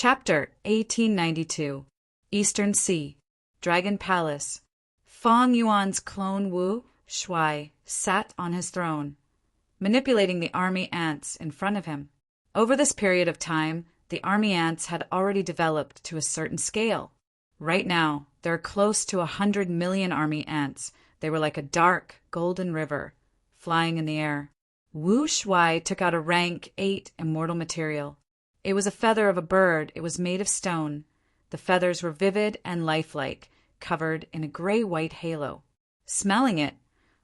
Chapter 1892. Eastern Sea. Dragon Palace. Feng Yuan's clone Wu Shuai sat on his throne, manipulating the army ants in front of him. Over this period of time, the army ants had already developed to a certain scale. Right now, there are close to 100 million army ants. They were like a dark, golden river, flying in the air. Wu Shuai took out a rank 8 immortal material. It was a feather of a bird. It was made of stone. The feathers were vivid and lifelike, covered in a gray-white halo. Smelling it,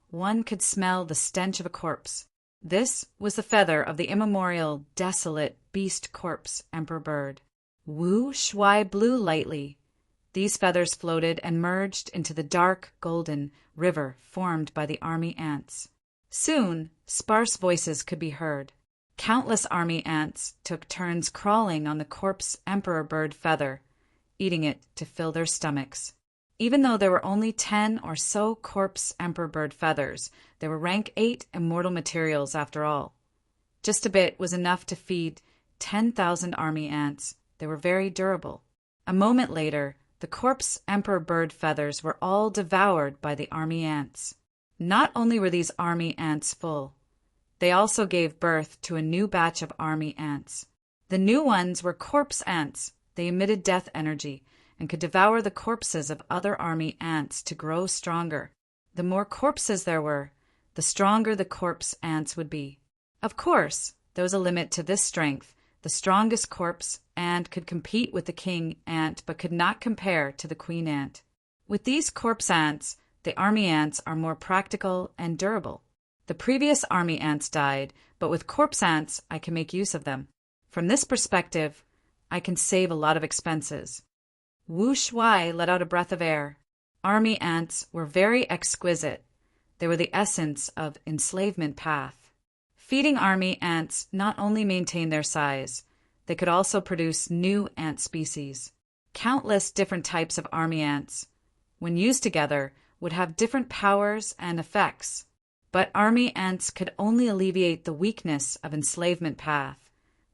one could smell the stench of a corpse. This was the feather of the immemorial, desolate, beast corpse emperor bird. Wu Shuai blew lightly. These feathers floated and merged into the dark, golden river formed by the army ants. Soon, sparse voices could be heard. Countless army ants took turns crawling on the corpse emperor bird feather, eating it to fill their stomachs. Even though there were only 10 or so corpse emperor bird feathers, there were rank 8 immortal materials after all. Just a bit was enough to feed 10,000 army ants. They were very durable. A moment later, the corpse emperor bird feathers were all devoured by the army ants. Not only were these army ants full, they also gave birth to a new batch of army ants. The new ones were corpse ants. They emitted death energy and could devour the corpses of other army ants to grow stronger. The more corpses there were, the stronger the corpse ants would be. Of course, there was a limit to this strength. The strongest corpse ant could compete with the king ant but could not compare to the queen ant. With these corpse ants, the army ants are more practical and durable. The previous army ants died, but with corpse ants, I can make use of them. From this perspective, I can save a lot of expenses. Wu Shuai let out a breath of air. Army ants were very exquisite. They were the essence of enslavement path. Feeding army ants not only maintained their size, they could also produce new ant species. Countless different types of army ants, when used together, would have different powers and effects. But army ants could only alleviate the weakness of enslavement path.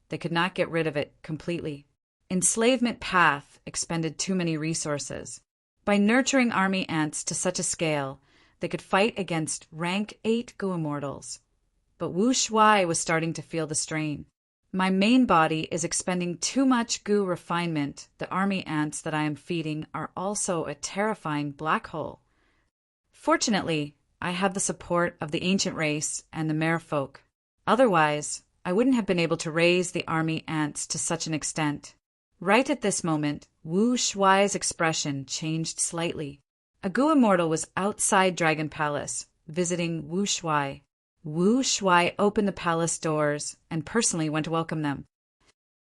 They could not get rid of it completely. Enslavement path expended too many resources. By nurturing army ants to such a scale, they could fight against rank 8 Gu immortals. But Wu Shuai was starting to feel the strain. My main body is expending too much Gu refinement. The army ants that I am feeding are also a terrifying black hole. Fortunately, I have the support of the ancient race and the merfolk. Otherwise, I wouldn't have been able to raise the army ants to such an extent. Right at this moment, Wu Shuai's expression changed slightly. A Gu immortal was outside Dragon Palace, visiting Wu Shuai. Wu Shuai opened the palace doors and personally went to welcome them.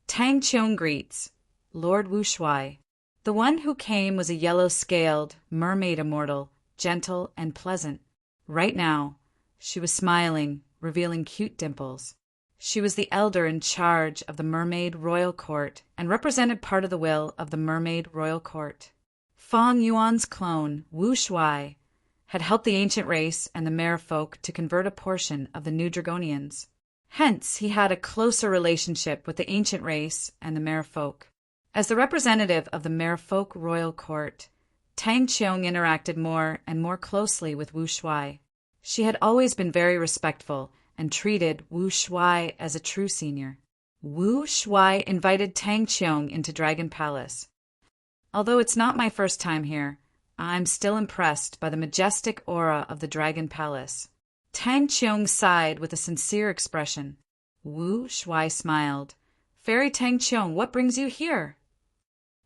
Tang Qiong greets, Lord Wu Shuai. The one who came was a yellow-scaled mermaid immortal, gentle and pleasant. Right now, she was smiling, revealing cute dimples. She was the elder in charge of the Mermaid Royal Court and represented part of the will of the Mermaid Royal Court. Feng Yuan's clone, Wu Shuai, had helped the ancient race and the merfolk to convert a portion of the new Dragonians. Hence, he had a closer relationship with the ancient race and the merfolk. As the representative of the merfolk royal court, Tang Qiong interacted more and more closely with Wu Shuai. She had always been very respectful and treated Wu Shuai as a true senior. Wu Shuai invited Tang Qiong into Dragon Palace. Although it's not my first time here, I'm still impressed by the majestic aura of the Dragon Palace. Tang Qiong sighed with a sincere expression. Wu Shuai smiled. Fairy Tang Qiong, what brings you here?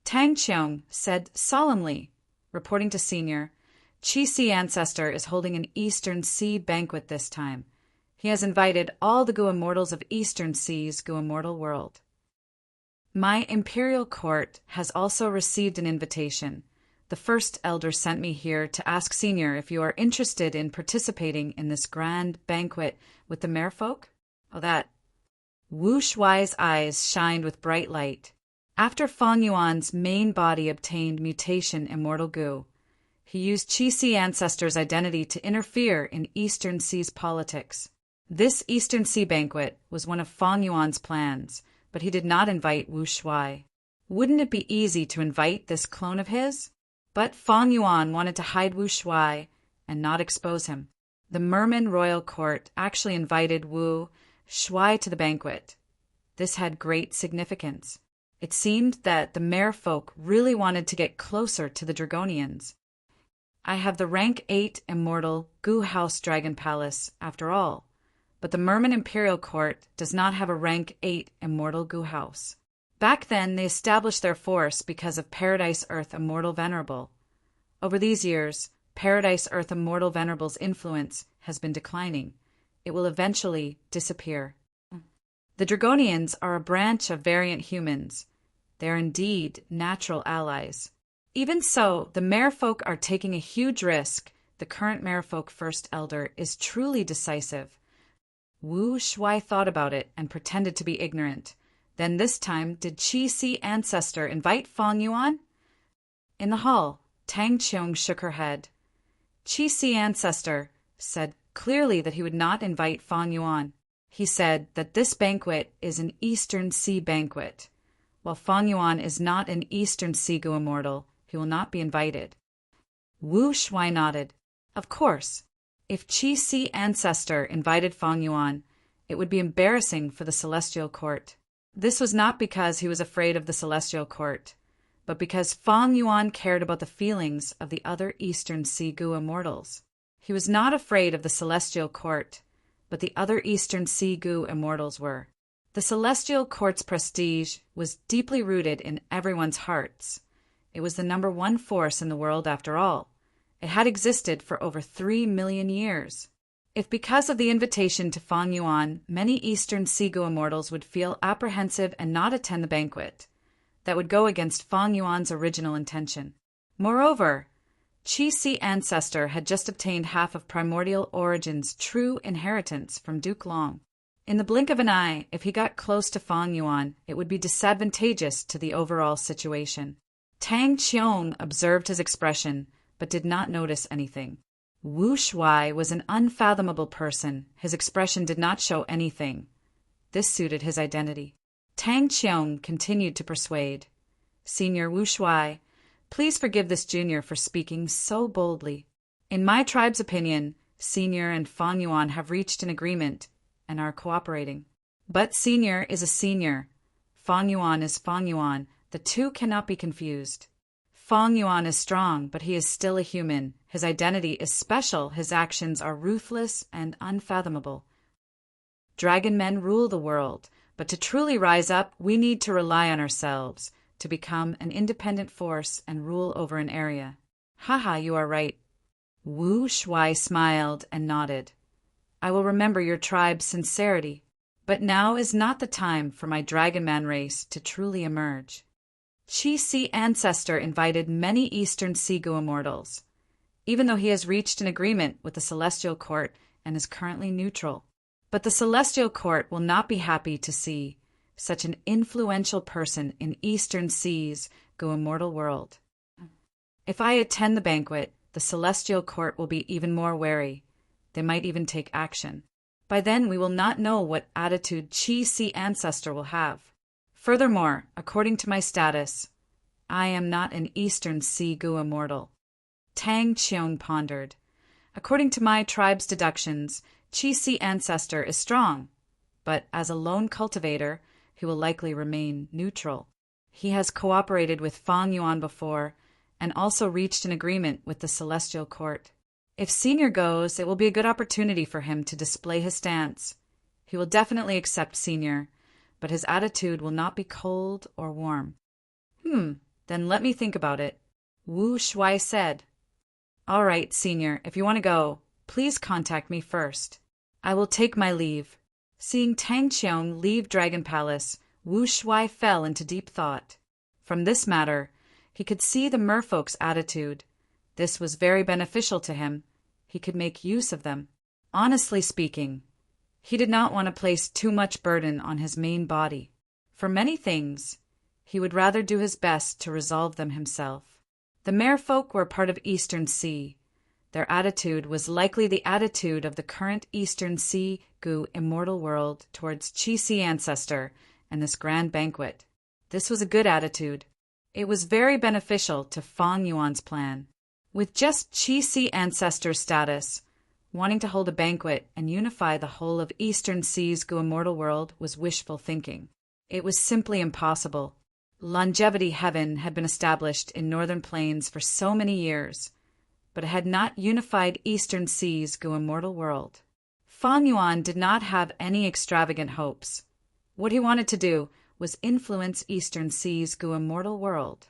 Tang Qiong said solemnly, reporting to Senior, Qi Si Ancestor is holding an Eastern Sea banquet this time. He has invited all the Gu immortals of Eastern Sea's Gu immortal world. My imperial court has also received an invitation. The first elder sent me here to ask Senior if you are interested in participating in this grand banquet with the merfolk. Oh, that. Wu Shuai's eyes shined with bright light. After Feng Yuan's main body obtained mutation immortal Gu, he used Qi Si Ancestor's identity to interfere in Eastern Sea's politics. This Eastern Sea banquet was one of Feng Yuan's plans, but he did not invite Wu Shuai. Wouldn't it be easy to invite this clone of his? But Fang Yuan wanted to hide Wu Shuai and not expose him. The Merman royal court actually invited Wu Shuai to the banquet. This had great significance. It seemed that the merfolk really wanted to get closer to the Dragonians. I have the rank 8 immortal Gu House Dragon Palace, after all, but the Merman Imperial Court does not have a rank 8 immortal Gu House. Back then, they established their force because of Paradise Earth Immortal Venerable. Over these years, Paradise Earth Immortal Venerable's influence has been declining. It will eventually disappear. The Dragonians are a branch of variant humans. They are indeed natural allies. Even so, the merfolk are taking a huge risk. The current merfolk First Elder is truly decisive. Wu Shuai thought about it and pretended to be ignorant. Then this time, did Qi Si Ancestor invite Fang Yuan? In the hall, Tang Qiong shook her head. Qi Si Ancestor said clearly that he would not invite Fang Yuan. He said that this banquet is an Eastern Sea banquet. While Fang Yuan is not an Eastern Sea Gu immortal, he will not be invited. Wu Shuai nodded. Of course, if Qi Si Ancestor invited Fang Yuan, it would be embarrassing for the Celestial Court. This was not because he was afraid of the Celestial Court, but because Fang Yuan cared about the feelings of the other Eastern Sea Gu immortals. He was not afraid of the Celestial Court, but the other Eastern Sea Gu immortals were. The Celestial Court's prestige was deeply rooted in everyone's hearts. It was the number one force in the world after all. It had existed for over 3 million years. If because of the invitation to Fang Yuan, many Eastern Sea Gu immortals would feel apprehensive and not attend the banquet, that would go against Fang Yuan's original intention. Moreover, Qi Si Ancestor had just obtained half of Primordial Origin's true inheritance from Duke Long. In the blink of an eye, if he got close to Fang Yuan, it would be disadvantageous to the overall situation. Tang Qiong observed his expression, but did not notice anything. Wu Shuai was an unfathomable person. His expression did not show anything. This suited his identity. Tang Qiong continued to persuade. Senior Wu Shuai, please forgive this junior for speaking so boldly. In my tribe's opinion, Senior and Fang Yuan have reached an agreement and are cooperating. But Senior is a senior. Fang Yuan is Fang Yuan. The two cannot be confused. Fang Yuan is strong, but he is still a human. His identity is special. His actions are ruthless and unfathomable. Dragon men rule the world, but to truly rise up, we need to rely on ourselves, to become an independent force and rule over an area. Haha, you are right. Wu Shuai smiled and nodded. I will remember your tribe's sincerity, but now is not the time for my Dragon Man race to truly emerge. Qi Si Ancestor invited many Eastern Sea Gu immortals, even though he has reached an agreement with the Celestial Court and is currently neutral. But the Celestial Court will not be happy to see such an influential person in Eastern Seas Gu immortal world. If I attend the banquet, the Celestial Court will be even more wary. They might even take action. By then we will not know what attitude Qi Si Ancestor will have. Furthermore, according to my status, I am not an Eastern Sea Gu immortal. Tang Qiong pondered. According to my tribe's deductions, Qi Si Ancestor is strong, but as a lone cultivator, he will likely remain neutral. He has cooperated with Fang Yuan before, and also reached an agreement with the Celestial Court. If Senior goes, it will be a good opportunity for him to display his stance. He will definitely accept Senior, but his attitude will not be cold or warm. Then let me think about it. Wu Shuai said. All right, Senior, if you want to go, please contact me first. I will take my leave. Seeing Tang Qiong leave Dragon Palace, Wu Shuai fell into deep thought. From this matter, he could see the merfolk's attitude. This was very beneficial to him. He could make use of them. Honestly speaking, he did not want to place too much burden on his main body. For many things, he would rather do his best to resolve them himself. The merfolk were part of Eastern Sea. Their attitude was likely the attitude of the current Eastern Sea Gu immortal world towards Qi Si Ancestor and this grand banquet. This was a good attitude. It was very beneficial to Fang Yuan's plan. With just Qi Si ancestor status, wanting to hold a banquet and unify the whole of Eastern Sea's immortal world was wishful thinking. It was simply impossible. Longevity heaven had been established in northern plains for so many years, but it had not unified Eastern Sea's immortal world. Fang Yuan did not have any extravagant hopes. What he wanted to do was influence Eastern Sea's immortal world.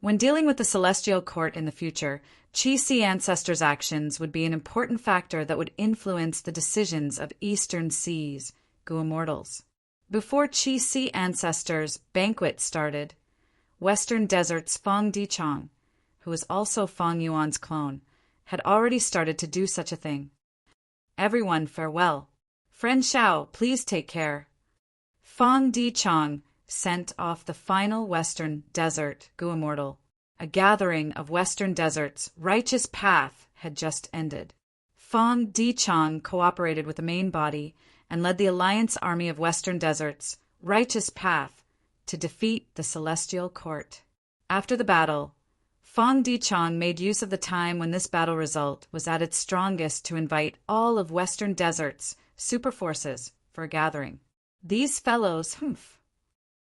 When dealing with the celestial court in the future, Qi Si ancestors' actions would be an important factor that would influence the decisions of Eastern Sea's immortals. Before Qi Si ancestors' banquet started, Western Desert's Fang Dichang, who was also Fang Yuan's clone, had already started to do such a thing. Everyone, farewell. Friend Xiao, please take care. Fang Dichang sent off the final Western Desert immortal. A gathering of Western Desert's righteous path had just ended. Fang Dichang cooperated with the main body and led the Alliance Army of Western Desert's righteous path to defeat the Celestial Court. After the battle, Fang Dichang made use of the time when this battle result was at its strongest to invite all of Western Desert's super forces for a gathering. These fellows,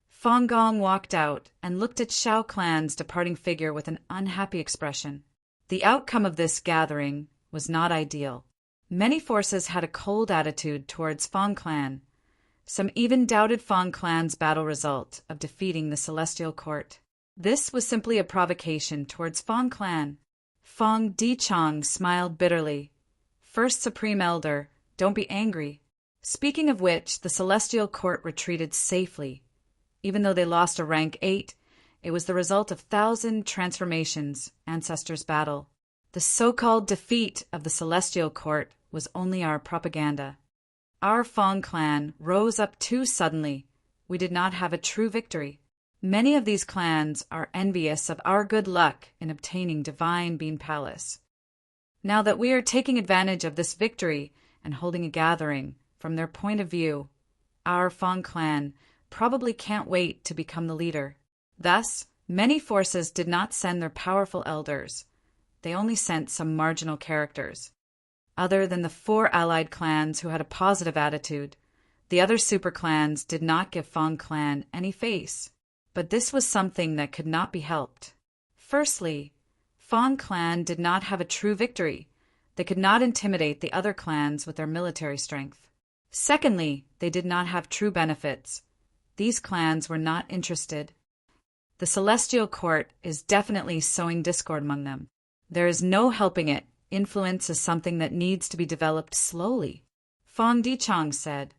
Fang Gong walked out and looked at Xiao Clan's departing figure with an unhappy expression. The outcome of this gathering was not ideal. Many forces had a cold attitude towards Fang Clan. Some even doubted Fang Clan's battle result of defeating the Celestial Court. This was simply a provocation towards Fang Clan. Fang Dichang smiled bitterly. First Supreme Elder, don't be angry. Speaking of which, the Celestial Court retreated safely. Even though they lost a rank 8, it was the result of 1,000 transformations, ancestors' battle. The so-called defeat of the Celestial Court was only our propaganda. Our Fang clan rose up too suddenly. We did not have a true victory. Many of these clans are envious of our good luck in obtaining Divine Bean Palace. Now that we are taking advantage of this victory and holding a gathering, from their point of view, our Fang clan probably can't wait to become the leader. Thus, many forces did not send their powerful elders. They only sent some marginal characters. Other than the 4 allied clans who had a positive attitude, the other super clans did not give Fang clan any face. But this was something that could not be helped. Firstly, Fang clan did not have a true victory. They could not intimidate the other clans with their military strength. Secondly, they did not have true benefits. These clans were not interested. The Celestial Court is definitely sowing discord among them. There is no helping it. Influence is something that needs to be developed slowly. Fang Dichang said,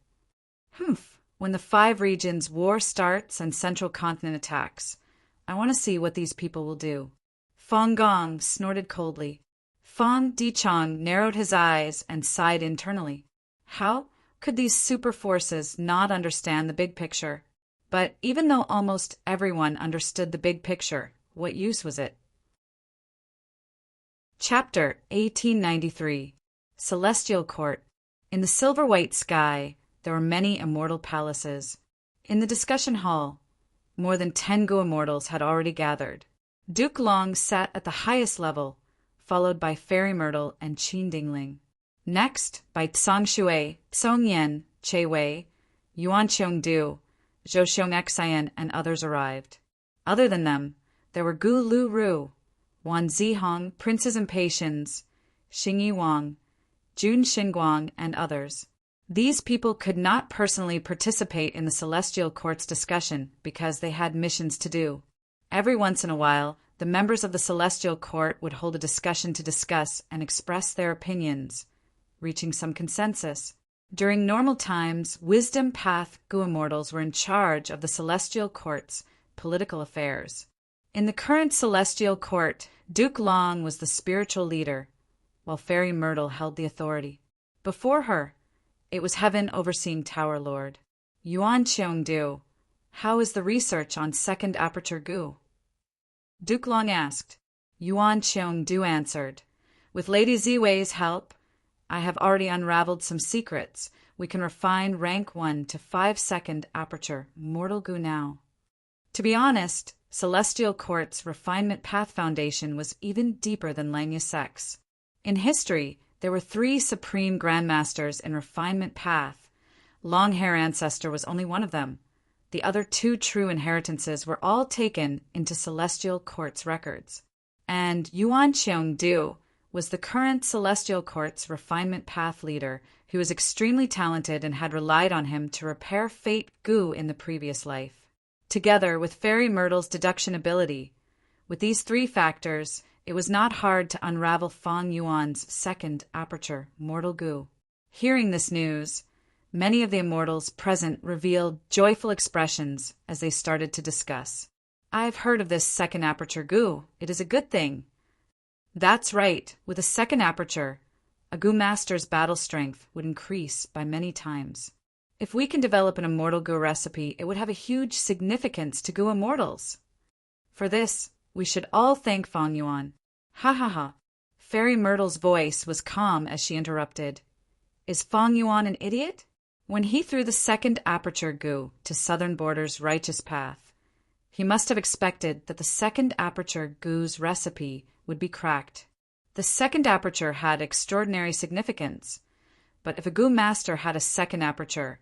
When the 5 regions war starts and central continent attacks, I want to see what these people will do. Fang Gong snorted coldly. Fang Dichang narrowed his eyes and sighed internally. How could these super forces not understand the big picture? But even though almost everyone understood the big picture, what use was it? Chapter 1893. Celestial Court. In the silver-white sky, there were many immortal palaces. In the discussion hall, more than 10 immortals had already gathered. Duke Long sat at the highest level, followed by Fairy Myrtle and Qin Dingling. Next, by Tsang Shui, Song Yen, Che Wei, Yuan Qiongdu, Zhou Xiong Xian, and others arrived. Other than them, there were Gu Lu Ru, Wan Zihong, Princes Impatience, Xingyi Wang, Jun Xinguang, and others. These people could not personally participate in the Celestial Court's discussion because they had missions to do. Every once in a while, the members of the Celestial Court would hold a discussion to discuss and express their opinions, reaching some consensus. During normal times, Wisdom Path Immortals were in charge of the Celestial Court's political affairs. In the current Celestial Court, Duke Long was the spiritual leader, while Fairy Myrtle held the authority. Before her, it was Heaven overseeing Tower Lord. Yuan Qiongdu, how is the research on second aperture Gu? Duke Long asked. Yuan Qiongdu answered, With Lady Ziwei's help, I have already unraveled some secrets. We can refine rank 1 to 5 second aperture Mortal Gu now. To be honest, Celestial Court's refinement path foundation was even deeper than Lanya Sek's. In history, there were 3 supreme grandmasters in refinement path. Long-hair ancestor was only one of them. The other 2 true inheritances were all taken into Celestial Court's records. And Yuan Qiong-du was the current Celestial Court's refinement path leader, who was extremely talented and had relied on him to repair fate Gu in the previous life. Together with Fairy Myrtle's deduction ability, with these 3 factors, it was not hard to unravel Fang Yuan's second aperture, Mortal Gu. Hearing this news, many of the immortals present revealed joyful expressions as they started to discuss. I've heard of this second aperture Gu. It is a good thing. That's right. With a second aperture, a Gu master's battle strength would increase by many times. If we can develop an immortal Gu recipe, it would have a huge significance to Gu immortals. For this, we should all thank Fang Yuan. Ha ha ha. Fairy Myrtle's voice was calm as she interrupted. Is Fang Yuan an idiot? When he threw the second aperture Gu to Southern Border's righteous path, he must have expected that the second aperture Gu's recipe would be cracked. The second aperture had extraordinary significance, but if a Gu master had a second aperture,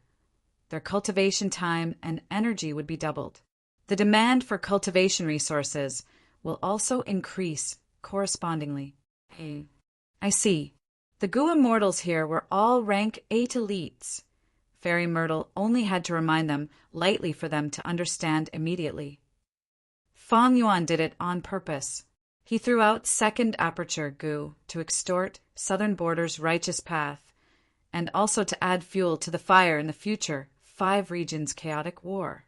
their cultivation time and energy would be doubled. The demand for cultivation resources will also increase correspondingly. I see. The Gu immortals here were all rank 8 elites. Fairy Myrtle only had to remind them lightly for them to understand immediately. Fang Yuan did it on purpose. He threw out second aperture Gu to extort Southern Border's righteous path, and also to add fuel to the fire in the future 5 regions' chaotic war.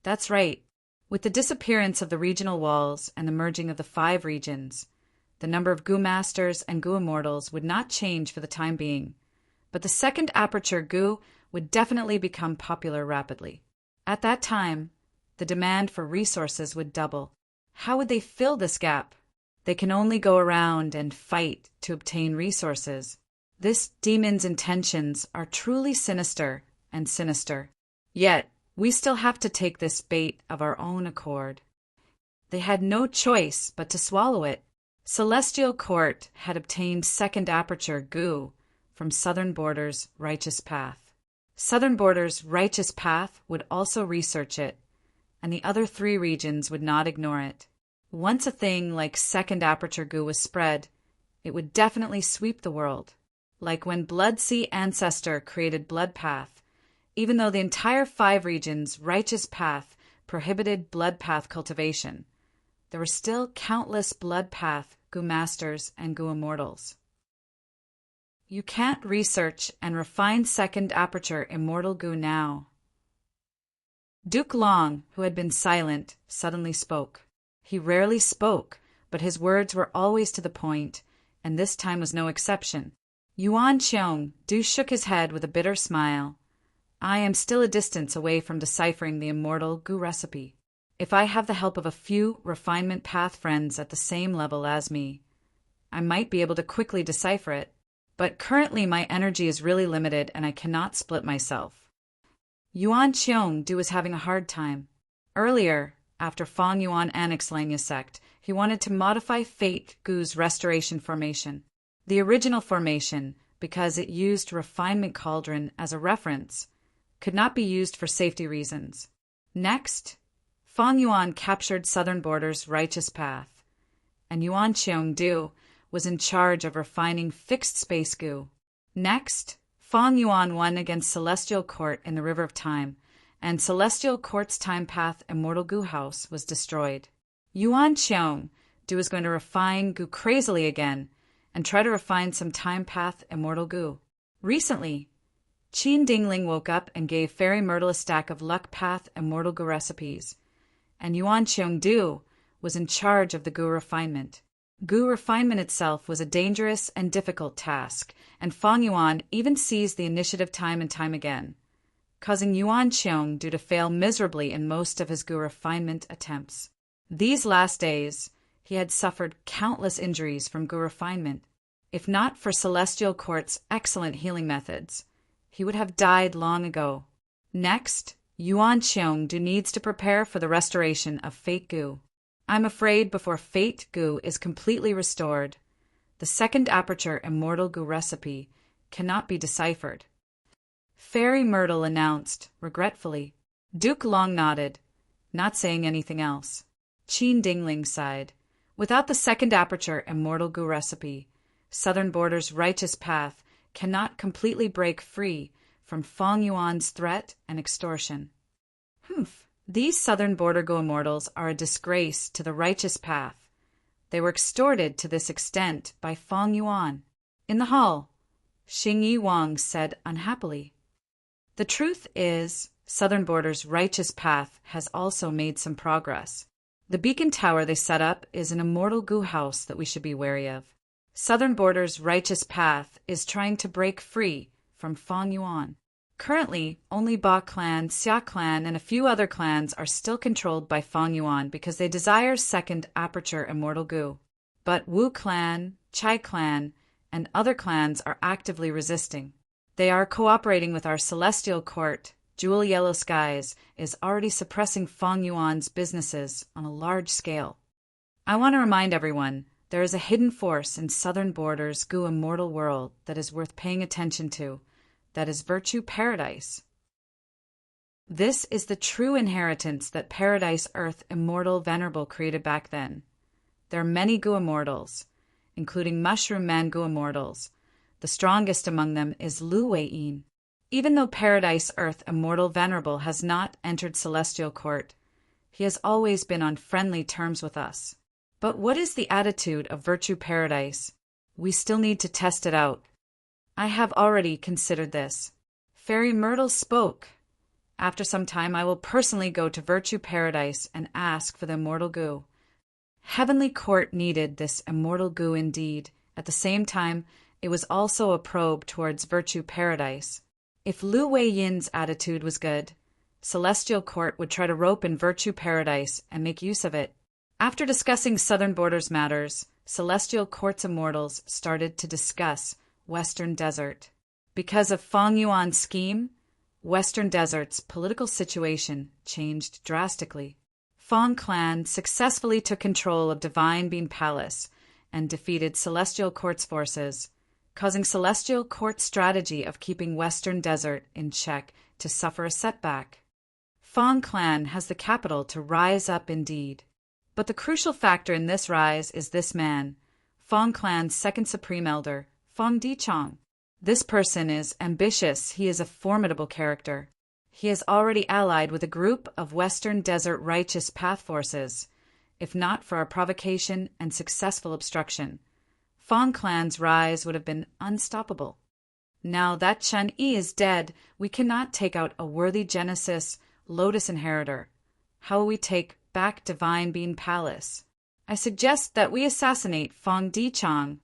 That's right. With the disappearance of the regional walls and the merging of the 5 regions, the number of Gu masters and Gu immortals would not change for the time being, but the second aperture Gu would definitely become popular rapidly. At that time, the demand for resources would double. How would they fill this gap? They can only go around and fight to obtain resources. This demon's intentions are truly sinister and sinister. Yet, we still have to take this bait of our own accord. They had no choice but to swallow it. Celestial Court had obtained second aperture Gu from Southern Border's righteous path. Southern Border's righteous path would also research it, and the other 3 regions would not ignore it. Once a thing like second aperture Gu was spread, it would definitely sweep the world. Like when Blood Sea Ancestor created Blood Path, even though the entire 5 regions' righteous path prohibited blood path cultivation, there were still countless blood path Gu masters and Gu immortals. You can't research and refine second aperture immortal Gu now. Duke Long, who had been silent, suddenly spoke. He rarely spoke, but his words were always to the point, and this time was no exception. Yuan Qiong-du shook his head with a bitter smile. I am still a distance away from deciphering the immortal Gu recipe. If I have the help of a few refinement path friends at the same level as me, I might be able to quickly decipher it. But currently my energy is really limited and I cannot split myself. Yuan Qiong-du was having a hard time. Earlier, after Fang Yuan annexed Lanya sect, he wanted to modify Fate Gu's restoration formation. The original formation, because it used Refinement Cauldron as a reference, could not be used for safety reasons. Next, Fang Yuan captured Southern Border's righteous path, and Yuan Qiong-du was in charge of refining Fixed Space Gu. Next, Fang Yuan won against Celestial Court in the River of Time, and Celestial Court's Time Path Immortal Gu House was destroyed. Yuan Qiong-du was going to refine Gu crazily again and try to refine some Time Path Immortal Gu. Recently, Qin Dingling woke up and gave Fairy Myrtle a stack of Luck Path Immortal Gu recipes, and Yuan Qiong-du was in charge of the Gu refinement. Gu refinement itself was a dangerous and difficult task, and Fang Yuan even seized the initiative time and time again, causing Yuan Qiong-du to fail miserably in most of his Gu refinement attempts. These last days, he had suffered countless injuries from Gu refinement. If not for Celestial Court's excellent healing methods, he would have died long ago. Next, Yuan Qiongdu needs to prepare for the restoration of Fate Gu. I'm afraid before Fate Gu is completely restored, the second aperture immortal Gu recipe cannot be deciphered. Fairy Myrtle announced, regretfully. Duke Long nodded, not saying anything else. Qin Dingling sighed. Without the second aperture immortal Gu recipe, Southern Border's righteous path cannot completely break free from Fong Yuan's threat and extortion. These Southern Border Gu immortals are a disgrace to the righteous path. They were extorted to this extent by Fong Yuan. In the hall, Xing Yi Wang said unhappily. The truth is, Southern Border's righteous path has also made some progress. The beacon tower they set up is an immortal Gu house that we should be wary of. Southern Border's righteous path is trying to break free from Fong Yuan. Currently, only Ba clan, Xia clan, and a few other clans are still controlled by Fong Yuan because they desire second aperture immortal Gu. But Wu clan, Chai clan, and other clans are actively resisting. They are cooperating with our celestial court. Jewel Yellow Skies is already suppressing Fong Yuan's businesses on a large scale. I want to remind everyone, there is a hidden force in Southern Border's Gu immortal world that is worth paying attention to. That is Virtue Paradise. This is the true inheritance that Paradise Earth Immortal Venerable created back then. There are many Gu immortals, including Mushroom Man Gu immortals. The strongest among them is Lu Weiyin. Even though Paradise Earth Immortal Venerable has not entered Celestial Court, he has always been on friendly terms with us. But what is the attitude of Virtue Paradise? We still need to test it out. I have already considered this. Fairy Myrtle spoke. After some time I will personally go to Virtue Paradise and ask for the immortal Gu. Heavenly Court needed this immortal Gu indeed. At the same time, it was also a probe towards Virtue Paradise. If Lu Weiyin's attitude was good, Celestial Court would try to rope in Virtue Paradise and make use of it. After discussing Southern Borders matters, Celestial Court's immortals started to discuss Western Desert. Because of Fong Yuan's scheme, Western Desert's political situation changed drastically. Fong Clan successfully took control of Divine Being Palace and defeated Celestial Court's forces, causing Celestial Court's strategy of keeping Western Desert in check to suffer a setback. Fong Clan has the capital to rise up indeed. But the crucial factor in this rise is this man, Fong Clan's second Supreme Elder, Fong Dichong. This person is ambitious. He is a formidable character. He is already allied with a group of Western Desert righteous path forces. If not for our provocation and successful obstruction, Fong Clan's rise would have been unstoppable. Now that Chen Yi is dead, we cannot take out a worthy Genesis Lotus inheritor. How will we take back Divine Being Palace? I suggest that we assassinate Fong Dichong.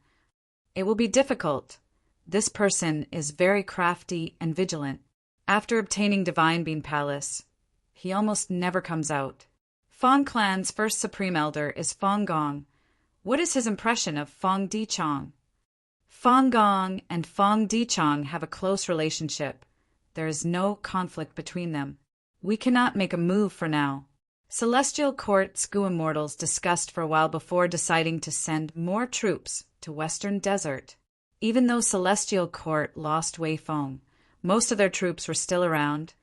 It will be difficult. This person is very crafty and vigilant. After obtaining Divine Being Palace, he almost never comes out. Fong Clan's first Supreme Elder is Fong Gong. What is his impression of Fong Dichong? Fong Gong and Fong Dichong have a close relationship. There is no conflict between them. We cannot make a move for now. Celestial Court's Gu Immortals discussed for a while before deciding to send more troops to Western Desert. Even though Celestial Court lost Wei Feng, most of their troops were still around.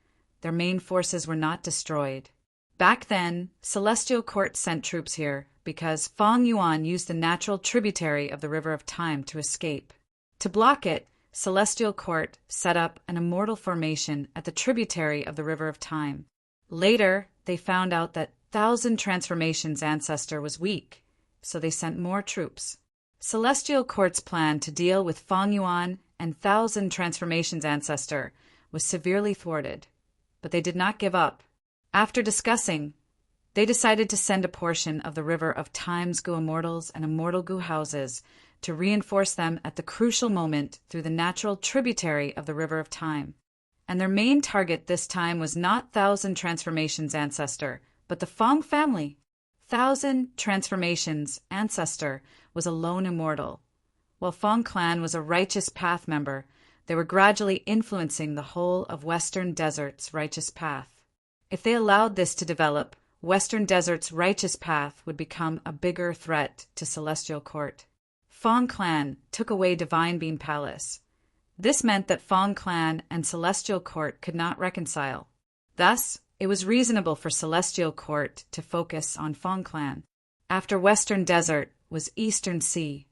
Their main forces were not destroyed. Back then, Celestial Court sent troops here because Fong Yuan used the natural tributary of the River of Time to escape. To block it, Celestial Court set up an immortal formation at the tributary of the River of Time. Later, they found out that Thousand Transformations' ancestor was weak, so they sent more troops. Celestial Court's plan to deal with Fong Yuan and Thousand Transformations' ancestor was severely thwarted, but they did not give up. After discussing, they decided to send a portion of the River of Time's Gu Immortals and Immortal Gu houses to reinforce them at the crucial moment through the natural tributary of the River of Time. And their main target this time was not Thousand Transformations' ancestor, but the Fong family. Thousand Transformations' ancestor was a lone immortal. While Fong Clan was a righteous path member, they were gradually influencing the whole of Western Desert's righteous path. If they allowed this to develop, Western Desert's righteous path would become a bigger threat to Celestial Court. Fong Clan took away Divine Beam Palace. This meant that Fong Clan and Celestial Court could not reconcile. Thus, it was reasonable for Celestial Court to focus on Fong Clan. After Western Desert was Eastern Sea.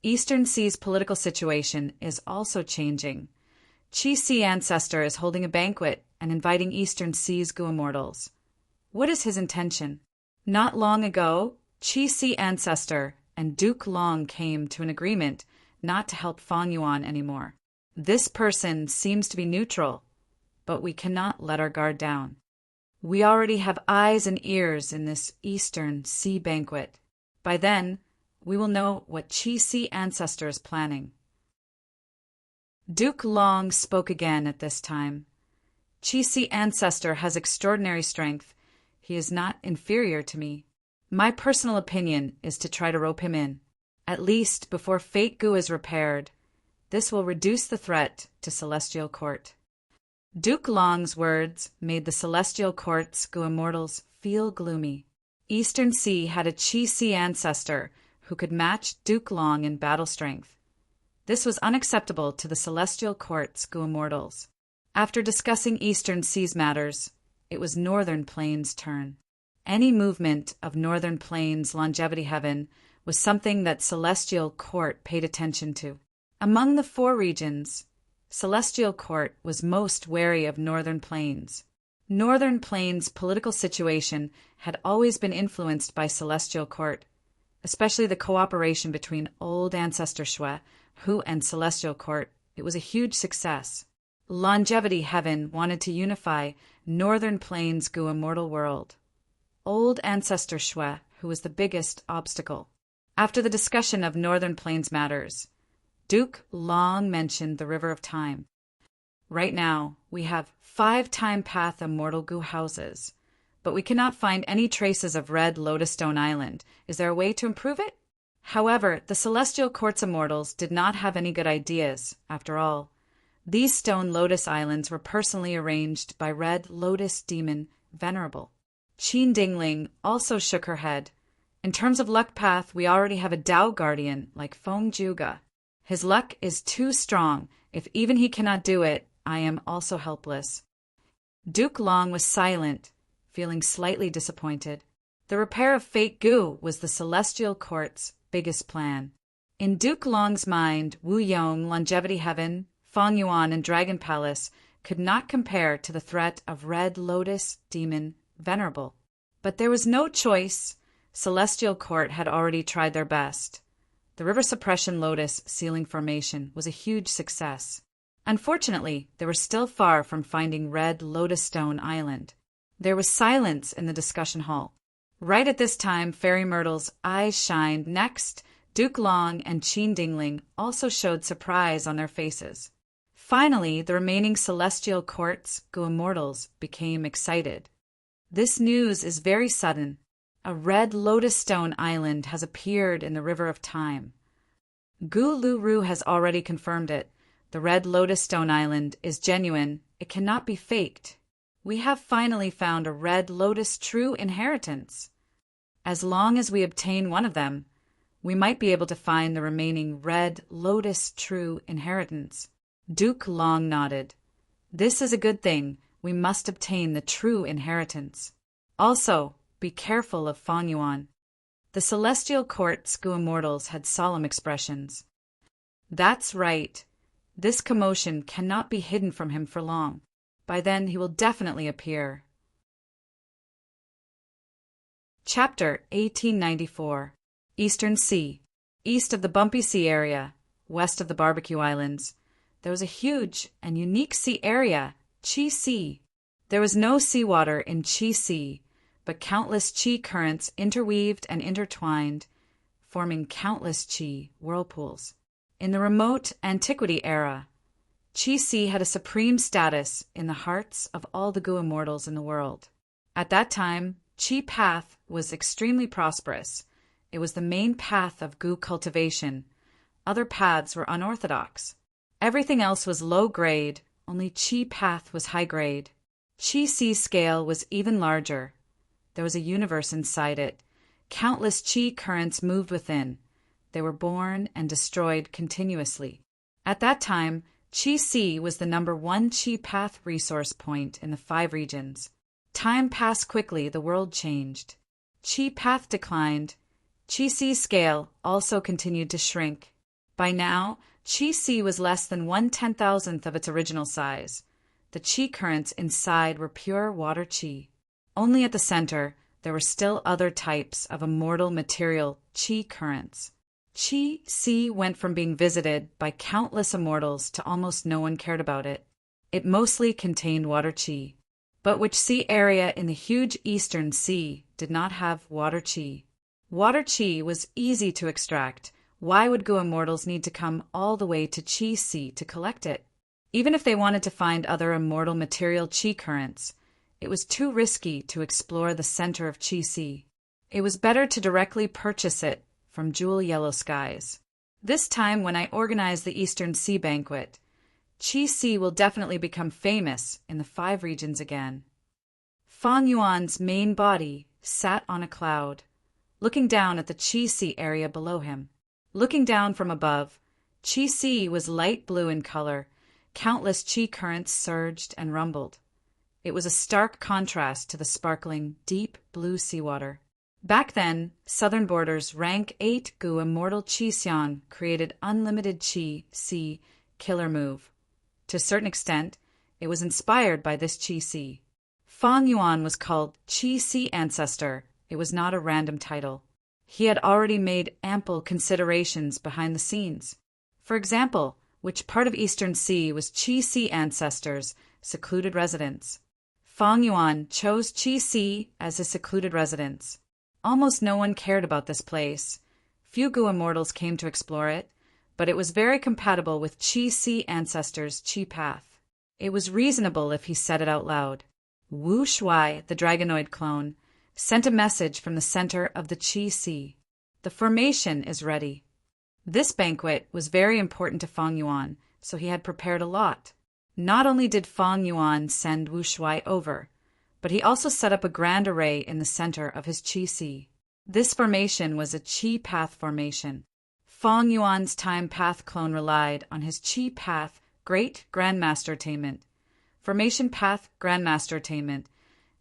Eastern Sea's political situation is also changing. Chi Si Ancestor is holding a banquet and inviting Eastern Sea's Gu Immortals. What is his intention? Not long ago, Chi Si Ancestor and Duke Long came to an agreement not to help Fong Yuan anymore. This person seems to be neutral, but we cannot let our guard down. We already have eyes and ears in this Eastern Sea banquet. By then, we will know what Chi Si Ancestor is planning. Duke Long spoke again at this time. Chi Si Ancestor has extraordinary strength. He is not inferior to me. My personal opinion is to try to rope him in, at least before Fate Gu is repaired. This will reduce the threat to Celestial Court. Duke Long's words made the Celestial Court's Gu Immortals feel gloomy. Eastern Sea had a Chi Si Ancestor who could match Duke Long in battle strength. This was unacceptable to the Celestial Court's Gu Immortals. After discussing Eastern Sea's matters, it was Northern Plains' turn. Any movement of Northern Plains' longevity heaven was something that Celestial Court paid attention to. Among the 4 regions, Celestial Court was most wary of Northern Plains. Northern Plains' political situation had always been influenced by Celestial Court, especially the cooperation between Old Ancestor Shui, Hu, and Celestial Court. It was a huge success. Longevity Heaven wanted to unify Northern Plains' Gu Immortal world. Old Ancestor Shui, who was the biggest obstacle. After the discussion of Northern Plains matters, Duke Long mentioned the River of Time. Right now, we have 5 Time Path Immortal Gu houses, but we cannot find any traces of Red Lotus Stone Island. Is there a way to improve it? However, the Celestial Court's Immortals did not have any good ideas, after all. These Stone Lotus Islands were personally arranged by Red Lotus Demon Venerable. Qin Dingling also shook her head. In terms of luck path, we already have a Dao Guardian like Feng Juga. His luck is too strong. If even he cannot do it, I am also helpless. Duke Long was silent, feeling slightly disappointed. The repair of Fate Gu was the Celestial Court's biggest plan. In Duke Long's mind, Wu Yong, Longevity Heaven, Fong Yuan, and Dragon Palace could not compare to the threat of Red Lotus Demon Venerable. But there was no choice. Celestial Court had already tried their best. The River Suppression Lotus Sealing Formation was a huge success. Unfortunately, they were still far from finding Red Lotus Stone Island. There was silence in the discussion hall. Right at this time, Fairy Myrtle's eyes shined. Next, Duke Long and Qin Dingling also showed surprise on their faces. Finally, the remaining Celestial Court's Gu Immortals became excited. This news is very sudden. A Red Lotus Stone Island has appeared in the River of Time. Gu Lu Ru has already confirmed it. The Red Lotus Stone Island is genuine. It cannot be faked. We have finally found a Red Lotus true inheritance. As long as we obtain one of them, we might be able to find the remaining Red Lotus true inheritance. Duke Long nodded. This is a good thing. We must obtain the true inheritance. Also, be careful of Fong Yuan. The Celestial Court's Gu Immortals had solemn expressions. That's right. This commotion cannot be hidden from him for long. By then he will definitely appear. Chapter 1894. Eastern Sea. East of the Bumpy Sea area, west of the Barbecue Islands, there was a huge and unique sea area, Chi Sea. There was no seawater in Chi Sea, but countless Chi currents interweaved and intertwined, forming countless Chi whirlpools. In the remote antiquity era, Chi Sea had a supreme status in the hearts of all the Gu Immortals in the world. At that time, Chi Path was extremely prosperous. It was the main path of Gu cultivation. Other paths were unorthodox. Everything else was low grade, only Chi Path was high grade. Qi-Si scale was even larger. There was a universe inside it. Countless Qi currents moved within. They were born and destroyed continuously. At that time, Qi-Si was the #1 Qi path resource point in the 5 regions. Time passed quickly, the world changed. Qi path declined. Qi-Si scale also continued to shrink. By now, Qi-Si was less than 1/10,000th of its original size. The Qi currents inside were pure water Qi. Only at the center, there were still other types of immortal material Qi currents. Qi-Si went from being visited by countless immortals to almost no one cared about it. It mostly contained water Qi. But which sea area in the huge eastern sea did not have water Qi? Water Qi was easy to extract. Why would Gu immortals need to come all the way to Qi-Si to collect it? Even if they wanted to find other immortal material Qi currents, it was too risky to explore the center of Qi-Si. It was better to directly purchase it from Jewel Yellow Skies. This time when I organize the Eastern Sea Banquet, Qi-Si will definitely become famous in the 5 regions again. Fang Yuan's main body sat on a cloud, looking down at the Qi-Si area below him. Looking down from above, Qi-Si was light blue in color. Countless Qi currents surged and rumbled. It was a stark contrast to the sparkling, deep blue seawater. Back then, Southern Border's rank 8 Gu immortal Qi Xian created unlimited Qi-Si killer move. To a certain extent, it was inspired by this Qi-Si. Fang Yuan was called Qi-Si Ancestor. It was not a random title. He had already made ample considerations behind the scenes. For example, which part of Eastern Sea was Qi-Si ancestors' secluded residence? Fang Yuan chose Qi-Si as his secluded residence. Almost no one cared about this place. Few Gu immortals came to explore it, but it was very compatible with Qi-Si ancestors' Qi path. It was reasonable if he said it out loud. Wu Shuai, the dragonoid clone, sent a message from the center of the Qi-Si. The formation is ready. This banquet was very important to Fang Yuan, so he had prepared a lot. Not only did Fang Yuan send Wu Shuai over, but he also set up a grand array in the center of his Qi-Si. This formation was a Qi path formation. Fang Yuan's time path clone relied on his Qi path great grandmaster attainment, formation path grandmaster attainment,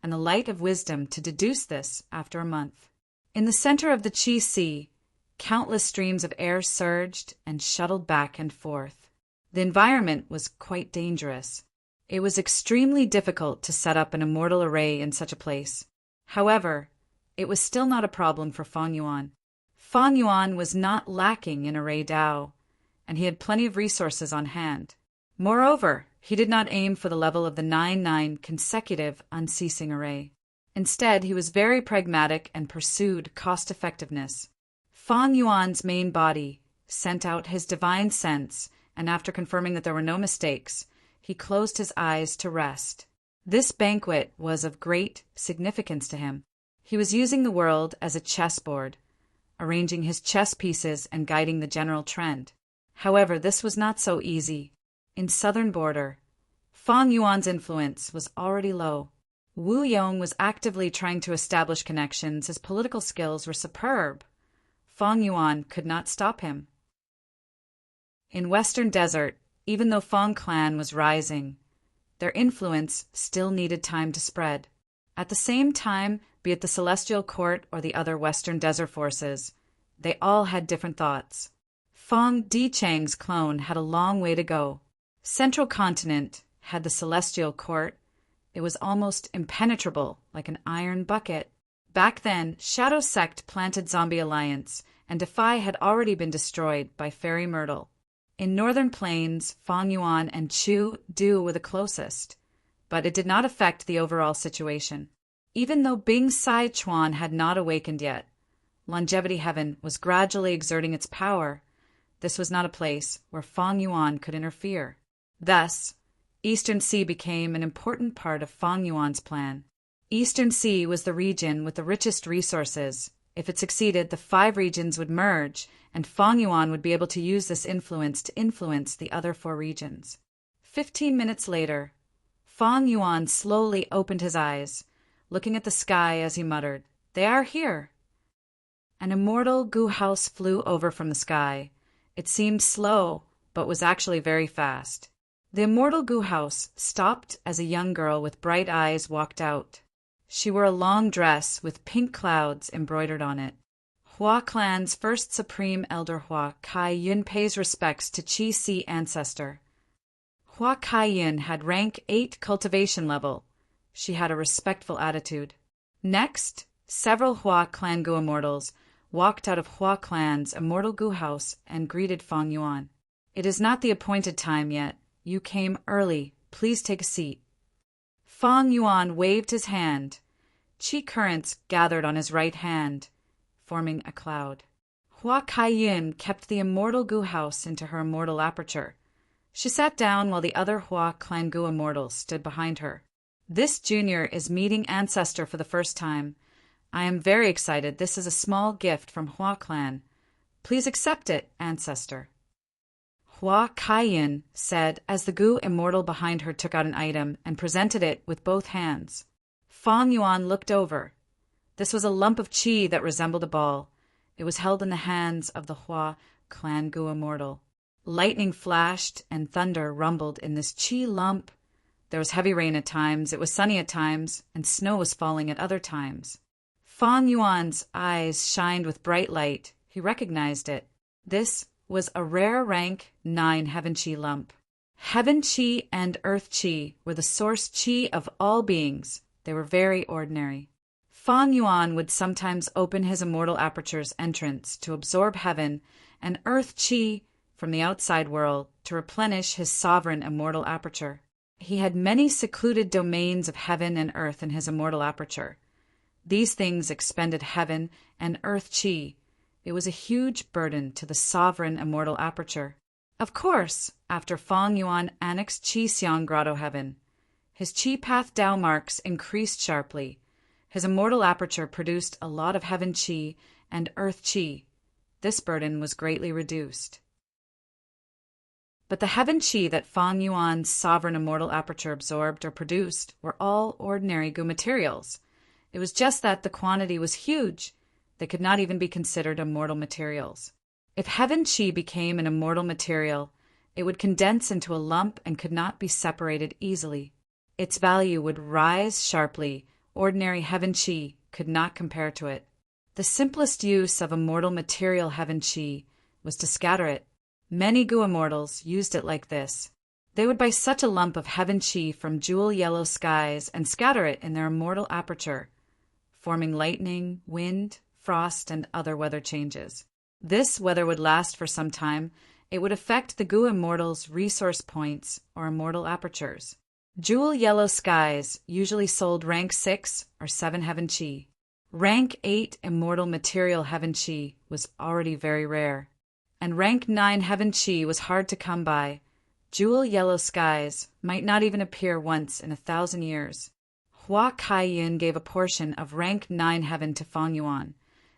and the light of wisdom to deduce this after a month. In the center of the Qi-Si, countless streams of air surged and shuttled back and forth. The environment was quite dangerous. It was extremely difficult to set up an immortal array in such a place. However, it was still not a problem for Fang Yuan. Fang Yuan was not lacking in array Dao, and he had plenty of resources on hand. Moreover, he did not aim for the level of the 9-9 consecutive unceasing array. Instead, he was very pragmatic and pursued cost-effectiveness. Fang Yuan's main body sent out his divine sense, and after confirming that there were no mistakes, he closed his eyes to rest. This banquet was of great significance to him. He was using the world as a chessboard, arranging his chess pieces and guiding the general trend. However, this was not so easy. In Southern Border, Fang Yuan's influence was already low. Wu Yong was actively trying to establish connections. His political skills were superb. Fang Yuan could not stop him. In Western Desert, even though Fang clan was rising, their influence still needed time to spread. At the same time, be it the Celestial Court or the other Western Desert forces, they all had different thoughts. Fang Dichang's clone had a long way to go. Central Continent had the Celestial Court. It was almost impenetrable, like an iron bucket. Back then, Shadow Sect planted Zombie Alliance, and Defy had already been destroyed by Fairy Myrtle. In Northern Plains, Fang Yuan and Chu Du were the closest, but it did not affect the overall situation. Even though Bing Sai Chuan had not awakened yet, Longevity Heaven was gradually exerting its power. This was not a place where Fang Yuan could interfere. Thus, Eastern Sea became an important part of Fang Yuan's plan. Eastern Sea was the region with the richest resources. If it succeeded, the 5 regions would merge, and Fang Yuan would be able to use this influence to influence the other 4 regions. 15 minutes later, Fong Yuan slowly opened his eyes, looking at the sky as he muttered, "They are here." An immortal Gu house flew over from the sky. It seemed slow, but was actually very fast. The immortal Gu house stopped as a young girl with bright eyes walked out. She wore a long dress with pink clouds embroidered on it. Hua clan's first supreme elder Hua Kai-yun pays respects to Qi Si ancestor. Hua Kai-yun had rank 8 cultivation level. She had a respectful attitude. Next, several Hua clan Gu immortals walked out of Hua clan's immortal Gu house and greeted Fong Yuan. "It is not the appointed time yet. You came early. Please take a seat." Fong Yuan waved his hand. Qi currents gathered on his right hand, forming a cloud. Hua Kai-yun kept the immortal Gu house into her immortal aperture. She sat down while the other Hua clan Gu immortals stood behind her. "This junior is meeting ancestor for the first time. I am very excited. This is a small gift from Hua clan. Please accept it, ancestor." Hua Kai-yun said as the Gu immortal behind her took out an item and presented it with both hands. Fong Yuan looked over. This was a lump of qi that resembled a ball. It was held in the hands of the Hua clan Gu immortal. Lightning flashed and thunder rumbled in this qi lump. There was heavy rain at times, it was sunny at times, and snow was falling at other times. Fong Yuan's eyes shined with bright light. He recognized it. This was a rare rank 9 heaven qi lump. Heaven qi and earth qi were the source qi of all beings. They were very ordinary. Fong Yuan would sometimes open his immortal aperture's entrance to absorb heaven and earth qi from the outside world to replenish his sovereign immortal aperture. He had many secluded domains of heaven and earth in his immortal aperture. These things expended heaven and earth qi. It was a huge burden to the sovereign immortal aperture. Of course, after Fong Yuan annexed Qi Xiang Grotto Heaven, his qi path Dao marks increased sharply. His immortal aperture produced a lot of heaven qi and earth qi. This burden was greatly reduced. But the heaven qi that Fong Yuan's sovereign immortal aperture absorbed or produced were all ordinary Gu materials. It was just that the quantity was huge. They could not even be considered immortal materials. If heaven qi became an immortal material, it would condense into a lump and could not be separated easily. Its value would rise sharply. Ordinary heaven qi could not compare to it. The simplest use of immortal material heaven qi was to scatter it. Many Gu immortals used it like this. They would buy such a lump of heaven qi from jewel yellow skies and scatter it in their immortal aperture, forming lightning, wind, frost, and other weather changes. This weather would last for some time. It would affect the Gu immortals' resource points or immortal apertures. Jewel yellow skies usually sold rank 6 or 7 heaven qi. Rank 8 immortal material heaven qi was already very rare, and rank 9 heaven qi was hard to come by. Jewel yellow skies might not even appear once in 1,000 years. Hua Kai-yun gave a portion of rank 9 heaven to Fong Yuan.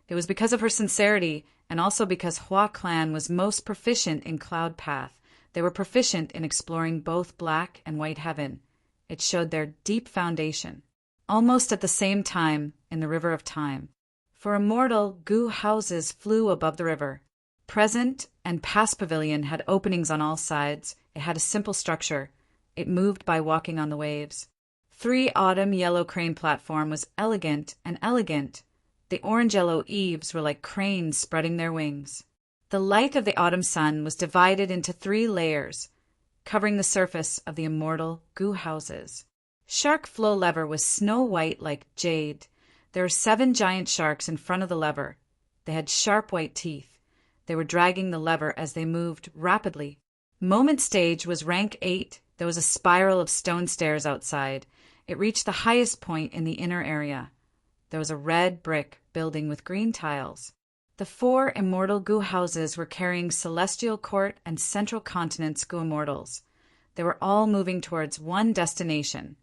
It was because of her sincerity and also because Hua clan was most proficient in cloud path. They were proficient in exploring both black and white heaven. It showed their deep foundation. Almost at the same time, in the river of time, for immortal Gu houses flew above the river. Present and past pavilion had openings on all sides. It had a simple structure. It moved by walking on the waves. 3 autumn yellow crane platform was elegant and elegant. The orange-yellow eaves were like cranes spreading their wings. The light of the autumn sun was divided into 3 layers, covering the surface of the immortal Gu houses. Shark flow lever was snow white like jade. There were 7 giant sharks in front of the lever. They had sharp white teeth. They were dragging the lever as they moved rapidly. Moment stage was rank 8. There was a spiral of stone stairs outside. It reached the highest point in the inner area. There was a red brick building with green tiles. The 4 immortal Gu houses were carrying Celestial Court and Central Continent's Gu immortals. They were all moving towards one destination,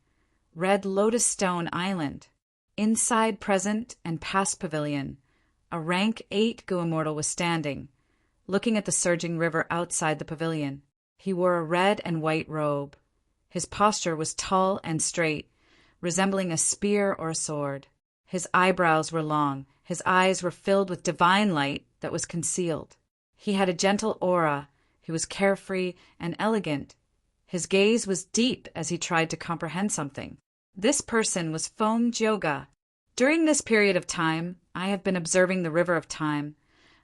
Red Lotus Stone Island. Inside present and past pavilion, a rank 8 Gu immortal was standing, looking at the surging river outside the pavilion. He wore a red and white robe. His posture was tall and straight, resembling a spear or a sword. His eyebrows were long, his eyes were filled with divine light that was concealed. He had a gentle aura, he was carefree and elegant. His gaze was deep as he tried to comprehend something. This person was Phom Jyoga. During this period of time, I have been observing the river of time.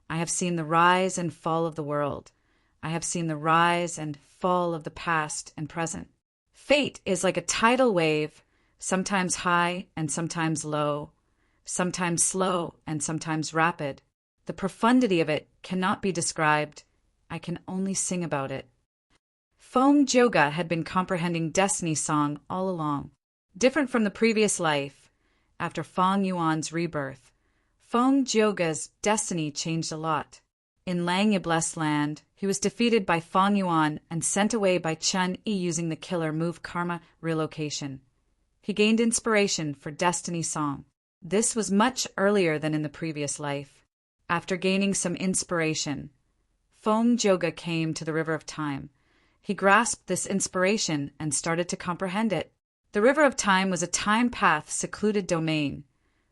I have seen the rise and fall of the world. I have seen the rise and fall of the past and present. Fate is like a tidal wave, sometimes high and sometimes low, sometimes slow and sometimes rapid. The profundity of it cannot be described. I can only sing about it. Phom Jyoga had been comprehending destiny song all along. Different from the previous life, after Fong Yuan's rebirth, Phom Jyoga's destiny changed a lot. In Langya Blessed Land, he was defeated by Fong Yuan and sent away by Chun Yi using the killer move Karma Relocation. He gained inspiration for destiny song. This was much earlier than in the previous life. After gaining some inspiration, Phom Jyoga came to the River of Time. He grasped this inspiration and started to comprehend it. The River of Time was a time path secluded domain,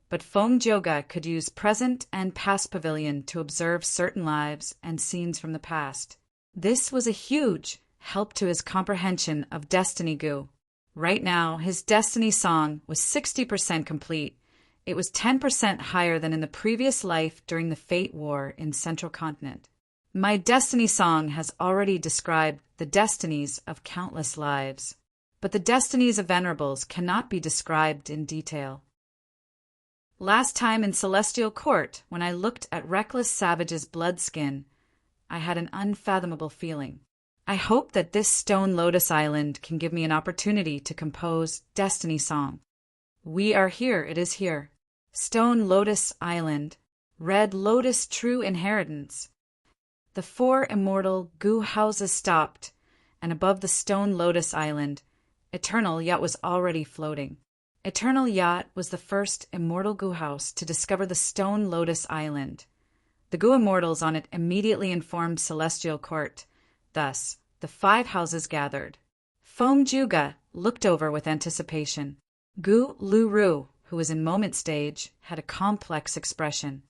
but Phom Jyoga could use present and past pavilion to observe certain lives and scenes from the past. This was a huge help to his comprehension of Destiny Gu. Right now, his Destiny song was 60% complete. It was 10% higher than in the previous life during the Fate War in Central Continent. My Destiny song has already described the destinies of countless lives, but the destinies of Venerables cannot be described in detail. Last time in Celestial Court, when I looked at Reckless Savage's blood skin, I had an unfathomable feeling. I hope that this Stone Lotus Island can give me an opportunity to compose Destiny Song. We are here, it is here. Stone Lotus Island, Red Lotus True Inheritance. The 4 immortal Gu houses stopped, and above the Stone Lotus Island, Eternal Yacht was already floating. Eternal Yacht was the first immortal Gu house to discover the Stone Lotus Island. The Gu immortals on it immediately informed Celestial Court. Thus, the 5 houses gathered. Phom Jyoga looked over with anticipation. Gu Lu Ru, who was in moment stage, had a complex expression.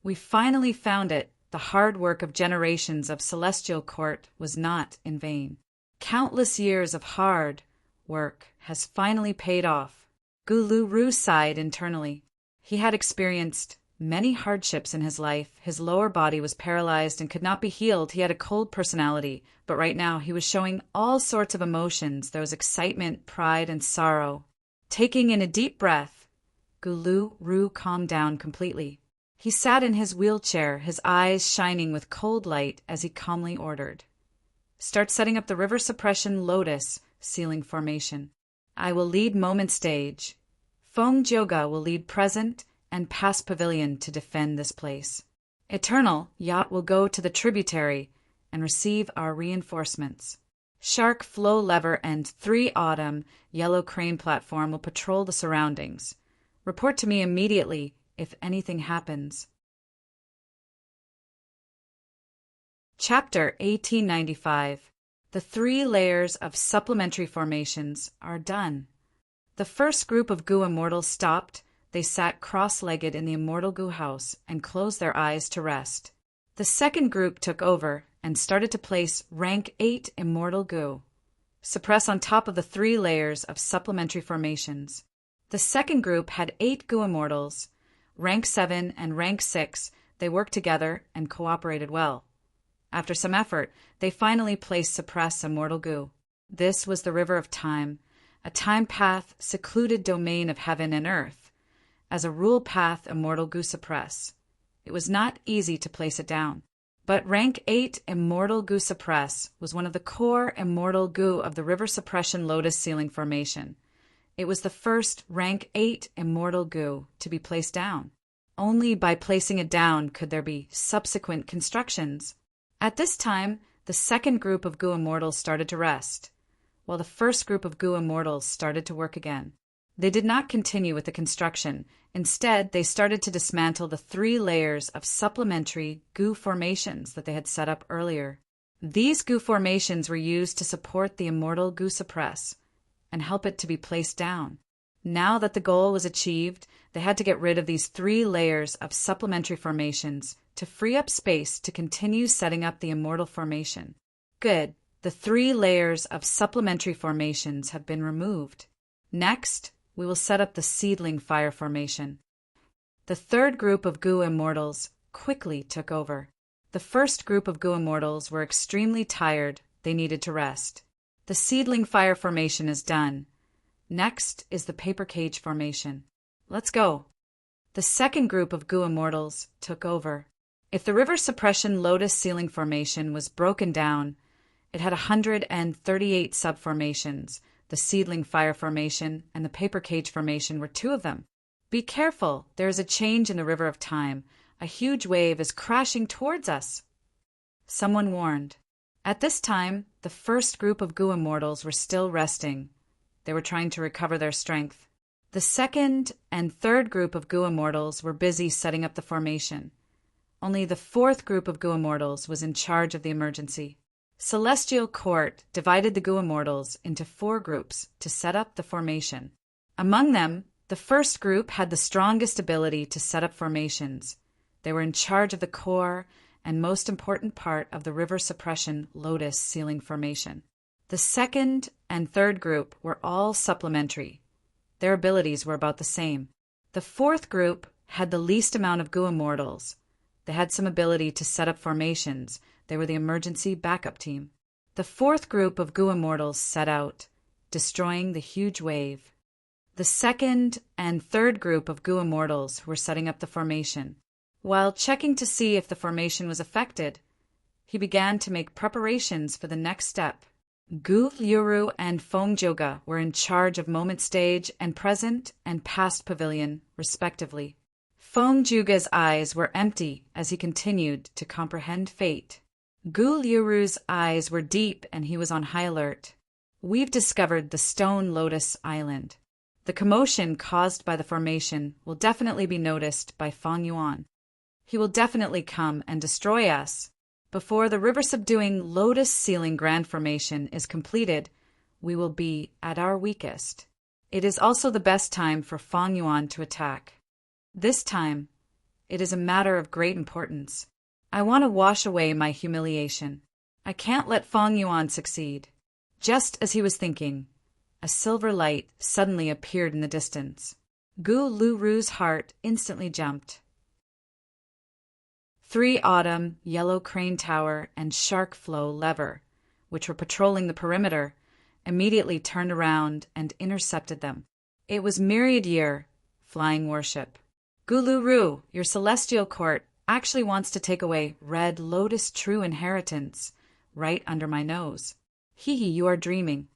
We finally found it. The hard work of generations of Celestial Court was not in vain. Countless years of hard work has finally paid off. Gu Lu Ru sighed internally. He had experienced many hardships in his life. His lower body was paralyzed and could not be healed. He had a cold personality, but right now he was showing all sorts of emotions. There was excitement, pride, and sorrow. Taking in a deep breath, Gu Lu Ru calmed down completely. He sat in his wheelchair, his eyes shining with cold light as he calmly ordered. Start setting up the River Suppression Lotus Ceiling Formation. I will lead moment stage. Phom Jyoga will lead present and past pavilion to defend this place. Eternal Yacht will go to the tributary and receive our reinforcements. Shark Flow Lever and 3 Autumn Yellow Crane Platform will patrol the surroundings. Report to me immediately if anything happens. Chapter 1895. The 3 layers of supplementary formations are done. The first group of Gu immortals stopped. They sat cross-legged in the immortal Gu house and closed their eyes to rest. The second group took over and started to place rank 8 immortal Gu. Suppress on top of the 3 layers of supplementary formations. The second group had 8 Gu immortals. Rank 7 and rank 6, they worked together and cooperated well. After some effort, they finally placed Suppress Immortal Gu. This was the River of Time, a time path secluded domain of heaven and earth. As a rule path, Immortal Gu Suppress. It was not easy to place it down. But rank 8 Immortal Gu Suppress was one of the core Immortal Gu of the River Suppression Lotus Ceiling Formation. It was the first rank 8 Immortal Gu to be placed down. Only by placing it down could there be subsequent constructions. At this time, the second group of Gu Immortals started to rest, while the first group of Gu Immortals started to work again. They did not continue with the construction. Instead, they started to dismantle the 3 layers of supplementary Gu formations that they had set up earlier. These Gu formations were used to support the Immortal Gu Suppress. and help it to be placed down. Now that the goal was achieved, they had to get rid of these 3 layers of supplementary formations to free up space to continue setting up the immortal formation. Good. The 3 layers of supplementary formations have been removed. Next, we will set up the seedling fire formation. The third group of Gu immortals quickly took over. The first group of Gu immortals were extremely tired. They needed to rest. The seedling fire formation is done. Next is the paper cage formation. Let's go. The second group of Gu immortals took over. If the river suppression lotus ceiling formation was broken down, it had 138 subformations. The seedling fire formation and the paper cage formation were 2 of them. Be careful, there is a change in the river of time. A huge wave is crashing towards us. Someone warned. At this time, the first group of Gu immortals were still resting. They were trying to recover their strength. The second and third group of Gu immortals were busy setting up the formation. Only the fourth group of Gu immortals was in charge of the emergency. Celestial Court divided the Gu immortals into 4 groups to set up the formation. Among them, the first group had the strongest ability to set up formations. They were in charge of the core and most important part of the river suppression lotus ceiling formation. The second and third group were all supplementary. Their abilities were about the same. The fourth group had the least amount of Gu immortals. They had some ability to set up formations. They were the emergency backup team. The fourth group of Gu immortals set out, destroying the huge wave. The second and third group of Gu immortals were setting up the formation. While checking to see if the formation was affected, he began to make preparations for the next step. Gu Liuru and Feng Joga were in charge of moment stage and present and past pavilion, respectively. Feng Joga's eyes were empty as he continued to comprehend fate. Gu Liuru's eyes were deep and he was on high alert. We've discovered the Stone Lotus Island. The commotion caused by the formation will definitely be noticed by Feng Yuan. He will definitely come and destroy us. Before the river-subduing lotus ceiling grand formation is completed, we will be at our weakest. It is also the best time for Feng Yuan to attack. This time, it is a matter of great importance. I want to wash away my humiliation. I can't let Feng Yuan succeed. Just as he was thinking, a silver light suddenly appeared in the distance. Gu Luru's heart instantly jumped. 3 Autumn, Yellow Crane Tower, and Shark Flow Lever, which were patrolling the perimeter, immediately turned around and intercepted them. It was Myriad Year, Flying Warship. Gu Luru, your celestial court, actually wants to take away Red Lotus True Inheritance right under my nose. Hee hee, you are dreaming.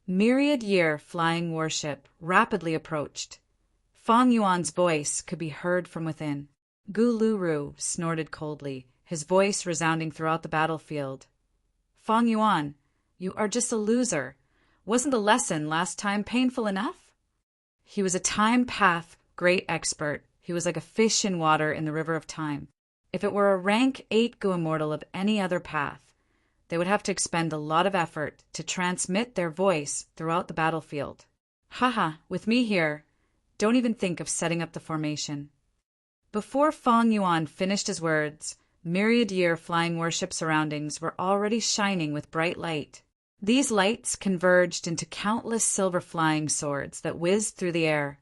Myriad Year Flying Warship rapidly approached. Feng Yuan's voice could be heard from within. Gu Luru snorted coldly, his voice resounding throughout the battlefield. Feng Yuan, you are just a loser. Wasn't the lesson last time painful enough? He was a time path great expert. He was like a fish in water in the river of time. If it were a rank 8 Gu immortal of any other path, they would have to expend a lot of effort to transmit their voice throughout the battlefield. Haha, with me here, don't even think of setting up the formation. Before Feng Yuan finished his words, Myriad Year Flying Warship surroundings were already shining with bright light. These lights converged into countless silver flying swords that whizzed through the air,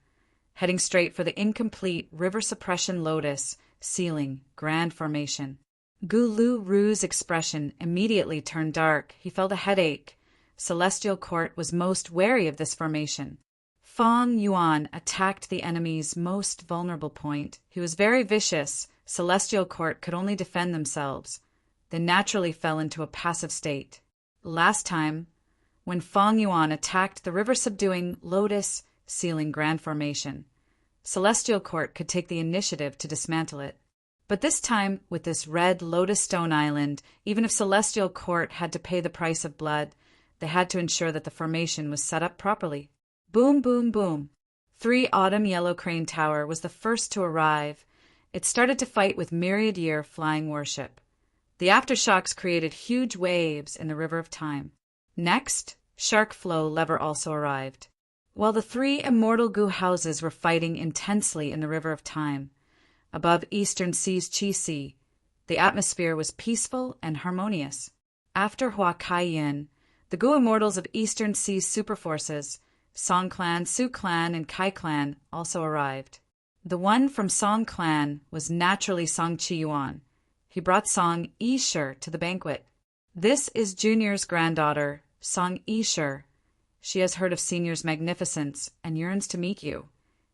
heading straight for the incomplete river suppression lotus ceiling grand formation. Gu Luru's expression immediately turned dark. He felt a headache. Celestial Court was most wary of this formation. Feng Yuan attacked the enemy's most vulnerable point. He was very vicious. Celestial Court could only defend themselves. They naturally fell into a passive state. Last time, when Feng Yuan attacked the river-subduing lotus ceiling grand formation, Celestial Court could take the initiative to dismantle it. But this time, with this red lotus stone island, even if Celestial Court had to pay the price of blood, they had to ensure that the formation was set up properly. Boom, boom, boom. 3 Autumn Yellow Crane Tower was the first to arrive. It started to fight with Myriad Year Flying Warship. The aftershocks created huge waves in the river of time. Next, Shark Flow Lever also arrived. While the three immortal Gu houses were fighting intensely in the River of Time, above Eastern Sea's Qi Sea, the atmosphere was peaceful and harmonious. After Hua Kai-yin, the Gu immortals of Eastern Sea's superforces, Song Clan, Su Clan, and Kai Clan, also arrived. The one from Song Clan was naturally Song Chi-yuan. He brought Song Yi-shir to the banquet. This is Junior's granddaughter, Song Yi-shir. She has heard of Senior's magnificence and yearns to meet you.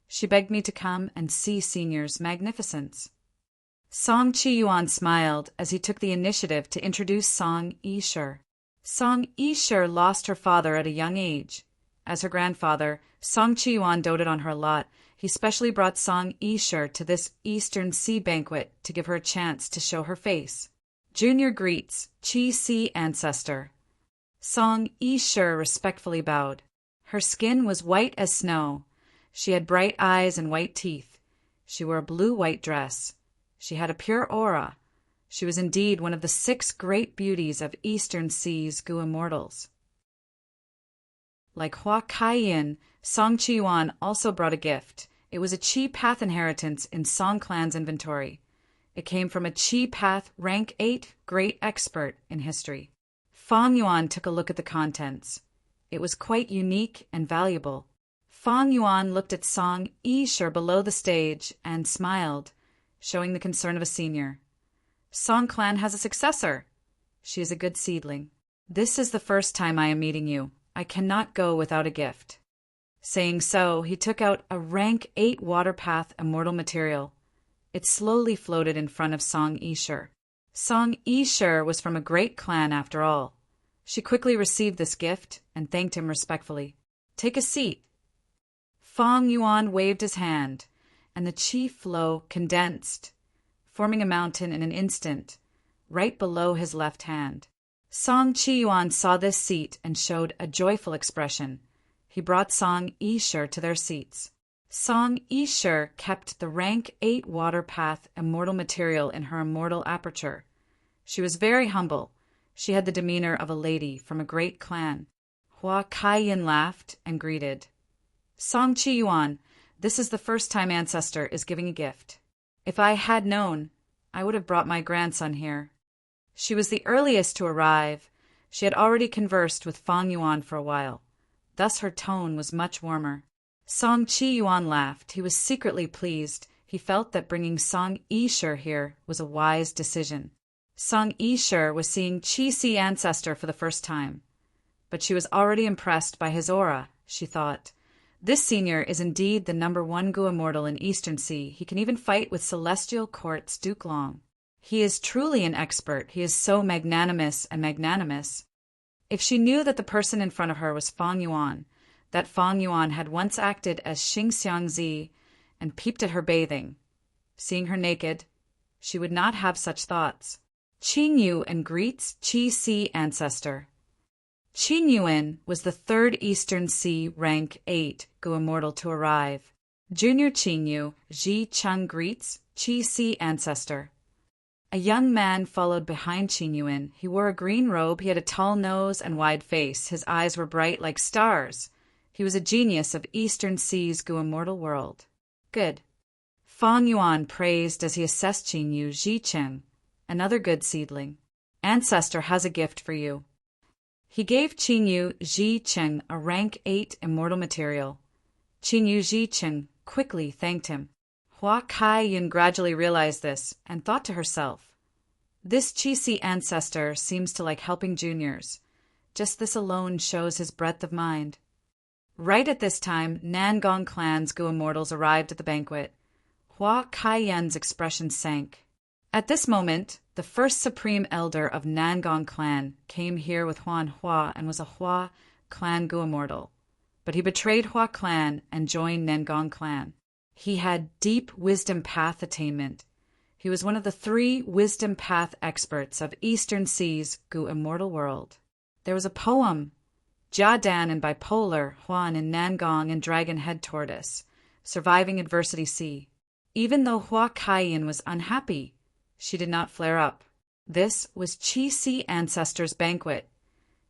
She begged me to come and see Senior's magnificence. Song Chi-yuan smiled as he took the initiative to introduce Song Yi-shir. Song Yi-shir lost her father at a young age. As her grandfather, Song Chi-yuan doted on her a lot. He specially brought Song Yi-shir to this Eastern Sea banquet to give her a chance to show her face. Junior greets Qi Sea ancestor. Song Yi-shir respectfully bowed. Her skin was white as snow. She had bright eyes and white teeth. She wore a blue-white dress. She had a pure aura. She was indeed one of the 6 great beauties of Eastern Sea's Gu immortals. Like Hua Kai-yin, Song Chi-yuan also brought a gift. It was a Qi Path inheritance in Song Clan's inventory. It came from a Qi Path rank 8 great expert in history. Fang Yuan took a look at the contents. It was quite unique and valuable. Fang Yuan looked at Song Yi-shir below the stage and smiled, showing the concern of a senior. Song Clan has a successor. She is a good seedling. This is the first time I am meeting you. I cannot go without a gift. Saying so, he took out a rank 8 water path immortal material. It slowly floated in front of Song Yi-shir. Song Yi-shir was from a great clan after all. She quickly received this gift and thanked him respectfully. Take a seat. Fang Yuan waved his hand, and the qi flow condensed, forming a mountain in an instant, right below his left hand. Song Chi-yuan saw this seat and showed a joyful expression. He brought Song Yi-shir to their seats. Song Yi-shir kept the rank 8 water path immortal material in her immortal aperture. She was very humble. She had the demeanor of a lady from a great clan. Hua Kai-yin laughed and greeted. Song Chi-yuan, this is the first time Ancestor is giving a gift. If I had known, I would have brought my grandson here. She was the earliest to arrive. She had already conversed with Fang Yuan for a while. Thus her tone was much warmer. Song Chi-yuan laughed. He was secretly pleased. He felt that bringing Song Yi-shir here was a wise decision. Song Yi-shir was seeing Qi Sea Ancestor for the first time. But she was already impressed by his aura, she thought. This senior is indeed the #1 Gu immortal in Eastern Sea. He can even fight with Celestial Court's Duke Long. He is truly an expert. He is so magnanimous and magnanimous. If she knew that the person in front of her was Fang Yuan, that Fang Yuan had once acted as Xing Xiangzi and peeped at her bathing, seeing her naked, she would not have such thoughts. Qing Yu and greets Qi Sea Ancestor. Qing Yuan was the 3rd Eastern Sea rank 8 Gu immortal to arrive. Junior Qing Yu, Ji Cheng greets Qi Sea Ancestor. A young man followed behind Qing Yuan. He wore a green robe. He had a tall nose and wide face. His eyes were bright like stars. He was a genius of Eastern Sea's Gu immortal world. Good. Fang Yuan praised as he assessed Qing Yu Ji Cheng, another good seedling. Ancestor has a gift for you. He gave Qing Yu Ji Cheng a rank 8 immortal material. Qing Yu Ji Cheng quickly thanked him. Hua Kai-yin gradually realized this and thought to herself, this Qi Sea Ancestor seems to like helping juniors. Just this alone shows his breadth of mind. Right at this time, Nangong Clan's Gu immortals arrived at the banquet. Hua Kai-yin's expression sank. At this moment, the first supreme elder of Nangong Clan came here with Huan Hua and was a Hua Clan Gu immortal. But he betrayed Hua Clan and joined Nangong Clan. He had deep wisdom path attainment. He was one of the 3 wisdom path experts of Eastern Sea's Gu immortal world. There was a poem, Jia Dan and Bipolar, Huan and Nangong and Dragon Head Tortoise, Surviving Adversity Sea. Even though Hua Kai-yin was unhappy, she did not flare up. This was Qi Sea Ancestor's banquet.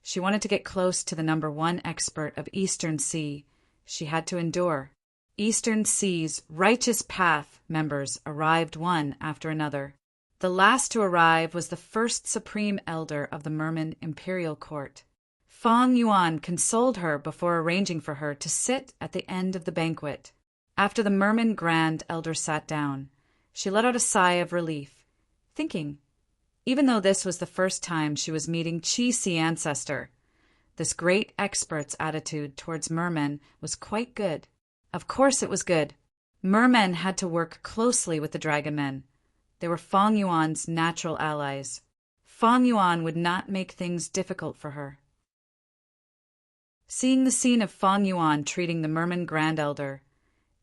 She wanted to get close to the #1 expert of Eastern Sea. She had to endure. Eastern Sea's Righteous Path members arrived one after another. The last to arrive was the first supreme elder of the Merman Imperial Court. Fang Yuan consoled her before arranging for her to sit at the end of the banquet. After the Merman Grand Elder sat down, she let out a sigh of relief, thinking, even though this was the first time she was meeting Chi-Si Ancestor, this great expert's attitude towards mermen was quite good. Of course it was good. Mermen had to work closely with the dragon men. They were Fang Yuan's natural allies. Fang Yuan would not make things difficult for her. Seeing the scene of Fang Yuan treating the Merman Grand Elder,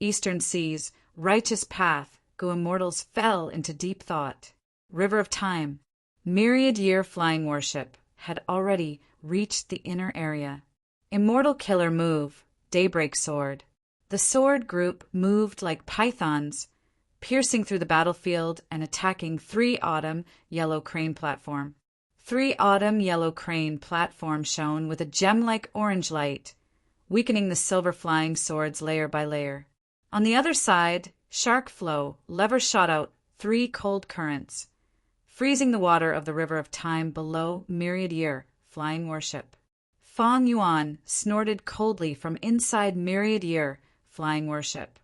Eastern Sea's Righteous Path Go-Immortals fell into deep thought. River of Time, Myriad Year Flying Warship, had already reached the inner area. Immortal Killer Move, Daybreak Sword. The sword group moved like pythons, piercing through the battlefield and attacking 3 Autumn Yellow Crane platform. 3 Autumn Yellow Crane platform shone with a gem-like orange light, weakening the silver flying swords layer by layer. On the other side, Shark Flow lever shot out 3 cold currents, freezing the water of the River of Time below Myriad Year Flying Warship. Fang Yuan snorted coldly from inside Myriad Year Flying Warship.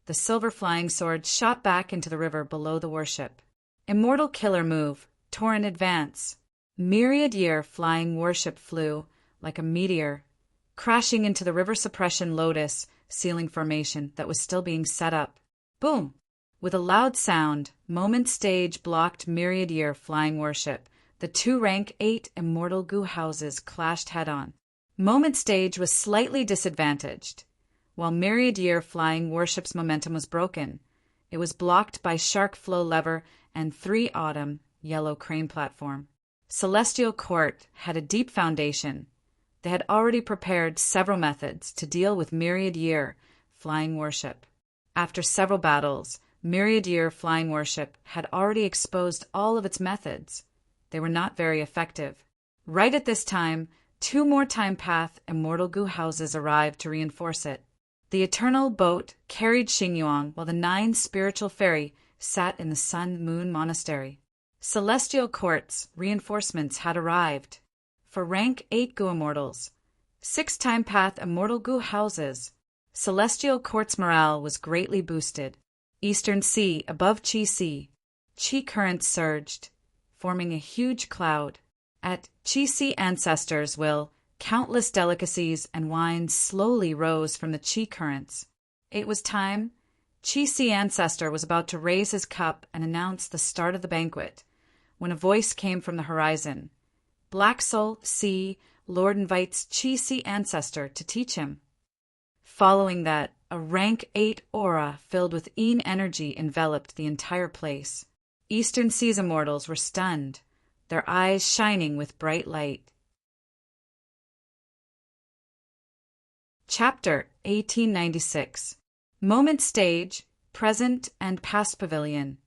The silver flying sword shot back into the river below the warship. Immortal Killer Move, Torrent Advance. Myriad Year Flying Warship flew like a meteor, crashing into the river suppression Lotus ceiling formation that was still being set up. Boom! With a loud sound, Moment Stage blocked Myriad Year Flying Warship. The 2 Rank 8 Immortal Goo houses clashed head-on. Moment Stage was slightly disadvantaged. While Myriad Year Flying Warship's momentum was broken, it was blocked by Shark Flow Lever and 3 Autumn Yellow Crane platform. Celestial Court had a deep foundation. They had already prepared several methods to deal with Myriad Year Flying Warship. After several battles, Myriad Year Flying Warship had already exposed all of its methods. They were not very effective. Right at this time, 2 more Time Path Immortal Goo houses arrived to reinforce it. The Eternal Boat carried Xingyuan while the 9 Spiritual Fairy sat in the Sun Moon Monastery. Celestial Court's reinforcements had arrived. For Rank 8 Goo Immortals, 6 Time Path Immortal Goo houses, Celestial Court's morale was greatly boosted. Eastern Sea above Chi-Si, Chi currents surged, forming a huge cloud. At Chi-Si Ancestors' will, countless delicacies and wines slowly rose from the Chi currents. It was time. Chi-Si Ancestor was about to raise his cup and announce the start of the banquet, when a voice came from the horizon. Black Soul Sea Lord invites Chi-Si Ancestor to teach him. Following that, a Rank 8 aura filled with Een energy enveloped the entire place. Eastern Sea's immortals were stunned, their eyes shining with bright light. Chapter 1896. Moment Stage, Present and Past Pavilion.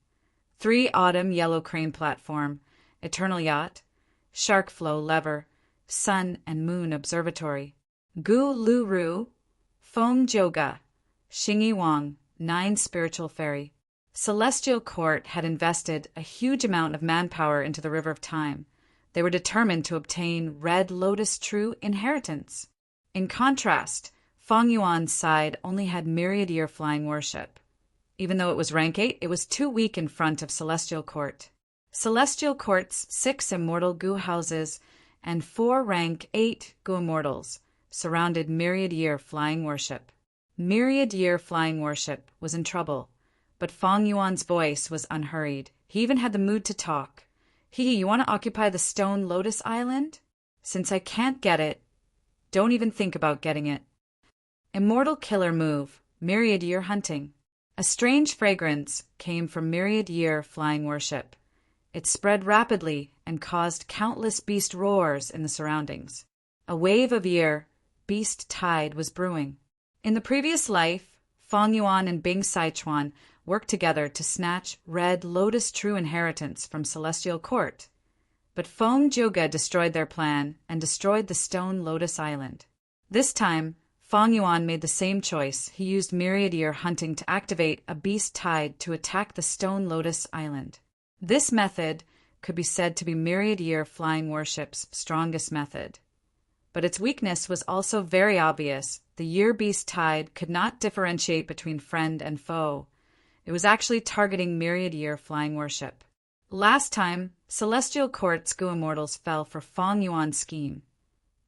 3 Autumn Yellow Crane platform, Eternal Yacht, Shark Flow Lever, Sun and Moon Observatory. Gu Lu Ru, Feng Joga, Xingyi Wang, 9 Spiritual Fairy. Celestial Court had invested a huge amount of manpower into the River of Time. They were determined to obtain Red Lotus True Inheritance. In contrast, Fang Yuan's side only had Myriad Year Flying Warship. Even though it was Rank 8, it was too weak in front of Celestial Court. Celestial Court's 6 Immortal Goo houses and 4 Rank 8 Goo Immortals surrounded Myriad Year Flying Warship. Myriad Year Flying Warship was in trouble, but Fang Yuan's voice was unhurried. He even had the mood to talk. You want to occupy the Stone Lotus Island? Since I can't get it, don't even think about getting it. Immortal Killer Move, Myriad Year Hunting. A strange fragrance came from Myriad Year Flying Warship. It spread rapidly and caused countless beast roars in the surroundings. A wave of year, beast tide was brewing. In the previous life, Fang Yuan and Bing Saichuan worked together to snatch Red Lotus True Inheritance from Celestial Court. But Fong Jioge destroyed their plan and destroyed the stone Lotus Island. This time, Fong Yuan made the same choice. He used myriad year hunting to activate a beast tide to attack the stone Lotus Island. This method could be said to be myriad year flying worship's strongest method. But its weakness was also very obvious. The year beast tide could not differentiate between friend and foe. It was actually targeting myriad year flying worship. Last time, Celestial Court's Gu Immortals fell for Fong Yuan's scheme.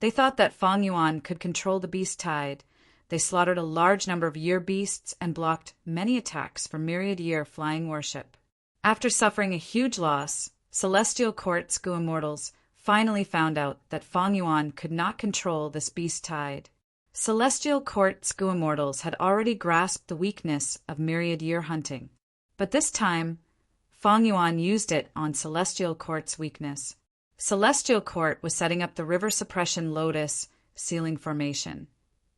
They thought that Fong Yuan could control the beast tide. They slaughtered a large number of year beasts and blocked many attacks from myriad year flying worship. After suffering a huge loss, Celestial Court's Gu Immortals finally found out that Fong Yuan could not control this beast tide. Celestial Court's Gu Immortals had already grasped the weakness of myriad year hunting. But this time, Fong Yuan used it on Celestial Court's weakness. Celestial Court was setting up the river suppression lotus ceiling formation.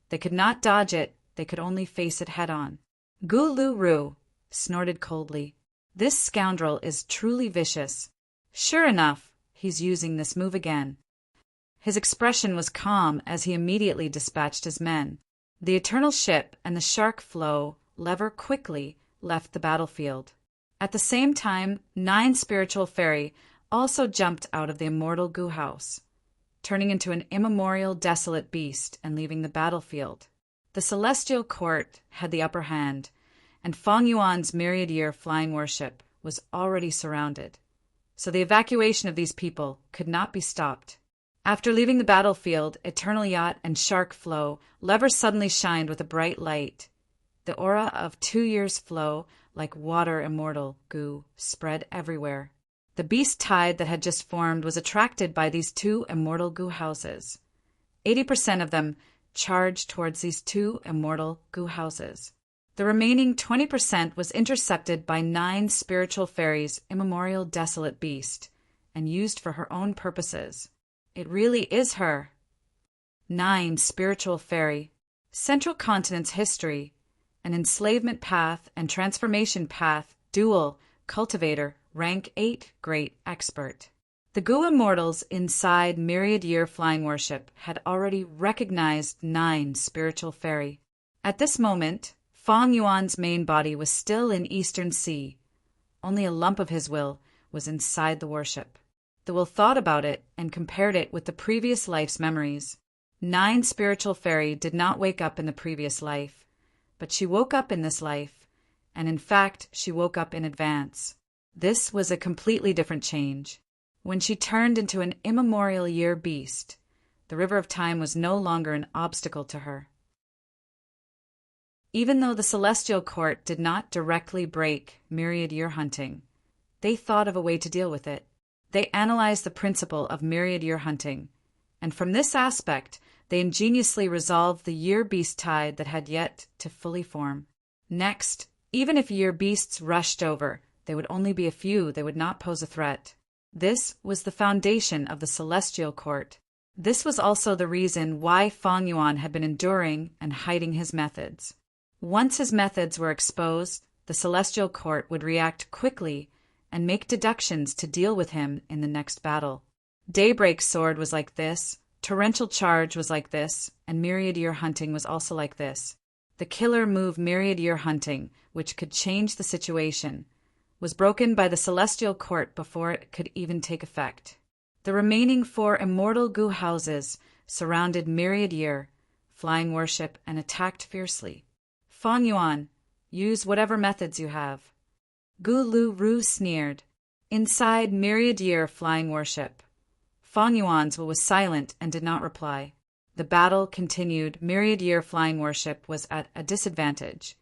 They could not dodge it, they could only face it head-on. Gu Lu Ru snorted coldly. This scoundrel is truly vicious. Sure enough, he's using this move again. His expression was calm as he immediately dispatched his men. The Eternal Ship and the Shark Flow lever quickly left the battlefield. At the same time, 9 spiritual fairy also jumped out of the immortal Gu house, turning into an immemorial desolate beast and leaving the battlefield. The Celestial Court had the upper hand, and Fong Yuan's myriad year flying worship was already surrounded, so the evacuation of these people could not be stopped. After leaving the battlefield, Eternal Yacht and Shark Flow lever suddenly shined with a bright light. The aura of 2 years' flow, like water immortal Gu, spread everywhere. The beast tide that had just formed was attracted by these 2 immortal Gu houses. 80% of them charged towards these 2 immortal Gu houses. The remaining 20% was intercepted by 9 spiritual fairies' immemorial desolate beast, and used for her own purposes. It really is her. 9 spiritual fairy. Central Continent's history, an enslavement path and transformation path, dual, cultivator, rank 8, great expert. The Gu Immortals inside myriad year flying worship had already recognized 9 spiritual fairy. At this moment, Fong Yuan's main body was still in Eastern Sea. Only a lump of his will was inside the worship. The will thought about it and compared it with the previous life's memories. 9 spiritual fairy did not wake up in the previous life, but she woke up in this life, and in fact she woke up in advance. This was a completely different change. When she turned into an immemorial year beast, the river of time was no longer an obstacle to her. Even though the Celestial Court did not directly break myriad year hunting, they thought of a way to deal with it. They analyzed the principle of myriad year hunting, and from this aspect, they ingeniously resolved the year beast tide that had yet to fully form. Next, even if year beasts rushed over, they would only be a few, they would not pose a threat. This was the foundation of the Celestial Court. This was also the reason why Fong Yuan had been enduring and hiding his methods. Once his methods were exposed, the Celestial Court would react quickly and make deductions to deal with him in the next battle. Daybreak Sword was like this, Torrential Charge was like this, and Myriad Year Hunting was also like this. The killer move Myriad Year Hunting, which could change the situation, was broken by the Celestial Court before it could even take effect. The remaining 4 immortal Gu houses surrounded Myriad Year, flying worship, and attacked fiercely. Fong Yuan, use whatever methods you have. Gu Lu Ru sneered. Inside Myriad Year flying worship, Fong Yuan's will was silent and did not reply. The battle continued. Myriad Year flying worship was at a disadvantage.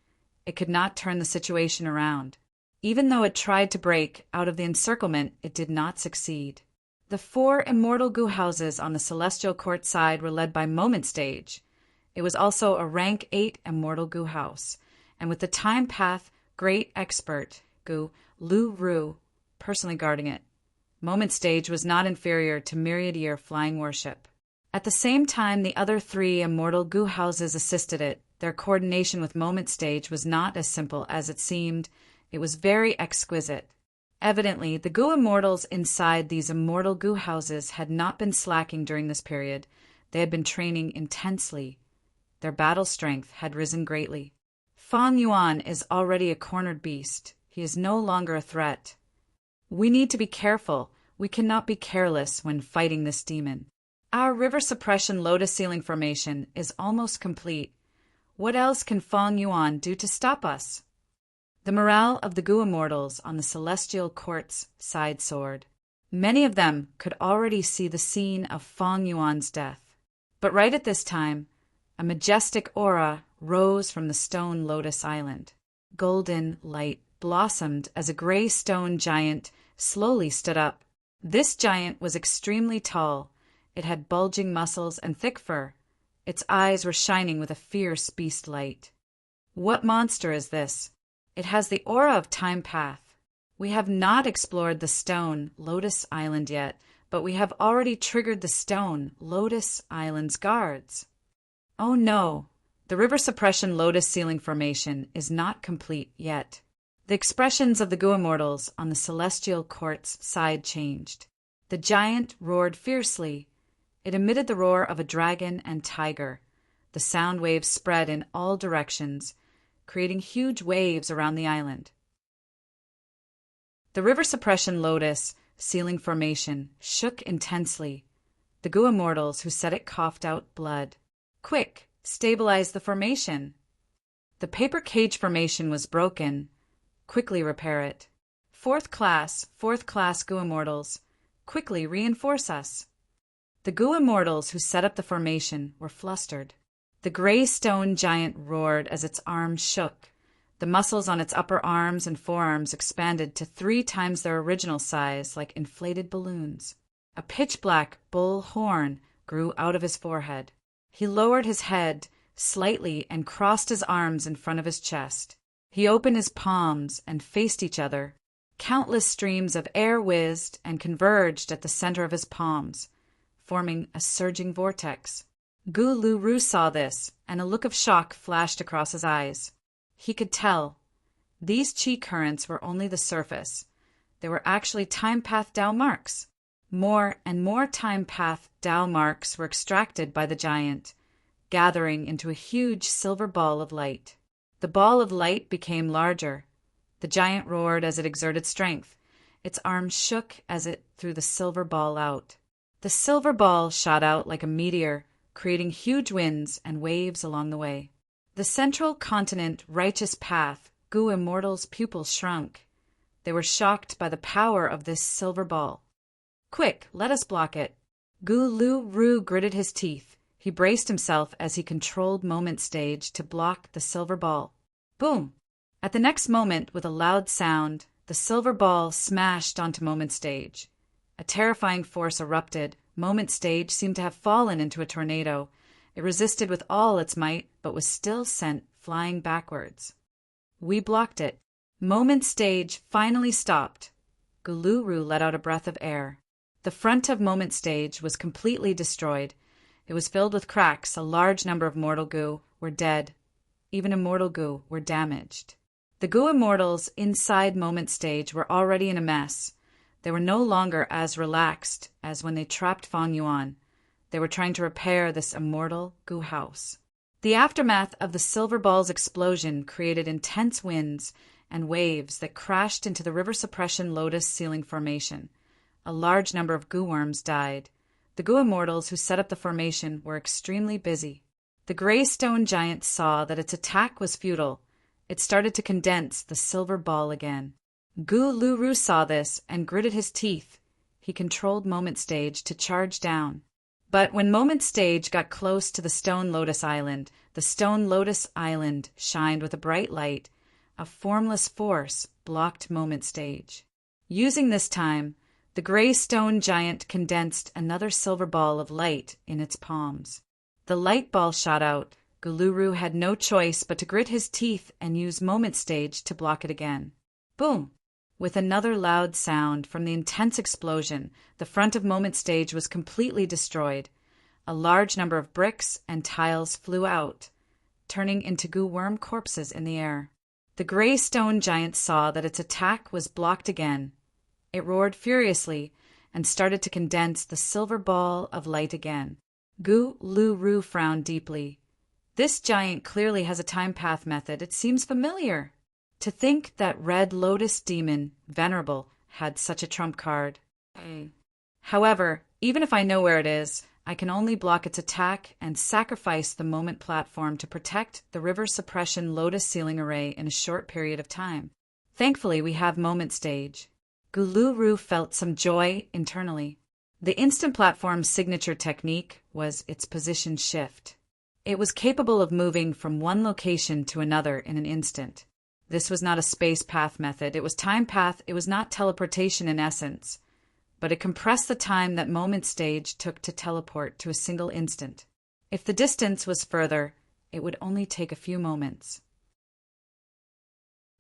It could not turn the situation around. Even though it tried to break out of the encirclement, it did not succeed. The 4 immortal Gu houses on the Celestial Court side were led by Moment Stage. It was also a rank 8 immortal Gu house, and with the time path great expert Gu Lu Ru personally guarding it. Moment Stage was not inferior to Myriad Year flying worship. At the same time, the other 3 immortal Gu houses assisted it. Their coordination with Moment Stage was not as simple as it seemed. It was very exquisite. Evidently, the goo immortals inside these immortal goo houses had not been slacking during this period. They had been training intensely. Their battle strength had risen greatly. Fang Yuan is already a cornered beast. He is no longer a threat. We need to be careful. We cannot be careless when fighting this demon. Our river suppression lotus ceiling formation is almost complete. What else can Fang Yuan do to stop us? The morale of the goo immortals on the celestial court's side soared. Many of them could already see the scene of Fang Yuan's death. But right at this time, a majestic aura rose from the stone lotus island. Golden light blossomed as a gray stone giant slowly stood up. This giant was extremely tall. It had bulging muscles and thick fur. Its eyes were shining with a fierce beast light. What monster is this? It has the aura of Time Path. We have not explored the stone Lotus Island yet, but we have already triggered the stone Lotus Island's guards. Oh no, the river suppression lotus ceiling formation is not complete yet. The expressions of the goo immortals on the celestial court's side changed. The giant roared fiercely. It emitted the roar of a dragon and tiger. The sound waves spread in all directions, creating huge waves around the island. The river suppression lotus ceiling formation shook intensely. The goo immortals who set it coughed out blood. Quick, stabilize the formation. The paper cage formation was broken. Quickly repair it. Fourth class goo immortals, quickly reinforce us. The goo immortals who set up the formation were flustered. The gray stone giant roared as its arms shook. The muscles on its upper arms and forearms expanded to 3 times their original size like inflated balloons. A pitch-black bull horn grew out of his forehead. He lowered his head slightly and crossed his arms in front of his chest. He opened his palms and faced each other. Countless streams of air whizzed and converged at the center of his palms, forming a surging vortex. Gu Lu Ru saw this, and a look of shock flashed across his eyes. He could tell. These chi currents were only the surface. They were actually time path Dao marks. More and more time path Dao marks were extracted by the giant, gathering into a huge silver ball of light. The ball of light became larger. The giant roared as it exerted strength. Its arms shook as it threw the silver ball out. The silver ball shot out like a meteor, creating huge winds and waves along the way. The central continent righteous path, Goo Immortal's pupils shrunk. They were shocked by the power of this silver ball. Quick, let us block it. Gu Lu Ru gritted his teeth. He braced himself as he controlled Moment Stage to block the silver ball. Boom! At the next moment, with a loud sound, the silver ball smashed onto Moment Stage. A terrifying force erupted. Moment Stage seemed to have fallen into a tornado. It resisted with all its might, but was still sent flying backwards. We blocked it. Moment Stage finally stopped. Guluru let out a breath of air. The front of Moment Stage was completely destroyed. It was filled with cracks. A large number of mortal goo were dead. Even immortal goo were damaged. The goo immortals inside Moment Stage were already in a mess. They were no longer as relaxed as when they trapped Fang Yuan. They were trying to repair this immortal goo house. The aftermath of the silver ball's explosion created intense winds and waves that crashed into the river suppression lotus ceiling formation. A large number of goo worms died. The goo immortals who set up the formation were extremely busy. The gray stone giant saw that its attack was futile. It started to condense the silver ball again. Gu Lu saw this and gritted his teeth. He controlled Moment Stage to charge down. But when Moment Stage got close to the Stone Lotus Island, the Stone Lotus Island shined with a bright light. A formless force blocked Moment Stage. Using this time, the gray stone giant condensed another silver ball of light in its palms. The light ball shot out. Guluru had no choice but to grit his teeth and use Moment Stage to block it again. Boom! With another loud sound from the intense explosion, the front of Moment Stage was completely destroyed. A large number of bricks and tiles flew out, turning into goo worm corpses in the air. The gray stone giant saw that its attack was blocked again. It roared furiously and started to condense the silver ball of light again. Gu Lu Ru frowned deeply. This giant clearly has a time path method. It seems familiar. To think that Red Lotus Demon, Venerable, had such a trump card. However, even if I know where it is, I can only block its attack and sacrifice the moment platform to protect the river suppression lotus ceiling array in a short period of time. Thankfully, we have moment stage. Guluru felt some joy internally. The instant platform's signature technique was its position shift. It was capable of moving from one location to another in an instant. This was not a space path method. It was time path. It was not teleportation in essence. But it compressed the time that moment stage took to teleport to a single instant. If the distance was further, it would only take a few moments.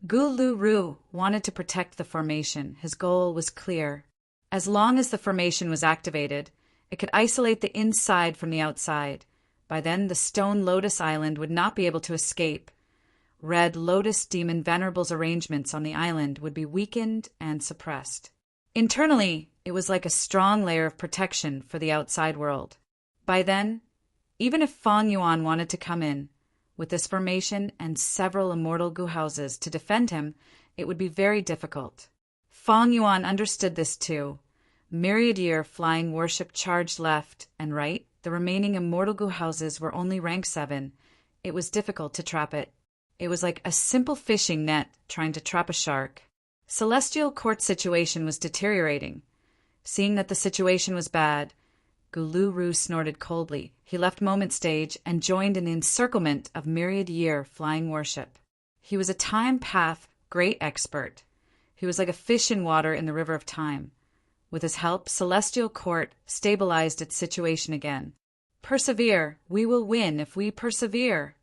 Guluru wanted to protect the formation. His goal was clear. As long as the formation was activated, it could isolate the inside from the outside. By then, the stone Lotus Island would not be able to escape. Red Lotus Demon Venerable's arrangements on the island would be weakened and suppressed. Internally, it was like a strong layer of protection for the outside world. By then, even if Fang Yuan wanted to come in, with this formation and several immortal Gu houses to defend him, it would be very difficult. Fang Yuan understood this too. Myriad Year flying worship charged left and right. The remaining immortal Gu houses were only rank 7. It was difficult to trap it. It was like a simple fishing net trying to trap a shark. Celestial Court's situation was deteriorating. Seeing that the situation was bad, Guluru snorted coldly. He left moment stage and joined in the encirclement of Myriad Year flying worship. He was a time path great expert. He was like a fish in water in the river of time. With his help, Celestial Court stabilized its situation again. Persevere. We will win if we persevere.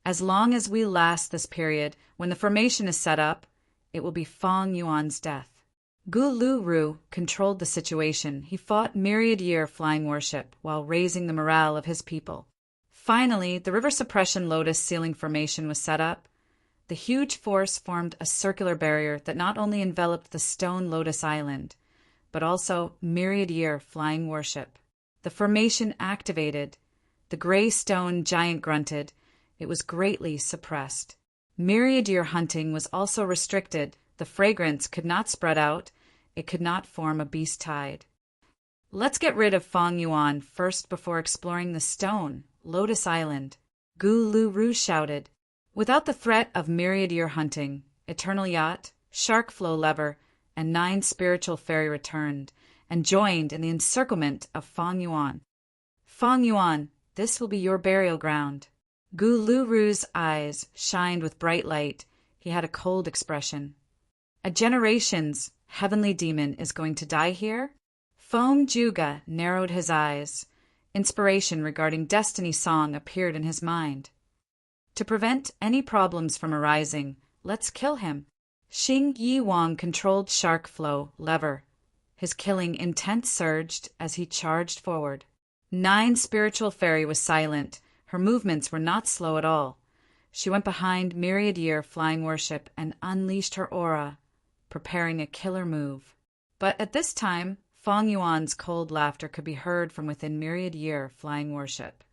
As long as we last this period, when the formation is set up, it will be Fang Yuan's death. Guluru controlled the situation. He fought Myriad Year flying worship while raising the morale of his people. Finally, the river suppression lotus ceiling formation was set up. The huge force formed a circular barrier that not only enveloped the stone Lotus Island, but also Myriad Year flying worship. The formation activated. The gray stone giant grunted. It was greatly suppressed. Myriad Year hunting was also restricted. The fragrance could not spread out. It could not form a beast tide. Let's get rid of Fang Yuan first before exploring the stone, Lotus Island. Guluru shouted. Without the threat of Myriad Year hunting, Eternal Yacht, Shark Flow Lever, and 9 spiritual fairy returned and joined in the encirclement of Fang Yuan. Fang Yuan, this will be your burial ground. Guluru's eyes shined with bright light. He had a cold expression. A generation's heavenly demon is going to die here? Foam Juga narrowed his eyes. Inspiration regarding Destiny Song appeared in his mind. To prevent any problems from arising, let's kill him. Xing Yi Wang controlled Shark Flow Lever. His killing intent surged as he charged forward. 9 spiritual fairy was silent. Her movements were not slow at all. She went behind Myriad Year flying worship and unleashed her aura, preparing a killer move. But at this time, Fang Yuan's cold laughter could be heard from within Myriad Year flying worship.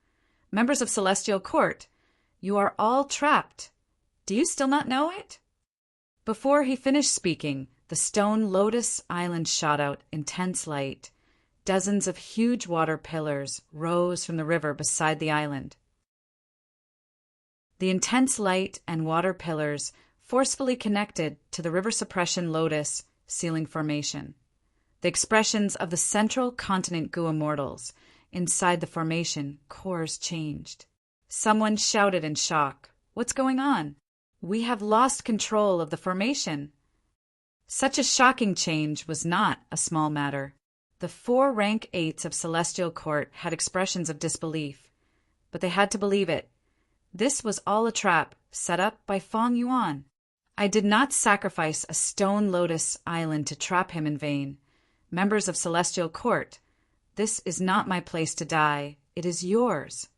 Members of Celestial Court, you are all trapped. Do you still not know it? Before he finished speaking, the stone Lotus Island shot out intense light. Dozens of huge water pillars rose from the river beside the island. The intense light and water pillars forcefully connected to the river suppression lotus ceiling formation. The expressions of the central continent Gu immortals inside the formation cores changed. Someone shouted in shock, "What's going on? We have lost control of the formation." Such a shocking change was not a small matter. The 4 rank 8s of Celestial Court had expressions of disbelief, but they had to believe it. This was all a trap set up by Fang Yuan. I did not sacrifice a stone Lotus Island to trap him in vain. Members of Celestial Court, this is not my place to die. It is yours.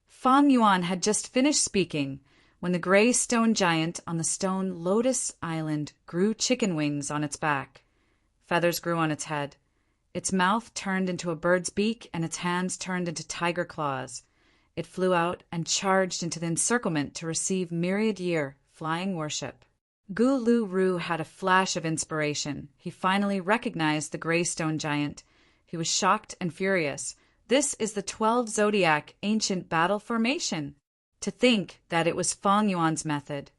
Fang Yuan had just finished speaking when the gray stone giant on the stone Lotus Island grew chicken wings on its back. Feathers grew on its head. Its mouth turned into a bird's beak, and its hands turned into tiger claws. It flew out and charged into the encirclement to receive myriad-year flying worship. Gu Lu Ru had a flash of inspiration. He finally recognized the gray stone giant. He was shocked and furious. This is the 12 zodiac ancient battle formation. To think that it was Feng Yuan's method.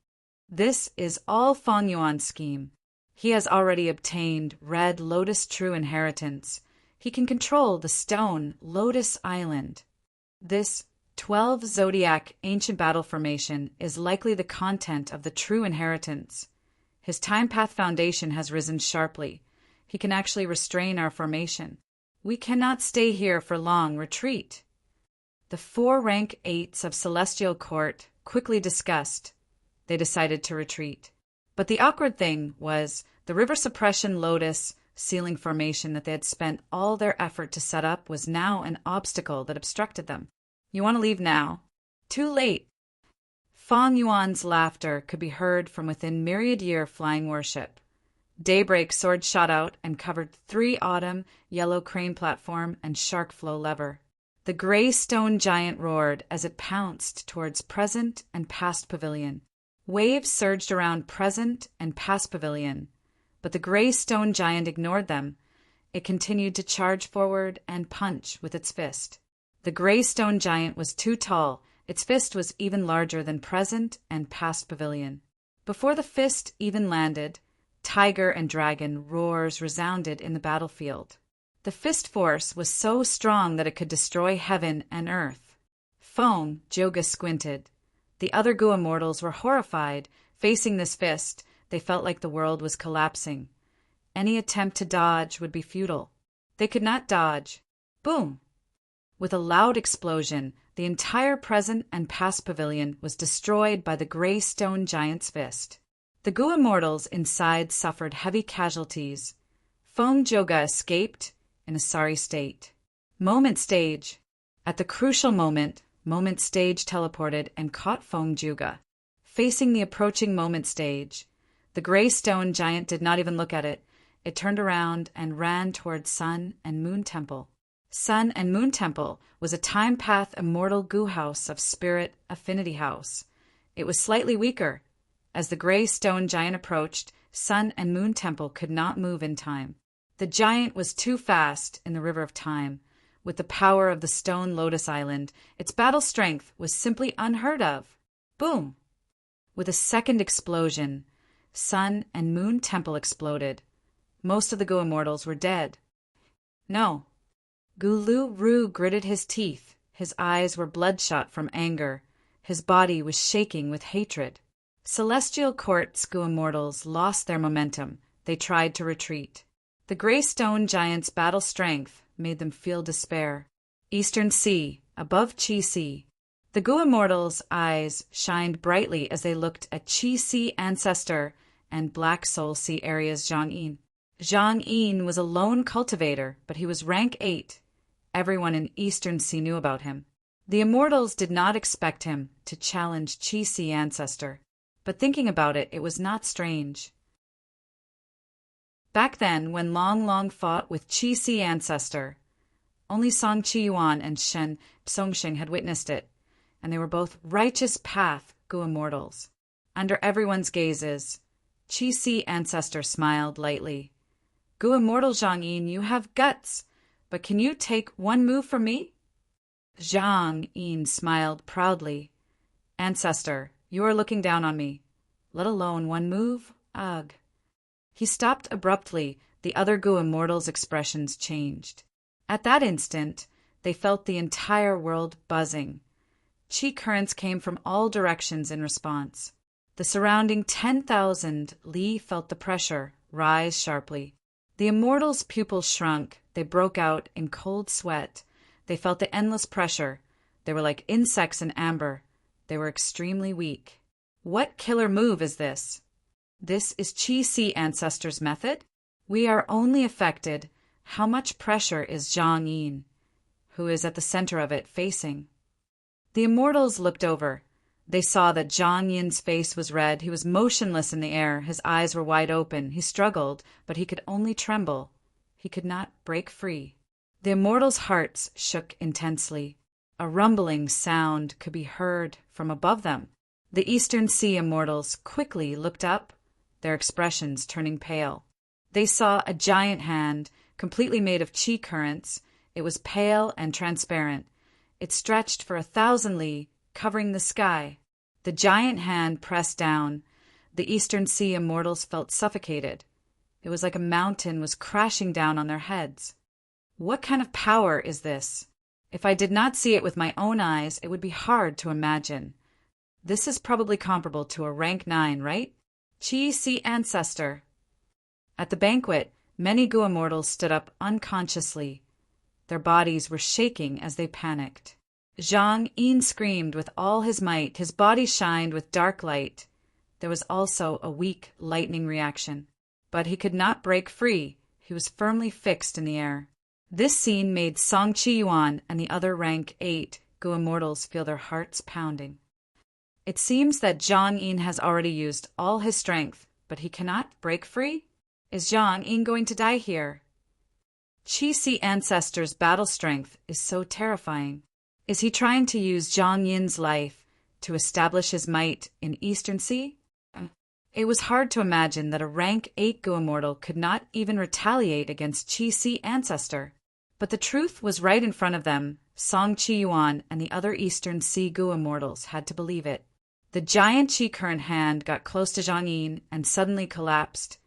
This is all Feng Yuan's scheme. He has already obtained Red Lotus True Inheritance. He can control the stone Lotus Island. This 12 zodiac ancient battle formation is likely the content of the True Inheritance. His time path foundation has risen sharply. He can actually restrain our formation. We cannot stay here for long. Retreat. The 4 rank 8s of Celestial Court quickly discussed. They decided to retreat. But the awkward thing was the river suppression lotus ceiling formation that they had spent all their effort to set up was now an obstacle that obstructed them. You want to leave now? Too late. Feng Yuan's laughter could be heard from within myriad-year flying worship. Daybreak sword shot out and covered 3 autumn, yellow crane platform, and shark flow lever. The gray stone giant roared as it pounced towards present and past pavilion. Waves surged around present and past pavilion, but the gray stone giant ignored them. It continued to charge forward and punch with its fist. The gray stone giant was too tall. Its fist was even larger than present and past pavilion. Before the fist even landed, tiger and dragon roars resounded in the battlefield. The fist force was so strong that it could destroy heaven and earth. Feng Joga squinted. The other Gu immortals were horrified. Facing this fist, they felt like the world was collapsing. Any attempt to dodge would be futile. They could not dodge. Boom! With a loud explosion, the entire present and past pavilion was destroyed by the gray stone giant's fist. The Gu immortals inside suffered heavy casualties. Feng Joga escaped in a sorry state. Moment Stage. At the crucial moment, Moment Stage teleported and caught Feng Joga. Facing the approaching Moment Stage, the gray stone giant did not even look at it. It turned around and ran towards Sun and Moon Temple. Sun and Moon Temple was a time path immortal Gu house of spirit affinity house. It was slightly weaker. As the gray stone giant approached, Sun and Moon Temple could not move in time. The giant was too fast in the river of time. With the power of the stone Lotus Island, its battle strength was simply unheard of. Boom! With a second explosion, Sun and Moon Temple exploded. Most of the Gu immortals were dead. No. Gu Lu Ru gritted his teeth. His eyes were bloodshot from anger. His body was shaking with hatred. Celestial Court's Gu immortals lost their momentum. They tried to retreat. The gray stone giant's battle strength made them feel despair. Eastern Sea, above Chi Sea. The Gu immortals' eyes shined brightly as they looked at Chi Sea Ancestor and Black Soul Sea Area's Zhang Yin. Zhang Yin was a lone cultivator, but he was rank 8. Everyone in Eastern Sea knew about him. The immortals did not expect him to challenge Chi Sea Ancestor, but thinking about it, it was not strange. Back then, when Long Long fought with Chi Sea Ancestor, only Song Chi Yuan and Shen Psongsheng had witnessed it, and they were both righteous path Gu immortals. Under everyone's gazes, Chi Sea Ancestor smiled lightly. Gu immortal Zhang Yin, you have guts, but can you take one move from me? Zhang Yin smiled proudly. Ancestor, you are looking down on me. Let alone one move? Ugh. He stopped abruptly. The other Gu immortals' expressions changed. At that instant, they felt the entire world buzzing. Qi currents came from all directions in response. The surrounding 10,000 Li felt the pressure rise sharply. The immortals' pupils shrunk. They broke out in cold sweat. They felt the endless pressure. They were like insects in amber. They were extremely weak. What killer move is this? This is Chi Sea Ancestor's method? We are only affected. How much pressure is Zhang Yin, who is at the center of it, facing? The immortals looked over. They saw that Zhang Yin's face was red. He was motionless in the air. His eyes were wide open. He struggled, but he could only tremble. He could not break free. The immortals' hearts shook intensely. A rumbling sound could be heard from above them. The Eastern Sea immortals quickly looked up, their expressions turning pale. They saw a giant hand, completely made of qi currents. It was pale and transparent. It stretched for 1,000 li, covering the sky. The giant hand pressed down. The Eastern Sea immortals felt suffocated. It was like a mountain was crashing down on their heads. What kind of power is this? If I did not see it with my own eyes, it would be hard to imagine. This is probably comparable to a rank 9, right? Qi Sea Ancestor. At the banquet, many Gu immortals stood up unconsciously. Their bodies were shaking as they panicked. Zhang Yin screamed with all his might. His body shined with dark light. There was also a weak lightning reaction. But he could not break free. He was firmly fixed in the air. This scene made Song Chi Yuan and the other rank 8 Gu immortals feel their hearts pounding. It seems that Zhang Yin has already used all his strength, but he cannot break free? Is Zhang Yin going to die here? Qi Sea Ancestor's battle strength is so terrifying. Is he trying to use Zhang Yin's life to establish his might in Eastern Sea? It was hard to imagine that a rank 8 Gu immortal could not even retaliate against Qi Sea Ancestor. But the truth was right in front of them. Song Chi Yuan and the other Eastern Sea Gu immortals had to believe it. The giant qi current hand got close to Zhang Yin and suddenly collapsed.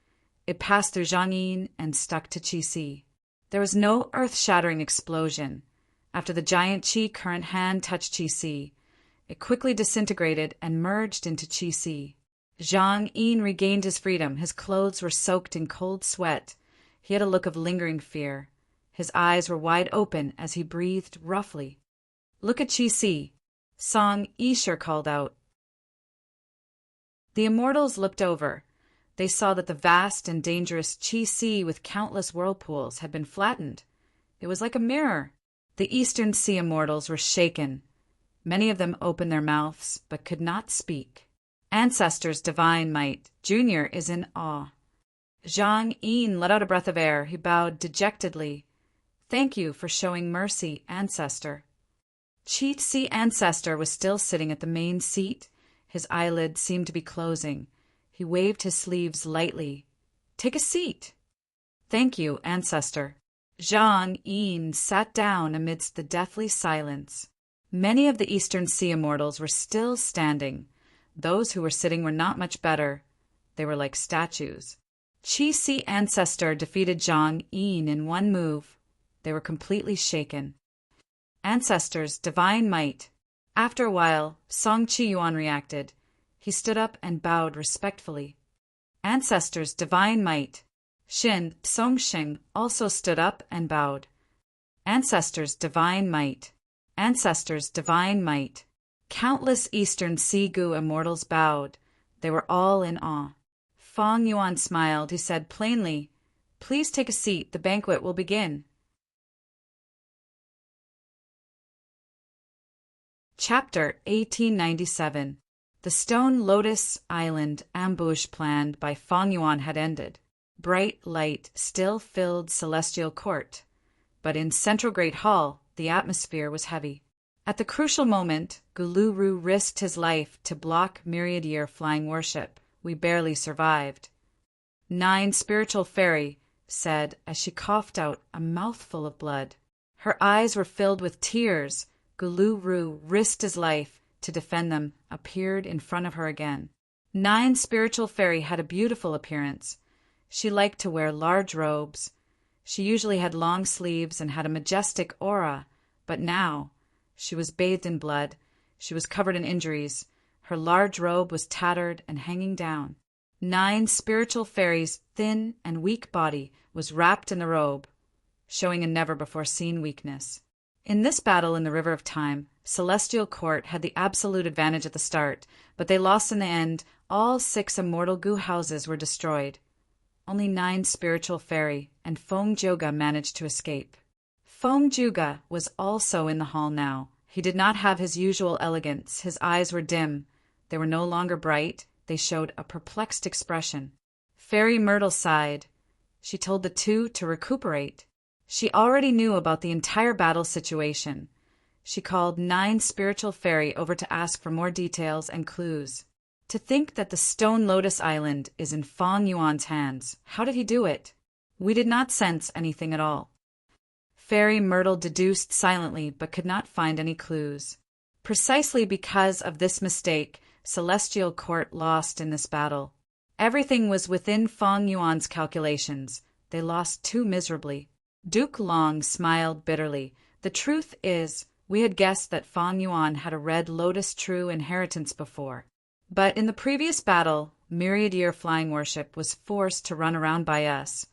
It passed through Zhang Yin and stuck to Qi Sea. There was no earth-shattering explosion. After the giant qi current hand touched Qi Sea, it quickly disintegrated and merged into Qi Sea. Zhang Yin regained his freedom. His clothes were soaked in cold sweat. He had a look of lingering fear. His eyes were wide open as he breathed roughly. "Look at Qi Sea," Song Yisher called out. The immortals looked over. They saw that the vast and dangerous Qi Sea with countless whirlpools had been flattened. It was like a mirror. The Eastern Sea immortals were shaken. Many of them opened their mouths, but could not speak. Ancestor's divine might, Junior is in awe. Zhang Yin let out a breath of air. He bowed dejectedly. "Thank you for showing mercy, Ancestor." Qi Sea Ancestor was still sitting at the main seat. His eyelids seemed to be closing. He waved his sleeves lightly. "Take a seat." "Thank you, Ancestor." Zhang Yin sat down amidst the deathly silence. Many of the Eastern Sea immortals were still standing. Those who were sitting were not much better. They were like statues. Qi Sea Ancestor defeated Zhang Yin in one move. They were completely shaken. Ancestor's divine might. After a while, Song Chi Yuan reacted. He stood up and bowed respectfully. Ancestor's divine might. Xin Songsheng also stood up and bowed. Ancestor's divine might. Ancestor's divine might. Countless Eastern Sea Gu immortals bowed. They were all in awe. Fong Yuan smiled. He said plainly, "Please take a seat. The banquet will begin." Chapter 1897. The Stone Lotus Island ambush planned by Fong Yuan had ended. Bright light still filled Celestial Court, but in Central Great Hall the atmosphere was heavy. At the crucial moment, Guluru risked his life to block myriad year flying worship. We barely survived. 9 Spiritual Fairy said as she coughed out a mouthful of blood. Her eyes were filled with tears. Guluru risked his life to defend them, appeared in front of her again. 9 Spiritual Fairy had a beautiful appearance. She liked to wear large robes. She usually had long sleeves and had a majestic aura, but now she was bathed in blood. She was covered in injuries. Her large robe was tattered and hanging down. 9 Spiritual Fairy's thin and weak body was wrapped in the robe, showing a never-before-seen weakness. In this battle in the River of Time, Celestial Court had the absolute advantage at the start, but they lost in the end. All 6 immortal Gu houses were destroyed. Only 9 Spiritual Fairy and Feng Juga managed to escape. Feng Juga was also in the hall now. He did not have his usual elegance. His eyes were dim. They were no longer bright, they showed a perplexed expression. Fairy Myrtle sighed. She told the two to recuperate. She already knew about the entire battle situation. She called 9 spiritual fairy over to ask for more details and clues. To think that the Stone Lotus Island is in Feng Yuan's hands. How did he do it? We did not sense anything at all. Fairy Myrtle deduced silently but could not find any clues. Precisely because of this mistake, Celestial Court lost in this battle. Everything was within Feng Yuan's calculations. They lost too miserably. Duke Long smiled bitterly. The truth is, we had guessed that Feng Yuan had a Red Lotus true inheritance before. But in the previous battle, Myriad Year Flying Worship was forced to run around by us.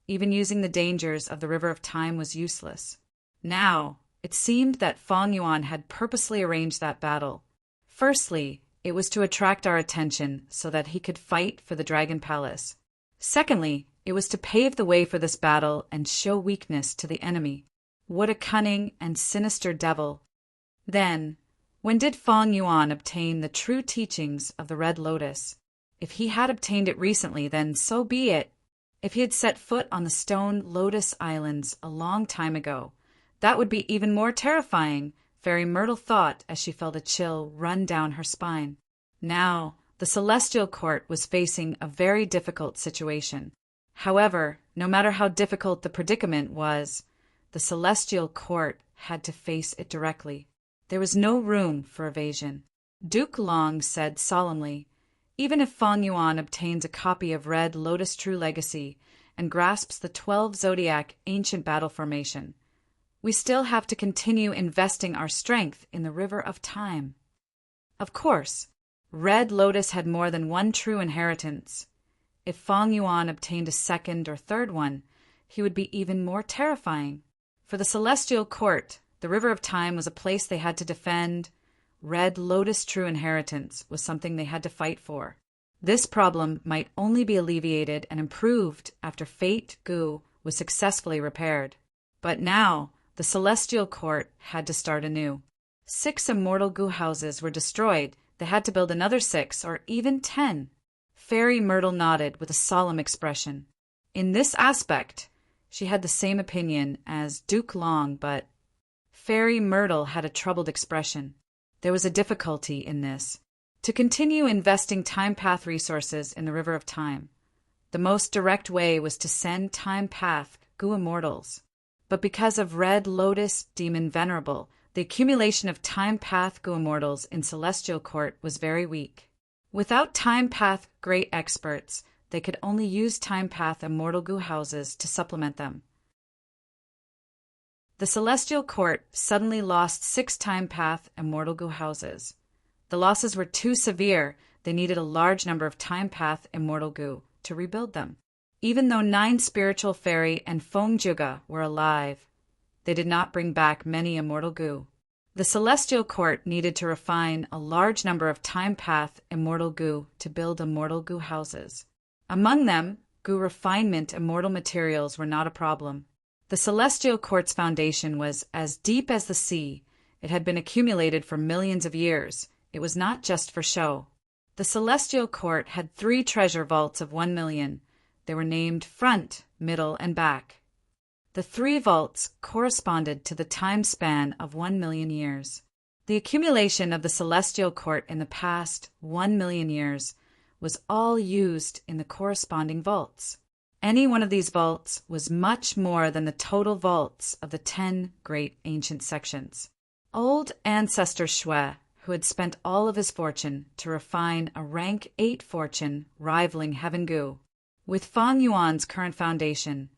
Even using the dangers of the River of Time was useless. Now, it seemed that Feng Yuan had purposely arranged that battle. Firstly, it was to attract our attention so that he could fight for the Dragon Palace. Secondly, it was to pave the way for this battle and show weakness to the enemy. What a cunning and sinister devil! Then, when did Feng Yuan obtain the true teachings of the Red Lotus? If he had obtained it recently, then so be it. If he had set foot on the Stone Lotus Islands a long time ago, that would be even more terrifying, Fairy Myrtle thought as she felt a chill run down her spine. Now, the Celestial Court was facing a very difficult situation. However, no matter how difficult the predicament was, the Celestial Court had to face it directly. There was no room for evasion. Duke Long said solemnly, "Even if Feng Yuan obtains a copy of Red Lotus True Legacy and grasps the 12 Zodiac Ancient Battle Formation, we still have to continue investing our strength in the River of Time." Of course, Red Lotus had more than one true inheritance. If Feng Yuan obtained a second or third one, he would be even more terrifying. For the Celestial Court, the River of Time was a place they had to defend. Red Lotus True Inheritance was something they had to fight for. This problem might only be alleviated and improved after Fate Gu was successfully repaired. But now, the Celestial Court had to start anew. 6 immortal Gu houses were destroyed. They had to build another 6 or even 10. Fairy Myrtle nodded with a solemn expression. In this aspect, she had the same opinion as Duke Long, but Fairy Myrtle had a troubled expression. There was a difficulty in this. To continue investing Time Path resources in the River of Time, the most direct way was to send Time Path Gu Immortals. But because of Red Lotus Demon Venerable, the accumulation of Time Path Gu Immortals in Celestial Court was very weak. Without Time Path Great Experts, they could only use Time Path Immortal Gu houses to supplement them. The Celestial Court suddenly lost 6 Time Path Immortal Gu houses. The losses were too severe. They needed a large number of Time Path Immortal Gu to rebuild them. Even though 9 spiritual fairy and Feng Juga were alive, they did not bring back many Immortal Gu. The Celestial Court needed to refine a large number of Time Path Immortal Gu to build Immortal Gu houses. Among them, Gu refinement immortal materials were not a problem. The Celestial Court's foundation was as deep as the sea. It had been accumulated for millions of years. It was not just for show. The Celestial Court had 3 treasure vaults of 1 million. They were named Front, Middle, and Back. The 3 vaults corresponded to the time span of 1 million years. The accumulation of the Celestial Court in the past 1 million years was all used in the corresponding vaults. Any one of these vaults was much more than the total vaults of the 10 great ancient sections. Old Ancestor Shui, who had spent all of his fortune to refine a rank 8 fortune rivaling Heaven Gu, with Feng Yuan's current foundation,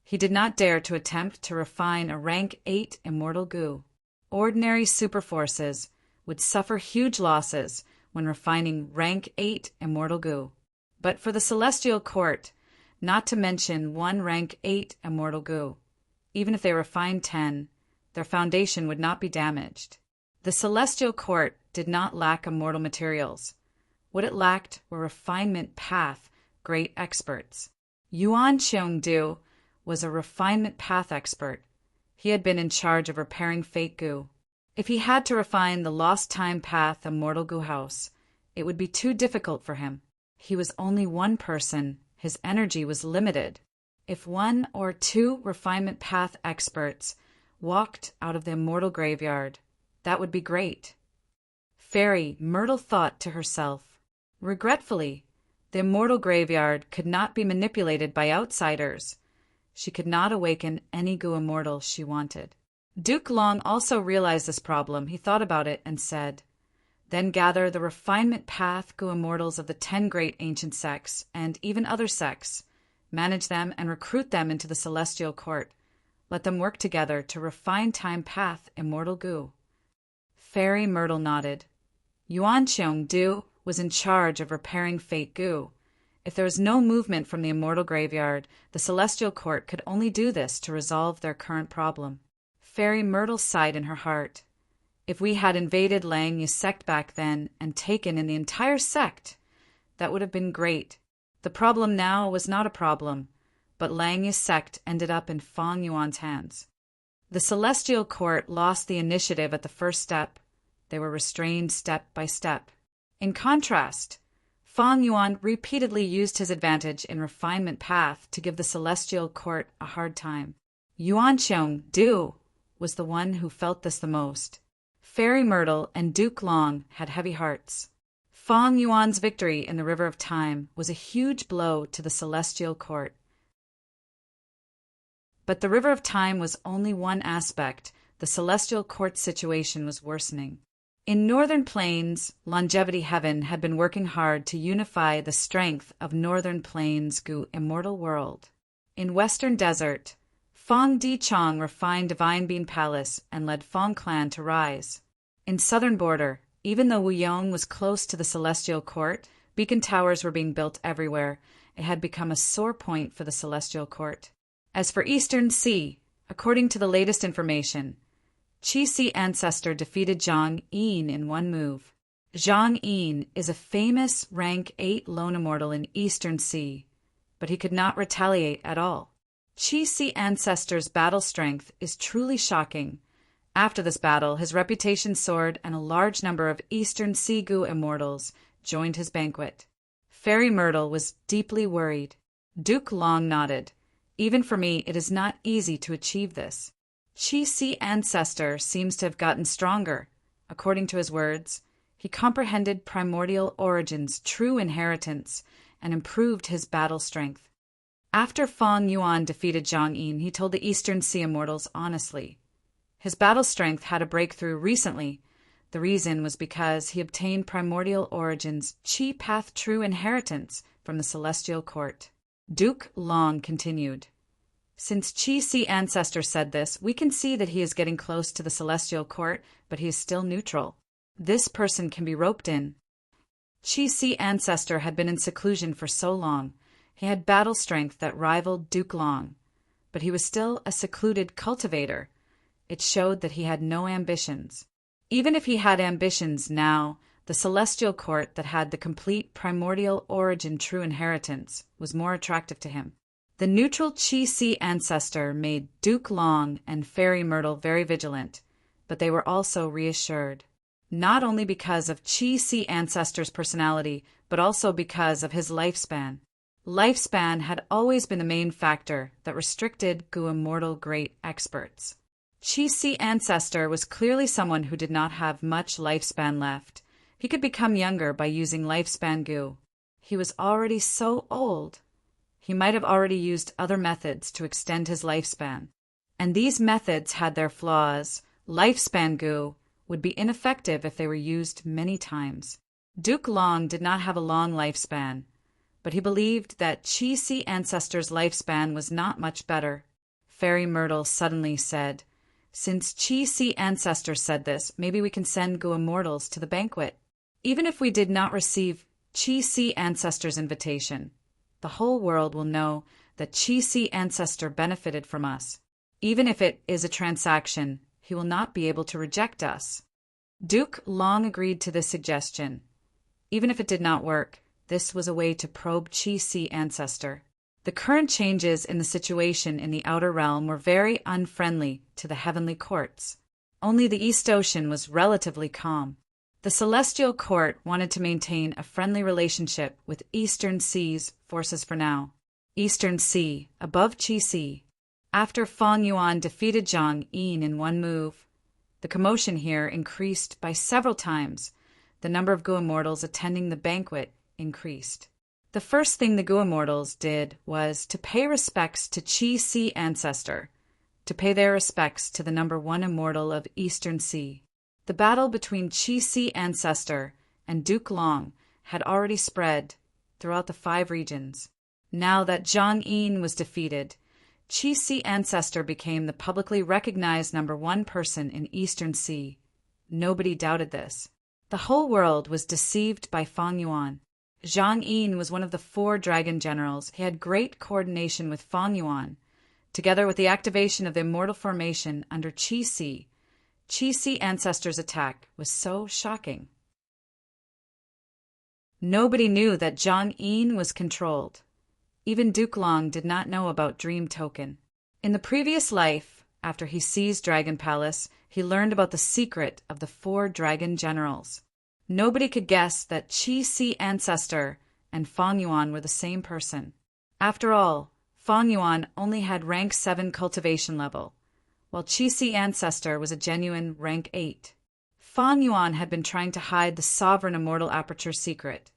he did not dare to attempt to refine a rank 8 Immortal Gu. Ordinary superforces would suffer huge losses when refining rank 8 Immortal Gu. But for the Celestial Court, not to mention 1 rank 8 Immortal Gu, even if they refined 10, their foundation would not be damaged. The Celestial Court did not lack immortal materials. What it lacked were refinement path great experts. Yuan Cheongdu was a refinement path expert. He had been in charge of repairing Fate Gu. If he had to refine the lost time path Immortal Gu house, It would be too difficult for him. He was only one person. His energy was limited. If one or two refinement path experts walked out of the immortal graveyard, that would be great. Fairy Myrtle thought to herself. Regretfully, the immortal graveyard could not be manipulated by outsiders. She could not awaken any Gu immortal she wanted. Duke Long also realized this problem. He thought about it and said, "Then gather the refinement path Gu immortals of the 10 great ancient sects, and even other sects. Manage them and recruit them into the celestial court. Let them work together to refine time path immortal Gu." Fairy Myrtle nodded. Yuan Cheong Du was in charge of repairing fake Gu. If there was no movement from the immortal graveyard, the celestial court could only do this to resolve their current problem. Fairy Myrtle sighed in her heart. If we had invaded Lang Yu's sect back then and taken in the entire sect, that would have been great. The problem now was not a problem, but Lang Yu's sect ended up in Fang Yuan's hands. The celestial court lost the initiative at the first step. They were restrained step by step. In contrast, Fang Yuan repeatedly used his advantage in refinement path to give the celestial court a hard time. Yuan Cheong Du was the one who felt this the most. Fairy Myrtle and Duke Long had heavy hearts. Fang Yuan's victory in the River of Time was a huge blow to the celestial court. But the River of Time was only one aspect. The celestial court situation was worsening. In Northern Plains, Longevity Heaven had been working hard to unify the strength of Northern Plains' Gu immortal world. In Western Desert, Fang Di Chong refined Divine Bean Palace and led Fang Clan to rise. In Southern Border, even though Wuyong was close to the celestial court, beacon towers were being built everywhere. It had become a sore point for the celestial court. As for Eastern Sea, according to the latest information, Qi Si Ancestor defeated Zhang Yin in one move. Zhang Yin is a famous rank 8 lone immortal in Eastern Sea, but he could not retaliate at all. Qi Si Ancestor's battle strength is truly shocking. After this battle, his reputation soared and a large number of Eastern Sea Gu immortals joined his banquet. Fairy Myrtle was deeply worried. Duke Long nodded. Even for me, it is not easy to achieve this. Qi Si Ancestor seems to have gotten stronger. According to his words, he comprehended primordial origins' true inheritance and improved his battle strength. After Fang Yuan defeated Zhang Yin, he told the Eastern Sea immortals honestly. His battle strength had a breakthrough recently. The reason was because he obtained primordial origins' Qi Path true inheritance from the celestial court. Duke Long continued. Since Qi Si Ancestor said this, we can see that he is getting close to the celestial court, but he is still neutral. This person can be roped in. Qi Si Ancestor had been in seclusion for so long. He had battle strength that rivaled Duke Long, but he was still a secluded cultivator. It showed that he had no ambitions. Even if he had ambitions now, the celestial court that had the complete primordial origin true inheritance was more attractive to him. The neutral Qi Si Ancestor made Duke Long and Fairy Myrtle very vigilant, but they were also reassured. Not only because of Qi Si Ancestor's personality, but also because of his lifespan. Lifespan had always been the main factor that restricted Gu immortal great experts. Qi Si Ancestor was clearly someone who did not have much lifespan left. He could become younger by using lifespan Gu. He was already so old. He might have already used other methods to extend his lifespan. And these methods had their flaws. Lifespan Gu would be ineffective if they were used many times. Duke Long did not have a long lifespan, but he believed that Qi Si Ancestor's lifespan was not much better. Fairy Myrtle suddenly said, "Since Qi Si Ancestor said this, maybe we can send Gu immortals to the banquet. Even if we did not receive Qi Si Ancestor's invitation, the whole world will know that Qi Si Ancestor benefited from us. Even if it is a transaction, he will not be able to reject us." Duke Long agreed to this suggestion. Even if it did not work, this was a way to probe Qi Si Ancestor. The current changes in the situation in the outer realm were very unfriendly to the heavenly courts. Only the East Ocean was relatively calm. The celestial court wanted to maintain a friendly relationship with Eastern Sea's forces for now. Eastern Sea, above Qi Sea. After Fang Yuan defeated Zhang Yin in one move, the commotion here increased by several times. The number of Gu immortals attending the banquet increased. The first thing the Gu immortals did was to pay respects to Qi Sea ancestor, to pay their respects to the number one immortal of Eastern Sea. The battle between Qi Sea ancestor and Duke Long had already spread throughout the 5 regions. Now that Zhang Yin was defeated, Qi Sea ancestor became the publicly recognized number one person in Eastern Sea. Nobody doubted this. The whole world was deceived by Fang Yuan. Zhang Yin was one of the 4 dragon generals. He had great coordination with Fang Yuan. Together with the activation of the immortal formation under Qi Sea ancestor's attack was so shocking. Nobody knew that Zhang Yin was controlled. Even Duke Long did not know about Dream Token. In the previous life, after he seized Dragon Palace, he learned about the secret of the 4 dragon generals. Nobody could guess that Qi Sea ancestor and Fang Yuan were the same person. After all, Fang Yuan only had rank 7 cultivation level, while Qi Sea ancestor was a genuine rank 8. Fang Yuan had been trying to hide the sovereign immortal aperture secret.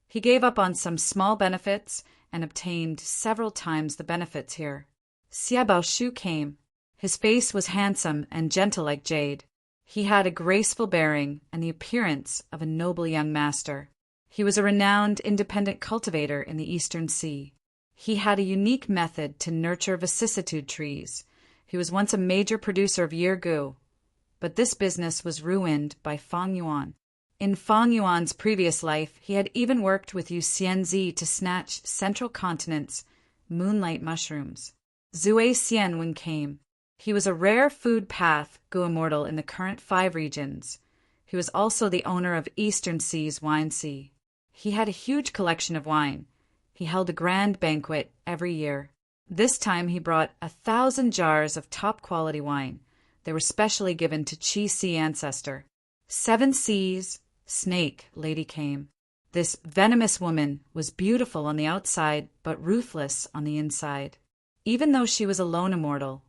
He gave up on some small benefits and obtained several times the benefits here. Xia Baoshu came. His face was handsome and gentle like jade. He had a graceful bearing and the appearance of a noble young master. He was a renowned independent cultivator in the Eastern Sea. He had a unique method to nurture vicissitude trees. He was once a major producer of Yeergu, but this business was ruined by Fang Yuan. In Fang Yuan's previous life, he had even worked with Yu Xianzi to snatch Central Continent's moonlight mushrooms. Zue Xianwen came. He was a rare food path Gu immortal in the current 5 regions. He was also the owner of Eastern Sea's wine sea. He had a huge collection of wine. He held a grand banquet every year. This time he brought 1,000 jars of top-quality wine. They were specially given to Qi Sea ancestor. 7 Seas, Snake Lady came. This venomous woman was beautiful on the outside, but ruthless on the inside. Even though she was a lone immortal,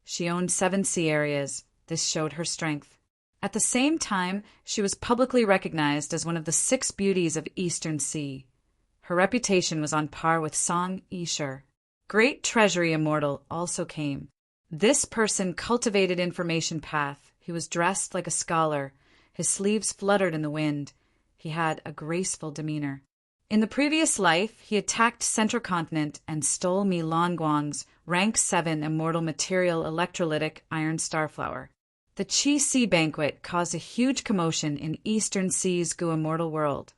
she owned 7 sea areas. This showed her strength. At the same time, she was publicly recognized as one of the 6 beauties of Eastern Sea. Her reputation was on par with Song Yisher. Great Treasury Immortal also came. This person cultivated information path. He was dressed like a scholar. His sleeves fluttered in the wind. He had a graceful demeanor. In the previous life, he attacked Central Continent and stole Mi Longuang's rank 7 immortal material electrolytic iron starflower. The Qi Sea banquet caused a huge commotion in Eastern Sea's Gu immortal world.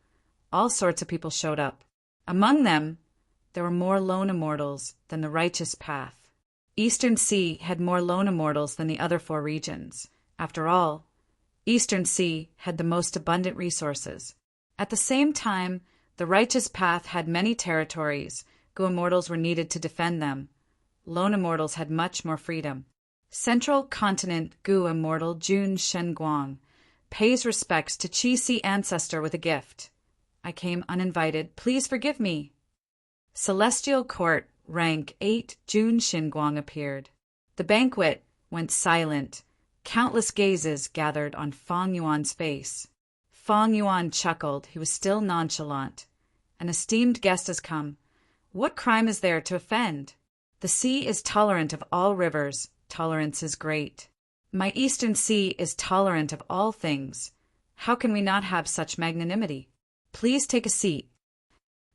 All sorts of people showed up. Among them, there were more lone immortals than the righteous path. Eastern Sea had more lone immortals than the other 4 regions. After all, Eastern Sea had the most abundant resources. At the same time, the righteous path had many territories. Gu immortals were needed to defend them. Lone immortals had much more freedom. Central Continent Gu immortal Jun Shenguang pays respects to Qi Sea ancestor with a gift. I came uninvited. Please forgive me. Celestial Court rank 8 Jun Shenguang appeared. The banquet went silent. Countless gazes gathered on Fang Yuan's face. Fang Yuan chuckled. He was still nonchalant. An esteemed guest has come. What crime is there to offend? The sea is tolerant of all rivers. Tolerance is great. My Eastern Sea is tolerant of all things. How can we not have such magnanimity? Please take a seat.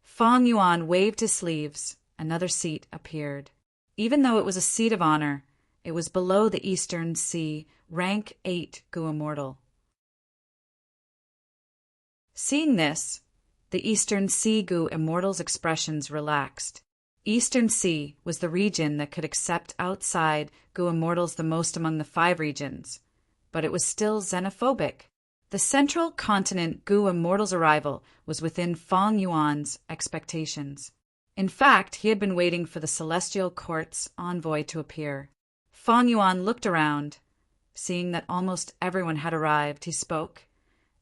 Fang Yuan waved his sleeves. Another seat appeared. Even though it was a seat of honor, it was below the Eastern Sea, rank 8 Gu immortal. Seeing this, the Eastern Sea Gu immortal's expressions relaxed. Eastern Sea was the region that could accept outside Gu immortals the most among the 5 regions, but it was still xenophobic. The Central Continent Gu immortal's arrival was within Fang Yuan's expectations. In fact, he had been waiting for the Celestial Court's envoy to appear. Fang Yuan looked around. Seeing that almost everyone had arrived, he spoke.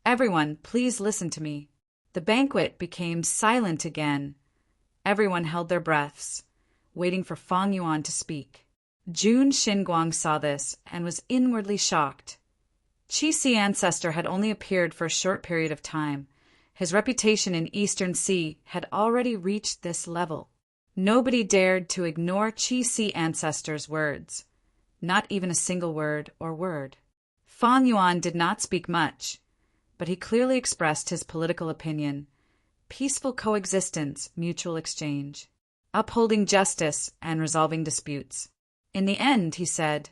Everyone, please listen to me. The banquet became silent again. Everyone held their breaths, waiting for Fang Yuan to speak. Jun Xinguang saw this and was inwardly shocked. Qi Si ancestor had only appeared for a short period of time. His reputation in Eastern Sea had already reached this level. Nobody dared to ignore Qi Si ancestor's words. Not even a single word or word. Fang Yuan did not speak much, but he clearly expressed his political opinion. Peaceful coexistence, mutual exchange. Upholding justice and resolving disputes. In the end, he said,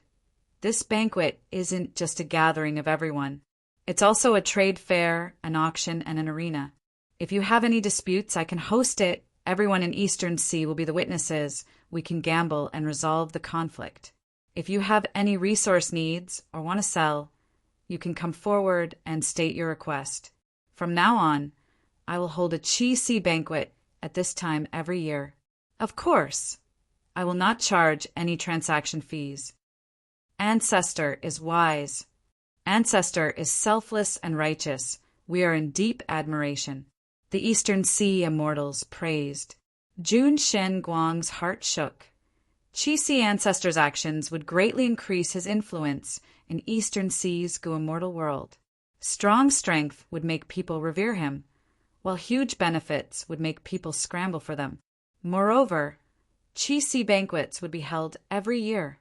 this banquet isn't just a gathering of everyone. It's also a trade fair, an auction, and an arena. If you have any disputes, I can host it. Everyone in Eastern Sea will be the witnesses. We can gamble and resolve the conflict. If you have any resource needs or want to sell, you can come forward and state your request. From now on, I will hold a Qi Si banquet at this time every year. Of course, I will not charge any transaction fees. Ancestor is wise. Ancestor is selfless and righteous. We are in deep admiration. The Eastern Sea immortals praised. Jun Xinguang's heart shook. Qi Si ancestor's actions would greatly increase his influence in Eastern Sea's immortal world. Strong strength would make people revere him, while huge benefits would make people scramble for them. Moreover, Qi Si banquets would be held every year.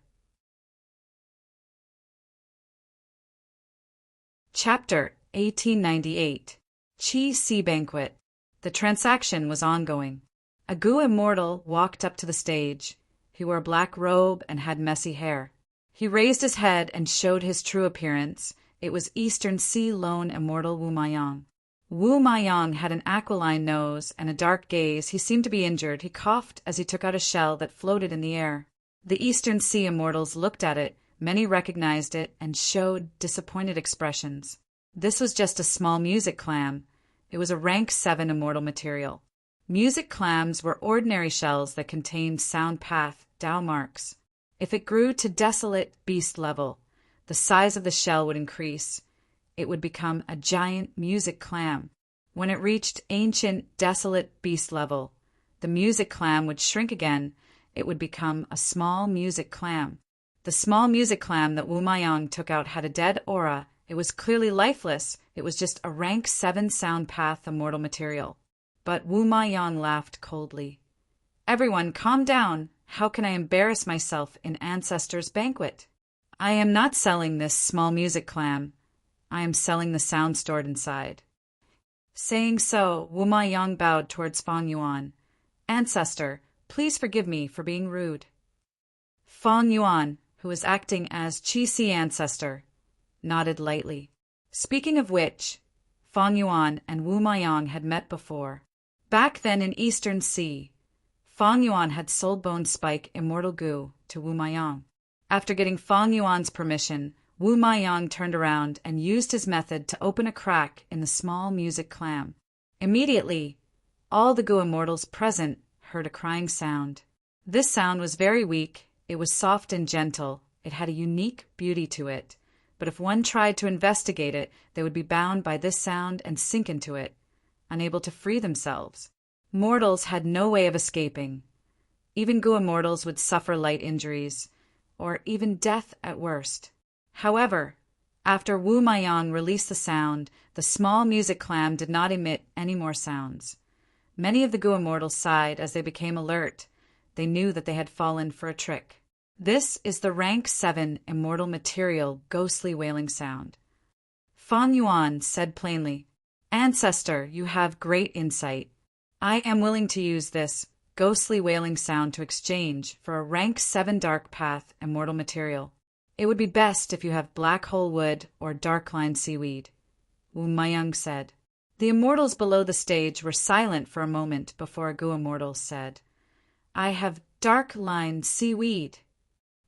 Chapter 1898. Qi Si Banquet. The transaction was ongoing. A Gu immortal walked up to the stage. He wore a black robe and had messy hair. He raised his head and showed his true appearance. It was Eastern Sea lone immortal Wu Maiyang. Wu Maiyang had an aquiline nose and a dark gaze. He seemed to be injured. He coughed as he took out a shell that floated in the air. The Eastern Sea immortals looked at it. Many recognized it and showed disappointed expressions. This was just a small music clam. It was a rank 7 immortal material. Music clams were ordinary shells that contained sound path, Tao marks. If it grew to desolate beast level, the size of the shell would increase. It would become a giant music clam. When it reached ancient desolate beast level, the music clam would shrink again. It would become a small music clam. The small music clam that Wu Maiyang took out had a dead aura. It was clearly lifeless. It was just a rank 7 sound path immortal material. But Wu Maiyang laughed coldly. Everyone, calm down. How can I embarrass myself in Ancestor's banquet? I am not selling this small music clam. I am selling the sound stored inside. Saying so, Wu Maiyang bowed towards Fang Yuan. Ancestor, please forgive me for being rude. Fang Yuan, who was acting as Qi Si ancestor, nodded lightly. Speaking of which, Fang Yuan and Wu Maiyang had met before. Back then in Eastern Sea, Fang Yuan had sold Bone Spike Immortal Gu to Wu Maiyang. After getting Fang Yuan's permission, Wu Maiyang turned around and used his method to open a crack in the small music clam. Immediately, all the Gu immortals present heard a crying sound. This sound was very weak. It was soft and gentle. It had a unique beauty to it. But if one tried to investigate it, they would be bound by this sound and sink into it, unable to free themselves. Mortals had no way of escaping. Even Gu immortals would suffer light injuries, or even death at worst. However, after Wu Maiyang released the sound, the small music clam did not emit any more sounds. Many of the Gu immortals sighed as they became alert. They knew that they had fallen for a trick. This is the rank 7 immortal material ghostly wailing sound. Fang Yuan said plainly, Ancestor, you have great insight. I am willing to use this ghostly wailing sound to exchange for a rank 7 dark path immortal material. It would be best if you have black hole wood or dark line seaweed, Wu Maiyang said. The immortals below the stage were silent for a moment before a Gu immortal said, I have dark line seaweed.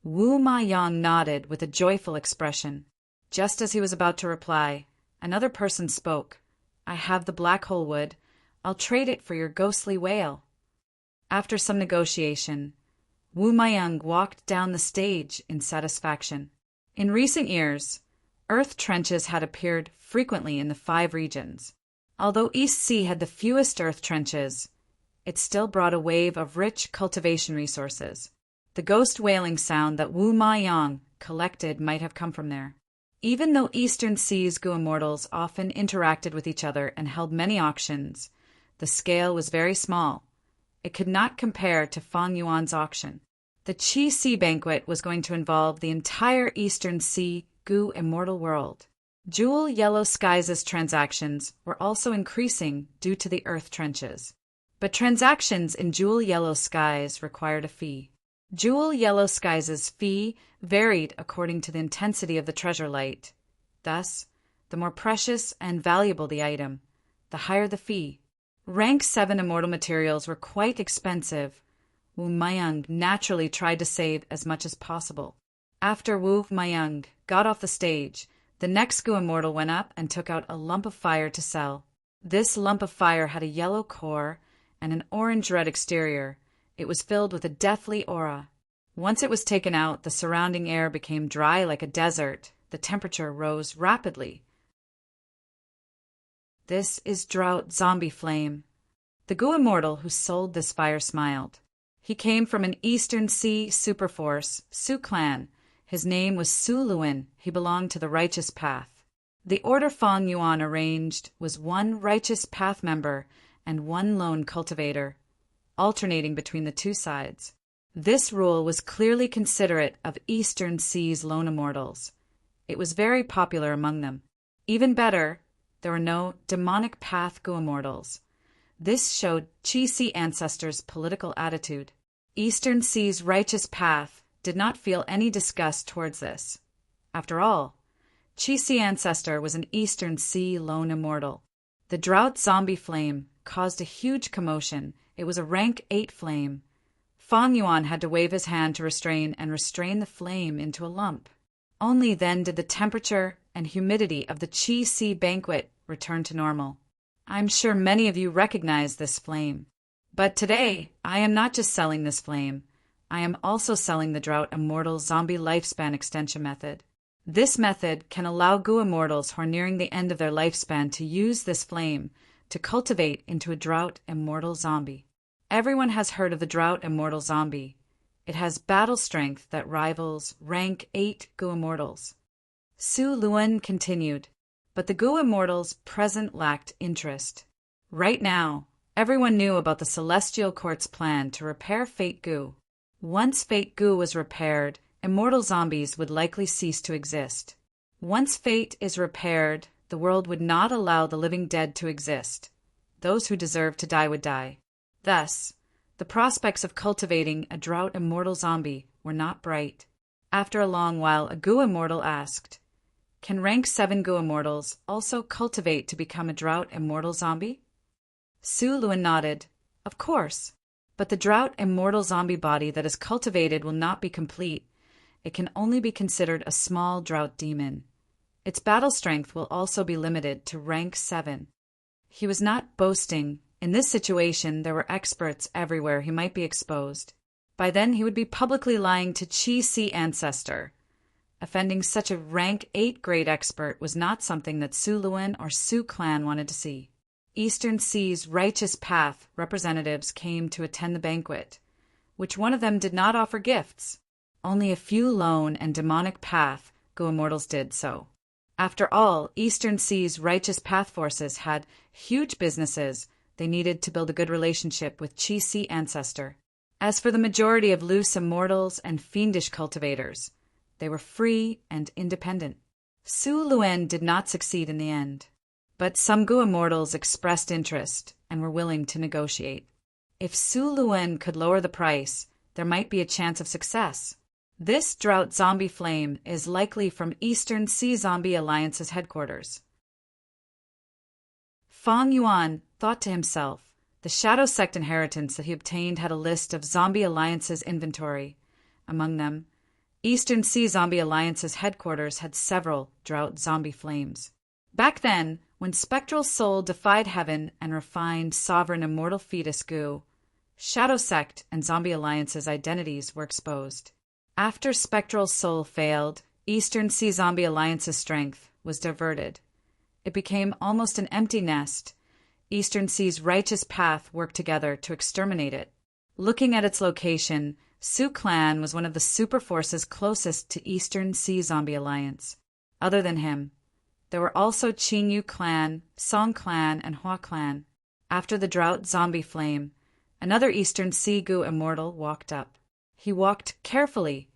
Wu Maiyang nodded with a joyful expression. Just as he was about to reply, another person spoke. I have the black hole wood. I'll trade it for your ghostly whale. After some negotiation, Wu Maiyang walked down the stage in satisfaction. In recent years, earth trenches had appeared frequently in the 5 regions. Although East Sea had the fewest earth trenches, it still brought a wave of rich cultivation resources. The ghost wailing sound that Wu Ma Yang collected might have come from there. Even though Eastern Sea's Gu immortals often interacted with each other and held many auctions, the scale was very small. It could not compare to Fang Yuan's auction. The Qi Sea banquet was going to involve the entire Eastern Sea Gu immortal world. Jewel Yellow Skies' transactions were also increasing due to the earth trenches. But transactions in Jewel Yellow Skies required a fee. Jewel Yellow Skies' fee varied according to the intensity of the treasure light. Thus, the more precious and valuable the item, the higher the fee. Rank 7 immortal materials were quite expensive. Wu Maiyang naturally tried to save as much as possible. After Wu Maiyang got off the stage, the next Gu immortal went up and took out a lump of fire to sell. This lump of fire had a yellow core and an orange-red exterior. It was filled with a deathly aura. Once it was taken out, the surrounding air became dry like a desert. The temperature rose rapidly. This is Drought Zombie Flame. The Gu immortal who sold this fire smiled. He came from an Eastern Sea superforce, Su clan. His name was Su Luan. He belonged to the Righteous Path. The order Fang Yuan arranged was 1 Righteous Path member and 1 lone cultivator, alternating between the 2 sides. This rule was clearly considerate of Eastern Sea's lone immortals. It was very popular among them. Even better, there were no demonic path Gu immortals. This showed Qi Sea ancestors' political attitude. Eastern Sea's Righteous Path did not feel any disgust towards this. After all, Qi Sea ancestor was an Eastern Sea lone immortal. The Drought Zombie Flame caused a huge commotion. It was a rank 8 flame. Fang Yuan had to wave his hand to restrain the flame into a lump. Only then did the temperature and humidity of the Qi Sea banquet return to normal. I'm sure many of you recognize this flame. But today, I am not just selling this flame. I am also selling the Drought Immortal Zombie Lifespan Extension Method. This method can allow Gu immortals who are nearing the end of their lifespan to use this flame to cultivate into a Drought Immortal Zombie. Everyone has heard of the Drought Immortal Zombie. It has battle strength that rivals rank 8 Gu immortals. Su Luan continued, but the Gu immortals present lacked interest. Right now, everyone knew about the Celestial Court's plan to repair Fate Gu. Once Fate Gu was repaired, immortal zombies would likely cease to exist. Once Fate is repaired, the world would not allow the living dead to exist. Those who deserve to die would die. Thus, the prospects of cultivating a Drought Immortal Zombie were not bright. After a long while, a Gu immortal asked, "Can rank 7 Gu immortals also cultivate to become a Drought Immortal Zombie?" Su Luan nodded. Of course, but the Drought Immortal Zombie body that is cultivated will not be complete. It can only be considered a small drought demon. Its battle strength will also be limited to rank 7. He was not boasting. In this situation, there were experts everywhere. He might be exposed. By then, he would be publicly lying to Qi Sea ancestor. Offending such a rank 8 grade expert was not something that Su Luan or Su clan wanted to see. Eastern Sea's Righteous Path representatives came to attend the banquet. Which one of them did not offer gifts? Only a few lone and demonic path Gu immortals did so. After all, Eastern Sea's Righteous Path forces had huge businesses. They needed to build a good relationship with Qi Sea ancestor. As for the majority of loose immortals and fiendish cultivators, they were free and independent. Su Luan did not succeed in the end. But some Gu immortals expressed interest and were willing to negotiate. If Su Luan could lower the price, there might be a chance of success. This Drought Zombie Flame is likely from Eastern Sea Zombie Alliance's headquarters. Fang Yuan thought to himself, the Shadow Sect inheritance that he obtained had a list of Zombie Alliance's inventory. Among them, Eastern Sea Zombie Alliance's headquarters had several Drought Zombie Flames. Back then, when Spectral Soul defied heaven and refined sovereign immortal fetus Gu, Shadow Sect and Zombie Alliance's identities were exposed. After Spectral Soul failed, Eastern Sea Zombie Alliance's strength was diverted. It became almost an empty nest. Eastern Sea's righteous path worked together to exterminate it. Looking at its location, Sioux Clan was one of the super forces closest to Eastern Sea Zombie Alliance. Other than him, there were also Qinyu Clan, Song Clan, and Hua Clan. After the drought zombie flame, another Eastern Sea Gu immortal walked up. He walked carefully,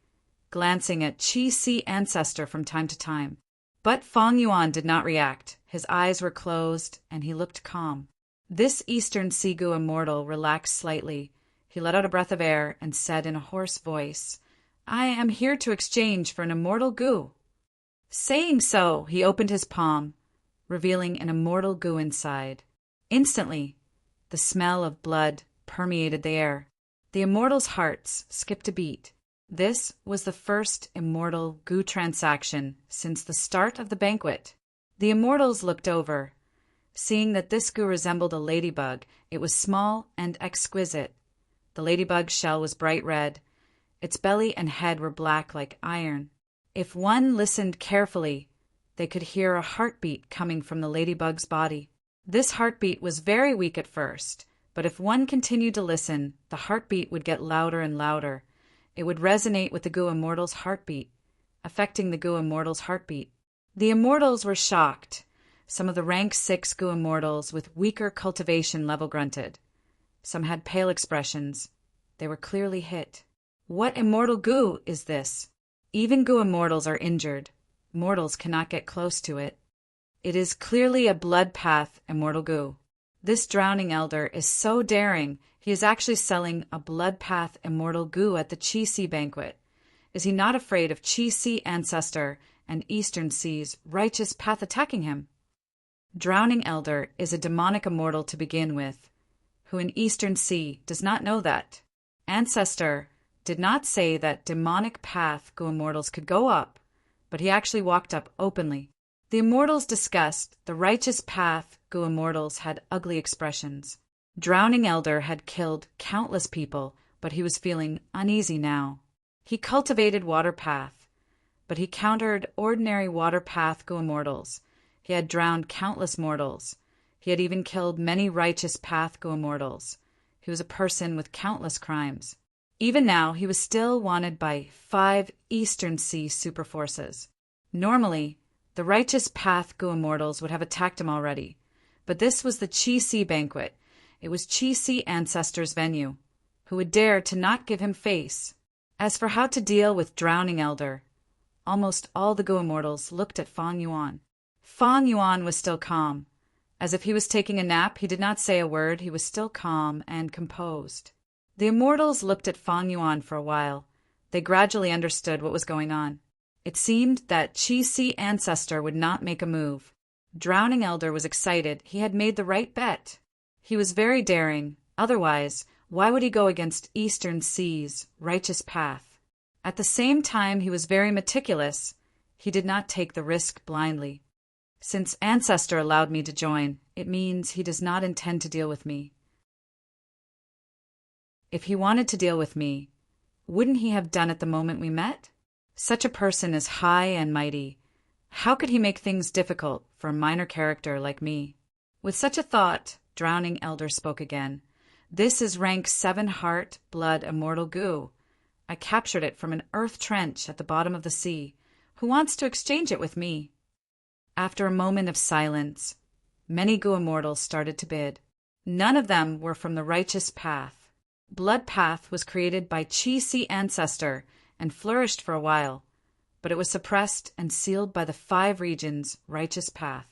glancing at Qi Sea Ancestor from time to time. But Fang Yuan did not react. His eyes were closed, and he looked calm. This Eastern Sea Gu immortal relaxed slightly. He let out a breath of air and said in a hoarse voice, "I am here to exchange for an immortal Gu." Saying so, he opened his palm, revealing an immortal Gu inside. Instantly, the smell of blood permeated the air. The immortals' hearts skipped a beat. This was the first immortal Gu transaction since the start of the banquet. The immortals looked over. Seeing that this Gu resembled a ladybug, it was small and exquisite. The ladybug's shell was bright red. Its belly and head were black like iron. If one listened carefully, they could hear a heartbeat coming from the ladybug's body. This heartbeat was very weak at first, but if one continued to listen, the heartbeat would get louder and louder. It would resonate with the Gu Immortal's heartbeat, affecting the Gu Immortal's heartbeat. The Immortals were shocked. Some of the rank 6 Gu Immortals with weaker cultivation level grunted. Some had pale expressions. They were clearly hit. What immortal Gu is this? Even Gu Immortals are injured. Mortals cannot get close to it. It is clearly a blood path immortal Gu. This drowning elder is so daring, he is actually selling a blood path immortal Gu at the Qi Sea banquet. Is he not afraid of Qi Sea Ancestor and Eastern Sea's righteous path attacking him? Drowning elder is a demonic immortal to begin with, who in Eastern Sea does not know that. Ancestor did not say that demonic path Gu Immortals could go up, but he actually walked up openly. The Immortals discussed the righteous path Gu Immortals had ugly expressions. Drowning Elder had killed countless people, but he was feeling uneasy now. He cultivated water path, but he countered ordinary water path Gu Immortals. He had drowned countless mortals. He had even killed many righteous path Gu Immortals. He was a person with countless crimes. Even now, he was still wanted by 5 Eastern Sea super forces. Normally, the righteous path Gu Immortals would have attacked him already, but this was the Qi Sea banquet. It was Qi Sea Ancestor's venue. Who would dare to not give him face? As for how to deal with Drowning Elder, almost all the Gu Immortals looked at Fang Yuan. Fang Yuan was still calm. As if he was taking a nap, he did not say a word. He was still calm and composed. The Immortals looked at Fang Yuan for a while. They gradually understood what was going on. It seemed that Qi Sea Ancestor would not make a move. Drowning Elder was excited. He had made the right bet. He was very daring. Otherwise, why would he go against Eastern Sea's righteous path? At the same time, he was very meticulous. He did not take the risk blindly. Since Ancestor allowed me to join, it means he does not intend to deal with me. If he wanted to deal with me, wouldn't he have done it the moment we met? Such a person is high and mighty. How could he make things difficult for a minor character like me? With such a thought, Drowning Elder spoke again. This is rank 7 heart, blood, immortal Gu. I captured it from an earth trench at the bottom of the sea. Who wants to exchange it with me? After a moment of silence, many Gu Immortals started to bid. None of them were from the righteous path. Blood path was created by Qi Sea Ancestor and flourished for a while, but it was suppressed and sealed by the 5 regions' righteous path.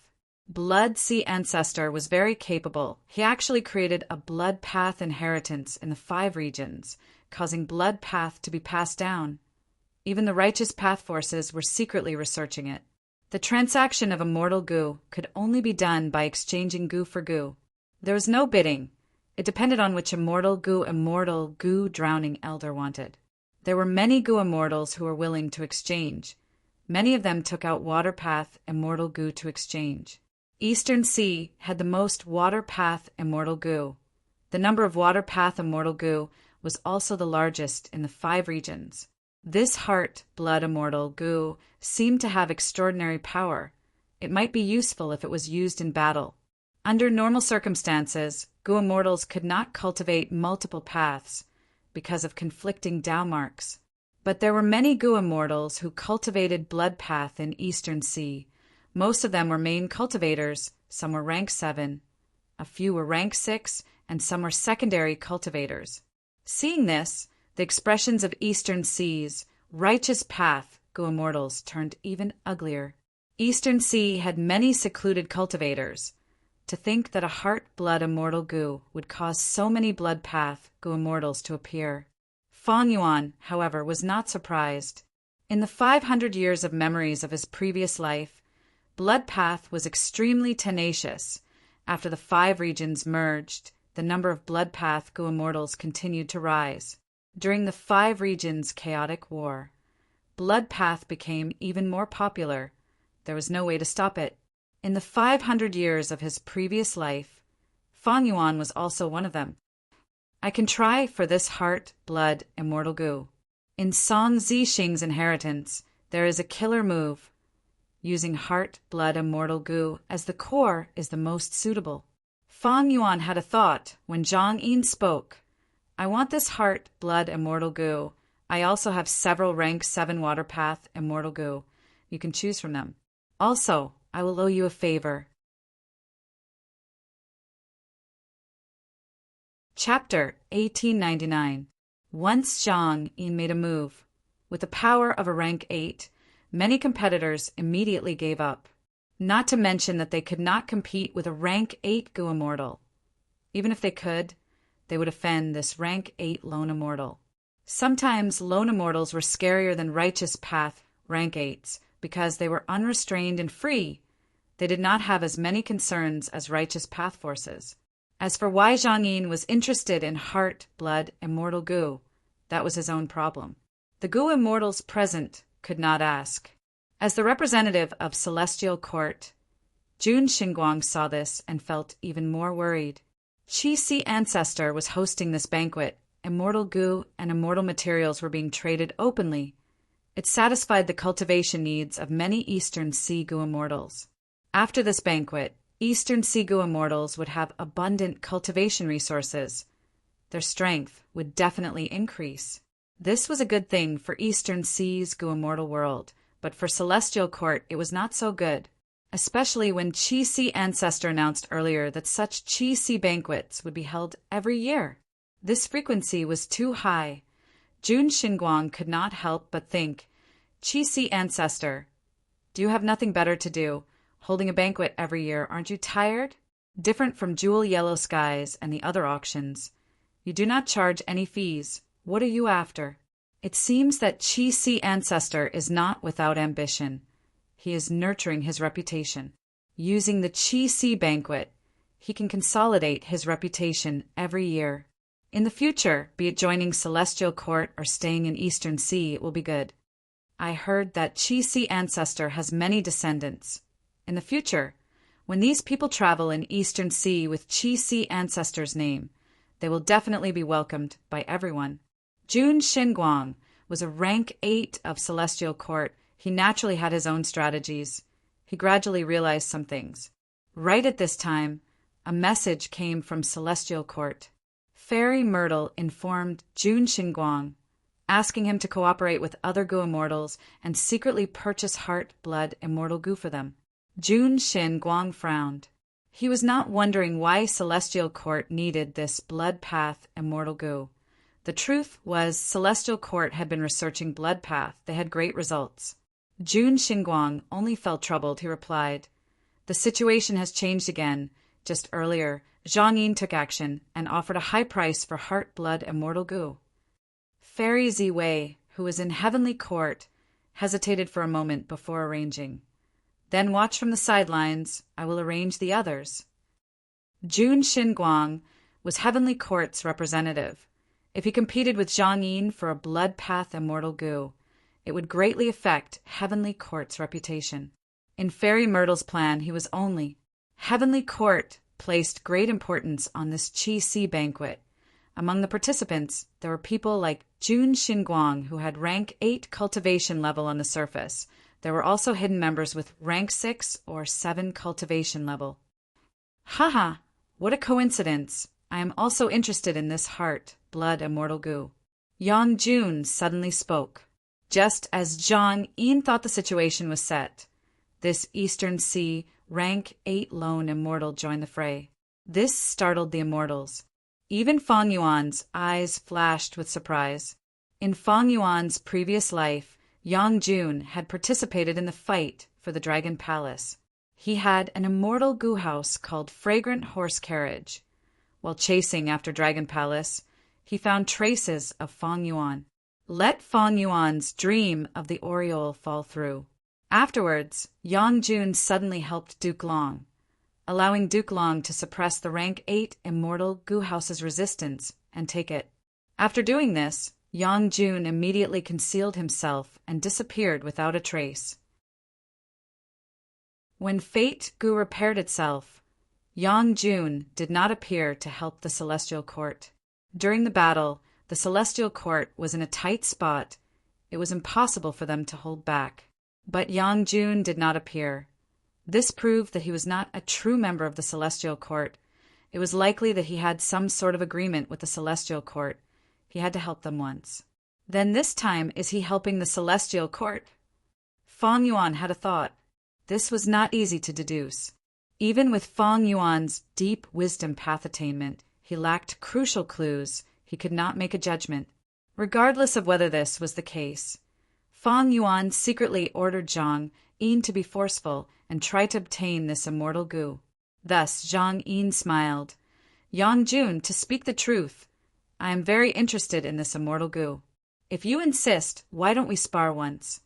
Blood Sea Ancestor was very capable. He actually created a blood path inheritance in the 5 regions, causing blood path to be passed down. Even the righteous path forces were secretly researching it. The transaction of immortal Gu could only be done by exchanging Gu for Gu. There was no bidding. It depended on which immortal Gu Drowning Elder wanted. There were many Gu Immortals who were willing to exchange. Many of them took out water path immortal Gu to exchange. Eastern Sea had the most water path immortal Gu. The number of water path immortal Gu was also the largest in the 5 regions. This heart, blood, immortal goo seemed to have extraordinary power. It might be useful if it was used in battle. Under normal circumstances, goo immortals could not cultivate multiple paths because of conflicting Dao marks. But there were many goo immortals who cultivated blood path in Eastern Sea. Most of them were main cultivators, some were rank 7, a few were rank 6, and some were secondary cultivators. Seeing this, the expressions of Eastern Sea's righteous path goo immortals turned even uglier. Eastern Sea had many secluded cultivators. To think that a heart blood immortal goo would cause so many blood path goo immortals to appear. Fang Yuan, however, was not surprised. In the 500 years of memories of his previous life, blood path was extremely tenacious. After the 5 regions merged, the number of blood path goo immortals continued to rise. During the 5 regions' chaotic war, blood path became even more popular. There was no way to stop it. In the 500 years of his previous life, Fang Yuan was also one of them. I can try for this heart, blood, immortal goo. In Song Zixing's inheritance, there is a killer move. Using heart, blood, immortal goo as the core is the most suitable. Fang Yuan had a thought when Zhang Yin spoke. I want this heart, blood, immortal goo. I also have several rank 7 water path immortal goo. You can choose from them. Also, I will owe you a favor. Chapter 1899. Once Zhang Yin made a move. With the power of a rank 8, many competitors immediately gave up. Not to mention that they could not compete with a rank 8 goo immortal. Even if they could, they would offend this rank 8 lone immortal. Sometimes lone immortals were scarier than righteous path rank 8s because they were unrestrained and free. They did not have as many concerns as righteous path forces. As for why Zhang Yin was interested in heart, blood, immortal goo, that was his own problem. The goo immortals present could not ask. As the representative of Celestial Court, Jun Xinguang saw this and felt even more worried. Qi Si Ancestor was hosting this banquet. Immortal goo and immortal materials were being traded openly. It satisfied the cultivation needs of many Eastern Sea goo immortals. After this banquet, Eastern Sea goo immortals would have abundant cultivation resources. Their strength would definitely increase. This was a good thing for Eastern Sea's goo immortal world, but for Celestial Court it was not so good, especially when Qi Si Ancestor announced earlier that such Qi Si banquets would be held every year. This frequency was too high. Jun Xinguang could not help but think, Qi Si Ancestor, do you have nothing better to do? Holding a banquet every year, aren't you tired? Different from Jewel Yellow Skies and the other auctions. You do not charge any fees. What are you after? It seems that Qi Si Ancestor is not without ambition. He is nurturing his reputation. Using the Qi Si banquet, he can consolidate his reputation every year. In the future, be it joining Celestial Court or staying in Eastern Sea, it will be good. I heard that Qi Si Ancestor has many descendants. In the future, when these people travel in Eastern Sea with Qi Si Ancestor's name, they will definitely be welcomed by everyone. Jun Xinguang was a rank 8 of Celestial Court. He naturally had his own strategies. He gradually realized some things. Right at this time, a message came from Celestial Court. Fairy Myrtle informed Jun Xinguang, asking him to cooperate with other goo immortals and secretly purchase heart, blood, immortal goo for them. Jun Xinguang frowned. He was not wondering why Celestial Court needed this blood path immortal goo. The truth was Celestial Court had been researching blood path. They had great results. Jun Xinguang only felt troubled. He replied, the situation has changed again. Just earlier, Zhang Yin took action and offered a high price for heart, blood, immortal goo. Fairy Ziwei, who was in Heavenly Court, hesitated for a moment before arranging. Then watch from the sidelines. I will arrange the others. Jun Xinguang was Heavenly Court's representative. If he competed with Zhang Yin for a blood path immortal goo, it would greatly affect Heavenly Court's reputation. In Fairy Myrtle's plan, he was only. Heavenly Court placed great importance on this Qi Si banquet. Among the participants, there were people like Jun Xinguang, who had rank 8 cultivation level on the surface. There were also hidden members with rank 6 or 7 cultivation level. Haha, what a coincidence. I am also interested in this heart, blood, immortal goo. Yang Jun suddenly spoke. Just as Zhang Yin thought the situation was set, this Eastern Sea, rank 8 lone immortal joined the fray. This startled the immortals. Even Fang Yuan's eyes flashed with surprise. In Fang Yuan's previous life, Yang Jun had participated in the fight for the Dragon Palace. He had an immortal goo house called Fragrant Horse Carriage. While chasing after Dragon Palace, he found traces of Fang Yuan. Let Fang Yuan's dream of the aureole fall through. Afterwards, Yang Jun suddenly helped Duke Long, allowing Duke Long to suppress the rank 8 immortal goo house's resistance and take it. After doing this, Yang Jun immediately concealed himself and disappeared without a trace. When fate goo repaired itself, Yang Jun did not appear to help the Celestial Court. During the battle, the Celestial Court was in a tight spot. It was impossible for them to hold back. But Yang Jun did not appear. This proved that he was not a true member of the Celestial Court. It was likely that he had some sort of agreement with the Celestial Court. He had to help them once. Then this time, is he helping the Celestial Court? Fang Yuan had a thought. This was not easy to deduce. Even with Fang Yuan's deep wisdom path attainment, he lacked crucial clues. He could not make a judgment. Regardless of whether this was the case, Fang Yuan secretly ordered Zhang Yin to be forceful and try to obtain this immortal goo. Thus Zhang Yin smiled. Yang Jun, to speak the truth, I am very interested in this immortal goo. If you insist, why don't we spar once?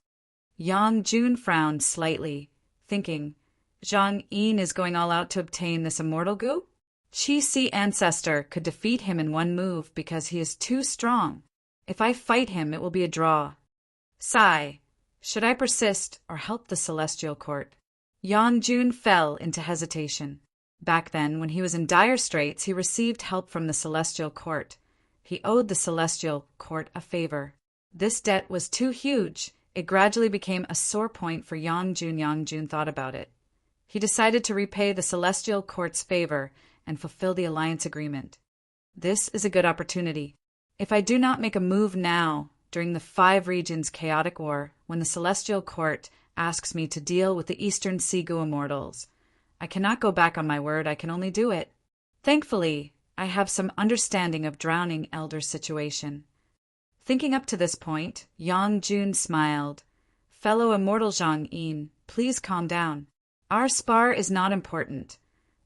Yang Jun frowned slightly, thinking, Zhang Yin is going all out to obtain this immortal goo? Qi Si Ancestor could defeat him in one move because he is too strong. If I fight him, it will be a draw. Sigh. Should I persist or help the Celestial Court? Yang Jun fell into hesitation. Back then, when he was in dire straits, he received help from the Celestial Court. He owed the Celestial Court a favor. This debt was too huge. It gradually became a sore point for Yang Jun. Yang Jun thought about it. He decided to repay the Celestial Court's favor and fulfill the alliance agreement. This is a good opportunity. If I do not make a move now, during the 5 regions chaotic war, when the Celestial Court asks me to deal with the Eastern Sea Goo immortals, I cannot go back on my word. I can only do it. Thankfully, I have some understanding of Drowning Elder's situation. Thinking up to this point, Yang Jun smiled. Fellow immortal Zhang Yin, please calm down. Our spar is not important.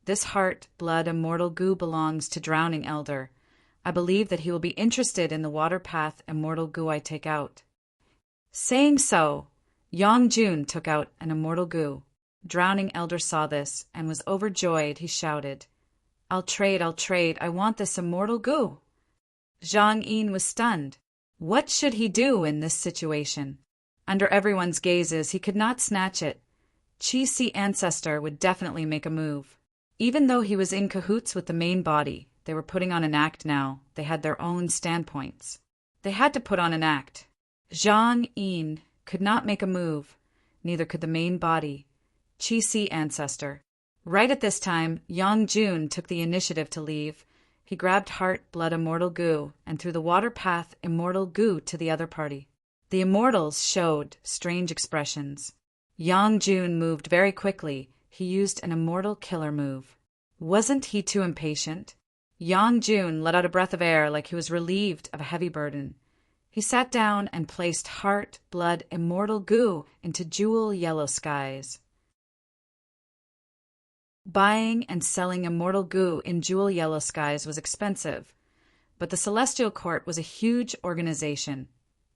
This heart, blood, immortal goo belongs to Drowning Elder. I believe that he will be interested in the water path immortal goo I take out. Saying so, Yang Jun took out an immortal goo. Drowning Elder saw this and was overjoyed. He shouted, I'll trade, I want this immortal goo. Zhang Yin was stunned. What should he do in this situation? Under everyone's gazes, he could not snatch it. Qi Si Ancestor would definitely make a move. Even though he was in cahoots with the main body, they were putting on an act now. They had their own standpoints. They had to put on an act. Zhang Yin could not make a move. Neither could the main body, Qi Si Ancestor. Right at this time, Yang Jun took the initiative to leave. He grabbed heart, blood, immortal goo, and threw the water path immortal goo to the other party. The immortals showed strange expressions. Yang Jun moved very quickly. He used an immortal killer move. Wasn't he too impatient? Yang Jun let out a breath of air like he was relieved of a heavy burden. He sat down and placed heart, blood, immortal goo into jewel yellow skies. Buying and selling immortal goo in jewel yellow skies was expensive, but the Celestial Court was a huge organization.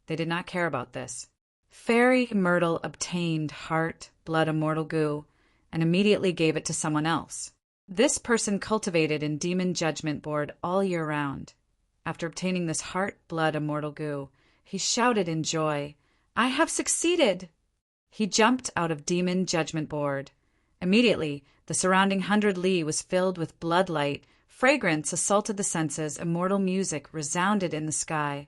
They did not care about this. Fairy Myrtle obtained heart, blood, immortal goo, and immediately gave it to someone else. This person cultivated in Demon Judgment Board all year round. After obtaining this heart, blood, immortal goo, he shouted in joy, I have succeeded! He jumped out of Demon Judgment Board. Immediately, the surrounding 100 li was filled with blood light Fragrance assaulted the senses, immortal music resounded in the sky.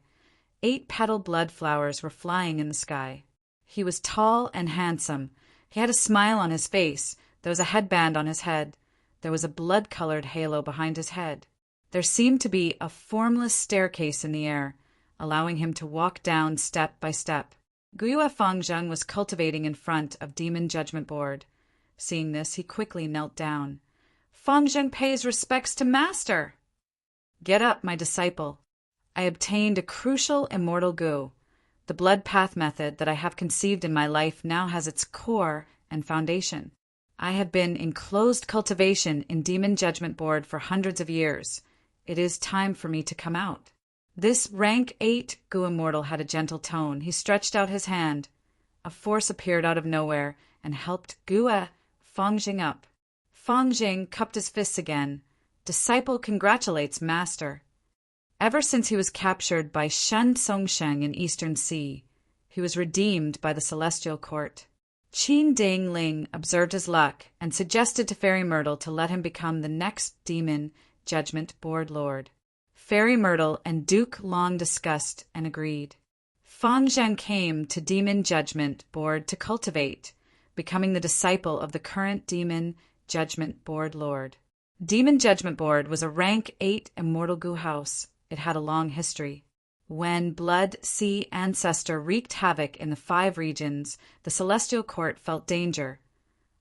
8-petal blood flowers were flying in the sky. He was tall and handsome. He had a smile on his face. There was a headband on his head. There was a blood-colored halo behind his head. There seemed to be a formless staircase in the air, allowing him to walk down step by step. Guyue Fangzheng was cultivating in front of Demon Judgment Board. Seeing this, he quickly knelt down. Fangzheng pays respects to Master. Get up, my disciple. I obtained a crucial immortal gu. The blood path method that I have conceived in my life now has its core and foundation. I have been in closed cultivation in Demon Judgment Board for hundreds of years. It is time for me to come out. This rank 8 gu immortal had a gentle tone. He stretched out his hand. A force appeared out of nowhere and helped Guyue Fangzheng up. Fangzheng cupped his fists again. Disciple congratulates Master. Ever since he was captured by Shen Songsheng in Eastern Sea, he was redeemed by the Celestial Court. Qin Ding Ling observed his luck and suggested to Fairy Myrtle to let him become the next Demon Judgment Board Lord. Fairy Myrtle and Duke Long discussed and agreed. Fangzheng came to Demon Judgment Board to cultivate, becoming the disciple of the current Demon Judgment Board Lord. Demon Judgment Board was a rank 8 immortal gu house. It had a long history. When Blood Sea Ancestor wreaked havoc in the 5 regions, the Celestial Court felt danger.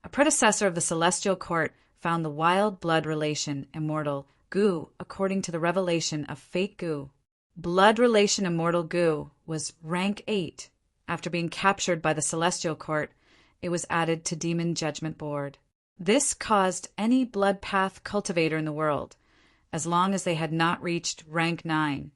A predecessor of the Celestial Court found the wild blood relation immortal gu according to the revelation of fake gu. Blood relation immortal gu was rank 8. After being captured by the Celestial Court, it was added to Demon Judgment Board. This caused any blood path cultivator in the world, as long as they had not reached rank 9,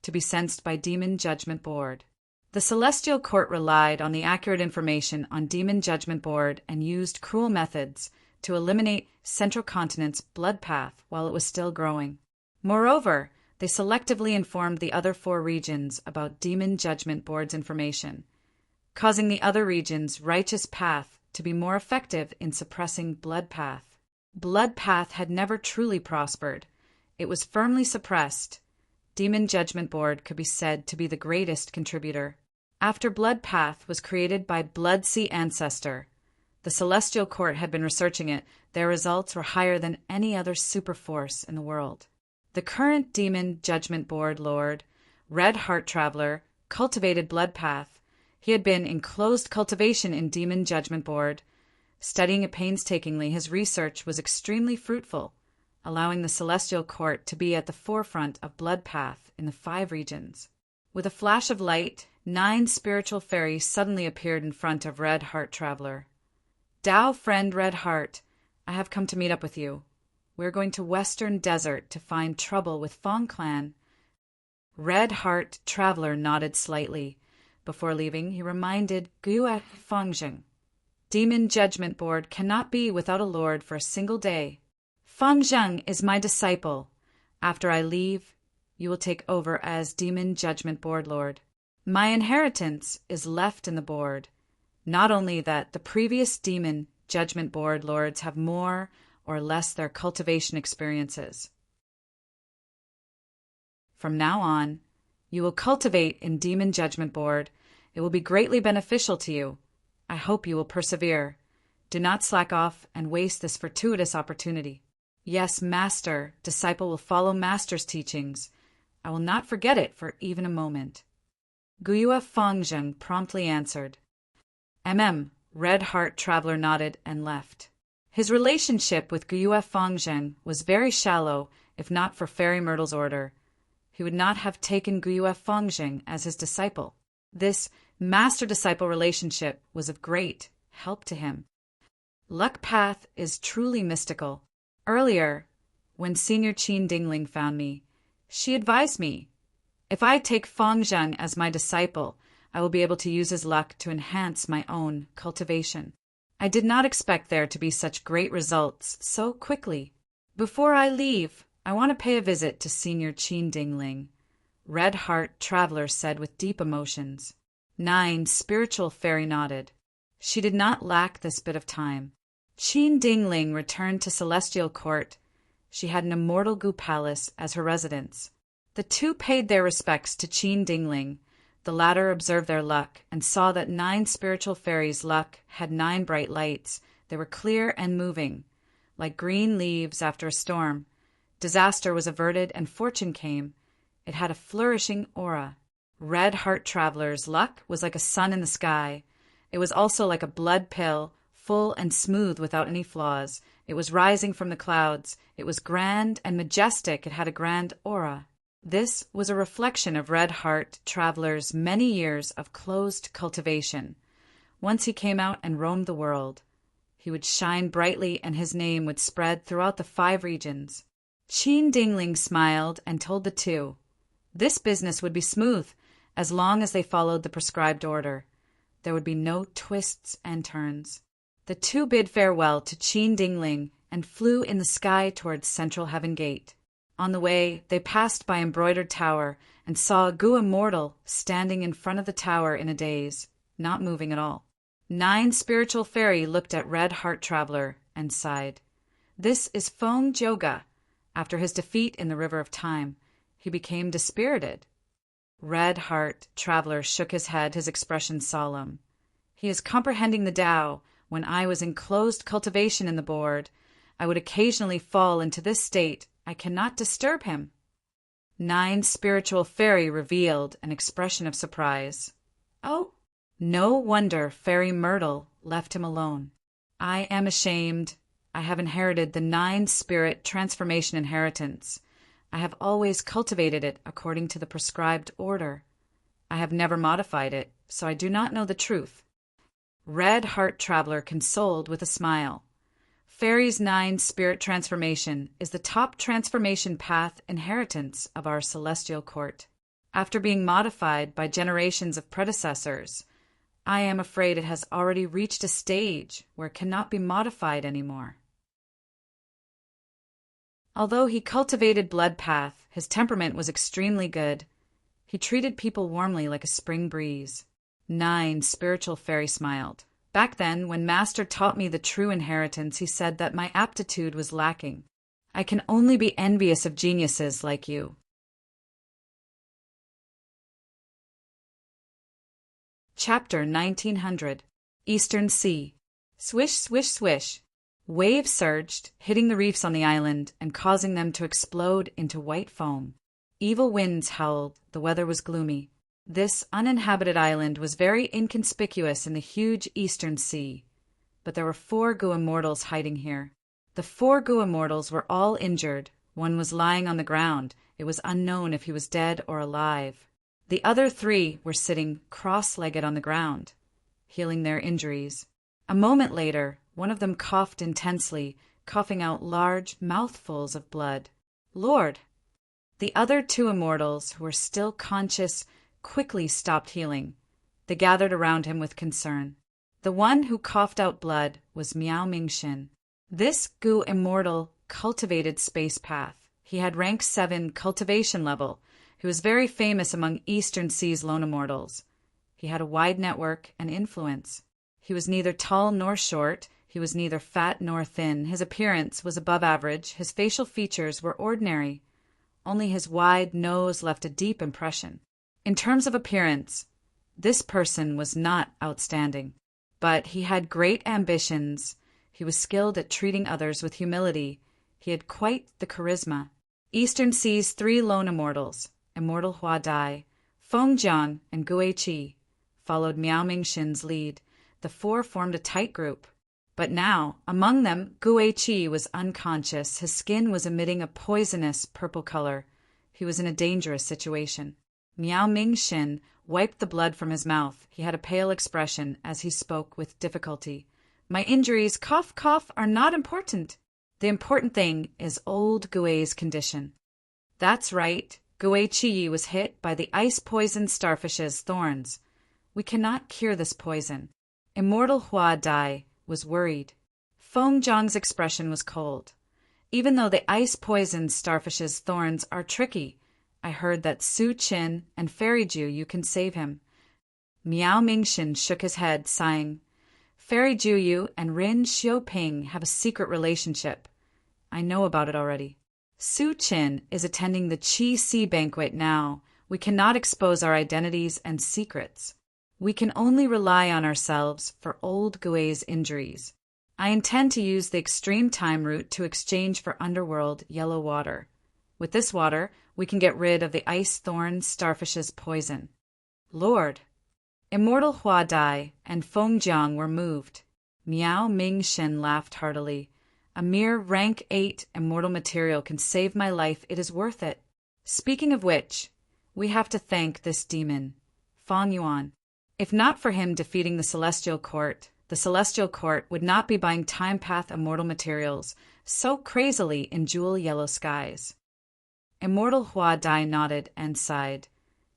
to be sensed by Demon Judgment Board. The Celestial Court relied on the accurate information on Demon Judgment Board and used cruel methods to eliminate Central Continent's blood path while it was still growing. Moreover, they selectively informed the other 4 regions about Demon Judgment Board's information, causing the other regions' righteous path to be more effective in suppressing blood path. Blood path had never truly prospered. It was firmly suppressed. Demon Judgment Board could be said to be the greatest contributor. After Blood Path was created by Blood Sea Ancestor, the Celestial Court had been researching it. Their results were higher than any other superforce in the world. The current Demon Judgment Board Lord, Red Heart Traveler, cultivated Blood Path. He had been in closed cultivation in Demon Judgment Board. Studying it painstakingly, his research was extremely fruitful, allowing the Celestial Court to be at the forefront of blood path in the 5 regions. With a flash of light, 9 spiritual fairies suddenly appeared in front of Red Heart Traveler. Tao friend Red Heart, I have come to meet up with you. We're going to Western Desert to find trouble with Fang Clan. Red Heart Traveler nodded slightly. Before leaving, he reminded Guyue Fangzheng, Demon Judgment Board cannot be without a lord for a single day. Fangzheng is my disciple. After I leave, you will take over as Demon Judgment Board Lord. My inheritance is left in the board. Not only that, the previous Demon Judgment Board Lords have more or less their cultivation experiences. From now on, you will cultivate in Demon Judgment Board. It will be greatly beneficial to you. I hope you will persevere. Do not slack off and waste this fortuitous opportunity. Yes, Master, disciple will follow Master's teachings. I will not forget it for even a moment. Guyue Fangzheng promptly answered. Red Heart Traveler nodded and left. His relationship with Guyue Fangzheng was very shallow, if not for Fairy Myrtle's order. He would not have taken Guyue Fangzheng as his disciple. This master-disciple relationship was of great help to him. Luck path is truly mystical. Earlier, when Senior Qin Dingling found me, she advised me, if I take Fangzheng as my disciple, I will be able to use his luck to enhance my own cultivation. I did not expect there to be such great results so quickly. Before I leave, I want to pay a visit to Senior Qin Dingling, Red Heart Traveler said with deep emotions. 9 spiritual fairy nodded. She did not lack this bit of time. Qin Dingling returned to Celestial Court She had an immortal Gu palace as her residence. The two paid their respects to Qin Dingling. The latter observed their luck and saw that 9 spiritual fairies' luck had 9 bright lights. They were clear and moving, like green leaves after a storm. Disaster was averted and fortune came. It had a flourishing aura. Red Heart Traveler's luck was like a sun in the sky. It was also like a blood pill, full and smooth without any flaws. It was rising from the clouds. It was grand and majestic. It had a grand aura. This was a reflection of Red Heart Traveler's many years of closed cultivation. Once he came out and roamed the world. He would shine brightly and his name would spread throughout the 5 regions. Qin Dingling smiled and told the two. This business would be smooth, as long as they followed the prescribed order. There would be no twists and turns. The two bid farewell to Qin Dingling and flew in the sky towards Central Heaven Gate. On the way, they passed by Embroidered Tower and saw a Gu Immortal standing in front of the tower in a daze, not moving at all. 9 spiritual fairy looked at Red Heart Traveler and sighed. This is Feng Joga. After his defeat in the River of Time, he became dispirited. Red Heart Traveler shook his head, his expression solemn. He is comprehending the Tao. When I was in closed cultivation in the board, I would occasionally fall into this state. I cannot disturb him. 9 spiritual fairy revealed an expression of surprise. Oh, no wonder Fairy Myrtle left him alone. I am ashamed. I have inherited the 9 spirit transformation inheritance. I have always cultivated it according to the prescribed order. I have never modified it, so I do not know the truth. Red Heart Traveler consoled with a smile. Fairy's 9 spirit transformation is the top transformation path inheritance of our celestial court. After being modified by generations of predecessors, I am afraid it has already reached a stage where it cannot be modified anymore. Although he cultivated blood path, his temperament was extremely good. He treated people warmly like a spring breeze. 9 spiritual fairy smiled. Back then, when Master taught me the true inheritance, he said that my aptitude was lacking. I can only be envious of geniuses like you. Chapter 1900. Eastern Sea. Swish, swish, swish. Waves surged, hitting the reefs on the island and causing them to explode into white foam. Evil winds howled. The weather was gloomy. This uninhabited island was very inconspicuous in the huge Eastern Sea, but there were 4 Gu Immortals hiding here. The 4 Gu Immortals were all injured. One was lying on the ground. It was unknown if he was dead or alive. The other 3 were sitting cross-legged on the ground, healing their injuries. A moment later, one of them coughed intensely, coughing out large mouthfuls of blood. Lord! The other 2 immortals, who were still conscious, quickly stopped healing. They gathered around him with concern. The one who coughed out blood was Miao Mingxin. This Gu Immortal cultivated space path. He had rank 7 cultivation level. He was very famous among Eastern Sea's lone immortals. He had a wide network and influence. He was neither tall nor short. He was neither fat nor thin. His appearance was above average. His facial features were ordinary. Only his wide nose left a deep impression. In terms of appearance, this person was not outstanding, but he had great ambitions. He was skilled at treating others with humility. He had quite the charisma. Eastern Sea's 3 lone immortals, Immortal Hua Dai, Feng Jiang, and Gue Qi, followed Miao Mingxin's lead. The 4 formed a tight group. But now, among them, Gue Qi was unconscious. His skin was emitting a poisonous purple color. He was in a dangerous situation. Miao Mingxin wiped the blood from his mouth. He had a pale expression as he spoke with difficulty. My injuries, cough, cough, are not important. The important thing is old Gue's condition. That's right. Gue Qi was hit by the ice-poisoned starfish's thorns. We cannot cure this poison. Immortal Hua Dai was worried. Feng Zhang's expression was cold. Even though the ice-poisoned starfish's thorns are tricky, I heard that Su Qin and Fairy Ju you can save him. Miao Mingxin shook his head, sighing. Fairy Ju Yu and Rin Xiuping have a secret relationship. I know about it already. Su Qin is attending the Qi Si banquet now. We cannot expose our identities and secrets. We can only rely on ourselves for old Gui's injuries. I intend to use the extreme time route to exchange for underworld yellow water. With this water, we can get rid of the ice thorn starfish's poison. Lord! Immortal Hua Dai and Feng Jiang were moved. Miao Ming Shen laughed heartily. A mere rank 8 immortal material can save my life. It is worth it. Speaking of which, we have to thank this demon, Feng Yuan. If not for him defeating the Celestial Court would not be buying time path immortal materials so crazily in jewel yellow skies. Immortal Hua Dai nodded and sighed.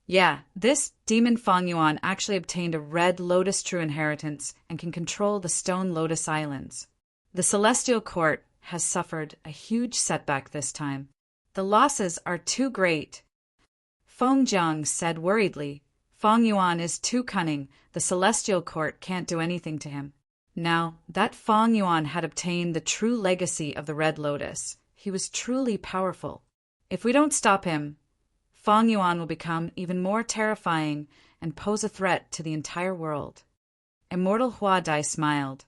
Yeah, this demon Feng Yuan actually obtained a red lotus true inheritance and can control the stone lotus islands. The Celestial Court has suffered a huge setback this time. The losses are too great. Feng Jiang said worriedly. Feng Yuan is too cunning. The Celestial Court can't do anything to him. Now, that Feng Yuan had obtained the true legacy of the Red Lotus. He was truly powerful. If we don't stop him, Feng Yuan will become even more terrifying and pose a threat to the entire world. Immortal Hua Dai smiled.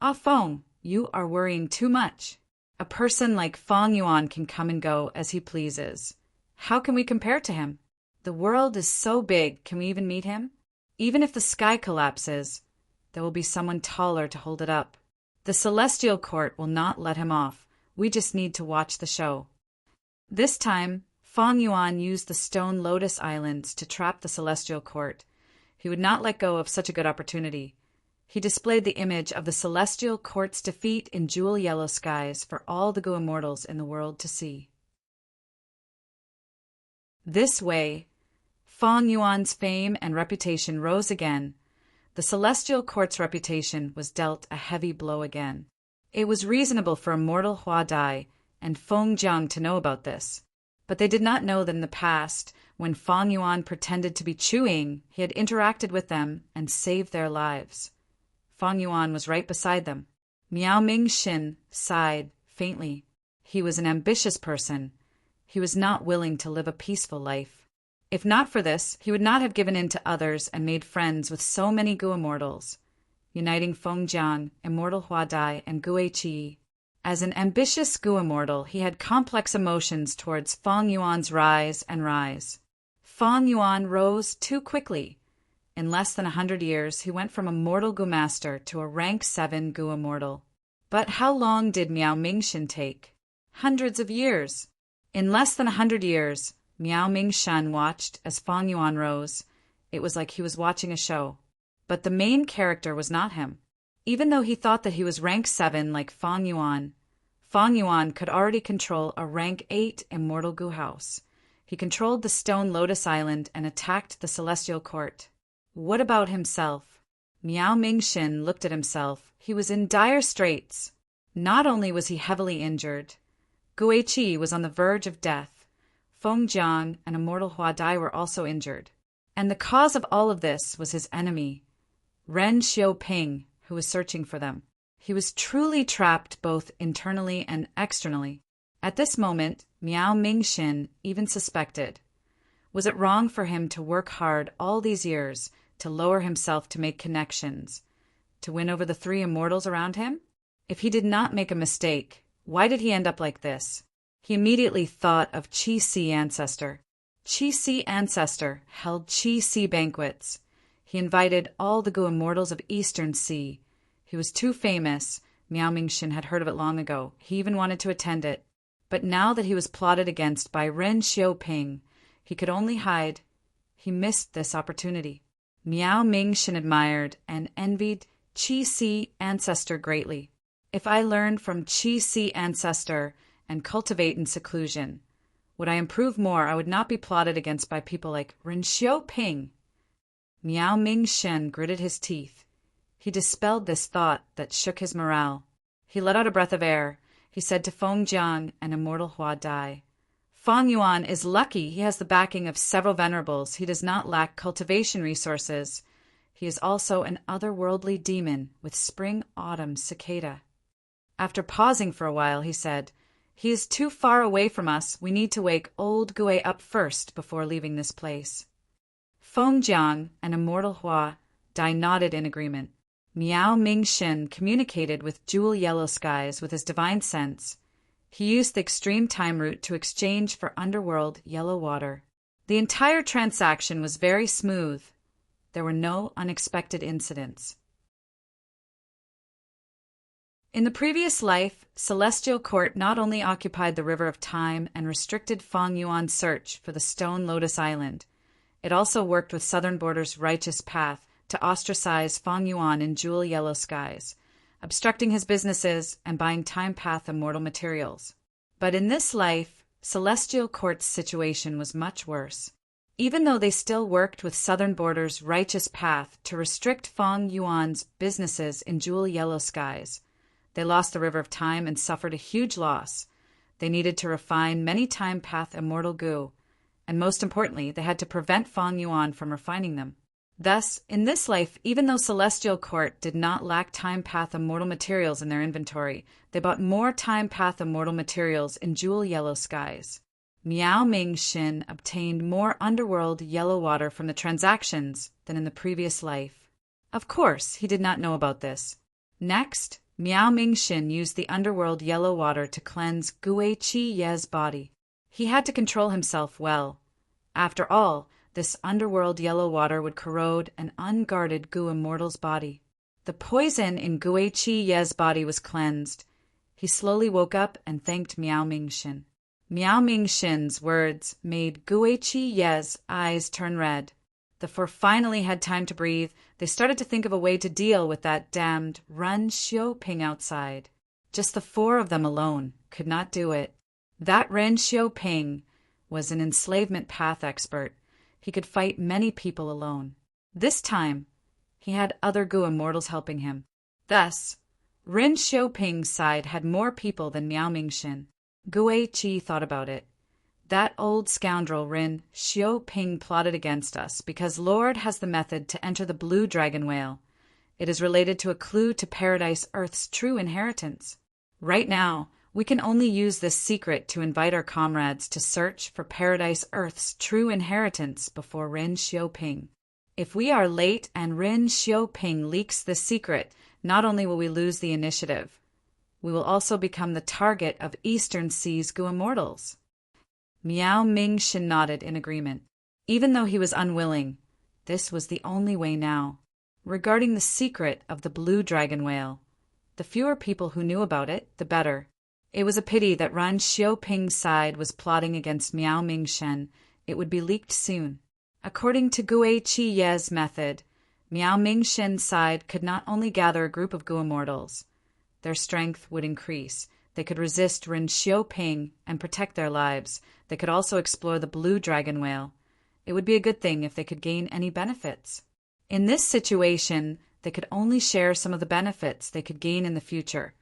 Ah, Feng, you are worrying too much. A person like Feng Yuan can come and go as he pleases. How can we compare to him? The world is so big, can we even meet him? Even if the sky collapses, there will be someone taller to hold it up. The Celestial Court will not let him off. We just need to watch the show. This time, Feng Yuan used the stone lotus islands to trap the Celestial Court. He would not let go of such a good opportunity. He displayed the image of the Celestial Court's defeat in jewel yellow skies for all the Gu immortals in the world to see. This way, Feng Yuan's fame and reputation rose again. The Celestial Court's reputation was dealt a heavy blow again. It was reasonable for Immortal Hua Dai and Feng Jiang to know about this, but they did not know that in the past, when Feng Yuan pretended to be chewing, he had interacted with them and saved their lives. Feng Yuan was right beside them. Miao Ming Shen sighed faintly. He was an ambitious person. He was not willing to live a peaceful life. If not for this, he would not have given in to others and made friends with so many Gu immortals, uniting Feng Jiang, Immortal Hua Dai, and Gu Qi. As an ambitious Gu immortal, he had complex emotions towards Feng Yuan's rise and rise. Feng Yuan rose too quickly. In less than 100 years, he went from a mortal Gu master to a rank 7 Gu immortal. But how long did Miao Mingshen take? Hundreds of years. In less than 100 years, Miao Mingshen watched as Feng Yuan rose. It was like he was watching a show. But the main character was not him. Even though he thought that he was rank 7 like Feng Yuan could already control a rank 8 immortal Gu house. He controlled the stone lotus island and attacked the Celestial Court. What about himself? Miao Mingshen looked at himself. He was in dire straits. Not only was he heavily injured, Gu Qi was on the verge of death. Feng Jiang and Immortal Hua Dai were also injured. And the cause of all of this was his enemy, Ren Xiaoping, who was searching for them. He was truly trapped both internally and externally. At this moment, Miao Mingshen even suspected. Was it wrong for him to work hard all these years, to lower himself to make connections, to win over the 3 immortals around him? If he did not make a mistake, why did he end up like this? He immediately thought of Qi Si Ancestor. Qi Si Ancestor held Qi Si banquets. He invited all the Gu immortals of Eastern Sea. He was too famous. Miao Mingshen had heard of it long ago. He even wanted to attend it. But now that he was plotted against by Ren Xiaoping, he could only hide. He missed this opportunity. Miao Mingshen admired and envied Qi Si Ancestor greatly. If I learned from Qi Si Ancestor and cultivate in seclusion, would I improve more? I would not be plotted against by people like Ren Xiaoping. Miao Mingshen gritted his teeth. He dispelled this thought that shook his morale. He let out a breath of air. He said to Feng Jiang and Immortal Hua Dai, Feng Yuan is lucky. He has the backing of several venerables. He does not lack cultivation resources. He is also an otherworldly demon with spring-autumn cicada. After pausing for a while, he said, He is too far away from us. We need to wake old Gue up first before leaving this place. Feng Jiang and Immortal Hua Dai nodded in agreement. Miao Ming Shin communicated with Jewel Yellow Skies with his divine sense. He used the extreme time route to exchange for underworld yellow water. The entire transaction was very smooth. There were no unexpected incidents. In the previous life, Celestial Court not only occupied the River of Time and restricted Feng Yuan's search for the Stone Lotus Island, it also worked with Southern Border's righteous path to ostracize Feng Yuan in Jewel Yellow Skies, obstructing his businesses and buying Time Path immortal materials. But in this life, Celestial Court's situation was much worse. Even though they still worked with Southern Border's righteous path to restrict Feng Yuan's businesses in Jewel Yellow Skies, they lost the River of Time and suffered a huge loss. They needed to refine many Time Path immortal goo, and most importantly, they had to prevent Feng Yuan from refining them. Thus, in this life, even though Celestial Court did not lack Time Path immortal materials in their inventory, they bought more Time Path immortal materials in Jewel Yellow Skies. Miao Ming Shin obtained more underworld yellow water from the transactions than in the previous life. Of course, he did not know about this. Next, Miao Ming Shin used the underworld yellow water to cleanse Gue Chi Ye's body. He had to control himself well. After all, this underworld yellow water would corrode an unguarded Gu immortal's body. The poison in Gue Chi Ye's body was cleansed. He slowly woke up and thanked Miao Ming Shin. Miao Ming Shin's words made Gue Chi Ye's eyes turn red. The four finally had time to breathe. They started to think of a way to deal with that damned Ren Xiaoping outside. Just the four of them alone could not do it. That Ren Xiaoping was an enslavement path expert. He could fight many people alone. This time, he had other Gu immortals helping him. Thus, Ren Xiaoping's side had more people than Miao Ming Shin. Gue Chi thought about it. That old scoundrel Ren Xiaoping plotted against us because Lord has the method to enter the blue dragon whale. It is related to a clue to Paradise Earth's true inheritance. Right now, we can only use this secret to invite our comrades to search for Paradise Earth's true inheritance before Ren Xiaoping. If we are late and Ren Xiaoping leaks this secret, not only will we lose the initiative, we will also become the target of Eastern Sea's Gu immortals. Miao Ming Shin nodded in agreement. Even though he was unwilling, this was the only way now. Regarding the secret of the blue dragon whale, the fewer people who knew about it, the better. It was a pity that Ren Xiaoping's side was plotting against Miao Ming Shen. It would be leaked soon. According to Gue Chi Ye's method, Miao Ming Shen's side could not only gather a group of Gu immortals. Their strength would increase. They could resist Ren Xiaoping and protect their lives. They could also explore the blue dragon whale. It would be a good thing if they could gain any benefits. In this situation, they could only share some of the benefits they could gain in the future,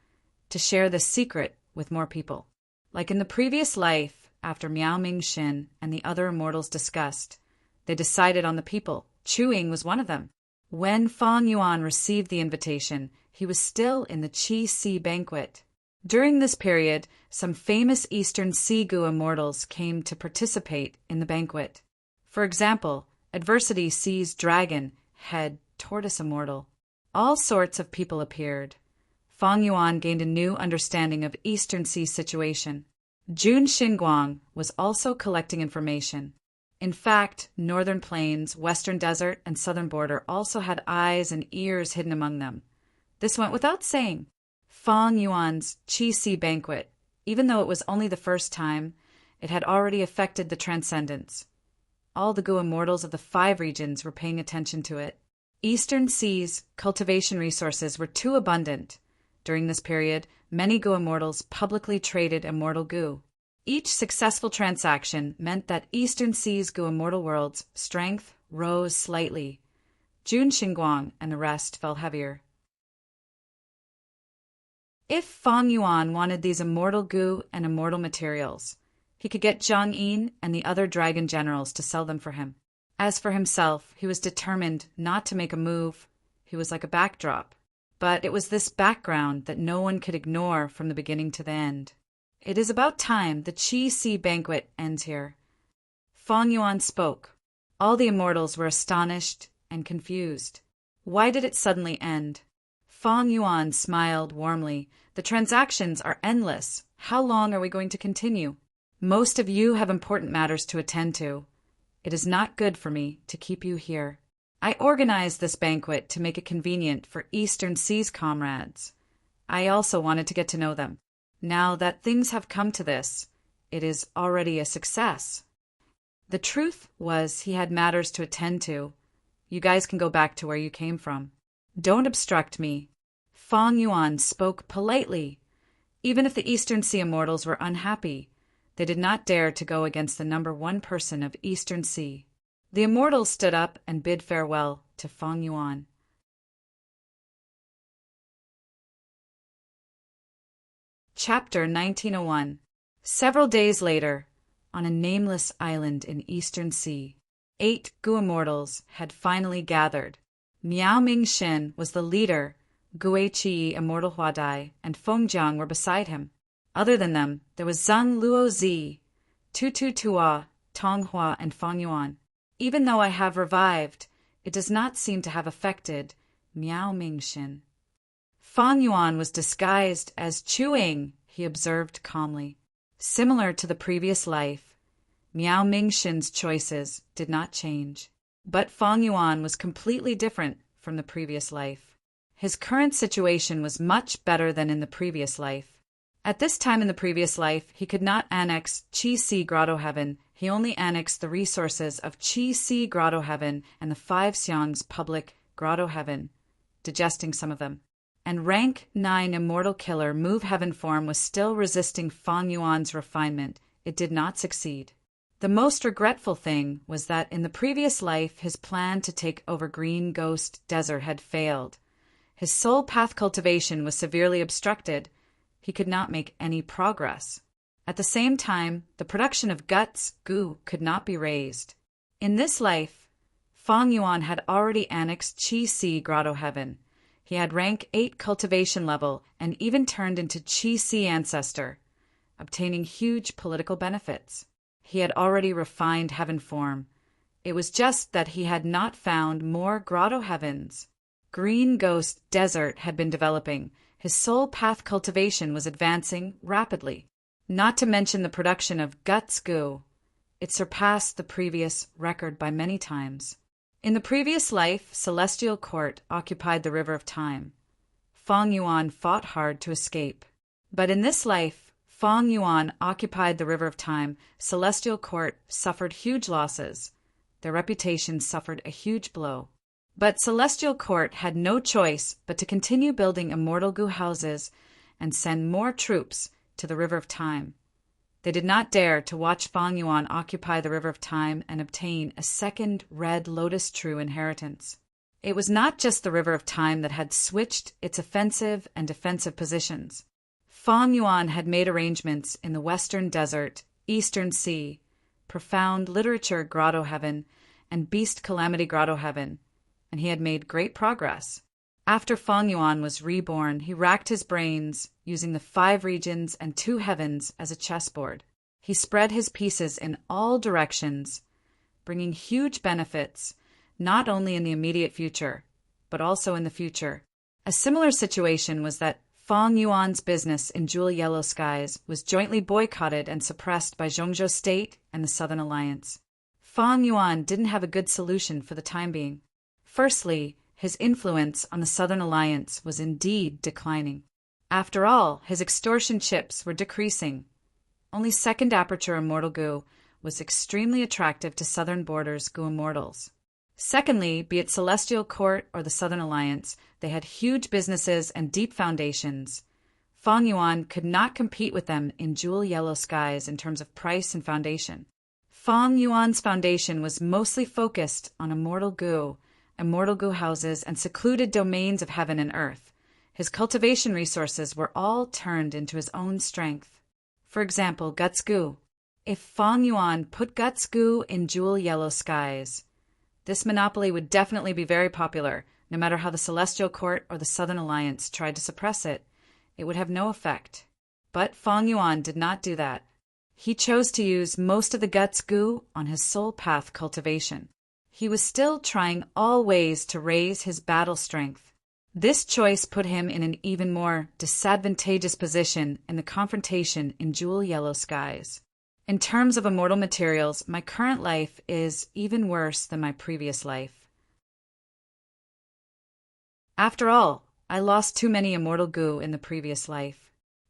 to share this secret with more people. Like in the previous life, after Miao Ming Shin and the other immortals discussed, they decided on the people. Chuing was one of them. When Feng Yuan received the invitation, he was still in the Qi Si banquet. During this period, some famous Eastern Sea Gu immortals came to participate in the banquet. For example, Adversity Sea's dragon, head tortoise immortal. All sorts of people appeared. Feng Yuan gained a new understanding of Eastern Sea's situation. Jun Xinguang was also collecting information. In fact, Northern Plains, Western Desert, and Southern Border also had eyes and ears hidden among them. This went without saying. Feng Yuan's Qi Si banquet, even though it was only the first time, it had already affected the transcendence. All the Gu immortals of the 5 regions were paying attention to it. Eastern Sea's cultivation resources were too abundant. During this period, many Gu immortals publicly traded immortal Gu. Each successful transaction meant that Eastern Sea's Gu immortal world's strength rose slightly. Jun Xinguang and the rest fell heavier. If Feng Yuan wanted these immortal Gu and immortal materials, he could get Zhang Yin and the other dragon generals to sell them for him. As for himself, he was determined not to make a move. He was like a backdrop. But it was this background that no one could ignore from the beginning to the end. It is about time the Qi Si banquet ends here. Feng Yuan spoke. All the immortals were astonished and confused. Why did it suddenly end? Feng Yuan smiled warmly. The transactions are endless. How long are we going to continue? Most of you have important matters to attend to. It is not good for me to keep you here. I organized this banquet to make it convenient for Eastern Sea's comrades. I also wanted to get to know them. Now that things have come to this, it is already a success. The truth was he had matters to attend to. You guys can go back to where you came from. Don't obstruct me. Feng Yuan spoke politely. Even if the Eastern Sea immortals were unhappy, they did not dare to go against the number one person of Eastern Sea. The immortals stood up and bid farewell to Feng Yuan. Chapter 1901. Several days later, on a nameless island in Eastern Sea, 8 Gu immortals had finally gathered. Miao Mingxin was the leader, Gui Qi immortal Huadai, and Feng Jiang were beside him. Other than them, there was Zhang Luozi, Tu Tua, Tong Hua, and Feng Yuan. Even though I have revived, it does not seem to have affected Miao Mingxin. Feng Yuan was disguised as Chuing, he observed calmly. Similar to the previous life, Miao Mingxin's choices did not change. But Feng Yuan was completely different from the previous life. His current situation was much better than in the previous life. At this time in the previous life, he could not annex Qi Si Grotto Heaven. He only annexed the resources of Qi Si Grotto Heaven and the 5 Xiangs public Grotto Heaven, digesting some of them. And rank 9 immortal killer Move Heaven form was still resisting Feng Yuan's refinement. It did not succeed. The most regretful thing was that in the previous life his plan to take over Green Ghost Desert had failed. His soul path cultivation was severely obstructed. He could not make any progress. At the same time, the production of guts, gu, could not be raised. In this life, Feng Yuan had already annexed Qi Si Grotto Heaven. He had rank 8 cultivation level and even turned into Qi Si ancestor, obtaining huge political benefits. He had already refined heaven form. It was just that he had not found more grotto heavens. Green Ghost Desert had been developing. His soul path cultivation was advancing rapidly. Not to mention the production of guts gu. It surpassed the previous record by many times. In the previous life, Celestial Court occupied the River of Time. Feng Yuan fought hard to escape. But in this life, Feng Yuan occupied the River of Time. Celestial Court suffered huge losses. Their reputation suffered a huge blow. But Celestial Court had no choice but to continue building immortal gu houses and send more troops to the River of Time. They did not dare to watch Feng Yuan occupy the River of Time and obtain a second Red Lotus True inheritance. It was not just the River of Time that had switched its offensive and defensive positions. Feng Yuan had made arrangements in the Western Desert, Eastern Sea, Profound Literature Grotto Heaven, and Beast Calamity Grotto Heaven, and he had made great progress. After Feng Yuan was reborn, he racked his brains, using the 5 regions and 2 heavens as a chessboard. He spread his pieces in all directions, bringing huge benefits, not only in the immediate future, but also in the future. A similar situation was that Feng Yuan's business in Jewel Yellow Skies was jointly boycotted and suppressed by Zhongzhou State and the Southern Alliance. Feng Yuan didn't have a good solution for the time being. Firstly, his influence on the Southern Alliance was indeed declining. After all, his extortion chips were decreasing. Only second aperture immortal gu was extremely attractive to Southern borders gu immortals. Secondly, be it Celestial Court or the Southern Alliance, they had huge businesses and deep foundations. Feng Yuan could not compete with them in Jewel Yellow Skies in terms of price and foundation. Feng Yuan's foundation was mostly focused on immortal gu houses, and secluded domains of heaven and earth. His cultivation resources were all turned into his own strength. For example, guts gu. If Feng Yuan put guts gu in Jewel Yellow Skies, this monopoly would definitely be very popular. No matter how the Celestial Court or the Southern Alliance tried to suppress it, it would have no effect. But Fang Yuan did not do that. He chose to use most of the guts goo on his soul path cultivation. He was still trying all ways to raise his battle strength. This choice put him in an even more disadvantageous position in the confrontation in jewel yellow skies. In terms of immortal materials, my current life is even worse than my previous life. After all, I lost too many immortal goo in the previous life.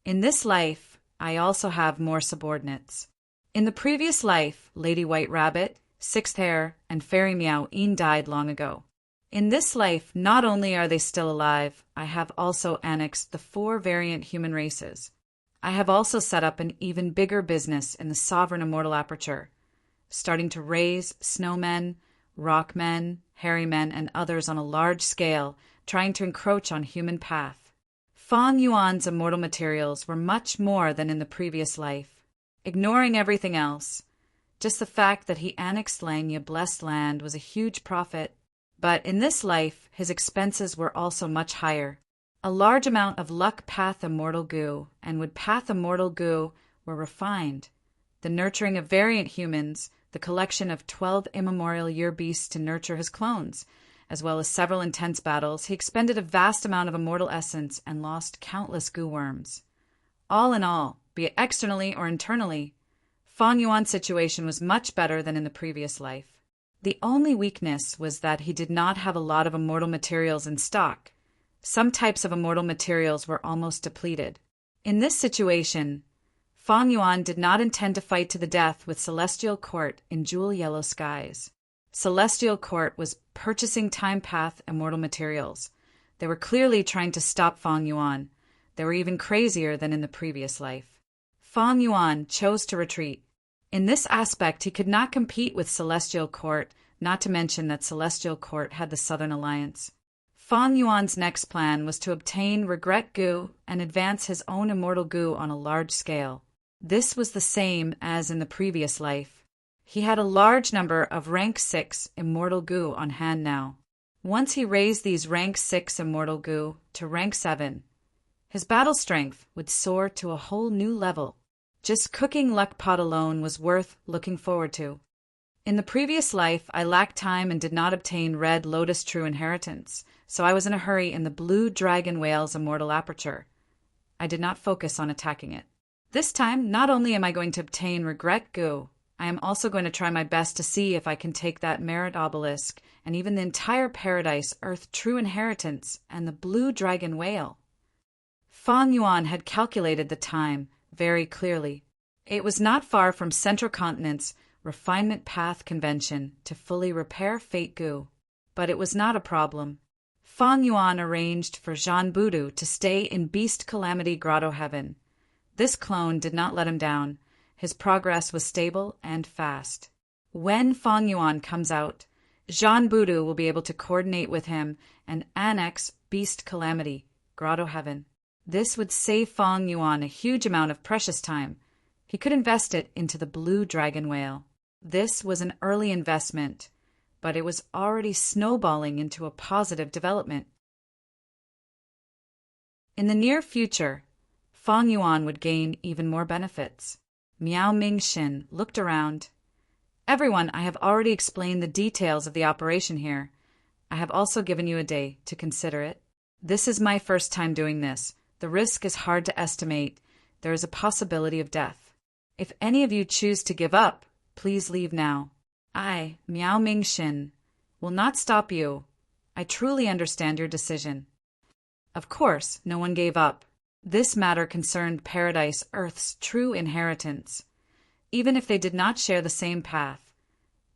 In this life, I also have more subordinates. In the previous life, Lady White Rabbit, Sixth Hare, and Fairy Meow died long ago. In this life, not only are they still alive, I have also annexed the 4 variant human races. I have also set up an even bigger business in the sovereign immortal aperture, starting to raise snowmen, rockmen, hairy men, and others on a large scale, trying to encroach on human path. Fang Yuan's immortal materials were much more than in the previous life. Ignoring everything else, just the fact that he annexed Langya blessed land was a huge profit. But in this life, his expenses were also much higher. A large amount of luck path immortal goo and wood path immortal goo were refined. The nurturing of variant humans, the collection of 12 immemorial year beasts to nurture his clones, as well as several intense battles, he expended a vast amount of immortal essence and lost countless goo worms. All in all, be it externally or internally, Fang Yuan's situation was much better than in the previous life. The only weakness was that he did not have a lot of immortal materials in stock. Some types of immortal materials were almost depleted. In this situation, Fang Yuan did not intend to fight to the death with Celestial Court in jewel yellow skies. Celestial Court was purchasing time path immortal materials. They were clearly trying to stop Fang Yuan. They were even crazier than in the previous life. Fang Yuan chose to retreat. In this aspect, he could not compete with Celestial Court, not to mention that Celestial Court had the Southern Alliance. Fang Yuan's next plan was to obtain regret goo and advance his own immortal goo on a large scale. This was the same as in the previous life. He had a large number of rank 6 immortal goo on hand now. Once he raised these rank 6 immortal goo to rank 7, his battle strength would soar to a whole new level. Just cooking luck pot alone was worth looking forward to. In the previous life, I lacked time and did not obtain Red Lotus True Inheritance, so I was in a hurry in the Blue Dragon Whale's immortal aperture. I did not focus on attacking it. This time, not only am I going to obtain Regret Goo, I am also going to try my best to see if I can take that Merit Obelisk and even the entire Paradise Earth True Inheritance and the Blue Dragon Whale. Fang Yuan had calculated the time very clearly. It was not far from Central Continent's Refinement Path Convention to fully repair Fate Goo, but it was not a problem. Fang Yuan arranged for Jean Budu to stay in Beast Calamity Grotto Heaven. This clone did not let him down. His progress was stable and fast. When Fang Yuan comes out, Jean Budu will be able to coordinate with him and annex Beast Calamity Grotto Heaven. This would save Fang Yuan a huge amount of precious time. He could invest it into the Blue Dragon Whale. This was an early investment, but it was already snowballing into a positive development. In the near future, Fang Yuan would gain even more benefits. Miao Mingxin looked around. Everyone, I have already explained the details of the operation here. I have also given you a day to consider it. This is my first time doing this. The risk is hard to estimate. There is a possibility of death. If any of you choose to give up, please leave now. I, Miao Mingxin, will not stop you. I truly understand your decision. Of course, no one gave up. This matter concerned Paradise Earth's true inheritance. Even if they did not share the same path,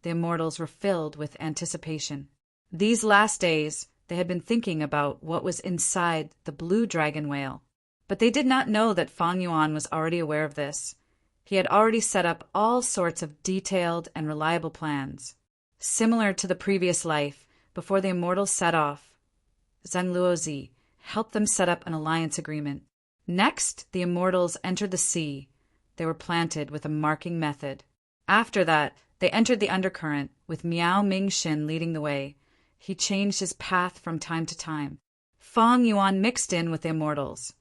the immortals were filled with anticipation. These last days, they had been thinking about what was inside the Blue Dragon Whale. But they did not know that Fang Yuan was already aware of this. He had already set up all sorts of detailed and reliable plans. Similar to the previous life, before the immortals set off, Zhenluozi helped them set up an alliance agreement. Next, the immortals entered the sea. They were planted with a marking method. After that, they entered the undercurrent, with Miao Mingxin leading the way. He changed his path from time to time. Fang Yuan mixed in with the immortals.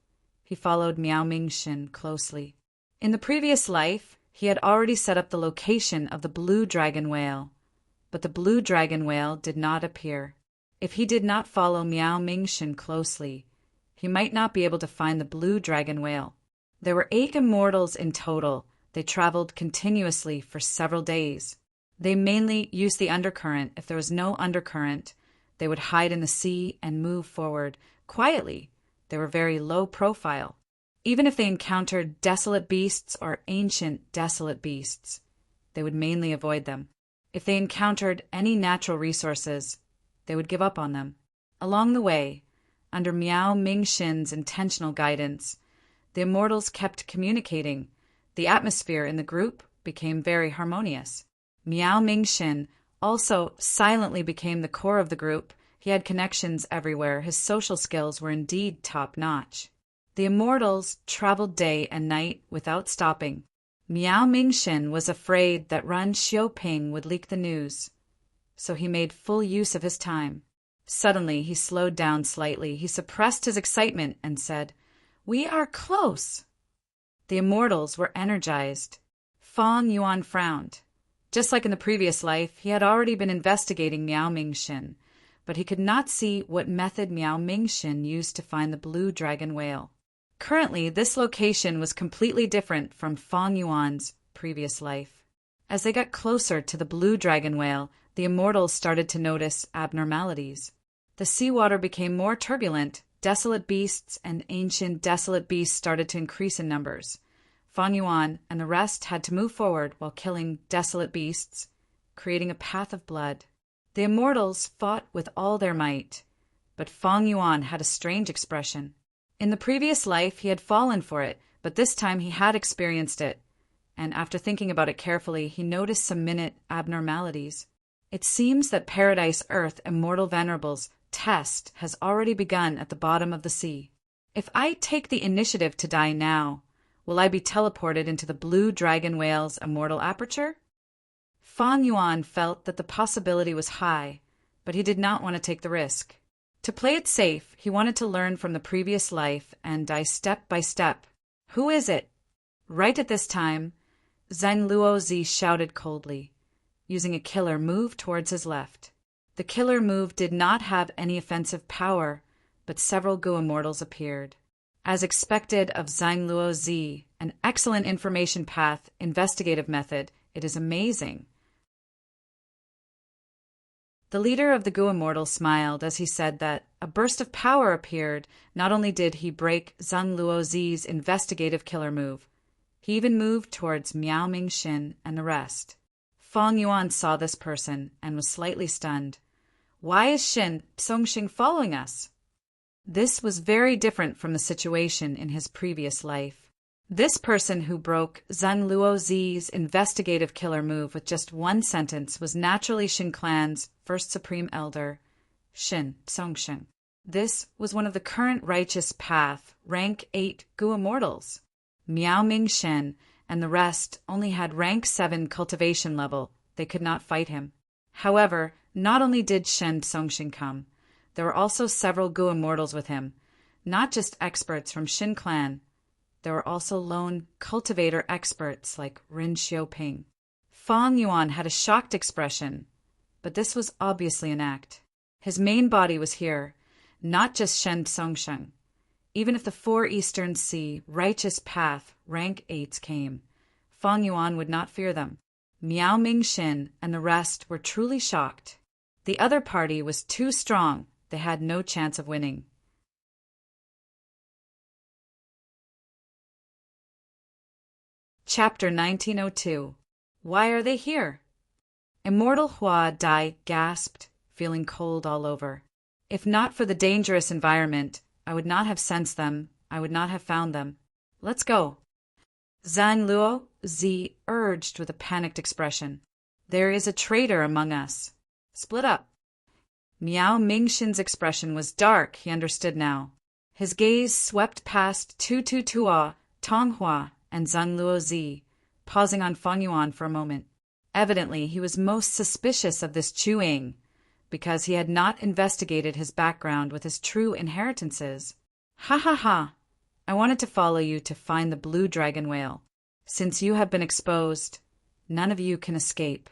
he followed Miao Mingxin closely. In the previous life, he had already set up the location of the blue dragon whale, but the blue dragon whale did not appear. If he did not follow Miao Mingxin closely, he might not be able to find the blue dragon whale. There were 8 immortals in total. They traveled continuously for several days. They mainly used the undercurrent. If there was no undercurrent, they would hide in the sea and move forward quietly. They were very low profile. Even if they encountered desolate beasts or ancient desolate beasts, they would mainly avoid them. If they encountered any natural resources, they would give up on them. Along the way, under Miao Mingxin's intentional guidance, the immortals kept communicating. The atmosphere in the group became very harmonious. Miao Mingxin also silently became the core of the group. He had connections everywhere. His social skills were indeed top-notch. The immortals traveled day and night without stopping. Miao Mingxin was afraid that Ren Xiaoping would leak the news, so he made full use of his time. Suddenly, he slowed down slightly. He suppressed his excitement and said, "We are close." The immortals were energized. Fang Yuan frowned. Just like in the previous life, he had already been investigating Miao Mingxin, but he could not see what method Miao Mingxin used to find the blue dragon whale. Currently, this location was completely different from Fang Yuan's previous life. As they got closer to the blue dragon whale, the immortals started to notice abnormalities. The seawater became more turbulent. Desolate beasts and ancient desolate beasts started to increase in numbers. Fang Yuan and the rest had to move forward while killing desolate beasts, creating a path of blood. The immortals fought with all their might, but Fang Yuan had a strange expression. In the previous life, he had fallen for it, but this time he had experienced it, and after thinking about it carefully, he noticed some minute abnormalities. It seems that Paradise Earth Immortal Venerable's test has already begun at the bottom of the sea. If I take the initiative to die now, will I be teleported into the blue dragon whale's immortal aperture? Fang Yuan felt that the possibility was high, but he did not want to take the risk. To play it safe, he wanted to learn from the previous life and die step by step. "Who is it?" Right at this time, Zhang Luozi shouted coldly, using a killer move towards his left. The killer move did not have any offensive power, but several Gu immortals appeared. As expected of Zhang Luozi, an excellent information path, investigative method, it is amazing. The leader of the Gu immortals smiled as he said that a burst of power appeared. Not only did he break Zhang Luozi's investigative killer move, he even moved towards Miao Mingxin and the rest. Fang Yuan saw this person and was slightly stunned. Why is Shen Songxing following us? This was very different from the situation in his previous life. This person who broke Zhang Luozi's investigative killer move with just one sentence was naturally Shen Clan's first supreme elder, Shen Songxing. This was one of the current righteous path, rank 8 Gu immortals. Miao Mingxin and the rest only had rank 7 cultivation level. They could not fight him. However, not only did Shen Songxing come, there were also several Gu immortals with him, not just experts from Shen Clan. There were also lone cultivator experts like Ren Xiaoping. Fang Yuan had a shocked expression, but this was obviously an act. His main body was here, not just Shen Songxing. Even if the 4 Eastern Sea righteous path rank 8s came, Fang Yuan would not fear them. Miao Mingxin and the rest were truly shocked. The other party was too strong. They had no chance of winning. Chapter 1902. Why are they here? Immortal Hua Dai gasped, feeling cold all over. If not for the dangerous environment, I would not have sensed them. I would not have found them. Let's go. Zhang Luozi urged with a panicked expression. There is a traitor among us. Split up. Miao Mingxin's expression was dark. He understood now. His gaze swept past Tu Tua, Tong Hua, and Zhang Luozi, pausing on Fang Yuan for a moment. Evidently, he was most suspicious of this Chuang, because he had not investigated his background with his true inheritances. Ha ha ha! I wanted to follow you to find the blue dragon whale. Since you have been exposed, none of you can escape."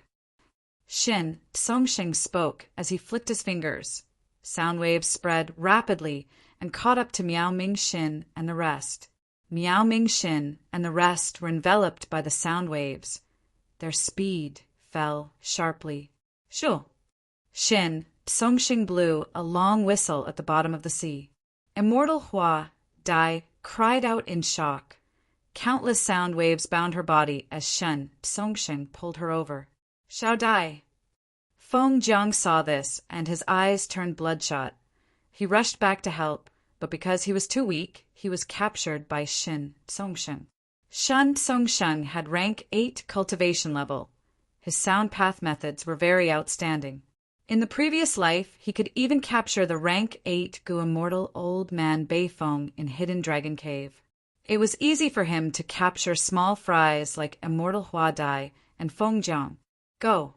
Shin Tsongsheng spoke as he flicked his fingers. Sound waves spread rapidly and caught up to Miao Ming Shin and the rest. Miao Ming Shin and the rest were enveloped by the sound waves. Their speed fell sharply. "Shoo!" Shin Tsongsheng blew a long whistle at the bottom of the sea. Immortal Hua Dai cried out in shock. Countless sound waves bound her body as Shin Tsongsheng pulled her over. "Xiao Dai!" Feng Jiang saw this, and his eyes turned bloodshot. He rushed back to help, but because he was too weak, he was captured by Shin Tsongsheng. Shin Tsongsheng had rank 8 cultivation level. His sound path methods were very outstanding. In the previous life, he could even capture the rank 8 Gu Immortal Old Man Beifeng in Hidden Dragon Cave. It was easy for him to capture small fries like Immortal Hua Dai and Feng Jiang. "Go!"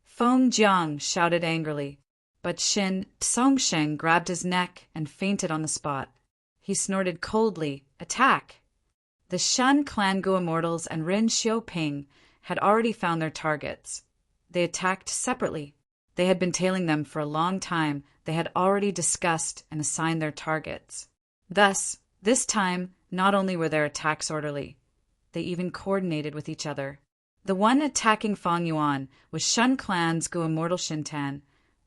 Feng Jiang shouted angrily, but Shin Tsongsheng grabbed his neck and fainted on the spot. He snorted coldly, "Attack!" The Shan clan Gu Immortals and Rin Xiuping had already found their targets. They attacked separately. They had been tailing them for a long time. They had already discussed and assigned their targets. Thus, this time, not only were their attacks orderly, they even coordinated with each other. The one attacking Fang Yuan was Shun Clan's Gu Immortal Shintan,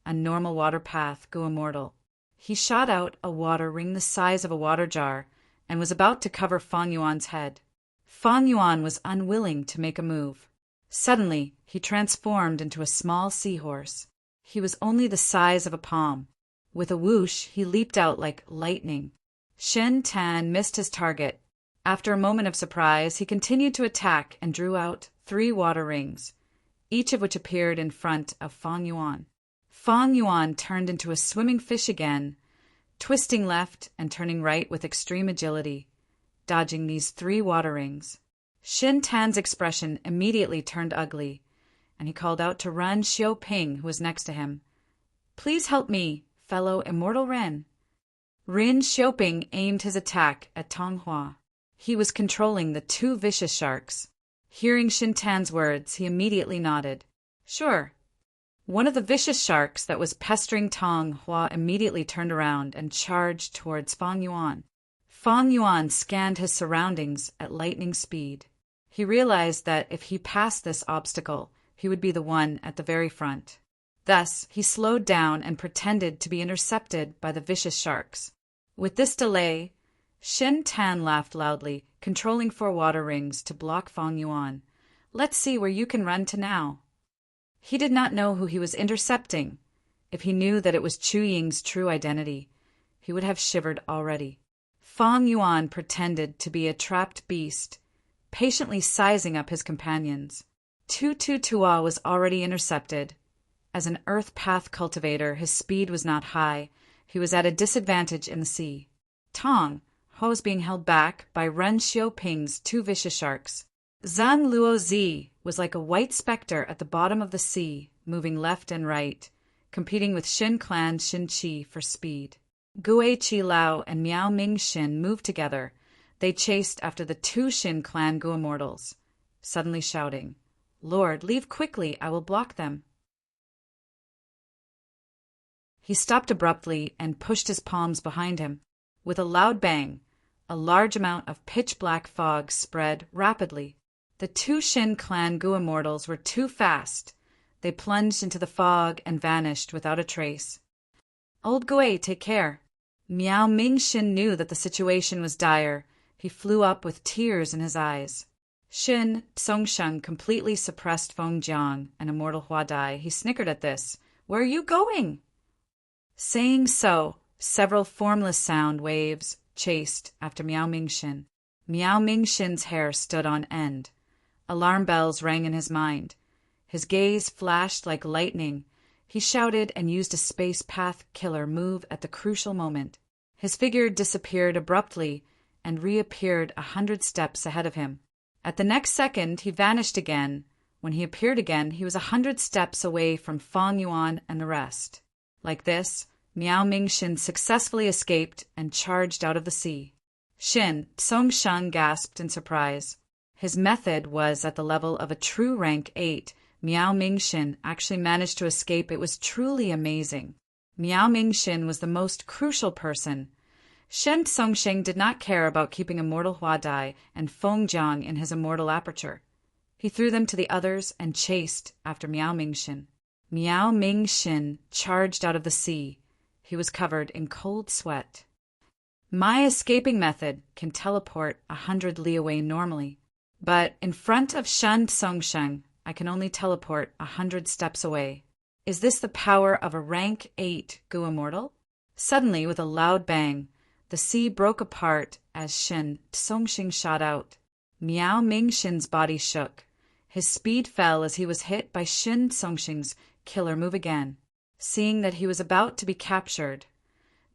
a normal water path Gu Immortal. He shot out a water ring the size of a water jar and was about to cover Fang Yuan's head. Fang Yuan was unwilling to make a move. Suddenly, he transformed into a small seahorse. He was only the size of a palm. With a whoosh, he leaped out like lightning. Shin Tan missed his target. After a moment of surprise, he continued to attack and drew out 3 water rings, each of which appeared in front of Fang Yuan. Fang Yuan turned into a swimming fish again, twisting left and turning right with extreme agility, dodging these 3 water rings. Shin Tan's expression immediately turned ugly, and he called out to Ren Xiuping, who was next to him. "Please help me, fellow Immortal Ren." Ren Xiuping aimed his attack at Tong Hua. He was controlling the 2 vicious sharks. Hearing Shin Tan's words, he immediately nodded. "Sure." One of the vicious sharks that was pestering Tong Hua immediately turned around and charged towards Fang Yuan. Fang Yuan scanned his surroundings at lightning speed. He realized that if he passed this obstacle, he would be the one at the very front. Thus, he slowed down and pretended to be intercepted by the vicious sharks. With this delay, Shin Tan laughed loudly, controlling 4 water rings to block Fang Yuan. "Let's see where you can run to now." He did not know who he was intercepting. If he knew that it was Chu Ying's true identity, he would have shivered already. Fang Yuan pretended to be a trapped beast, patiently sizing up his companions. Tu Tua was already intercepted. As an earth path cultivator, his speed was not high. He was at a disadvantage in the sea. Tong Hua was being held back by Ren Xiuping's 2 vicious sharks. Zhang Luozi was like a white specter at the bottom of the sea, moving left and right, competing with Shin Clan Shin Qi for speed. Gue Chi Lao and Miao Ming Shin moved together. They chased after the 2 Shin Clan Gu Immortals, suddenly shouting, "Lord, leave quickly, I will block them." He stopped abruptly and pushed his palms behind him. With a loud bang, a large amount of pitch-black fog spread rapidly. The 2 Shin Clan Gu Immortals were too fast. They plunged into the fog and vanished without a trace. "Old Gue, take care." Miao Ming Shin knew that the situation was dire. He flew up with tears in his eyes. Shin Tsongsheng completely suppressed Feng Jiang and Immortal Hua Dai. He snickered at this. "Where are you going?" Saying so, several formless sound waves chased after Miao Ming Shin. Miao Ming Shin's hair stood on end. Alarm bells rang in his mind. His gaze flashed like lightning. He shouted and used a space path killer move at the crucial moment. His figure disappeared abruptly and reappeared 100 steps ahead of him. At the next second, he vanished again. When he appeared again, he was 100 steps away from Fang Yuan and the rest. Like this, Miao Ming Shin successfully escaped and charged out of the sea. Shin Tsongsheng gasped in surprise. His method was at the level of a true rank 8. Miao Mingxin actually managed to escape. It was truly amazing. Miao Mingxin was the most crucial person. Shen Tsongsheng did not care about keeping immortal Huadai and Feng Jiang in his immortal aperture. He threw them to the others and chased after Miao Mingxin. Miao Mingxin charged out of the sea. He was covered in cold sweat. My escaping method can teleport 100 li away normally, but in front of Shen Tsongsheng, I can only teleport 100 steps away. Is this the power of a rank 8 Gu Immortal? Suddenly, with a loud bang, the sea broke apart as Shen Tsongsheng shot out. Miao Mingxin's body shook. His speed fell as he was hit by Shen Tsongsheng's killer move again. Seeing that he was about to be captured,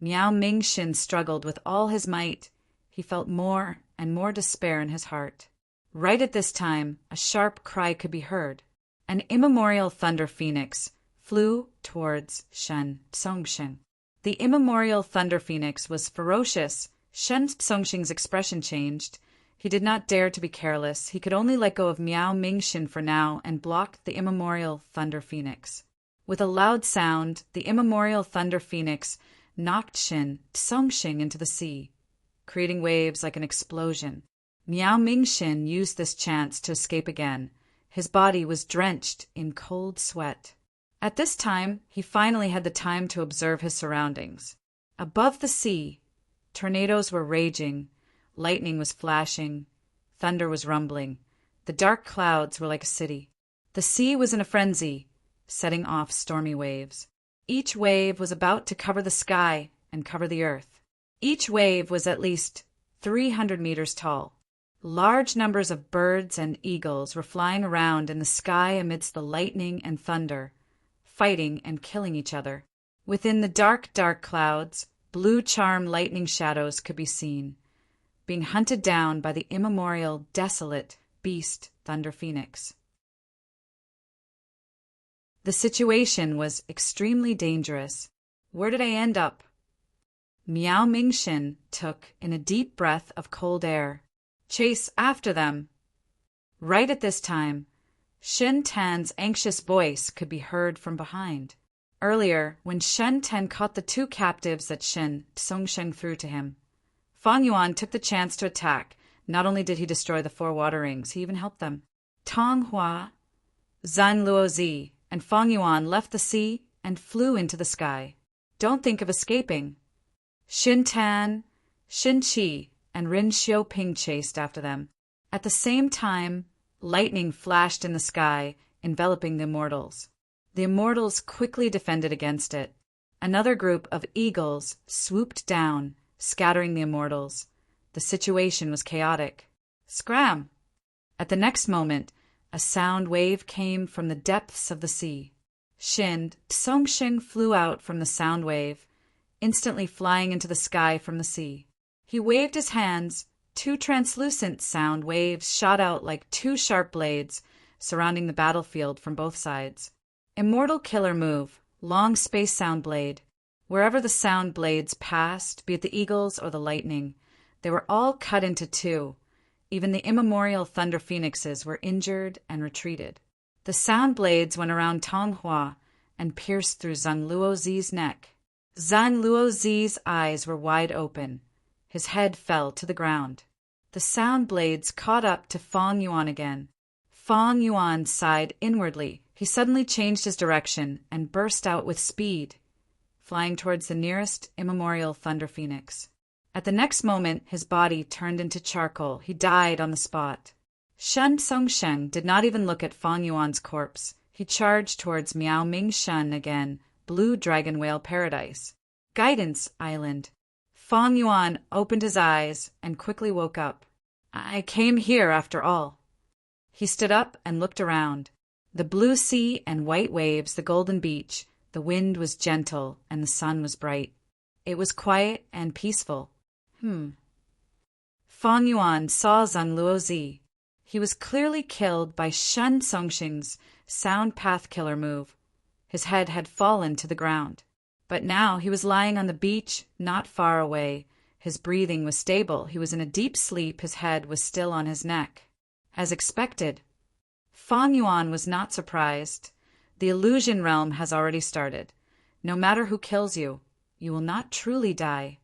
Miao Mingxin struggled with all his might. He felt more and more despair in his heart. Right at this time, a sharp cry could be heard. An immemorial thunder phoenix flew towards Shen Tsongsheng. The immemorial thunder phoenix was ferocious. Shen Tsongsheng's expression changed. He did not dare to be careless. He could only let go of Miao Mingxin for now and block the immemorial thunder phoenix. With a loud sound, the immemorial thunder phoenix knocked Shen Tsongsheng into the sea, creating waves like an explosion. Miao Mingxin used this chance to escape again. His body was drenched in cold sweat. At this time, he finally had the time to observe his surroundings. Above the sea, tornadoes were raging, lightning was flashing, thunder was rumbling. The dark clouds were like a city. The sea was in a frenzy, setting off stormy waves. Each wave was about to cover the sky and cover the earth. Each wave was at least 300 meters tall. Large numbers of birds and eagles were flying around in the sky amidst the lightning and thunder, fighting and killing each other. Within the dark clouds, blue charm lightning shadows could be seen, being hunted down by the immemorial, desolate beast Thunder Phoenix. The situation was extremely dangerous. Where did I end up? Miao Mingxin took in a deep breath of cold air. Chase after them. Right at this time, Shen Tan's anxious voice could be heard from behind. Earlier, when Shen Tan caught the 2 captives that Shen Tsongsheng threw to him, Fang Yuan took the chance to attack. Not only did he destroy the 4 water rings, he even helped them. Tong Hua, Zan Luozi, and Fang Yuan left the sea and flew into the sky. Don't think of escaping. Xin Tan, Xin Qi, and Rin Xiuping chased after them. At the same time, lightning flashed in the sky, enveloping the immortals. The immortals quickly defended against it. Another group of eagles swooped down, scattering the immortals. The situation was chaotic. Scram! At the next moment, a sound wave came from the depths of the sea. Shen Tsongsheng flew out from the sound wave, instantly flying into the sky from the sea. He waved his hands. 2 translucent sound waves shot out like 2 sharp blades, surrounding the battlefield from both sides. Immortal killer move, long space sound blade. Wherever the sound blades passed, be it the eagles or the lightning, they were all cut into 2. Even the immemorial thunder phoenixes were injured and retreated. The sound blades went around Tong Hua and pierced through Zhang Luozi's neck. Zhang Luozi's eyes were wide open. His head fell to the ground. The sound blades caught up to Fang Yuan again. Fang Yuan sighed inwardly. He suddenly changed his direction and burst out with speed, flying towards the nearest immemorial thunder phoenix. At the next moment, his body turned into charcoal. He died on the spot. Shen Tsongsheng did not even look at Fang Yuan's corpse. He charged towards Miao Mingxin again, Blue Dragon Whale Paradise. Guidance Island. Fang Yuan opened his eyes and quickly woke up. I came here after all. He stood up and looked around. The blue sea and white waves, the golden beach, the wind was gentle and the sun was bright. It was quiet and peaceful. Fang Yuan saw Zhang Luozi. He was clearly killed by Shen Tsongsheng's sound path killer move. His head had fallen to the ground. But now he was lying on the beach not far away, His breathing was stable. He was in a deep sleep. His head was still on his neck. As expected, Fang Yuan was not surprised. The illusion realm has already started. No matter who kills you, you will not truly die.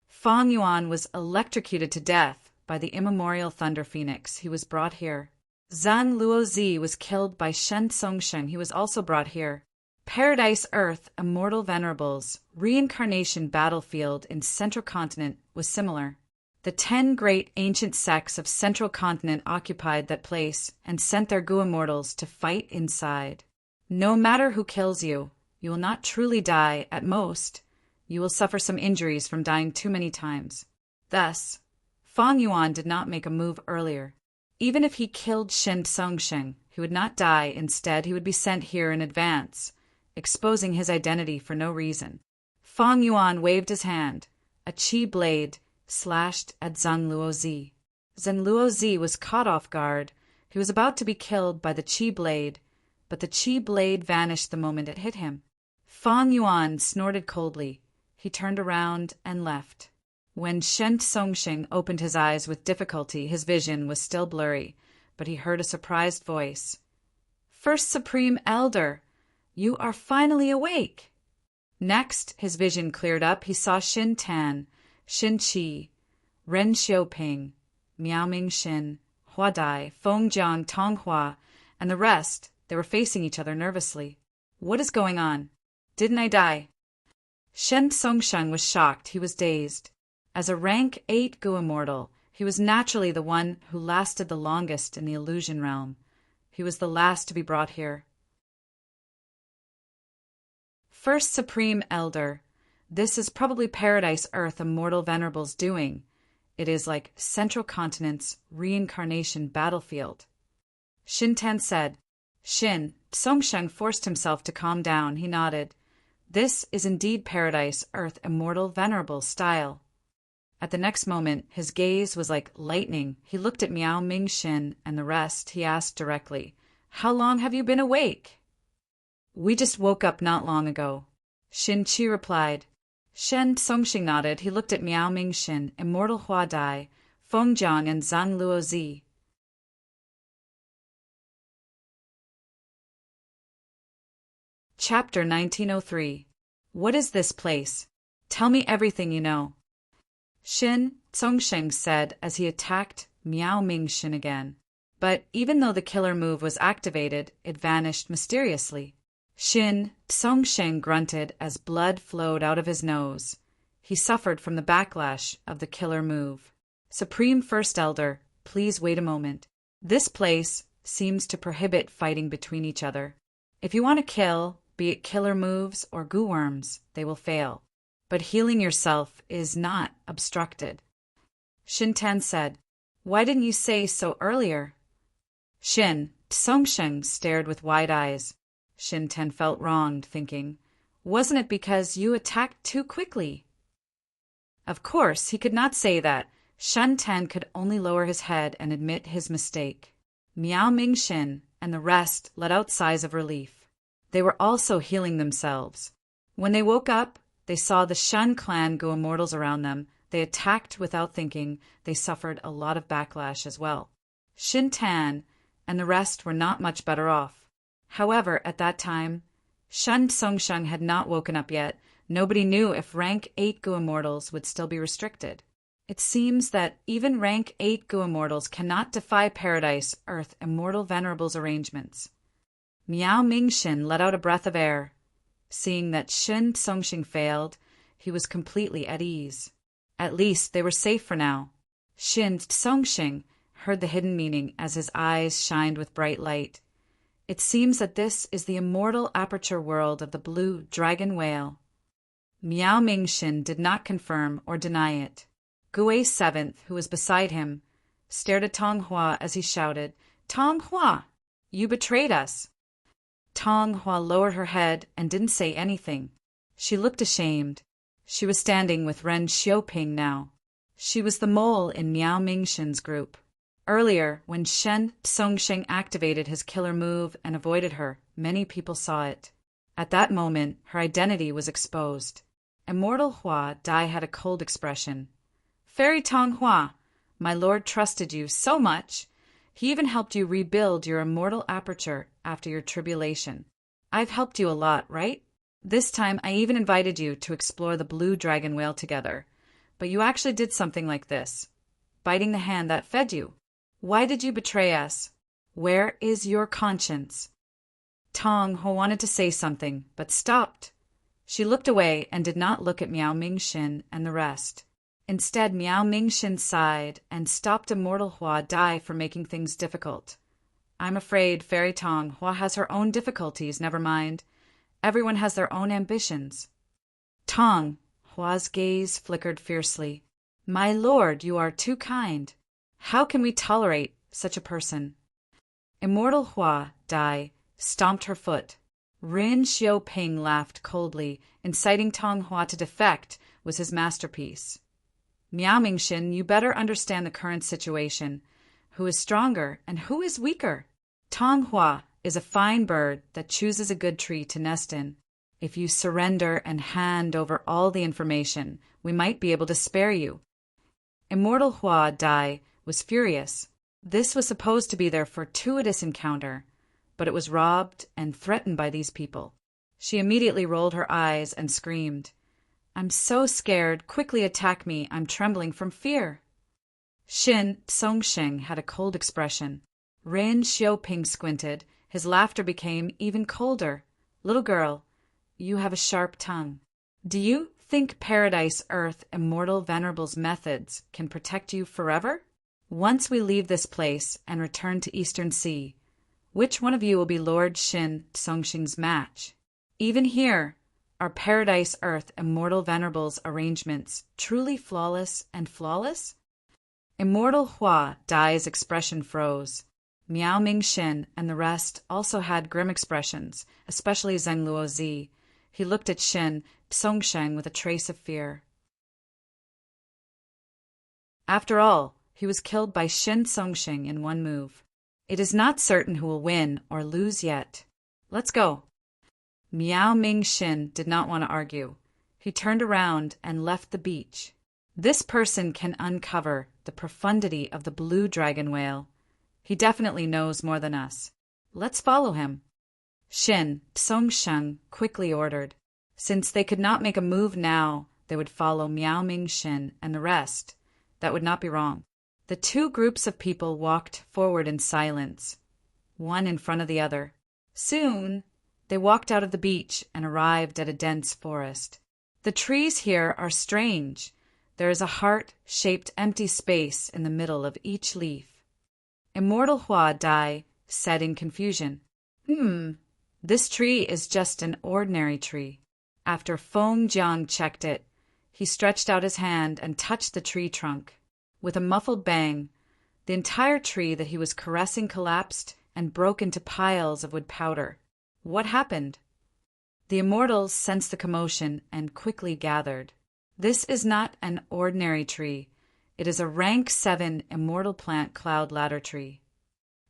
Fang Yuan was electrocuted to death by the immemorial Thunder Phoenix. He was brought here. Zan Luozi was killed by Shen Songsheng. He was also brought here. Paradise Earth, Immortal Venerables, Reincarnation Battlefield in Central Continent was similar. The 10 great ancient sects of Central Continent occupied that place and sent their Gu immortals to fight inside. No matter who kills you, you will not truly die. At most, you will suffer some injuries from dying too many times. Thus, Fang Yuan did not make a move earlier. Even if he killed Shen Songsheng, he would not die. Instead, he would be sent here in advance, exposing his identity for no reason. Fang Yuan waved his hand. A qi blade slashed at Zan Luozi. Zan Luozi was caught off guard. He was about to be killed by the qi blade, but the qi blade vanished the moment it hit him. Fang Yuan snorted coldly. He turned around and left. When Shen Songsheng opened his eyes with difficulty, his vision was still blurry, but he heard a surprised voice. "First Supreme Elder, you are finally awake." Next, his vision cleared up. He saw Xin Tan, Xin Qi, Ren Xiaoping, Miao Mingxin, Hua Dai, Feng Jiang, Tong Hua, and the rest. They were facing each other nervously. "What is going on? Didn't I die?" Shen Songsheng was shocked. He was dazed. As a rank 8 Gu immortal, he was naturally the one who lasted the longest in the illusion realm. He was the last to be brought here. First Supreme Elder, this is probably Paradise Earth Immortal Venerable's doing. It is like Central Continent's reincarnation battlefield. Xin Tan said. Shen Songsheng forced himself to calm down. He nodded. This is indeed Paradise Earth Immortal Venerable style. At the next moment, his gaze was like lightning. He looked at Miao Mingxin and the rest. He asked directly, "How long have you been awake?" "We just woke up not long ago," Xin Qi replied. Shen Songsheng nodded. He looked at Miao Mingxin, Immortal Hua Dai, Feng Jiang, and Zan Luozi. Chapter 1903. What is this place? Tell me everything you know. Shen Songsheng said as he attacked Miao Mingxin again. But even though the killer move was activated, it vanished mysteriously. Shen Songsheng grunted as blood flowed out of his nose. He suffered from the backlash of the killer move. Supreme First Elder, please wait a moment. This place seems to prohibit fighting between each other. If you want to kill, be it killer moves or goo worms, they will fail. But healing yourself is not obstructed. Xin Tan said, "Why didn't you say so earlier?" Shen Songsheng stared with wide eyes. Xin Tan felt wronged, thinking, "Wasn't it because you attacked too quickly?" Of course, he could not say that. Shen Tan could only lower his head and admit his mistake. Miao Mingxin and the rest let out sighs of relief. They were also healing themselves. When they woke up, they saw the Shen clan Gu immortals around them. They attacked without thinking. They suffered a lot of backlash as well. Xin Tan and the rest were not much better off. However, at that time, Shen Songsheng had not woken up yet. Nobody knew if rank 8 Gu immortals would still be restricted. It seems that even rank 8 Gu immortals cannot defy Paradise Earth Immortal Venerable's arrangements. Miao Mingxin let out a breath of air. Seeing that Shen Songsheng failed, he was completely at ease. At least they were safe for now. Shen Songsheng heard the hidden meaning as his eyes shined with bright light. It seems that this is the immortal aperture world of the blue dragon whale. Miao Mingxin did not confirm or deny it. Gue 7th, who was beside him, stared at Tong Hua as he shouted, "Tong Hua, you betrayed us." Tong Hua lowered her head and didn't say anything. She looked ashamed. She was standing with Ren Xiaoping now. She was the mole in Miao Mingxin's group. Earlier, when Shen Songsheng activated his killer move and avoided her, many people saw it. At that moment, her identity was exposed. Immortal Hua Dai had a cold expression. Fairy Tong Hua, my lord trusted you so much. He even helped you rebuild your immortal aperture after your tribulation. I've helped you a lot, right? This time I even invited you to explore the blue dragon whale together. But you actually did something like this, biting the hand that fed you. Why did you betray us? Where is your conscience? Tong Ho wanted to say something, but stopped. She looked away and did not look at Miao Mingxin and the rest. Instead, Miao Mingxin sighed and stopped Immortal Hua Dai from making things difficult. I'm afraid Fairy Tong Hua has her own difficulties, never mind. Everyone has their own ambitions. Tong, Hua's gaze flickered fiercely. My lord, you are too kind. How can we tolerate such a person? Immortal Hua Dai stomped her foot. Rin Xiaoping laughed coldly. Inciting Tong Hua to defect was his masterpiece. Miao Mingxin, you better understand the current situation. Who is stronger and who is weaker? Tong Hua is a fine bird that chooses a good tree to nest in. If you surrender and hand over all the information, we might be able to spare you. Immortal Hua Dai was furious. This was supposed to be their fortuitous encounter, but it was robbed and threatened by these people. She immediately rolled her eyes and screamed, I'm so scared, quickly attack me, I'm trembling from fear. Xin Songsheng had a cold expression. Rin Xiaoping squinted. His laughter became even colder. Little girl, you have a sharp tongue. Do you think Paradise Earth Immortal Venerable's methods can protect you forever? Once we leave this place and return to Eastern Sea, which one of you will be Lord Xin Songsheng's match? Even here, are Paradise Earth Immortal Venerable's arrangements truly flawless and flawless? Immortal Hua Dai's expression froze. Miao Mingxin and the rest also had grim expressions, especially Zheng Luozi. He looked at Xin Songsheng with a trace of fear. After all, he was killed by Xin Songsheng in one move. It is not certain who will win or lose yet. Let's go. Miao Mingxin did not want to argue. He turned around and left the beach. This person can uncover the profundity of the blue dragon whale. He definitely knows more than us. Let's follow him. Xin Songsheng quickly ordered. Since they could not make a move now, they would follow Miao Mingxin and the rest. That would not be wrong. The two groups of people walked forward in silence, one in front of the other. Soon, they walked out of the beach and arrived at a dense forest. The trees here are strange. There is a heart-shaped empty space in the middle of each leaf. Immortal Hua Dai said in confusion, This tree is just an ordinary tree. After Feng Jiang checked it, he stretched out his hand and touched the tree trunk. With a muffled bang, the entire tree that he was caressing collapsed and broke into piles of wood powder. What happened? The immortals sensed the commotion and quickly gathered. This is not an ordinary tree. It is a rank 7 immortal plant cloud ladder tree.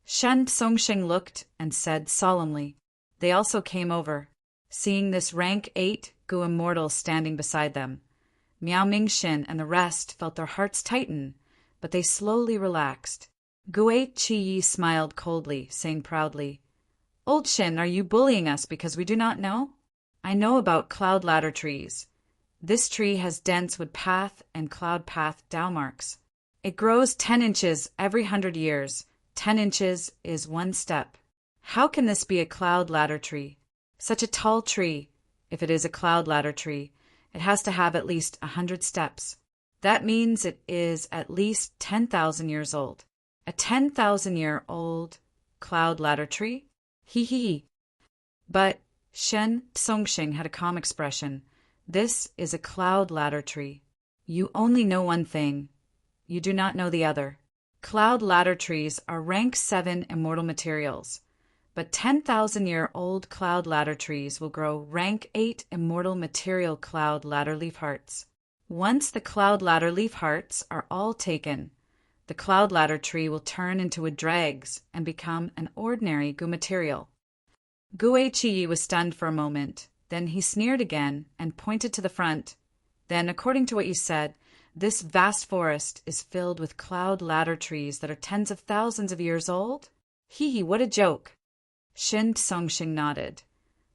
Shen Songsheng looked and said solemnly. They also came over, seeing this rank 8 Gu immortal standing beside them. Miao Mingxin and the rest felt their hearts tighten, but they slowly relaxed. Gue Qi smiled coldly, saying proudly, Old Shin, are you bullying us because we do not know? I know about cloud ladder trees. This tree has dense wood path and cloud path Dao marks. It grows 10 inches every 100 years. 10 inches is 1 step. How can this be a cloud ladder tree? Such a tall tree, if it is a cloud ladder tree, it has to have at least 100 steps. That means it is at least 10,000 years old. A 10,000-year-old cloud ladder tree? Hee hee. But Shen Songsheng had a calm expression. This is a cloud ladder tree. You only know one thing. You do not know the other. Cloud ladder trees are rank 7 immortal materials, but 10,000-year-old cloud ladder trees will grow rank 8 immortal material cloud ladder leaf hearts. Once the cloud ladder leaf hearts are all taken, the cloud ladder tree will turn into a dregs and become an ordinary Gu material. Gue Qi was stunned for a moment. Then he sneered again and pointed to the front. Then, according to what you said, This vast forest is filled with cloud ladder trees that are tens of thousands of years old? Hee hee, what a joke. Shin Tsongxing nodded.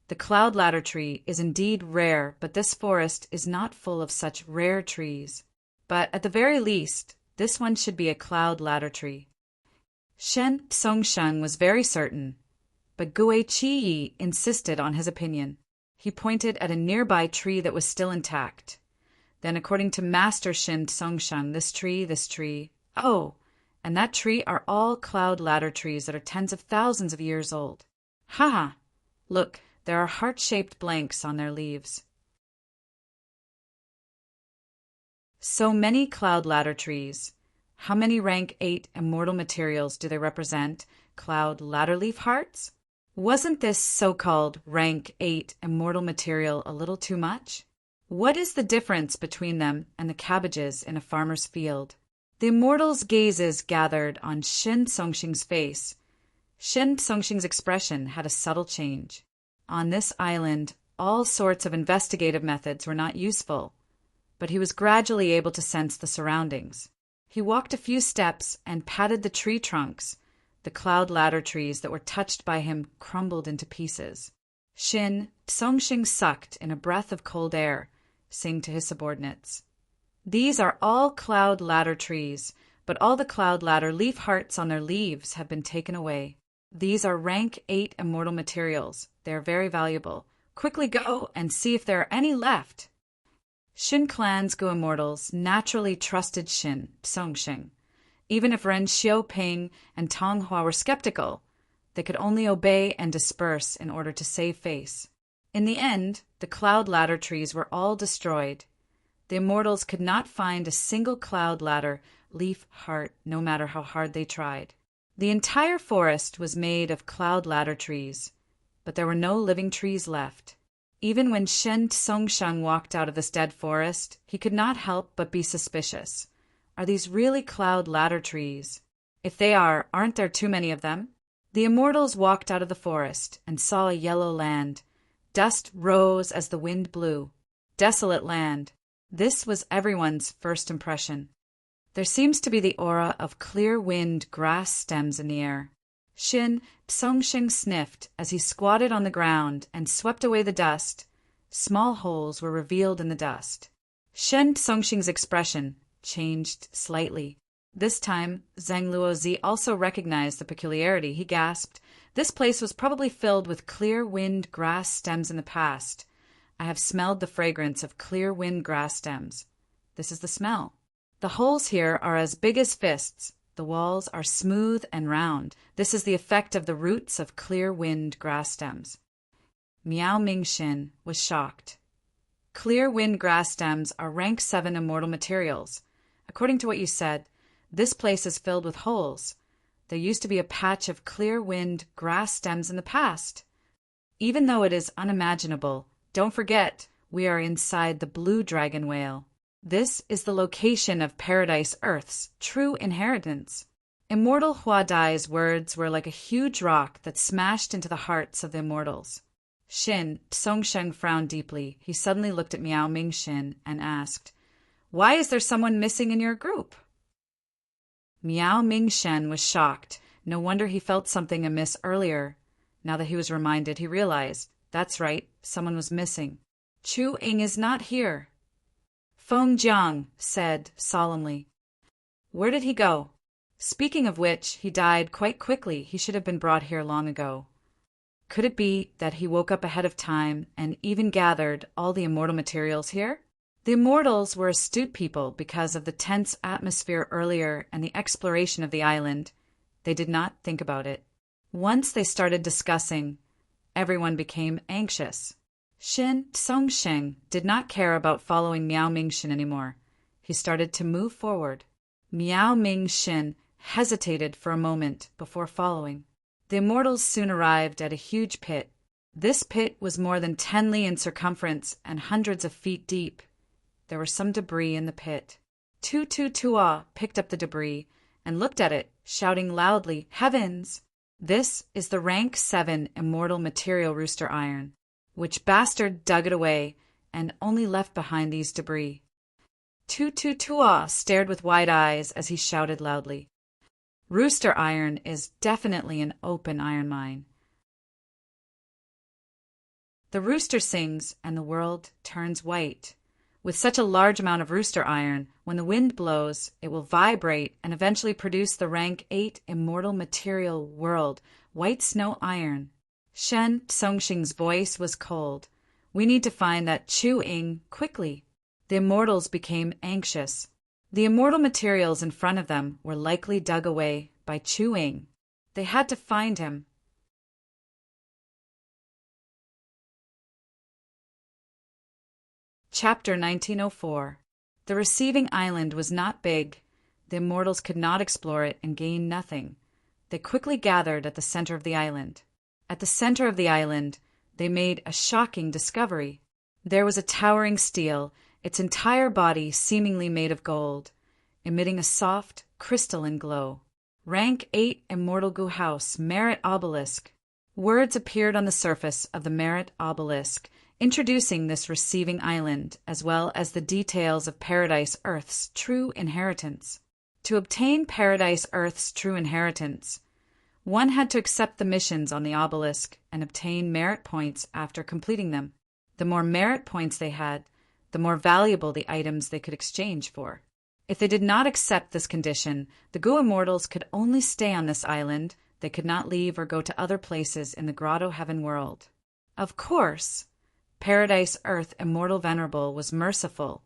The cloud ladder tree is indeed rare, but this forest is not full of such rare trees. But at the very least, this one should be a cloud ladder tree. Shen Tsongsheng was very certain, but Gue Chiyi insisted on his opinion. He pointed at a nearby tree that was still intact. Then, according to Master Shin Tsongsheng, this tree, oh, and that tree are all cloud ladder trees that are tens of thousands of years old. Ha ha! Look, there are heart-shaped blanks on their leaves. So many cloud ladder trees. How many rank 8 immortal materials do they represent? Cloud ladder leaf hearts? Wasn't this so-called rank 8 immortal material a little too much? What is the difference between them and the cabbages in a farmer's field? The immortals' gazes gathered on Shin Tsongxing's face. Shin Tsongxing's expression had a subtle change. On this island, all sorts of investigative methods were not useful, but he was gradually able to sense the surroundings. He walked a few steps and patted the tree trunks. The cloud ladder trees that were touched by him crumbled into pieces. Shin Tsongxing sucked in a breath of cold air, saying to his subordinates, "These are all cloud ladder trees, but all the cloud ladder leaf hearts on their leaves have been taken away. These are rank 8 immortal materials. They are very valuable. Quickly go and see if there are any left." Shin Clan's Go Immortals naturally trusted Shin Tsongxing. Even if Ren Xiaoping and Tong Hua were skeptical, they could only obey and disperse in order to save face. In the end, the cloud ladder trees were all destroyed. The immortals could not find a single cloud ladder leaf heart, no matter how hard they tried. The entire forest was made of cloud ladder trees, but there were no living trees left. Even when Shen Tsongsheng walked out of this dead forest, he could not help but be suspicious. Are these really cloud ladder trees? If they are, aren't there too many of them? The immortals walked out of the forest and saw a yellow land. Dust rose as the wind blew. Desolate land. This was everyone's first impression. There seems to be the aura of clear wind grass stems in the air. Shin Tsongxing sniffed as he squatted on the ground and swept away the dust. Small holes were revealed in the dust. Shin Tsongxing's expression changed slightly. This time, Zhang Luozi also recognized the peculiarity. He gasped, "This place was probably filled with clear wind grass stems in the past. I have smelled the fragrance of clear wind grass stems. This is the smell. The holes here are as big as fists. The walls are smooth and round. This is the effect of the roots of clear wind grass stems." Miao Mingxin was shocked. Clear wind grass stems are rank 7 immortal materials. According to what you said, this place is filled with holes. There used to be a patch of clear wind grass stems in the past. Even though it is unimaginable, don't forget, we are inside the blue dragon whale. This is the location of Paradise Earth's true inheritance. Immortal Hua Dai's words were like a huge rock that smashed into the hearts of the immortals. Shin Tsongsheng frowned deeply. He suddenly looked at Miao Mingxin and asked, "Why is there someone missing in your group?" Miao Mingxin was shocked. No wonder he felt something amiss earlier. Now that he was reminded, he realized, that's right, someone was missing. Chu Ying is not here. Feng Jiang said solemnly. "Where did he go? Speaking of which, he died quite quickly. He should have been brought here long ago." Could it be that he woke up ahead of time and even gathered all the immortal materials here? The immortals were astute people because of the tense atmosphere earlier and the exploration of the island. They did not think about it. Once they started discussing, everyone became anxious. Shin Tsongxing did not care about following Miao Mingxin anymore. He started to move forward. Miao Mingxin hesitated for a moment before following. The immortals soon arrived at a huge pit. This pit was more than 10 li in circumference and hundreds of feet deep. There was some debris in the pit. Tua picked up the debris and looked at it, shouting loudly, "Heavens! This is the rank 7 immortal material rooster iron. Which bastard dug it away and only left behind these debris?" Tutua stared with wide eyes as he shouted loudly. Rooster iron is definitely an open iron mine. The rooster sings and the world turns white. With such a large amount of rooster iron, when the wind blows, it will vibrate and eventually produce the rank 8 immortal material world, white snow iron. Shen Tsongxing's voice was cold. We need to find that Chu-Ing quickly. The immortals became anxious. The immortal materials in front of them were likely dug away by Chu-Ing. They had to find him. Chapter 1904. The receiving island was not big. The immortals could not explore it and gain nothing. They quickly gathered at the center of the island. At the center of the island, they made a shocking discovery. There was a towering stele, its entire body seemingly made of gold, emitting a soft, crystalline glow. Rank 8 Immortal Gu House, Merit Obelisk. Words appeared on the surface of the Merit Obelisk, introducing this receiving island, as well as the details of Paradise Earth's true inheritance. To obtain Paradise Earth's true inheritance, one had to accept the missions on the obelisk and obtain merit points after completing them. The more merit points they had, the more valuable the items they could exchange for. If they did not accept this condition, the Gu Immortals could only stay on this island. They could not leave or go to other places in the Grotto Heaven world. Of course, Paradise Earth Immortal Venerable was merciful.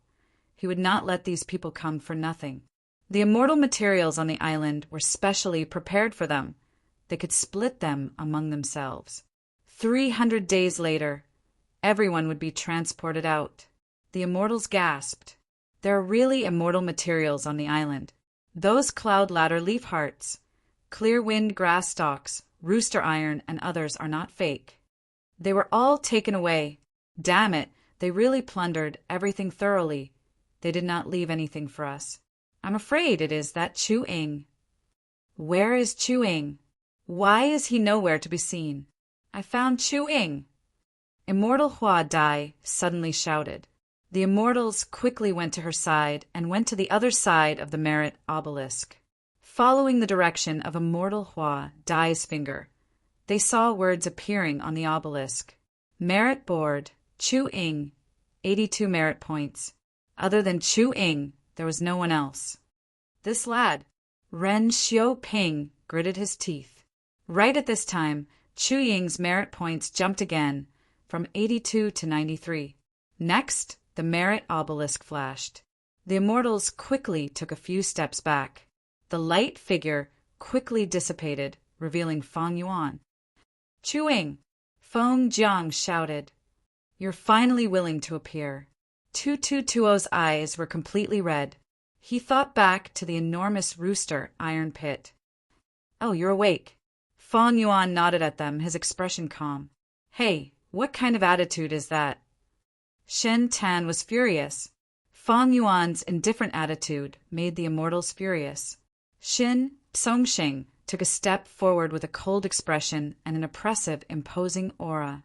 He would not let these people come for nothing. The immortal materials on the island were specially prepared for them. They could split them among themselves. 300 days later, everyone would be transported out. The immortals gasped. There are really immortal materials on the island. Those cloud ladder leaf hearts, clear wind grass stalks, rooster iron, and others are not fake. They were all taken away. Damn it, they really plundered everything thoroughly. They did not leave anything for us. I'm afraid it is that Chu-Ing. Where is Chu-Ing? Why is he nowhere to be seen? I found Chu-Ing. Immortal Hua Dai suddenly shouted. The immortals quickly went to her side and went to the other side of the Merit Obelisk. Following the direction of Immortal Hua Dai's finger, they saw words appearing on the obelisk. Merit Board, Chu-Ing, 82 merit points. Other than Chu-Ing, there was no one else. This lad, Ren Xiao-Ping, gritted his teeth. Right at this time, Chu-Ying's merit points jumped again, from 82 to 93. Next, the merit obelisk flashed. The immortals quickly took a few steps back. The light figure quickly dissipated, revealing Feng Yuan. Chu-Ing! Feng Jiang shouted. You're finally willing to appear. Tuo's eyes were completely red. He thought back to the enormous rooster iron pit. Oh, you're awake. Feng Yuan nodded at them, his expression calm. Hey, what kind of attitude is that? Shen Tan was furious. Feng Yuan's indifferent attitude made the immortals furious. Shen Tsongxing took a step forward with a cold expression and an oppressive, imposing aura.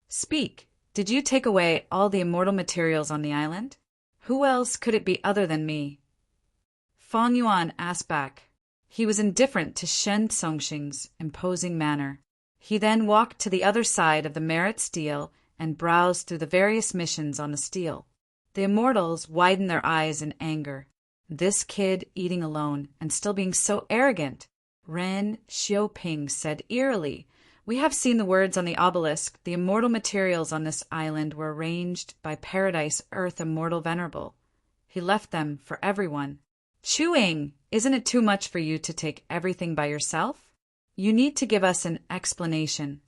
Speak. Did you take away all the immortal materials on the island? Who else could it be other than me? Feng Yuan asked back. He was indifferent to Shen Tsongxing's imposing manner. He then walked to the other side of the merit stele and browsed through the various missions on the stele. The immortals widened their eyes in anger. This kid eating alone and still being so arrogant. Ren Xiaoping said eerily, We have seen the words on the obelisk. The immortal materials on this island were arranged by Paradise Earth Immortal Venerable. He left them for everyone. Chu-Ing, isn't it too much for you to take everything by yourself? You need to give us an explanation.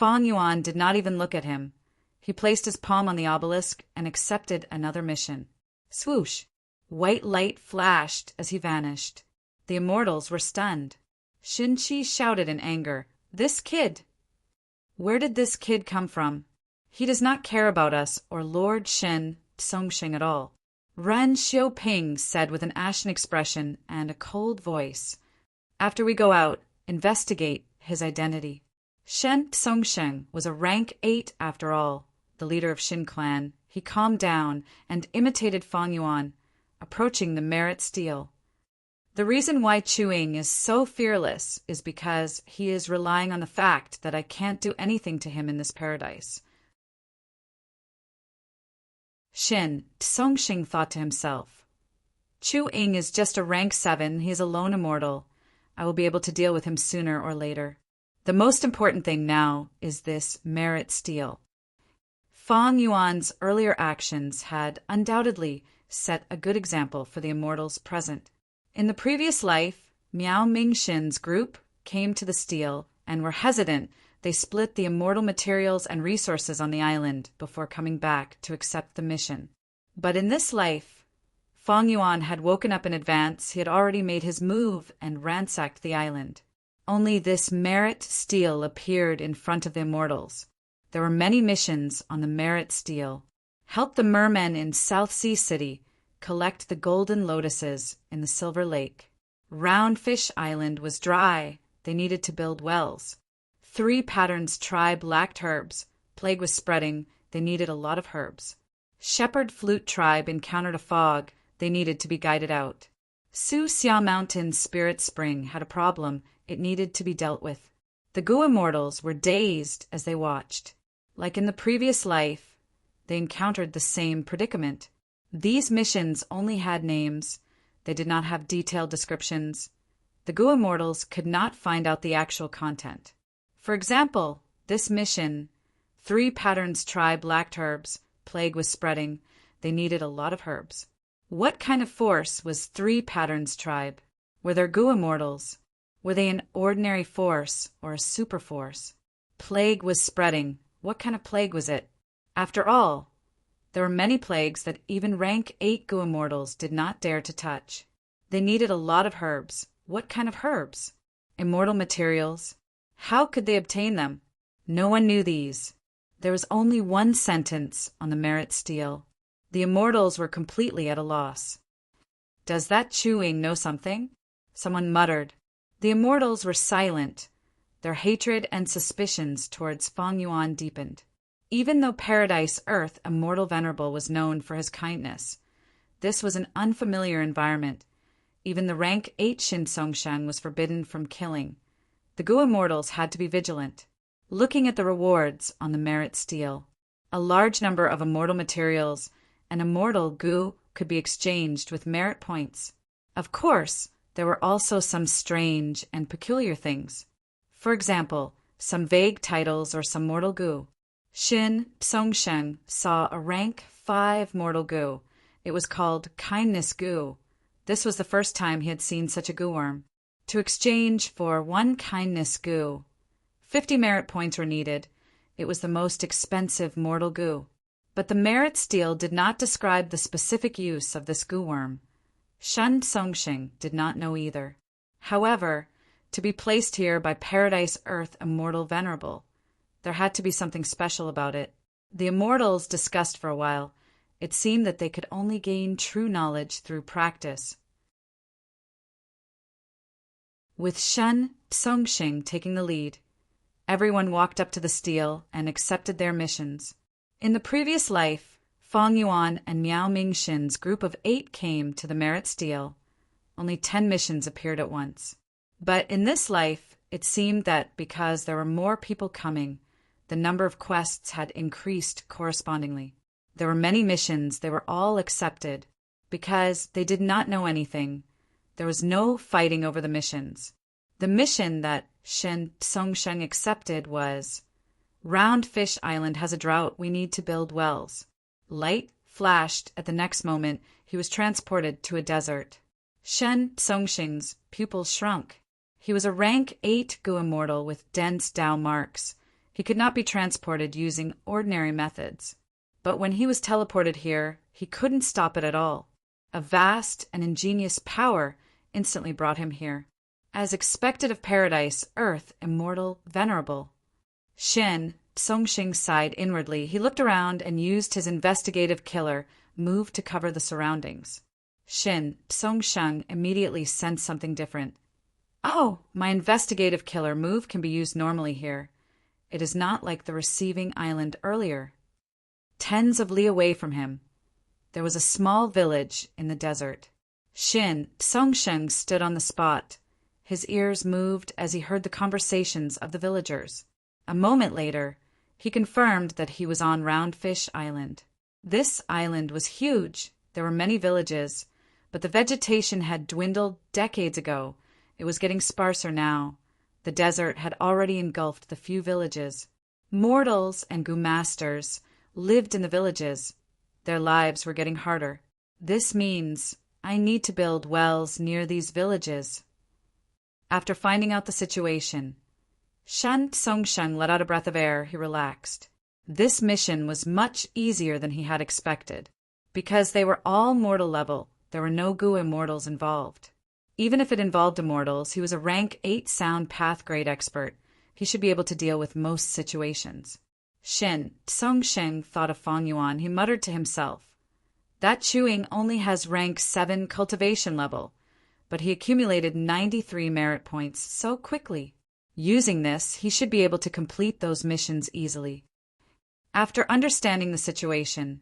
Feng Yuan did not even look at him. He placed his palm on the obelisk and accepted another mission. Swoosh! White light flashed as he vanished. The immortals were stunned. Xin-Chi shouted in anger, This kid! Where did this kid come from? He does not care about us or Lord Shen Tsongxing at all. Ren Xiaoping said with an ashen expression and a cold voice. After we go out, investigate his identity. Shen Tsongxing was a rank 8 after all, the leader of Shin Clan. He calmed down and imitated Fang Yuan, approaching the merit stele. The reason why Chu-Ying is so fearless is because he is relying on the fact that I can't do anything to him in this paradise. Shen Songxing thought to himself, Chu-Ying is just a rank 7, he is a lone immortal. I will be able to deal with him sooner or later. The most important thing now is this merit stele. Fang Yuan's earlier actions had undoubtedly set a good example for the immortals present. In the previous life, Miao Mingxin's group came to the stele and were hesitant. They split the immortal materials and resources on the island before coming back to accept the mission. But in this life, Fang Yuan had woken up in advance. He had already made his move and ransacked the island. Only this merit stele appeared in front of the immortals. There were many missions on the merit stele. Help the mermen in South Sea City collect the golden lotuses in the Silver Lake. Roundfish Island was dry. They needed to build wells. 3 Patterns tribe lacked herbs. Plague was spreading. They needed a lot of herbs. Shepherd Flute tribe encountered a fog. They needed to be guided out. Su Xia Mountain Spirit Spring had a problem. It needed to be dealt with. The Gu immortals were dazed as they watched. Like in the previous life, they encountered the same predicament. These missions only had names. They did not have detailed descriptions. The Gu immortals could not find out the actual content. For example, this mission, 3 Patterns tribe lacked herbs. Plague was spreading. They needed a lot of herbs. What kind of force was 3 Patterns tribe? Were there Gu immortals? Were they an ordinary force or a super force? Plague was spreading. What kind of plague was it? After all, there were many plagues that even rank 8 Gu immortals did not dare to touch. They needed a lot of herbs. What kind of herbs? Immortal materials. How could they obtain them? No one knew these. There was only one sentence on the merit stele. The immortals were completely at a loss. Does that Chu-Ying know something? Someone muttered. The immortals were silent. Their hatred and suspicions towards Fang Yuan deepened. Even though Paradise Earth Immortal Venerable was known for his kindness, this was an unfamiliar environment. Even the rank 8 Shin Songshan was forbidden from killing. The Gu immortals had to be vigilant. Looking at the rewards on the merit stele, a large number of immortal materials, an immortal Gu could be exchanged with merit points. Of course, there were also some strange and peculiar things. For example, some vague titles or some mortal Gu. Shin Songshan saw a rank 5 mortal Gu. It was called Kindness Gu. This was the first time he had seen such a Gu worm. To exchange for 1 Kindness Gu, 50 merit points were needed. It was the most expensive mortal Gu. But the merit stele did not describe the specific use of this Gu worm. Shen Songxing did not know either. However, to be placed here by Paradise Earth Immortal Venerable, there had to be something special about it. The immortals discussed for a while. It seemed that they could only gain true knowledge through practice. With Shen Songxing taking the lead, everyone walked up to the stele and accepted their missions. In the previous life, Fang Yuan and Miao Mingxin's group of 8 came to the merit stele. Only 10 missions appeared at once. But in this life, it seemed that because there were more people coming, the number of quests had increased correspondingly. There were many missions. They were all accepted. Because they did not know anything, there was no fighting over the missions. The mission that Shen Songsheng accepted was, Roundfish Island has a drought. We need to build wells. Light flashed. At the next moment, he was transported to a desert. Shen Songxing's pupils shrunk. He was a rank 8 Gu immortal with dense Dao marks. He could not be transported using ordinary methods. But when he was teleported here, he couldn't stop it at all. A vast and ingenious power instantly brought him here. As expected of Paradise, Earth, Immortal, Venerable. Shen Songxing sighed inwardly. He looked around and used his investigative killer move to cover the surroundings. Shen Songsheng immediately sensed something different. Oh, my investigative killer move can be used normally here. It is not like the receiving island earlier. tens of li away from him, there was a small village in the desert. Shin Tsongsheng stood on the spot. His ears moved as he heard the conversations of the villagers. A moment later, he confirmed that he was on Roundfish Island. This island was huge. There were many villages, but the vegetation had dwindled decades ago. It was getting sparser now. The desert had already engulfed the few villages. Mortals and Gu masters lived in the villages. Their lives were getting harder. This means I need to build wells near these villages. After finding out the situation, Shan Tsongsheng let out a breath of air. He relaxed. This mission was much easier than he had expected. Because they were all mortal level, there were no Gu immortals involved. Even if it involved immortals, he was a rank 8 sound path grade expert. He should be able to deal with most situations. Shin Tsongsheng thought of Fang Yuan. He muttered to himself, "That Chuing only has rank 7 cultivation level," but he accumulated 93 merit points so quickly. Using this, he should be able to complete those missions easily. After understanding the situation,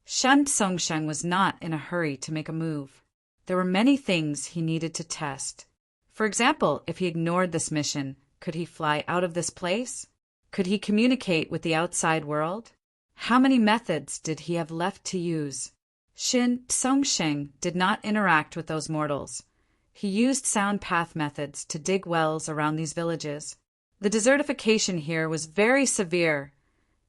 Shan Tsongsheng was not in a hurry to make a move. There were many things he needed to test. For example, if he ignored this mission, could he fly out of this place? Could he communicate with the outside world? How many methods did he have left to use? Shin Tsongsheng did not interact with those mortals. He used sound path methods to dig wells around these villages. The desertification here was very severe.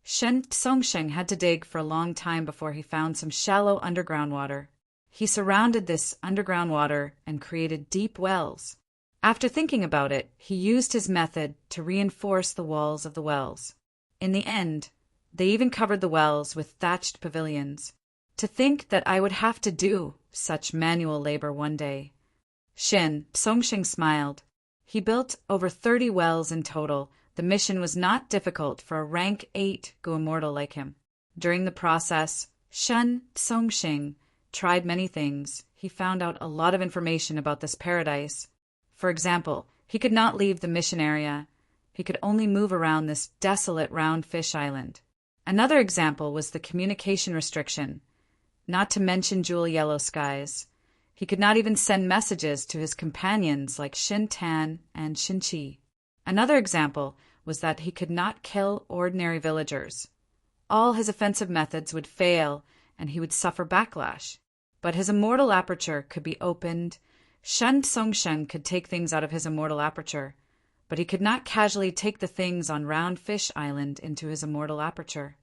Shen Tsongsheng had to dig for a long time before he found some shallow underground water. He surrounded this underground water and created deep wells. After thinking about it, he used his method to reinforce the walls of the wells. In the end, they even covered the wells with thatched pavilions. To think that I would have to do such manual labor one day. Shin Tsongsheng smiled. He built over 30 wells in total. The mission was not difficult for a rank 8 Gu immortal like him. During the process, Shen Tsongsheng tried many things. He found out a lot of information about this paradise. For example, he could not leave the mission area. He could only move around this desolate Roundfish Island. Another example was the communication restriction, not to mention jewel yellow skies. He could not even send messages to his companions like Shin Tan and Shin Qi. Another example was that he could not kill ordinary villagers. All his offensive methods would fail and he would suffer backlash. But his immortal aperture could be opened. Shen Tsongsheng could take things out of his immortal aperture, but he could not casually take the things on Roundfish Island into his immortal aperture.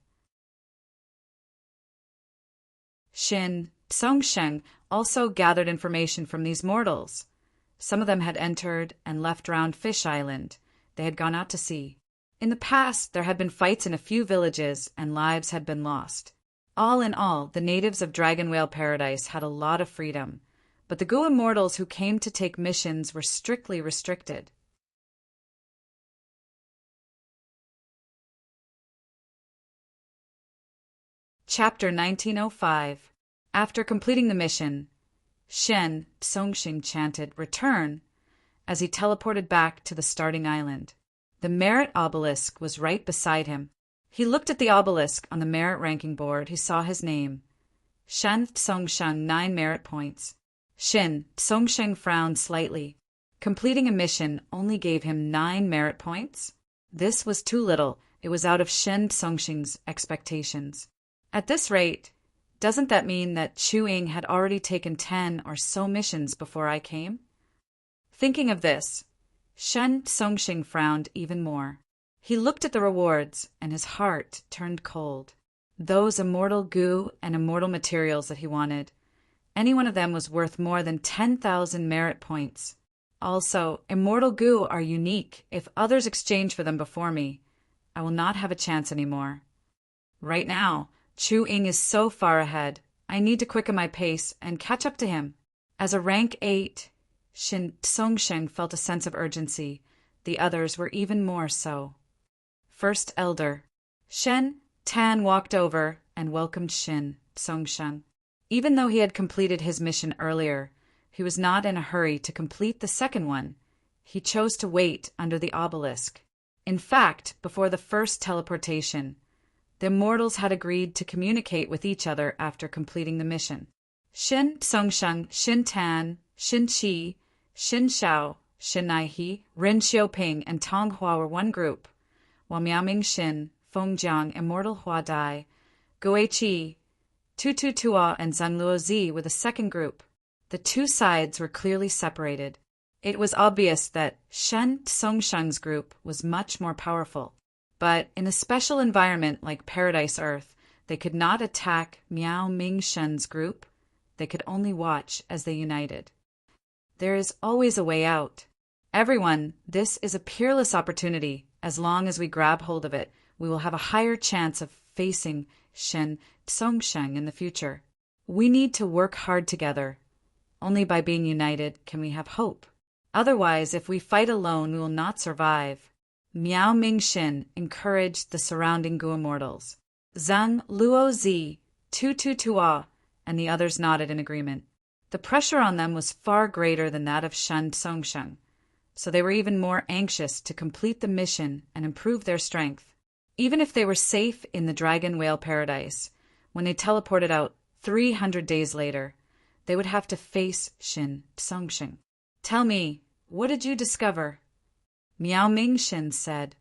Shin Tsongsheng also gathered information from these mortals. Some of them had entered and left Roundfish Island. They had gone out to sea. In the past, there had been fights in a few villages and lives had been lost. All in all, the natives of Dragon Whale Paradise had a lot of freedom, but the Gu immortals who came to take missions were strictly restricted. Chapter 1905. After completing the mission, Shen Tsongsheng chanted "Return" as he teleported back to the starting island. The merit obelisk was right beside him. He looked at the obelisk on the merit ranking board. He saw his name. Shen Tsongsheng, 9 merit points. Shin Tsongsheng frowned slightly. Completing a mission only gave him 9 merit points? This was too little. It was out of Shen Tsongsheng's expectations. At this rate, doesn't that mean that Chu Ying had already taken 10 or so missions before I came? Thinking of this, Shen Tsongsheng frowned even more. He looked at the rewards, and his heart turned cold. Those immortal Gu and immortal materials that he wanted, any one of them was worth more than 10,000 merit points. Also, immortal Gu are unique. If others exchange for them before me, I will not have a chance anymore. Right now, Chu Ying is so far ahead. I need to quicken my pace and catch up to him. As a rank 8, Shin Tsongsheng felt a sense of urgency. The others were even more so. First Elder. Shen Tan walked over and welcomed Shin Tsongsheng. Even though he had completed his mission earlier, he was not in a hurry to complete the second one. He chose to wait under the obelisk. In fact, before the first teleportation, The immortals had agreed to communicate with each other after completing the mission. Shin Tsongsheng, Shin Tan, Shin Qi, Shin Shao, Shin Naihe, Ren Xiaoping, and Tong Hua were one group, while Miao Ming Shin, Feng Jiang, Immortal Hua Dai, Gui Qi, Tu Tu Tua, and Zhang Luo Zi were the second group. The two sides were clearly separated. It was obvious that Shen Tsongsheng's group was much more powerful. But in a special environment like Paradise Earth, they could not attack Miao Ming Shen's group. They could only watch as they united. There is always a way out. Everyone, this is a peerless opportunity. As long as we grab hold of it, we will have a higher chance of facing Shen Tsongsheng in the future. We need to work hard together. Only by being united can we have hope. Otherwise, if we fight alone, we will not survive. Miao Ming Shin encouraged the surrounding Gu immortals. Zhang Luo Zi, Tu Tu Tua, and the others nodded in agreement. The pressure on them was far greater than that of Shen Tsongsheng, so they were even more anxious to complete the mission and improve their strength. Even if they were safe in the Dragon Whale Paradise, when they teleported out 300 days later, they would have to face Shin Tsongsheng. Tell me, what did you discover? Miao Ming Shin said.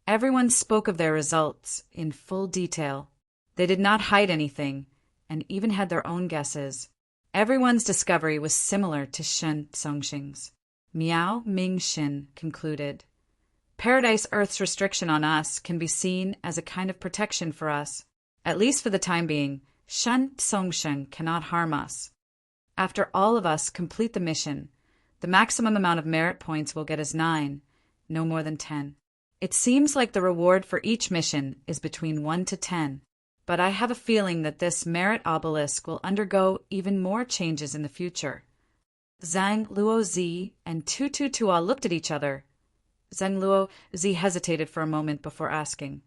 Everyone spoke of their results in full detail. They did not hide anything, and even had their own guesses. Everyone's discovery was similar to Shen Tsongsheng's. Miao Ming Shin concluded. Paradise Earth's restriction on us can be seen as a kind of protection for us. At least for the time being, Shen Tsongsheng cannot harm us. After all of us complete the mission, the maximum amount of merit points we'll get is 9, no more than 10. It seems like the reward for each mission is between 1 to 10, but I have a feeling that this merit obelisk will undergo even more changes in the future. Zhang Luo Zi and Tu Tu Tua looked at each other. Zhang Luo Zi hesitated for a moment before asking,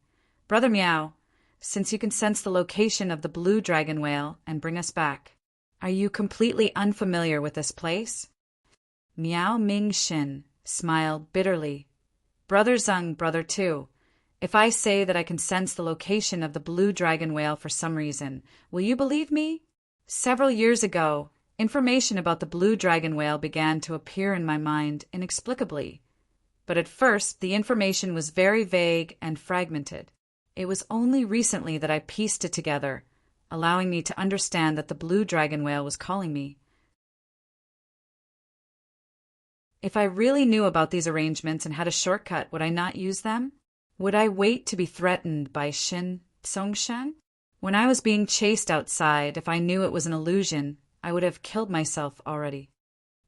Brother Miao, since you can sense the location of the blue dragon whale and bring us back, are you completely unfamiliar with this place? Miao Ming Shin smiled bitterly. Brother Zhang, Brother Tu, if I say that I can sense the location of the blue dragon whale for some reason, will you believe me? Several years ago, information about the blue dragon whale began to appear in my mind inexplicably. But at first, the information was very vague and fragmented. It was only recently that I pieced it together, allowing me to understand that the blue dragon whale was calling me. If I really knew about these arrangements and had a shortcut, would I not use them? Would I wait to be threatened by Shin Tsongsheng? When I was being chased outside, if I knew it was an illusion, I would have killed myself already.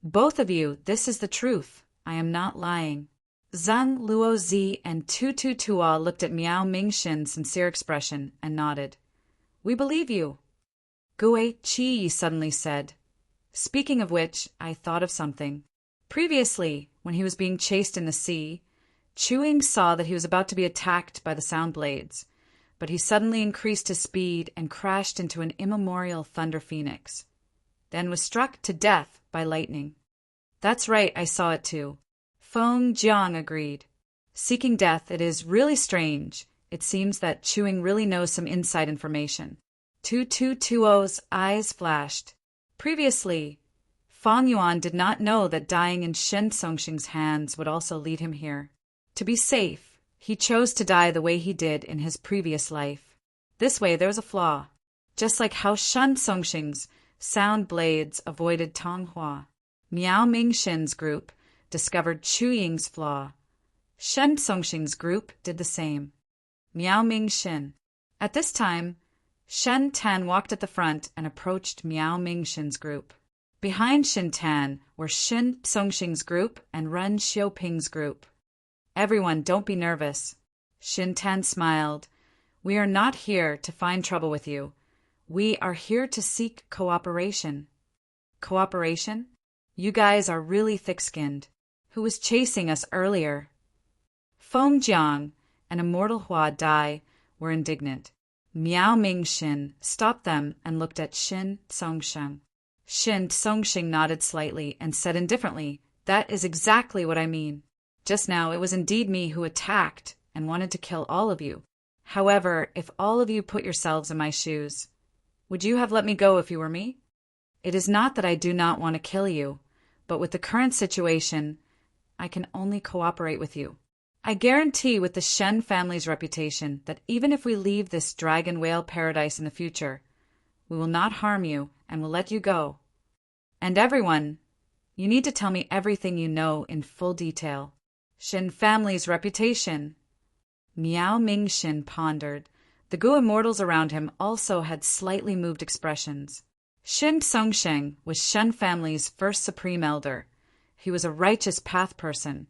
Both of you, this is the truth. I am not lying. Zhang Luo Zi and Tu Tu Tua looked at Miao Ming Shin's sincere expression and nodded. We believe you. Gui Qi suddenly said. Speaking of which, I thought of something. Previously, when he was being chased in the sea, Chuing saw that he was about to be attacked by the sound blades, but he suddenly increased his speed and crashed into an immemorial thunder phoenix, then was struck to death by lightning. That's right, I saw it too. Feng Jiang agreed. Seeking death, it is really strange. It seems that Chuing really knows some inside information. Tu Tu Tuo's eyes flashed. Previously, Fang Yuan did not know that dying in Shen Tsongsheng's hands would also lead him here. To be safe, he chose to die the way he did in his previous life. This way there was a flaw, just like how Shen Tsongsheng's sound blades avoided Tong Hua. Miao Ming Shin's group discovered Chu Ying's flaw. Shen Tsongsheng's group did the same. Miao Ming Shin. At this time, Shen Tan walked at the front and approached Miao Ming Shin's group. Behind Shin Tan were Shin Tsongsheng's group and Ren Xiaoping's group. Everyone, don't be nervous. Shin Tan smiled. We are not here to find trouble with you. We are here to seek cooperation. Cooperation? You guys are really thick-skinned. Who was chasing us earlier? Feng Jiang and Immortal Hua Dai were indignant. Miao Ming Shin stopped them and looked at Shin Tsongsheng. Shin Tsongsheng nodded slightly and said indifferently, That is exactly what I mean. Just now it was indeed me who attacked and wanted to kill all of you. However, if all of you put yourselves in my shoes, would you have let me go if you were me? It is not that I do not want to kill you, but with the current situation, I can only cooperate with you. I guarantee with the Shen family's reputation that even if we leave this dragon whale paradise in the future, we will not harm you and will let you go. And everyone, you need to tell me everything you know in full detail. Shen family's reputation. Miao Mingxin pondered. The Gu immortals around him also had slightly moved expressions. Shen Songsheng was Shen family's first supreme elder. He was a righteous path person.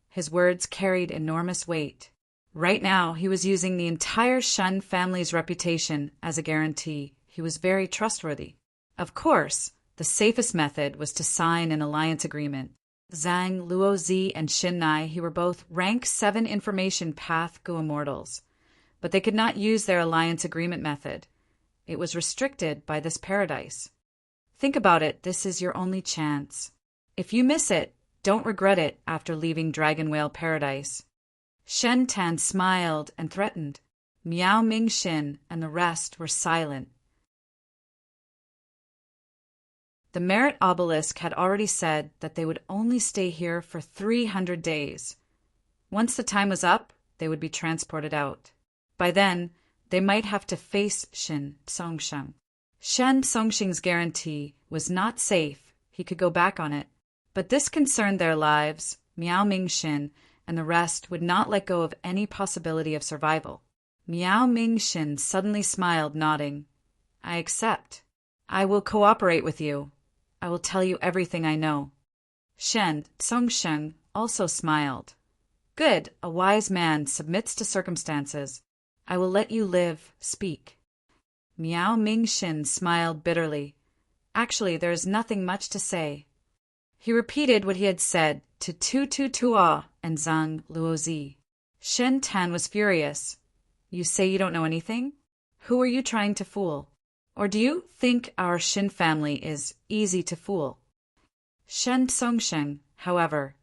His words carried enormous weight. Right now, he was using the entire Shen family's reputation as a guarantee. He was very trustworthy. Of course, the safest method was to sign an alliance agreement. Zhang, Luozi, and Xin Nai, he were both rank 7 information path Gu immortals, but they could not use their alliance agreement method. It was restricted by this paradise. Think about it, this is your only chance. If you miss it, don't regret it after leaving Dragon Whale Paradise. Shen Tan smiled and threatened. Miao Mingxin and the rest were silent. The Merit Obelisk had already said that they would only stay here for 300 days. Once the time was up, they would be transported out. By then, they might have to face Shen Songsheng. Shen Songsheng's guarantee was not safe. He could go back on it. But this concerned their lives. Miao Mingxin and the rest would not let go of any possibility of survival. Miao Mingxin suddenly smiled, nodding. I accept. I will cooperate with you. I will tell you everything I know. Shen Songsheng also smiled. Good, a wise man submits to circumstances. I will let you live, speak. Miao Mingxin smiled bitterly. Actually, there is nothing much to say. He repeated what he had said to Tu Tua and Zhang Luozi. Shen Tan was furious. You say you don't know anything? Who are you trying to fool? Or do you think our Shen family is easy to fool? Shen Songsheng, however,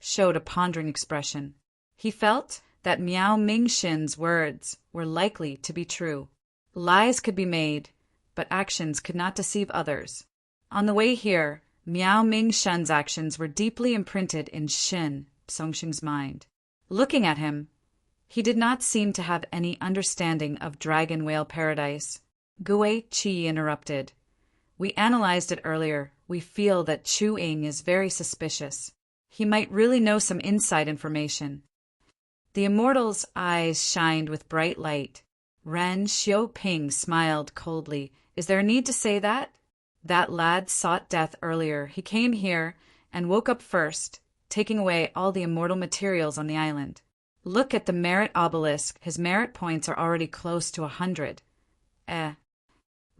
showed a pondering expression. He felt that Miao Mingxin's words were likely to be true. Lies could be made, but actions could not deceive others. On the way here, Miao Mingxin's actions were deeply imprinted in Shen Songsheng's mind. Looking at him, he did not seem to have any understanding of Dragon Whale Paradise. Gue Qi interrupted. We analyzed it earlier. We feel that Chu Ying is very suspicious. He might really know some inside information. The immortal's eyes shined with bright light. Ren Xiaoping smiled coldly. Is there a need to say that? That lad sought death earlier. He came here and woke up first, taking away all the immortal materials on the island. Look at the merit obelisk. His merit points are already close to 100.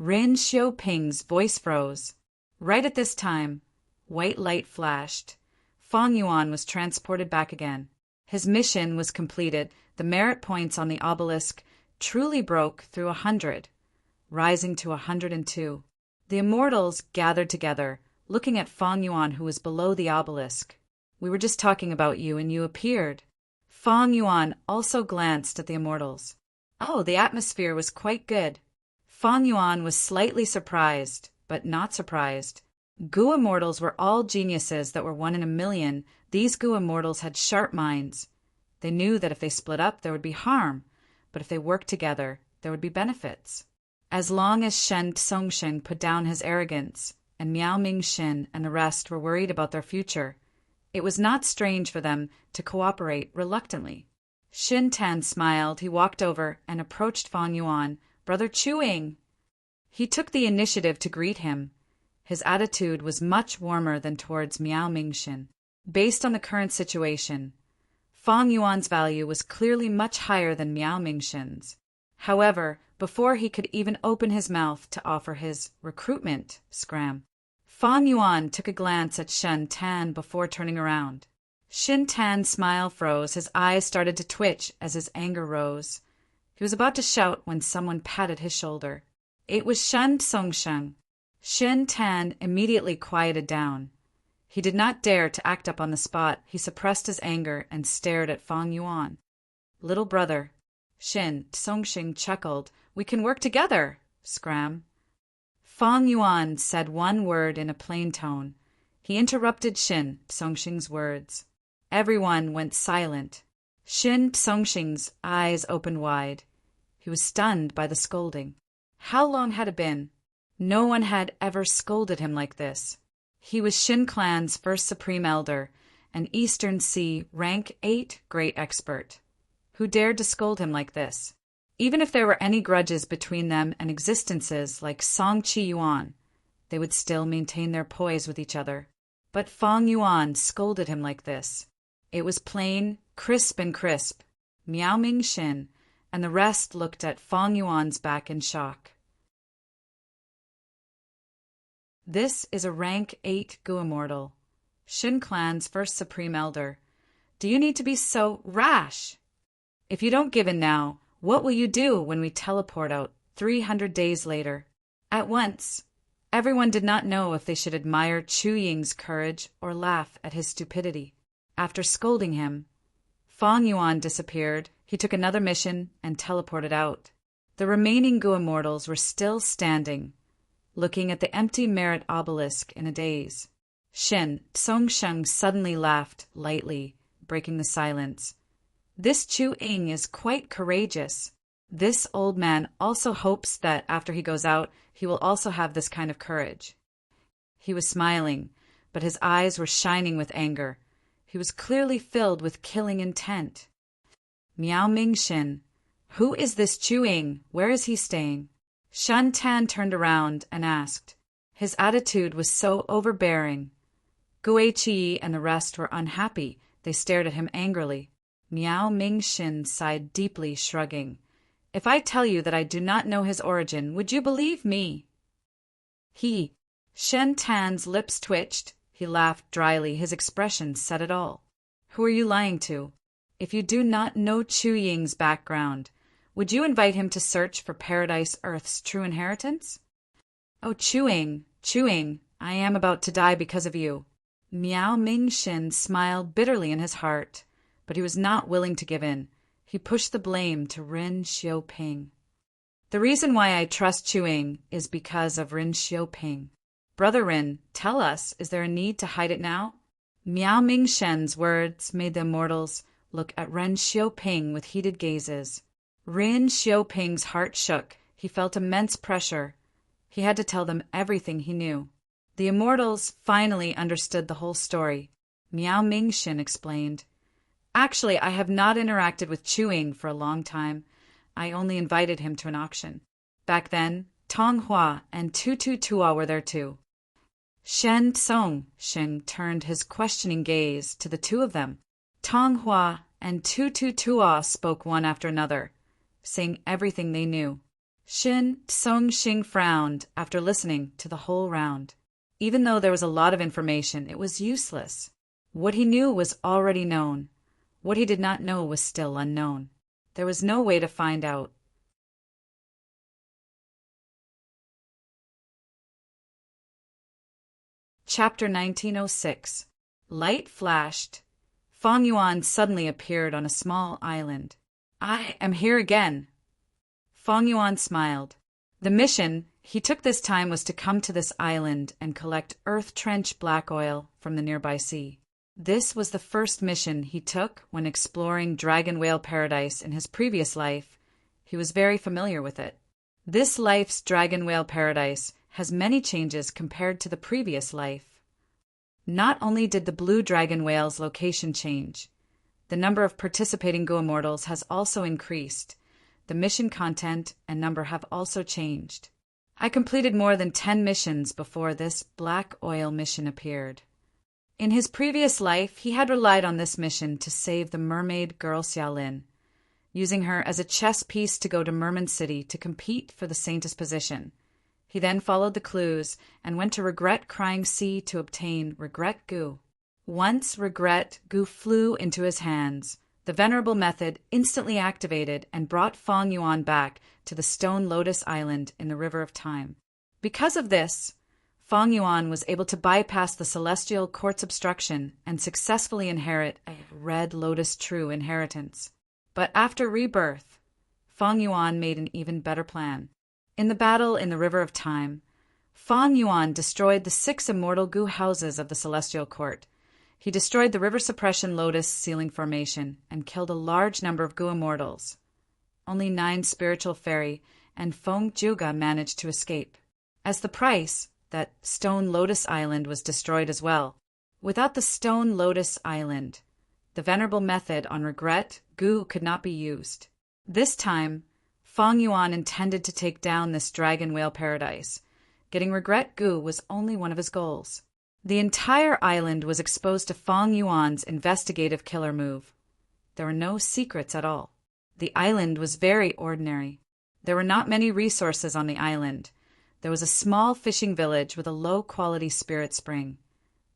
Ren Xiaoping's voice froze. Right at this time, white light flashed. Fang Yuan was transported back again. His mission was completed. The merit points on the obelisk truly broke through 100, rising to 102. The immortals gathered together, looking at Fang Yuan, who was below the obelisk. We were just talking about you, and you appeared. Fang Yuan also glanced at the immortals. Oh, the atmosphere was quite good. Fang Yuan was slightly surprised, but not surprised. Gu immortals were all geniuses that were one in a million. These Gu immortals had sharp minds. They knew that if they split up, there would be harm, but if they worked together, there would be benefits. As long as Shen Songsheng put down his arrogance, and Miao Mingxin and the rest were worried about their future, it was not strange for them to cooperate reluctantly. Shen Tan smiled. He walked over and approached Fang Yuan. Brother Chu Ying. He took the initiative to greet him. His attitude was much warmer than towards Miao Mingxin. Based on the current situation, Fang Yuan's value was clearly much higher than Miao Mingxin's. However, before he could even open his mouth to offer his recruitment scram, Fang Yuan took a glance at Shen Tan before turning around. Shen Tan's smile froze. His eyes started to twitch as his anger rose. He was about to shout when someone patted his shoulder. It was Shen Songsheng. Shen Tan immediately quieted down. He did not dare to act up on the spot. He suppressed his anger and stared at Fang Yuan. Little brother, Shin Tsongxing chuckled. We can work together, Scram. Fang Yuan said one word in a plain tone. He interrupted Shin Tsongxing's words. Everyone went silent. Shin Tsongxing's eyes opened wide. He was stunned by the scolding. How long had it been? No one had ever scolded him like this. He was Shin Clan's first Supreme Elder, an Eastern Sea rank 8 great expert. Who dared to scold him like this? Even if there were any grudges between them and existences like Song Chi Yuan, they would still maintain their poise with each other. But Fang Yuan scolded him like this. It was plain, crisp and crisp. Miao Ming Shin and the rest looked at Fang Yuan's back in shock. This is a rank 8 Gu Immortal, Shin Clan's first Supreme Elder. Do you need to be so rash? If you don't give in now, what will you do when we teleport out 300 days later? At once, everyone did not know if they should admire Chu Ying's courage or laugh at his stupidity. After scolding him, Fang Yuan disappeared. He took another mission and teleported out. The remaining Gu Immortals were still standing, looking at the empty merit obelisk in a daze. Shin Tsongxing suddenly laughed lightly, breaking the silence. This Chu Ying is quite courageous. This old man also hopes that after he goes out, he will also have this kind of courage. He was smiling, but his eyes were shining with anger. He was clearly filled with killing intent. Miao Ming Shin, who is this Chu Ying? Where is he staying? Shan Tan turned around and asked. His attitude was so overbearing. Gue Qi and the rest were unhappy. They stared at him angrily. Miao Ming Shin sighed deeply, shrugging. If I tell you that I do not know his origin, would you believe me? Shen Tan's lips twitched. He laughed dryly. His expression said it all. Who are you lying to? If you do not know Chu Ying's background, would you invite him to search for Paradise Earth's true inheritance? Oh, Chu Ying, I am about to die because of you. Miao Ming Shin smiled bitterly in his heart, but he was not willing to give in. He pushed the blame to Rin Xiaoping. The reason why I trust Chu Ying is because of Rin Xiaoping. Brother Rin, tell us, is there a need to hide it now? Miao Ming Shen's words made the immortals look at Ren Xiaoping with heated gazes. Rin Xiaoping's heart shook. He felt immense pressure. He had to tell them everything he knew. The immortals finally understood the whole story. Miao Ming Shin explained. Actually, I have not interacted with Chu Ying for a long time. I only invited him to an auction. Back then, Tong Hua and Tu Tu Tua were there too. Shen Tsong Shin turned his questioning gaze to the two of them. Tong Hua and Tu Tu Tua spoke one after another, saying everything they knew. Shin Tsongxing frowned after listening to the whole round. Even though there was a lot of information, it was useless. What he knew was already known. What he did not know was still unknown. There was no way to find out. Chapter 1906. Light flashed. Fang Yuan suddenly appeared on a small island. I am here again. Fang Yuan smiled. The mission he took this time was to come to this island and collect earth trench black oil from the nearby sea. This was the first mission he took when exploring Dragon Whale Paradise in his previous life. He was very familiar with it. This life's Dragon Whale Paradise has many changes compared to the previous life. Not only did the blue dragon whale's location change, the number of participating Go Immortals has also increased. The mission content and number have also changed. I completed more than 10 missions before this black oil mission appeared. In his previous life, he had relied on this mission to save the mermaid girl Xiaolin, using her as a chess piece to go to Merman City to compete for the Saintess position. He then followed the clues and went to Regret Crying Sea to obtain Regret Gu. Once Regret Gu flew into his hands, the Venerable method instantly activated and brought Fang Yuan back to the Stone Lotus Island in the River of Time. Because of this, Fang Yuan was able to bypass the Celestial Court's obstruction and successfully inherit a Red Lotus True inheritance. But after rebirth, Fang Yuan made an even better plan. In the battle in the River of Time, Fang Yuan destroyed the 6 immortal Gu houses of the Celestial Court. He destroyed the River Suppression Lotus Ceiling Formation and killed a large number of Gu immortals. Only 9 spiritual fairy and Feng Juga managed to escape. As the price, that Stone Lotus Island was destroyed as well. Without the Stone Lotus Island, the Venerable method on regret Gu could not be used. This time, Fang Yuan intended to take down this dragon whale paradise. Getting regret Gu was only one of his goals. The entire island was exposed to Fang Yuan's investigative killer move. There were no secrets at all. The island was very ordinary. There were not many resources on the island. There was a small fishing village with a low-quality spirit spring.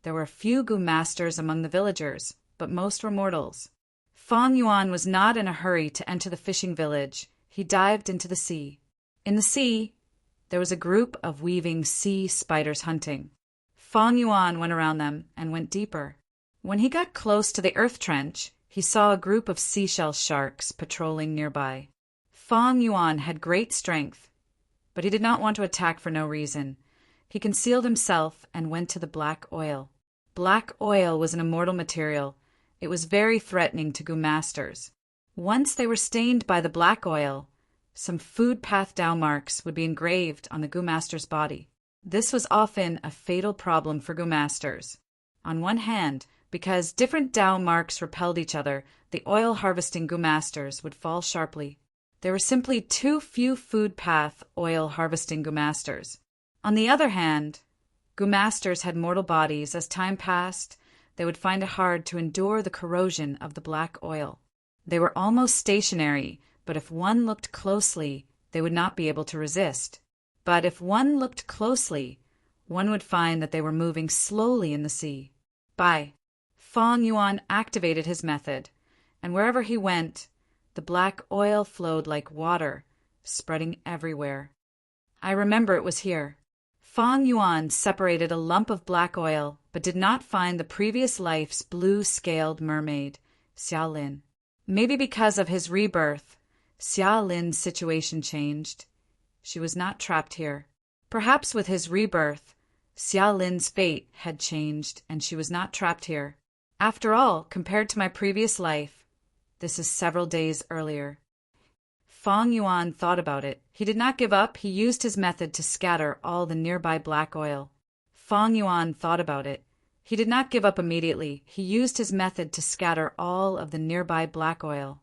There were a few Gu masters among the villagers, but most were mortals. Fang Yuan was not in a hurry to enter the fishing village. He dived into the sea. In the sea, there was a group of weaving sea spiders hunting. Fang Yuan went around them and went deeper. When he got close to the earth trench, he saw a group of seashell sharks patrolling nearby. Fang Yuan had great strength, but he did not want to attack for no reason. He concealed himself and went to the black oil. Black oil was an immortal material. It was very threatening to Gu masters. Once they were stained by the black oil, some food path Dao marks would be engraved on the Gu master's body. This was often a fatal problem for Gu masters. On one hand, because different Dao marks repelled each other, the oil-harvesting Gu masters would fall sharply. There were simply too few food path oil-harvesting Gu masters. On the other hand, Gu masters had mortal bodies. As time passed, they would find it hard to endure the corrosion of the black oil. They were almost stationary, but if one looked closely, they would not be able to resist. But if one looked closely, one would find that they were moving slowly in the sea. Fang Yuan activated his method, and wherever he went, the black oil flowed like water, spreading everywhere. I remember it was here. Fang Yuan separated a lump of black oil, but did not find the previous life's blue-scaled mermaid, Xia Lin. Maybe because of his rebirth, Xia Lin's situation changed. She was not trapped here. Perhaps with his rebirth, Xia Lin's fate had changed and she was not trapped here. After all, compared to my previous life, this is several days earlier. Fang Yuan thought about it. He did not give up. He used his method to scatter all the nearby black oil. Fang Yuan thought about it. He did not give up immediately. He used his method to scatter all of the nearby black oil.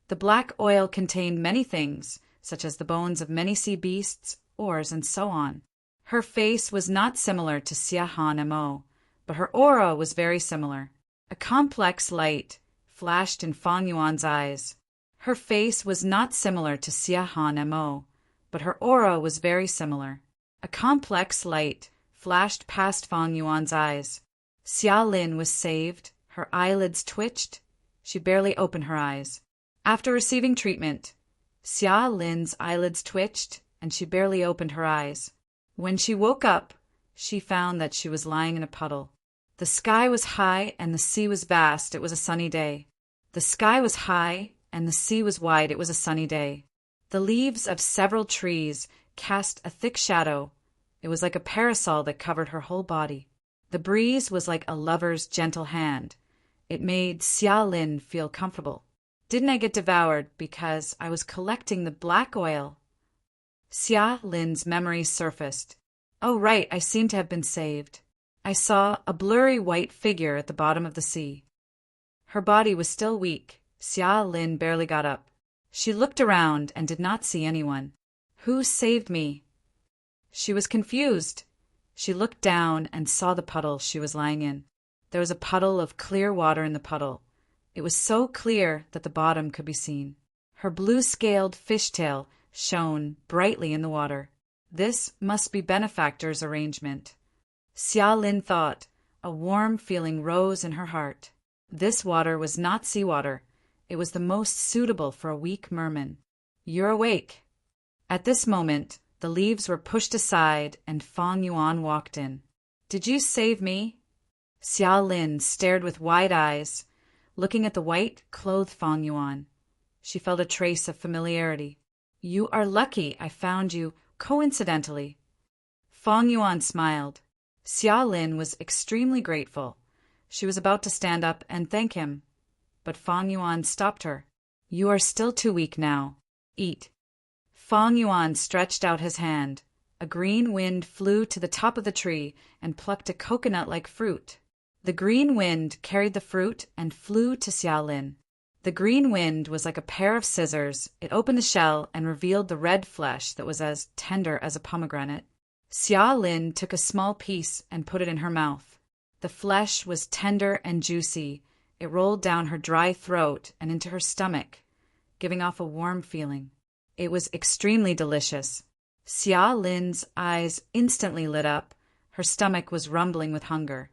The black oil contained many things, such as the bones of many sea beasts, oars, and so on. Her face was not similar to Xia Han Mo, but her aura was very similar. A complex light flashed in Fang Yuan's eyes. Her face was not similar to Xia Han Mo, but her aura was very similar. A complex light flashed past Fang Yuan's eyes. Xia Lin was saved. Her eyelids twitched. She barely opened her eyes. After receiving treatment, Xia Lin's eyelids twitched and she barely opened her eyes. When she woke up, she found that she was lying in a puddle. The sky was high and the sea was vast. It was a sunny day. The sky was high and the sea was wide. It was a sunny day. The leaves of several trees cast a thick shadow. It was like a parasol that covered her whole body. The breeze was like a lover's gentle hand. It made Xia Lin feel comfortable. Didn't I get devoured because I was collecting the black oil? Xia Lin's memories surfaced. Oh, right, I seem to have been saved. I saw a blurry white figure at the bottom of the sea. Her body was still weak. Xia Lin barely got up. She looked around and did not see anyone. Who saved me? She was confused. She looked down and saw the puddle she was lying in. There was a puddle of clear water in the puddle. It was so clear that the bottom could be seen. Her blue-scaled fishtail shone brightly in the water. This must be benefactor's arrangement. Xia Lin thought. A warm feeling rose in her heart. This water was not seawater. It was the most suitable for a weak merman. You're awake. At this moment, the leaves were pushed aside and Fang Yuan walked in. Did you save me? Xia Lin stared with wide eyes. looking at the white-clothed Fang Yuan. She felt a trace of familiarity. "You are lucky I found you coincidentally." Fang Yuan smiled. Xia Lin was extremely grateful. She was about to stand up and thank him, but Fang Yuan stopped her. "You are still too weak now. Eat." Fang Yuan stretched out his hand. A green wind flew to the top of the tree and plucked a coconut-like fruit. The green wind carried the fruit and flew to Xia Lin. The green wind was like a pair of scissors. It opened the shell and revealed the red flesh that was as tender as a pomegranate. Xia Lin took a small piece and put it in her mouth. The flesh was tender and juicy. It rolled down her dry throat and into her stomach, giving off a warm feeling. It was extremely delicious. Xia Lin's eyes instantly lit up. Her stomach was rumbling with hunger.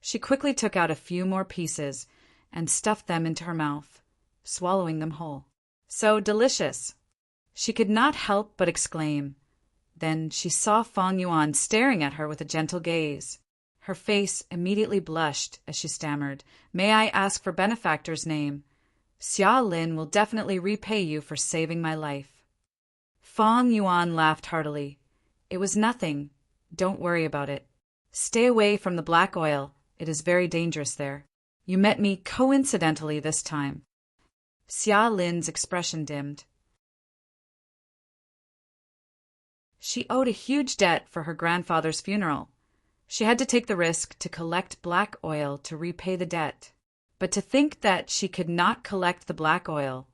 She quickly took out a few more pieces and stuffed them into her mouth, swallowing them whole. "So delicious!" She could not help but exclaim. Then she saw Fang Yuan staring at her with a gentle gaze. Her face immediately blushed as she stammered, "May I ask for benefactor's name? Xia Lin will definitely repay you for saving my life." Fang Yuan laughed heartily. "It was nothing. Don't worry about it. Stay away from the black oil. It is very dangerous there. You met me coincidentally this time." Xia Lin's expression dimmed. She owed a huge debt for her grandfather's funeral. She had to take the risk to collect black oil to repay the debt. But to think that she could not collect the black oil,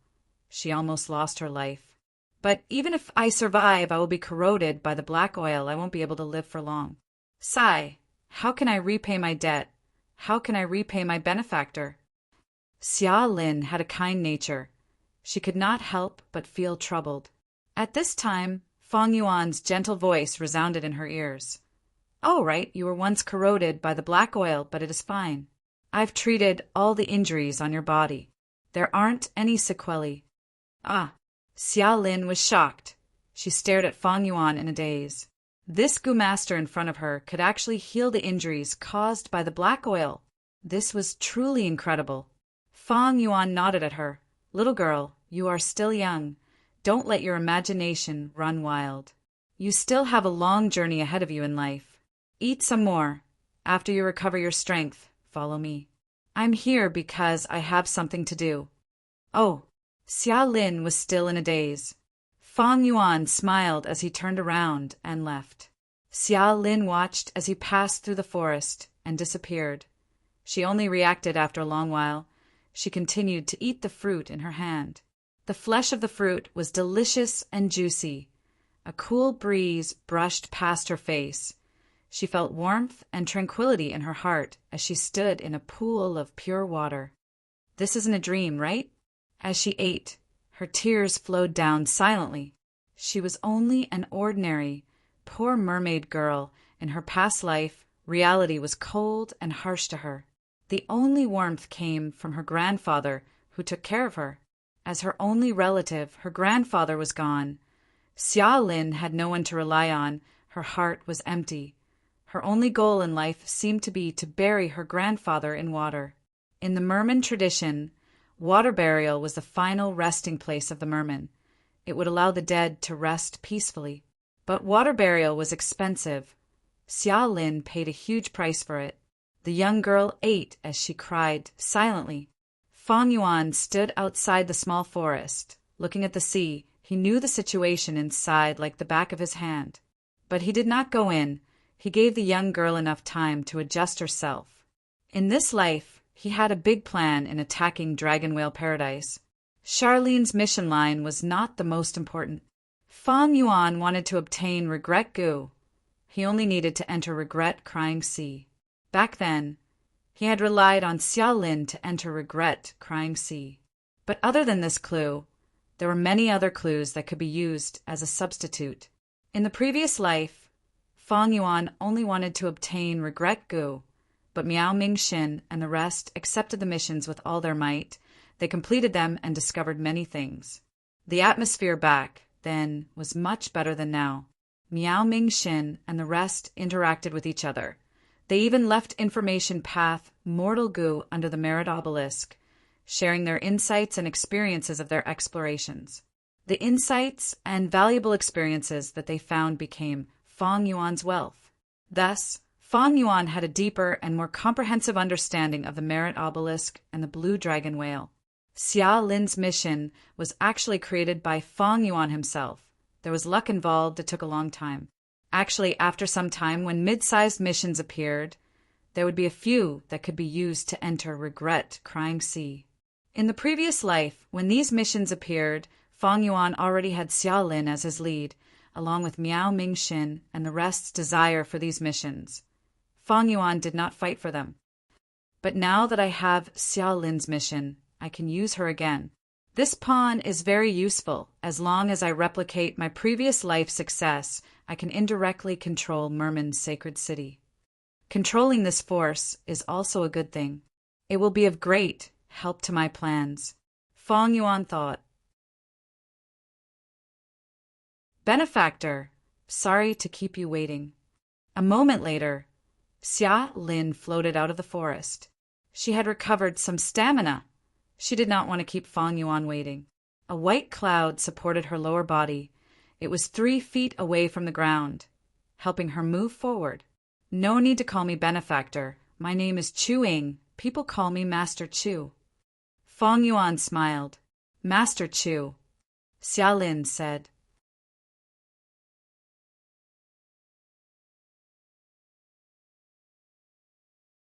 she almost lost her life. "But even if I survive, I will be corroded by the black oil. I won't be able to live for long. Sigh, how can I repay my debt? How can I repay my benefactor?" Xia Lin had a kind nature. She could not help but feel troubled. At this time, Fang Yuan's gentle voice resounded in her ears. "All right, you were once corroded by the black oil, but it is fine. I've treated all the injuries on your body. There aren't any sequelae." Ah! Xia Lin was shocked. She stared at Fang Yuan in a daze. This Gu master in front of her could actually heal the injuries caused by the black oil. This was truly incredible. Fang Yuan nodded at her. "Little girl, you are still young. Don't let your imagination run wild. You still have a long journey ahead of you in life. Eat some more. After you recover your strength, follow me. I'm here because I have something to do." Oh, Xia Lin was still in a daze. Fang Yuan smiled as he turned around and left. Xia Lin watched as he passed through the forest and disappeared. She only reacted after a long while. She continued to eat the fruit in her hand. The flesh of the fruit was delicious and juicy. A cool breeze brushed past her face. She felt warmth and tranquility in her heart as she stood in a pool of pure water. This isn't a dream, right? As she ate, her tears flowed down silently. She was only an ordinary, poor mermaid girl. In her past life, reality was cold and harsh to her. The only warmth came from her grandfather, who took care of her. As her only relative, her grandfather was gone. Xia Lin had no one to rely on. Her heart was empty. Her only goal in life seemed to be to bury her grandfather in water. In the merman tradition, water burial was the final resting place of the merman. It would allow the dead to rest peacefully. But water burial was expensive. Xia Lin paid a huge price for it. The young girl ate as she cried silently. Fang Yuan stood outside the small forest, looking at the sea. He knew the situation inside like the back of his hand. But he did not go in. He gave the young girl enough time to adjust herself. In this life, he had a big plan in attacking Dragon Whale Paradise. Charlene's mission line was not the most important. Fang Yuan wanted to obtain Regret Gu. He only needed to enter Regret Crying Sea. Back then, he had relied on Xia Lin to enter Regret Crying Sea. But other than this clue, there were many other clues that could be used as a substitute. In the previous life, Fang Yuan only wanted to obtain Regret Gu, but Miao Mingxin and the rest accepted the missions with all their might. They completed them and discovered many things. The atmosphere back then was much better than now. Miao Mingxin and the rest interacted with each other. They even left information path Mortal Gu under the Merit Obelisk. sharing their insights and experiences of their explorations. The insights and valuable experiences that they found became Fang Yuan's wealth. Thus, Fang Yuan had a deeper and more comprehensive understanding of the Merit Obelisk and the Blue Dragon Whale. Xia Lin's mission was actually created by Fang Yuan himself. There was luck involved. It took a long time. Actually, after some time, when mid-sized missions appeared, there would be a few that could be used to enter Regret Crying Sea. In the previous life, when these missions appeared, Fang Yuan already had Xia Lin as his lead, along with Miao Mingxin and the rest's desire for these missions. Fang Yuan did not fight for them. But now that I have Xia Lin's mission, I can use her again. This pawn is very useful. As long as I replicate my previous life success, I can indirectly control Merman's sacred city. Controlling this force is also a good thing. It will be of great help to my plans. Fang Yuan thought. Benefactor, sorry to keep you waiting. A moment later, Xia Lin floated out of the forest. She had recovered some stamina. She did not want to keep Fang Yuan waiting. A white cloud supported her lower body. It was 3 feet away from the ground, helping her move forward. No need to call me benefactor. My name is Chu Ying. People call me Master Chu. Fang Yuan smiled. Master Chu, Xia Lin said.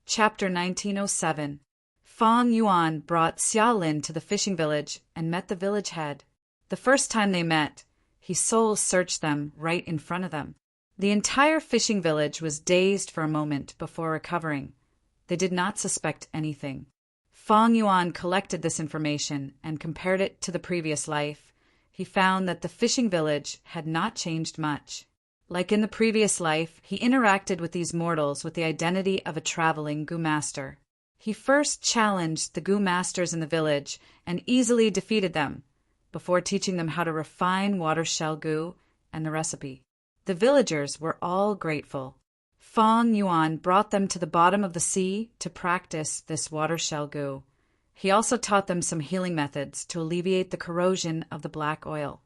Chapter 1907. Fang Yuan brought Xia Lin to the fishing village and met the village head. The first time they met, he soul-searched them right in front of them. The entire fishing village was dazed for a moment before recovering. They did not suspect anything. Fang Yuan collected this information and compared it to the previous life. He found that the fishing village had not changed much. Like in the previous life, he interacted with these mortals with the identity of a traveling Gu master. He first challenged the Gu masters in the village and easily defeated them, before teaching them how to refine water shell Gu and the recipe. The villagers were all grateful. Fang Yuan brought them to the bottom of the sea to practice this water shell Gu. He also taught them some healing methods to alleviate the corrosion of the black oil.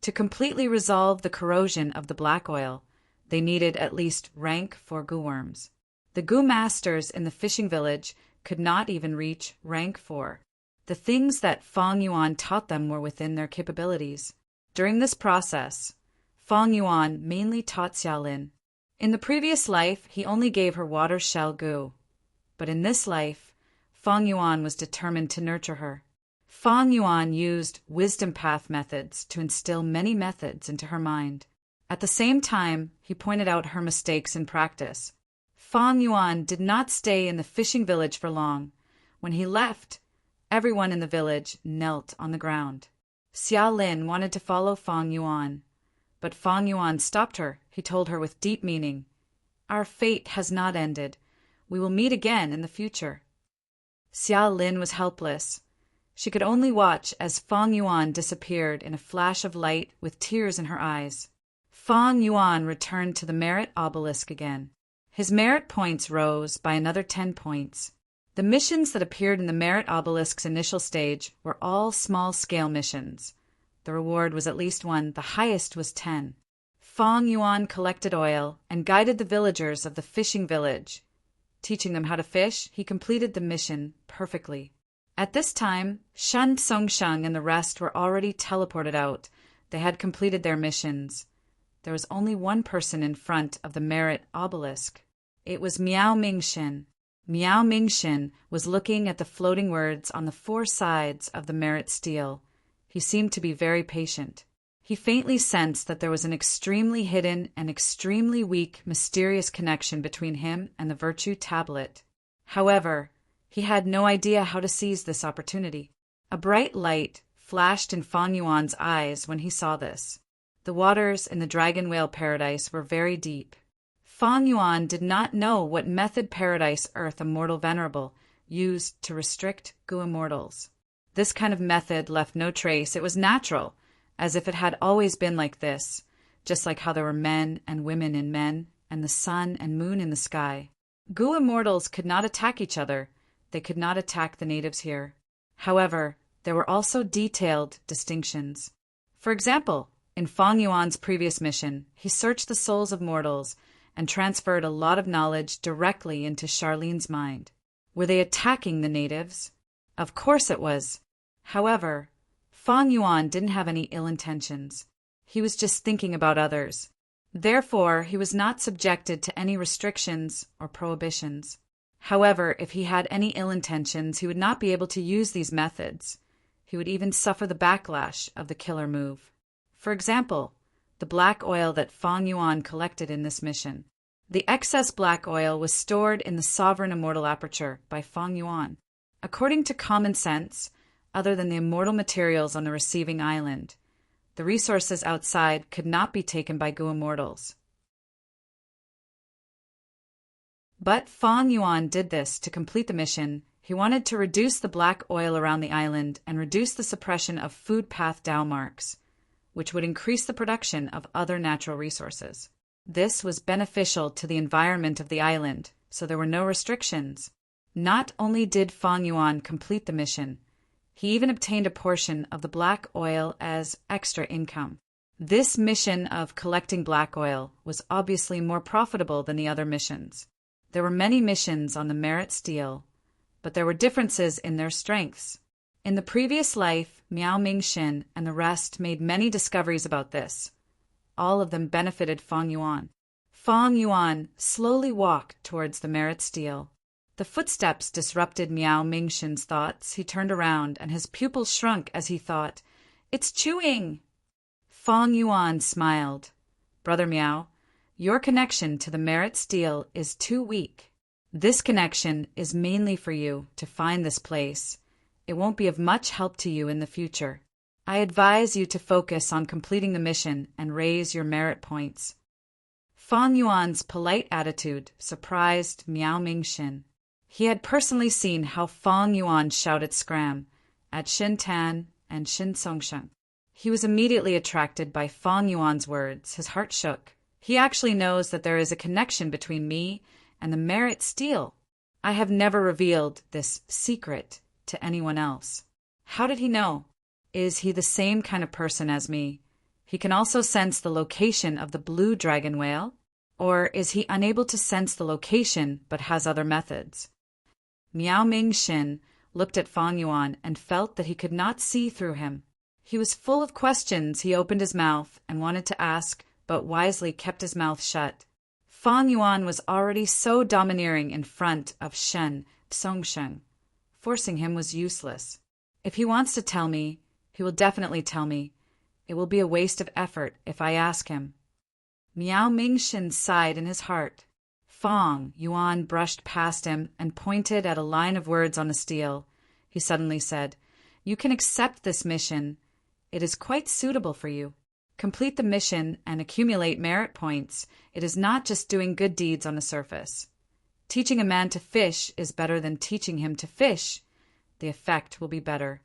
To completely resolve the corrosion of the black oil, they needed at least rank 4 Gu worms. The Gu masters in the fishing village could not even reach rank 4. The things that Fang Yuan taught them were within their capabilities. During this process, Fang Yuan mainly taught Xia Lin. In the previous life, he only gave her water shell Gu. But in this life, Fang Yuan was determined to nurture her. Fang Yuan used wisdom path methods to instill many methods into her mind. At the same time, he pointed out her mistakes in practice. Fang Yuan did not stay in the fishing village for long. When he left, everyone in the village knelt on the ground. Xia Lin wanted to follow Fang Yuan, but Fang Yuan stopped her. He told her with deep meaning, "Our fate has not ended. We will meet again in the future." Xia Lin was helpless. She could only watch as Fang Yuan disappeared in a flash of light with tears in her eyes. Fang Yuan returned to the Merit Obelisk again. His merit points rose by another 10 points. The missions that appeared in the Merit Obelisk's initial stage were all small-scale missions. The reward was at least 1, the highest was 10. Fang Yuan collected oil and guided the villagers of the fishing village. Teaching them how to fish, he completed the mission perfectly. At this time, Shan Songsheng and the rest were already teleported out. They had completed their missions. There was only one person in front of the Merit Obelisk. It was Miao Mingxin. Miao Mingxin was looking at the floating words on the 4 sides of the Merit stele. He seemed to be very patient. He faintly sensed that there was an extremely hidden and extremely weak, mysterious connection between him and the Virtue Tablet. However, he had no idea how to seize this opportunity. A bright light flashed in Fang Yuan's eyes when he saw this. The waters in the Dragon Whale Paradise were very deep. Fang Yuan did not know what method Paradise Earth Immortal Venerable used to restrict Gu immortals. This kind of method left no trace. It was natural, as if it had always been like this, just like how there were men and women in men, and the sun and moon in the sky. Gu immortals could not attack each other. They could not attack the natives here. However, there were also detailed distinctions. For example, in Fang Yuan's previous mission, he searched the souls of mortals and transferred a lot of knowledge directly into Charlene's mind. Were they attacking the natives? Of course it was. However, Fang Yuan didn't have any ill intentions. He was just thinking about others. Therefore, he was not subjected to any restrictions or prohibitions. However, if he had any ill intentions, he would not be able to use these methods. He would even suffer the backlash of the killer move. For example, the black oil that Fang Yuan collected in this mission. The excess black oil was stored in the sovereign immortal aperture by Fang Yuan. According to common sense, other than the immortal materials on the receiving island, the resources outside could not be taken by Gu immortals. But Fang Yuan did this to complete the mission. He wanted to reduce the black oil around the island and reduce the suppression of food path Dao marks, which would increase the production of other natural resources. This was beneficial to the environment of the island, so there were no restrictions. Not only did Fang Yuan complete the mission, he even obtained a portion of the black oil as extra income. This mission of collecting black oil was obviously more profitable than the other missions. There were many missions on the merit stele, but there were differences in their strengths. In the previous life, Miao Mingxin and the rest made many discoveries about this. All of them benefited Fang Yuan. Fang Yuan slowly walked towards the merit stele. The footsteps disrupted Miao Mingxin's thoughts. He turned around, and his pupils shrunk as he thought, "It's chewing!" Fang Yuan smiled. "Brother Miao, your connection to the merit stele is too weak. This connection is mainly for you to find this place. It won't be of much help to you in the future. I advise you to focus on completing the mission and raise your merit points." Fang Yuan's polite attitude surprised Miao Mingxin. He had personally seen how Fang Yuan shouted scram at Xin Tan and Xin Songsheng. He was immediately attracted by Fang Yuan's words. His heart shook. He actually knows that there is a connection between me and the merit stele. I have never revealed this secret to anyone else. How did he know? Is he the same kind of person as me? He can also sense the location of the blue dragon whale? Or is he unable to sense the location but has other methods? Miao Mingxin looked at Fang Yuan and felt that he could not see through him. He was full of questions. He opened his mouth and wanted to ask, but wisely kept his mouth shut. Fang Yuan was already so domineering in front of Shen Songsheng. Forcing him was useless. If he wants to tell me, he will definitely tell me. It will be a waste of effort if I ask him. Miao Mingxin sighed in his heart. Fang Yuan brushed past him and pointed at a line of words on the stele. He suddenly said, "You can accept this mission. It is quite suitable for you. Complete the mission and accumulate merit points. It is not just doing good deeds on the surface. Teaching a man to fish is better than teaching him to fish. The effect will be better."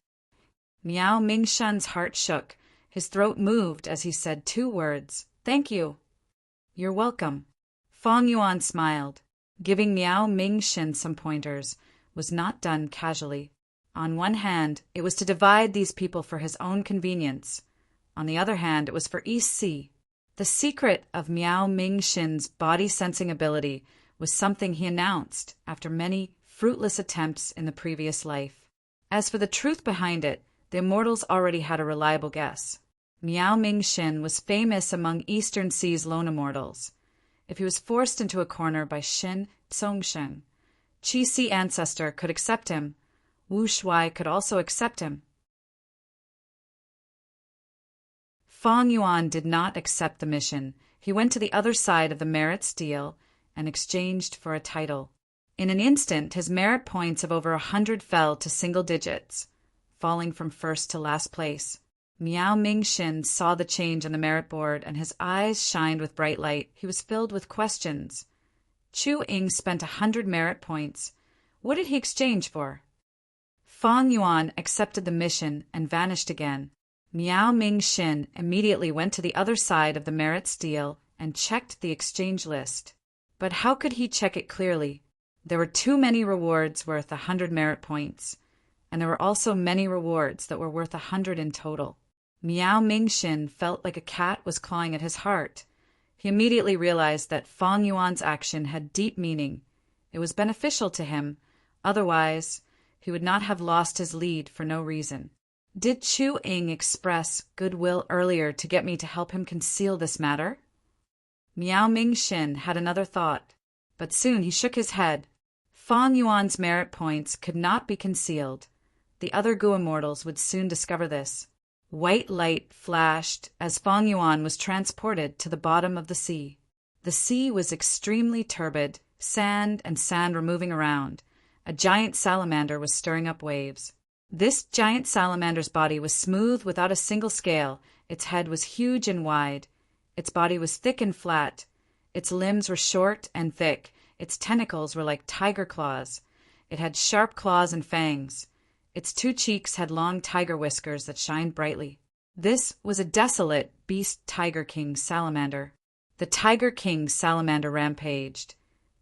Miao Mingxin's heart shook. His throat moved as he said 2 words. "Thank you." "You're welcome." Fang Yuan smiled. Giving Miao Mingxin some pointers was not done casually. On one hand, it was to divide these people for his own convenience. On the other hand, it was for East Sea. The secret of Miao Mingxin's body-sensing ability was something he announced after many fruitless attempts in the previous life. As for the truth behind it, the immortals already had a reliable guess. Miao Mingxin was famous among Eastern Sea's lone immortals. If he was forced into a corner by Xin Songsheng, Qi Si ancestor could accept him. Wu Shuai could also accept him. Fang Yuan did not accept the mission. He went to the other side of the merit stele and exchanged for a title. In an instant, his merit points of over 100 fell to single digits, falling from first to last place. Miao Mingxin saw the change on the merit board, and his eyes shined with bright light. He was filled with questions. Chu Ying spent 100 merit points. What did he exchange for? Fang Yuan accepted the mission and vanished again. Miao Mingxin immediately went to the other side of the merit stele and checked the exchange list. But how could he check it clearly? There were too many rewards worth 100 merit points, and there were also many rewards that were worth 100 in total. Miao Mingxin felt like a cat was clawing at his heart. He immediately realized that Fang Yuan's action had deep meaning. It was beneficial to him, otherwise he would not have lost his lead for no reason. Did Chu Ying express goodwill earlier to get me to help him conceal this matter? Miao Mingxin had another thought, but soon he shook his head. Fang Yuan's merit points could not be concealed. The other Gu immortals would soon discover this. White light flashed as Fang Yuan was transported to the bottom of the sea. The sea was extremely turbid, sand were moving around. A giant salamander was stirring up waves. This giant salamander's body was smooth without a single scale. Its head was huge and wide. Its body was thick and flat. Its limbs were short and thick. Its tentacles were like tiger claws. It had sharp claws and fangs. Its 2 cheeks had long tiger whiskers that shined brightly. This was a desolate beast tiger king salamander. The tiger king salamander rampaged,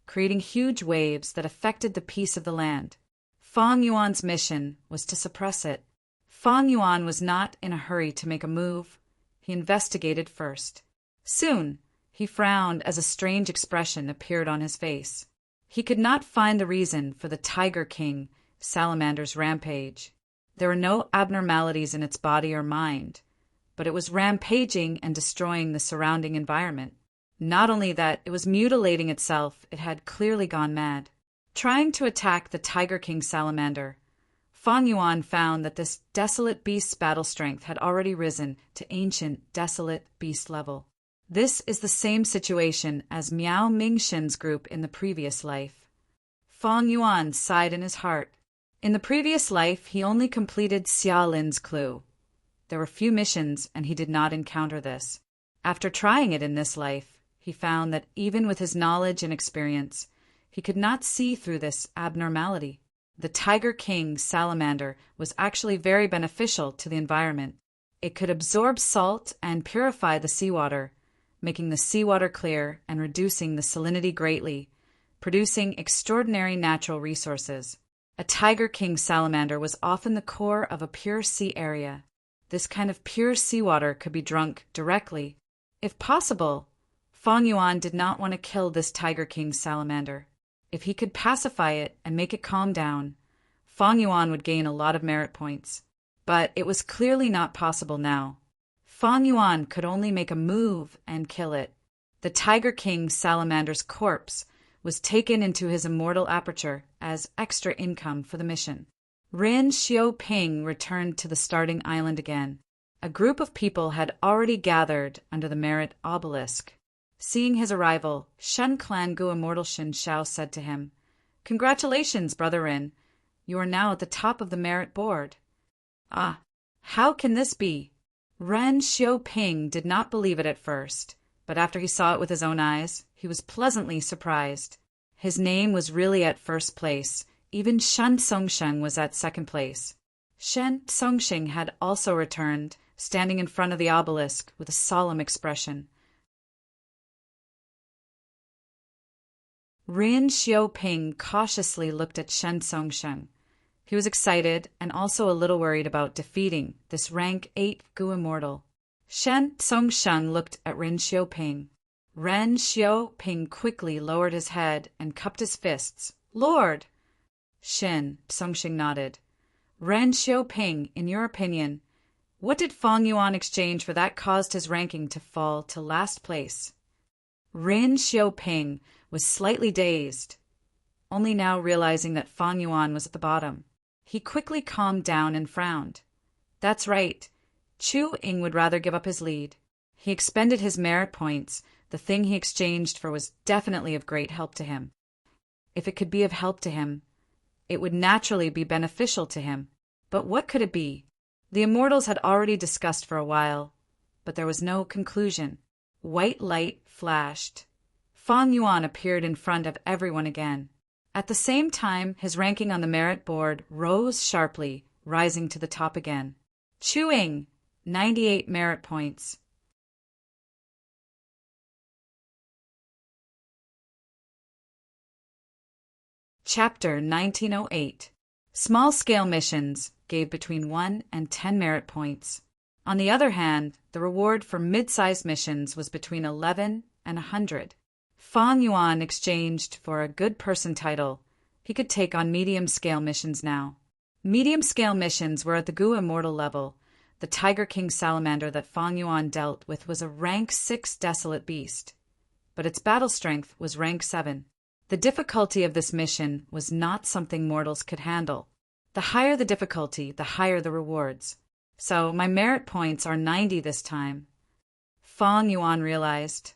creating huge waves that affected the peace of the land. Fang Yuan's mission was to suppress it. Fang Yuan was not in a hurry to make a move. He investigated first. Soon, he frowned as a strange expression appeared on his face. He could not find the reason for the Tiger King salamander's rampage. There were no abnormalities in its body or mind, but it was rampaging and destroying the surrounding environment. Not only that, it was mutilating itself. It had clearly gone mad. Trying to attack the Tiger King salamander, Fang Yuan found that this desolate beast's battle strength had already risen to ancient desolate beast level. This is the same situation as Miao Mingxin's group in the previous life. Fang Yuan sighed in his heart. In the previous life, he only completed Xia Lin's clue. There were few missions, and he did not encounter this. After trying it in this life, he found that even with his knowledge and experience, he could not see through this abnormality. The Tiger King salamander was actually very beneficial to the environment. It could absorb salt and purify the seawater, making the seawater clear and reducing the salinity greatly, producing extraordinary natural resources. A Tiger King salamander was often the core of a pure sea area. This kind of pure seawater could be drunk directly. If possible, Fang Yuan did not want to kill this Tiger King salamander. If he could pacify it and make it calm down, Fang Yuan would gain a lot of merit points. But it was clearly not possible now. Fang Yuan could only make a move and kill it. The Tiger King salamander's corpse was taken into his immortal aperture as extra income for the mission. Rin Xiaoping returned to the starting island again. A group of people had already gathered under the merit obelisk. Seeing his arrival, Shen Clan Gu Immortal Shin Shao said to him, "Congratulations, Brother Rin. You are now at the top of the merit board." "Ah, how can this be?" Ren Xiaoping did not believe it at first, but after he saw it with his own eyes, he was pleasantly surprised. His name was really at first place. Even Shen Songsheng was at second place. Shen Songsheng had also returned, standing in front of the obelisk with a solemn expression. Rin Xiaoping cautiously looked at Shen Songsheng. He was excited and also a little worried about defeating this rank 8 Gu Immortal. Shen Songsheng looked at Ren Xiaoping. Ren Xiaoping quickly lowered his head and cupped his fists. "Lord!" Shen Songsheng nodded. "Ren Xiaoping, in your opinion, what did Fang Yuan exchange for that caused his ranking to fall to last place?" Ren Xiaoping was slightly dazed, only now realizing that Fang Yuan was at the bottom. He quickly calmed down and frowned. That's right. Chu Ying would rather give up his lead. He expended his merit points. The thing he exchanged for was definitely of great help to him. If it could be of help to him, it would naturally be beneficial to him. But what could it be? The immortals had already discussed for a while, but there was no conclusion. White light flashed. Fang Yuan appeared in front of everyone again. At the same time, his ranking on the merit board rose sharply, rising to the top again. Chu Ying, 98 merit points. Chapter 1908. Small-scale missions gave between 1 and 10 merit points. On the other hand, the reward for mid-sized missions was between 11 and 100. Fang Yuan exchanged for a good person title. He could take on medium-scale missions now. Medium-scale missions were at the Gu Immortal level. The Tiger King salamander that Fang Yuan dealt with was a rank 6 desolate beast, but its battle strength was rank 7. The difficulty of this mission was not something mortals could handle. The higher the difficulty, the higher the rewards. So my merit points are 90 this time. Fang Yuan realized.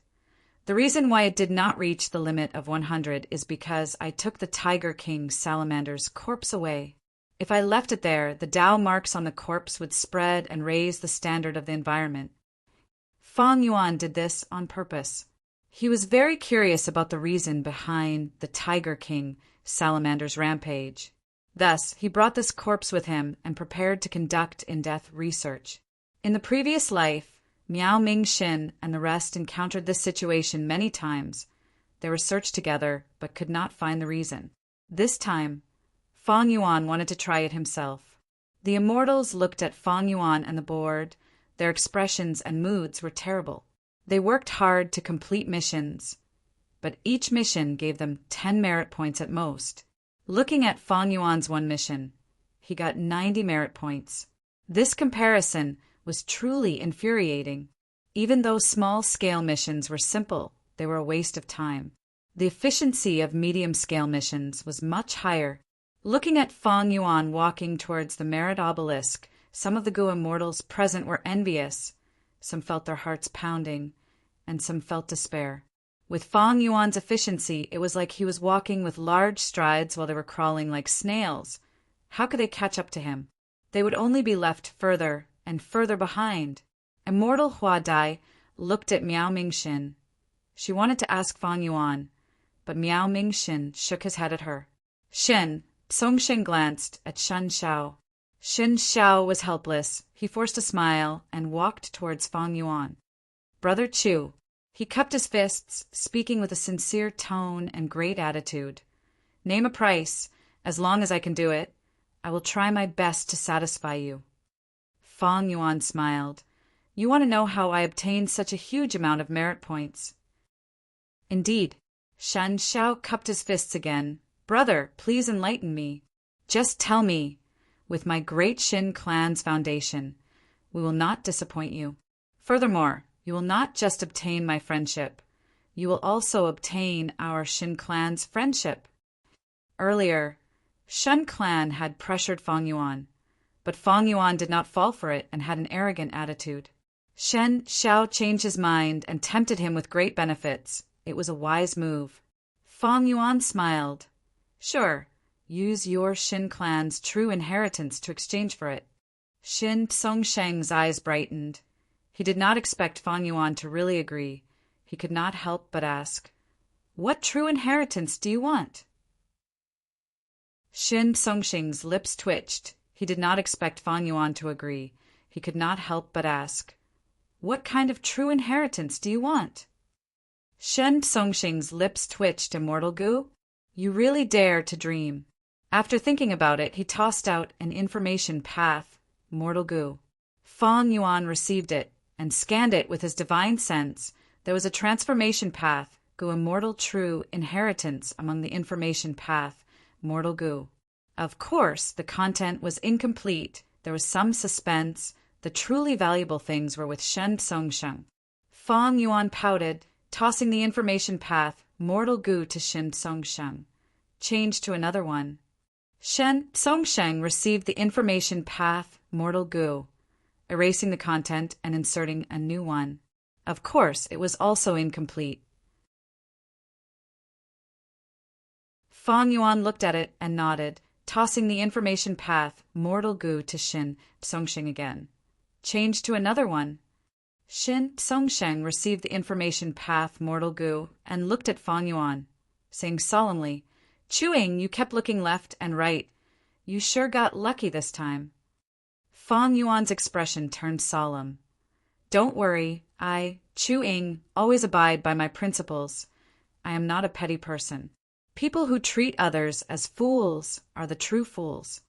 The reason why it did not reach the limit of 100 is because I took the Tiger King salamander's corpse away. If I left it there, the Tao marks on the corpse would spread and raise the standard of the environment. Fang Yuan did this on purpose. He was very curious about the reason behind the Tiger King salamander's rampage. Thus, he brought this corpse with him and prepared to conduct in-depth research. In the previous life, Miao Ming Xin and the rest encountered this situation many times. They researched together, but could not find the reason. This time, Fang Yuan wanted to try it himself. The immortals looked at Fang Yuan and the board. Their expressions and moods were terrible. They worked hard to complete missions, but each mission gave them 10 merit points at most. Looking at Fang Yuan's one mission, he got 90 merit points. This comparison was truly infuriating. Even though small-scale missions were simple, they were a waste of time. The efficiency of medium-scale missions was much higher. Looking at Fang Yuan walking towards the merit obelisk, some of the Gu immortals present were envious. Some felt their hearts pounding, and some felt despair. With Fang Yuan's efficiency, it was like he was walking with large strides while they were crawling like snails. How could they catch up to him? They would only be left further and further behind. Immortal Hua Dai looked at Miao Mingxin. She wanted to ask Fang Yuan, but Miao Mingxin shook his head at her. Songxin glanced at Shen Xiao. Shen Xiao was helpless. He forced a smile and walked towards Fang Yuan. Brother Chu. He cupped his fists, speaking with a sincere tone and great attitude. Name a price. As long as I can do it, I will try my best to satisfy you. Fang Yuan smiled. You want to know how I obtained such a huge amount of merit points? Indeed. Shen Xiao cupped his fists again. Brother, please enlighten me. Just tell me. With my great Shin clan's foundation, we will not disappoint you. Furthermore, you will not just obtain my friendship. You will also obtain our Shin clan's friendship. Earlier, Shen clan had pressured Fang Yuan, but Fang Yuan did not fall for it and had an arrogant attitude. Shen Xiao changed his mind and tempted him with great benefits. It was a wise move. Fang Yuan smiled. Sure, use your Shin clan's true inheritance to exchange for it. Shin Songsheng's eyes brightened. He did not expect Fang Yuan to really agree. He could not help but ask, What true inheritance do you want? Shin Songsheng's lips twitched. He did not expect Fang Yuan to agree. He could not help but ask, What kind of true inheritance do you want? Shen Songsheng's lips twitched. Immortal Gu? You really dare to dream. After thinking about it, he tossed out an information path, Mortal Gu. Fang Yuan received it and scanned it with his divine sense. There was a transformation path, Gu Immortal True Inheritance among the information path, Mortal Gu. Of course, the content was incomplete. There was some suspense. The truly valuable things were with Shen Songsheng. Fang Yuan pouted, tossing the information path, Mortal Gu to Shen Songsheng. Changed to another one. Shen Songsheng received the information path, Mortal Gu, erasing the content and inserting a new one. Of course, it was also incomplete. Fang Yuan looked at it and nodded, tossing the information path, Mortal Gu to Shen Songsheng again. Changed to another one. Shen Songsheng received the information path, Mortal Gu, and looked at Fang Yuan, saying solemnly, Chewing, you kept looking left and right. You sure got lucky this time. Fang Yuan's expression turned solemn. Don't worry, Chewing, always abide by my principles. I am not a petty person. People who treat others as fools are the true fools.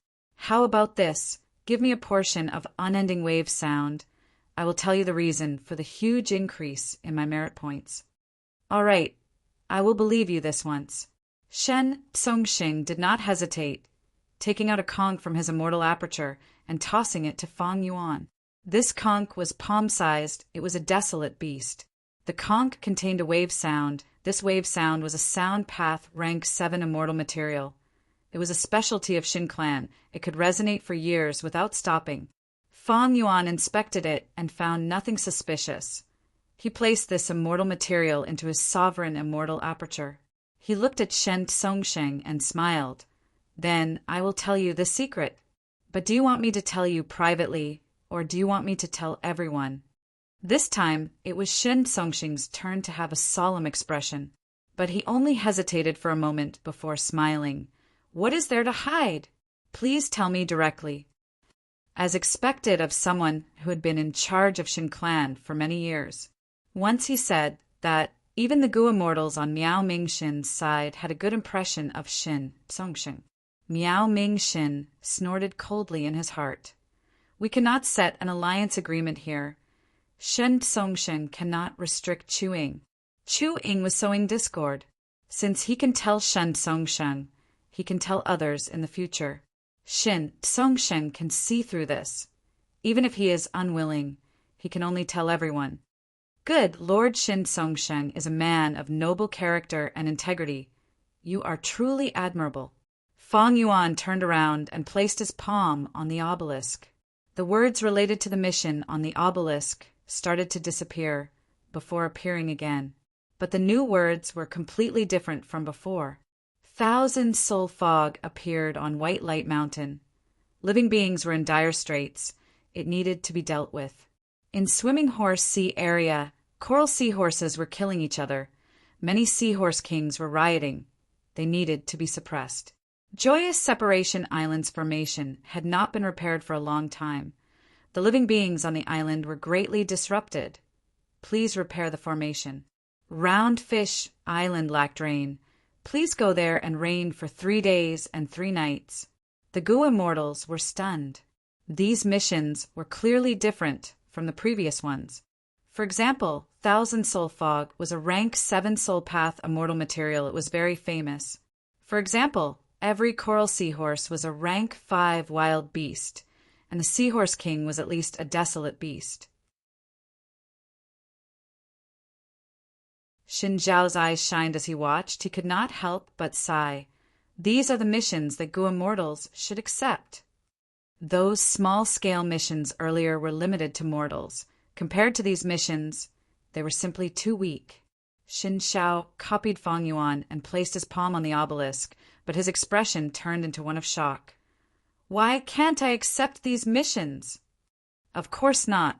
How about this? Give me a portion of unending wave sound. I will tell you the reason for the huge increase in my merit points. All right, I will believe you this once. Shen Tsongxing did not hesitate, taking out a conch from his immortal aperture and tossing it to Fang Yuan. This conch was palm-sized. It was a desolate beast. The conch contained a wave sound. This wave sound was a sound path rank 7 immortal material. It was a specialty of Xin clan. It could resonate for years without stopping. Fang Yuan inspected it and found nothing suspicious. He placed this immortal material into his sovereign immortal aperture. He looked at Shen Tsongsheng and smiled. Then I will tell you the secret. But do you want me to tell you privately, or do you want me to tell everyone? This time, it was Shen Tsongsheng's turn to have a solemn expression, but he only hesitated for a moment before smiling. What is there to hide? Please tell me directly. As expected of someone who had been in charge of Xin clan for many years. Once he said that even the Gu immortals on Miao Mingxin's side had a good impression of Shen Tsongsheng. Miao Mingxin snorted coldly in his heart. We cannot set an alliance agreement here. Shen Tsongsheng cannot restrict Chuing. Chuing was sowing discord. Since he can tell Shen Tsongsheng, he can tell others in the future. Shen Tsongsheng can see through this. Even if he is unwilling, he can only tell everyone. Good Lord Shen Tsongsheng is a man of noble character and integrity. You are truly admirable. Fang Yuan turned around and placed his palm on the obelisk. The words related to the mission on the obelisk started to disappear before appearing again. But the new words were completely different from before. Thousand soul fog appeared on White Light Mountain. Living beings were in dire straits. It needed to be dealt with. In Swimming Horse Sea area, coral seahorses were killing each other. Many seahorse kings were rioting. They needed to be suppressed. Joyous Separation Island's formation had not been repaired for a long time. The living beings on the island were greatly disrupted. Please repair the formation. Round Fish Island lacked rain. Please go there and rain for 3 days and 3 nights. The Gu immortals were stunned. These missions were clearly different from the previous ones. For example, Thousand Soul Fog was a rank 7 soul path immortal material. It was very famous. For example, every coral seahorse was a rank 5 wild beast, and the Seahorse King was at least a desolate beast. Xin Zhao's eyes shined as he watched. He could not help but sigh. These are the missions that Gu immortals should accept. Those small-scale missions earlier were limited to mortals. Compared to these missions, they were simply too weak. Xin Zhao copied Fang Yuan and placed his palm on the obelisk, but his expression turned into one of shock. Why can't I accept these missions? Of course not.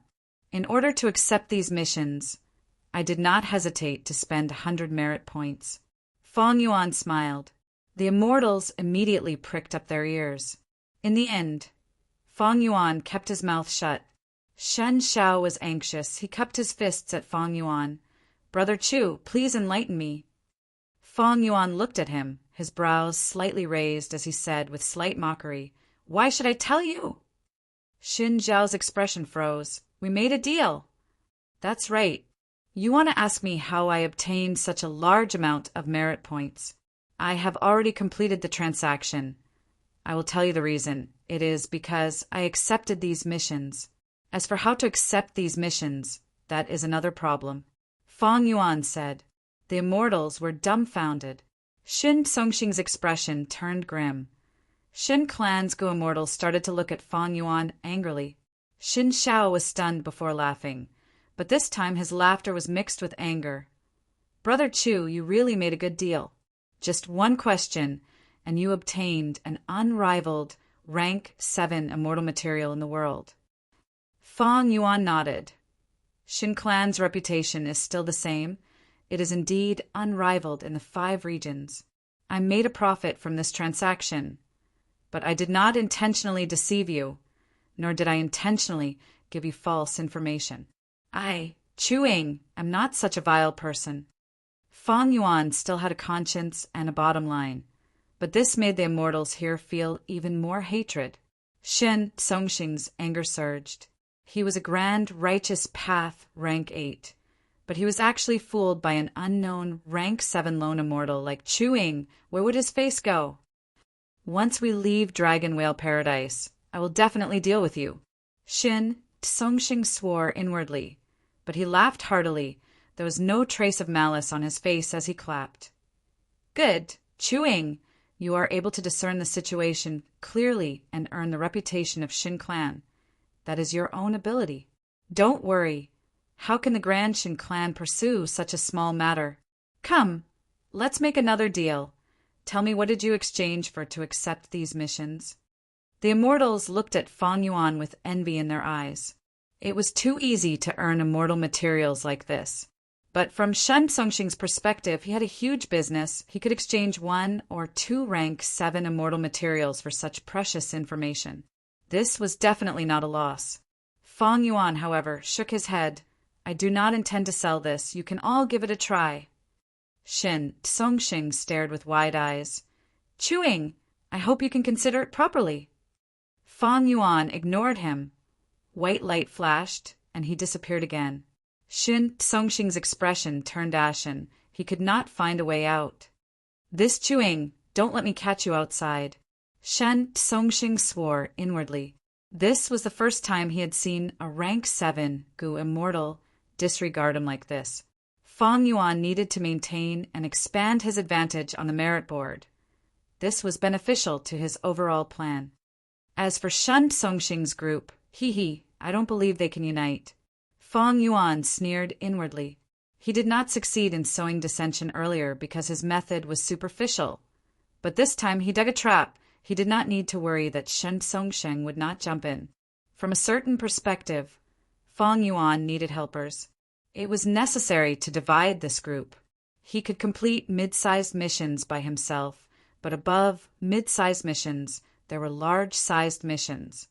In order to accept these missions, I did not hesitate to spend 100 merit points. Fang Yuan smiled. The immortals immediately pricked up their ears. In the end, Fang Yuan kept his mouth shut. Shen Xiao was anxious. He cupped his fists at Fang Yuan. Brother Chu, please enlighten me. Fang Yuan looked at him, his brows slightly raised as he said with slight mockery, Why should I tell you? Xin Zhao's expression froze. We made a deal. That's right. You want to ask me how I obtained such a large amount of merit points. I have already completed the transaction. I will tell you the reason. It is because I accepted these missions. As for how to accept these missions, that is another problem. Fang Yuan said. The immortals were dumbfounded. Shen Tsongxing's expression turned grim. Xin clan's Gu immortals started to look at Fang Yuan angrily. Xin Xiao was stunned before laughing, but this time his laughter was mixed with anger. Brother Chu, you really made a good deal. Just one question, and you obtained an unrivaled rank 7 immortal material in the world. Fang Yuan nodded. Xin clan's reputation is still the same. It is indeed unrivaled in the 5 regions. I made a profit from this transaction, but I did not intentionally deceive you, nor did I intentionally give you false information. I, Chuing, am not such a vile person. Fang Yuan still had a conscience and a bottom line, but this made the immortals here feel even more hatred. Shen Songxing's anger surged. He was a grand, righteous path, rank 8. But he was actually fooled by an unknown, rank 7 lone immortal like Chewing. Where would his face go? Once we leave Dragon Whale Paradise, I will definitely deal with you. Shen Songxing swore inwardly, but he laughed heartily. There was no trace of malice on his face as he clapped. Good, Chewing. You are able to discern the situation clearly and earn the reputation of Shin Clan. That is your own ability. Don't worry. How can the Grand Shin Clan pursue such a small matter? Come, let's make another deal. Tell me, what did you exchange for to accept these missions? The immortals looked at Fang Yuan with envy in their eyes. It was too easy to earn immortal materials like this. But from Shen Songxing's perspective, he had a huge business. He could exchange 1 or 2 rank 7 immortal materials for such precious information. This was definitely not a loss. Fang Yuan, however, shook his head. I do not intend to sell this. You can all give it a try. Shen Songxing stared with wide eyes. Chewing, I hope you can consider it properly. Fang Yuan ignored him. White light flashed, and he disappeared again. Shen Songxing's expression turned ashen. He could not find a way out. This Chewing, don't let me catch you outside. Shen Songxing swore inwardly. This was the first time he had seen a rank 7 Gu immortal disregard him like this. Fang Yuan needed to maintain and expand his advantage on the merit board. This was beneficial to his overall plan. As for Shen Songxing's group, I don't believe they can unite. Fang Yuan sneered inwardly. He did not succeed in sowing dissension earlier because his method was superficial. But this time he dug a trap. He did not need to worry that Shen Songxing would not jump in. From a certain perspective, Fang Yuan needed helpers. It was necessary to divide this group. He could complete mid-sized missions by himself, but above mid-sized missions, there were large-sized missions.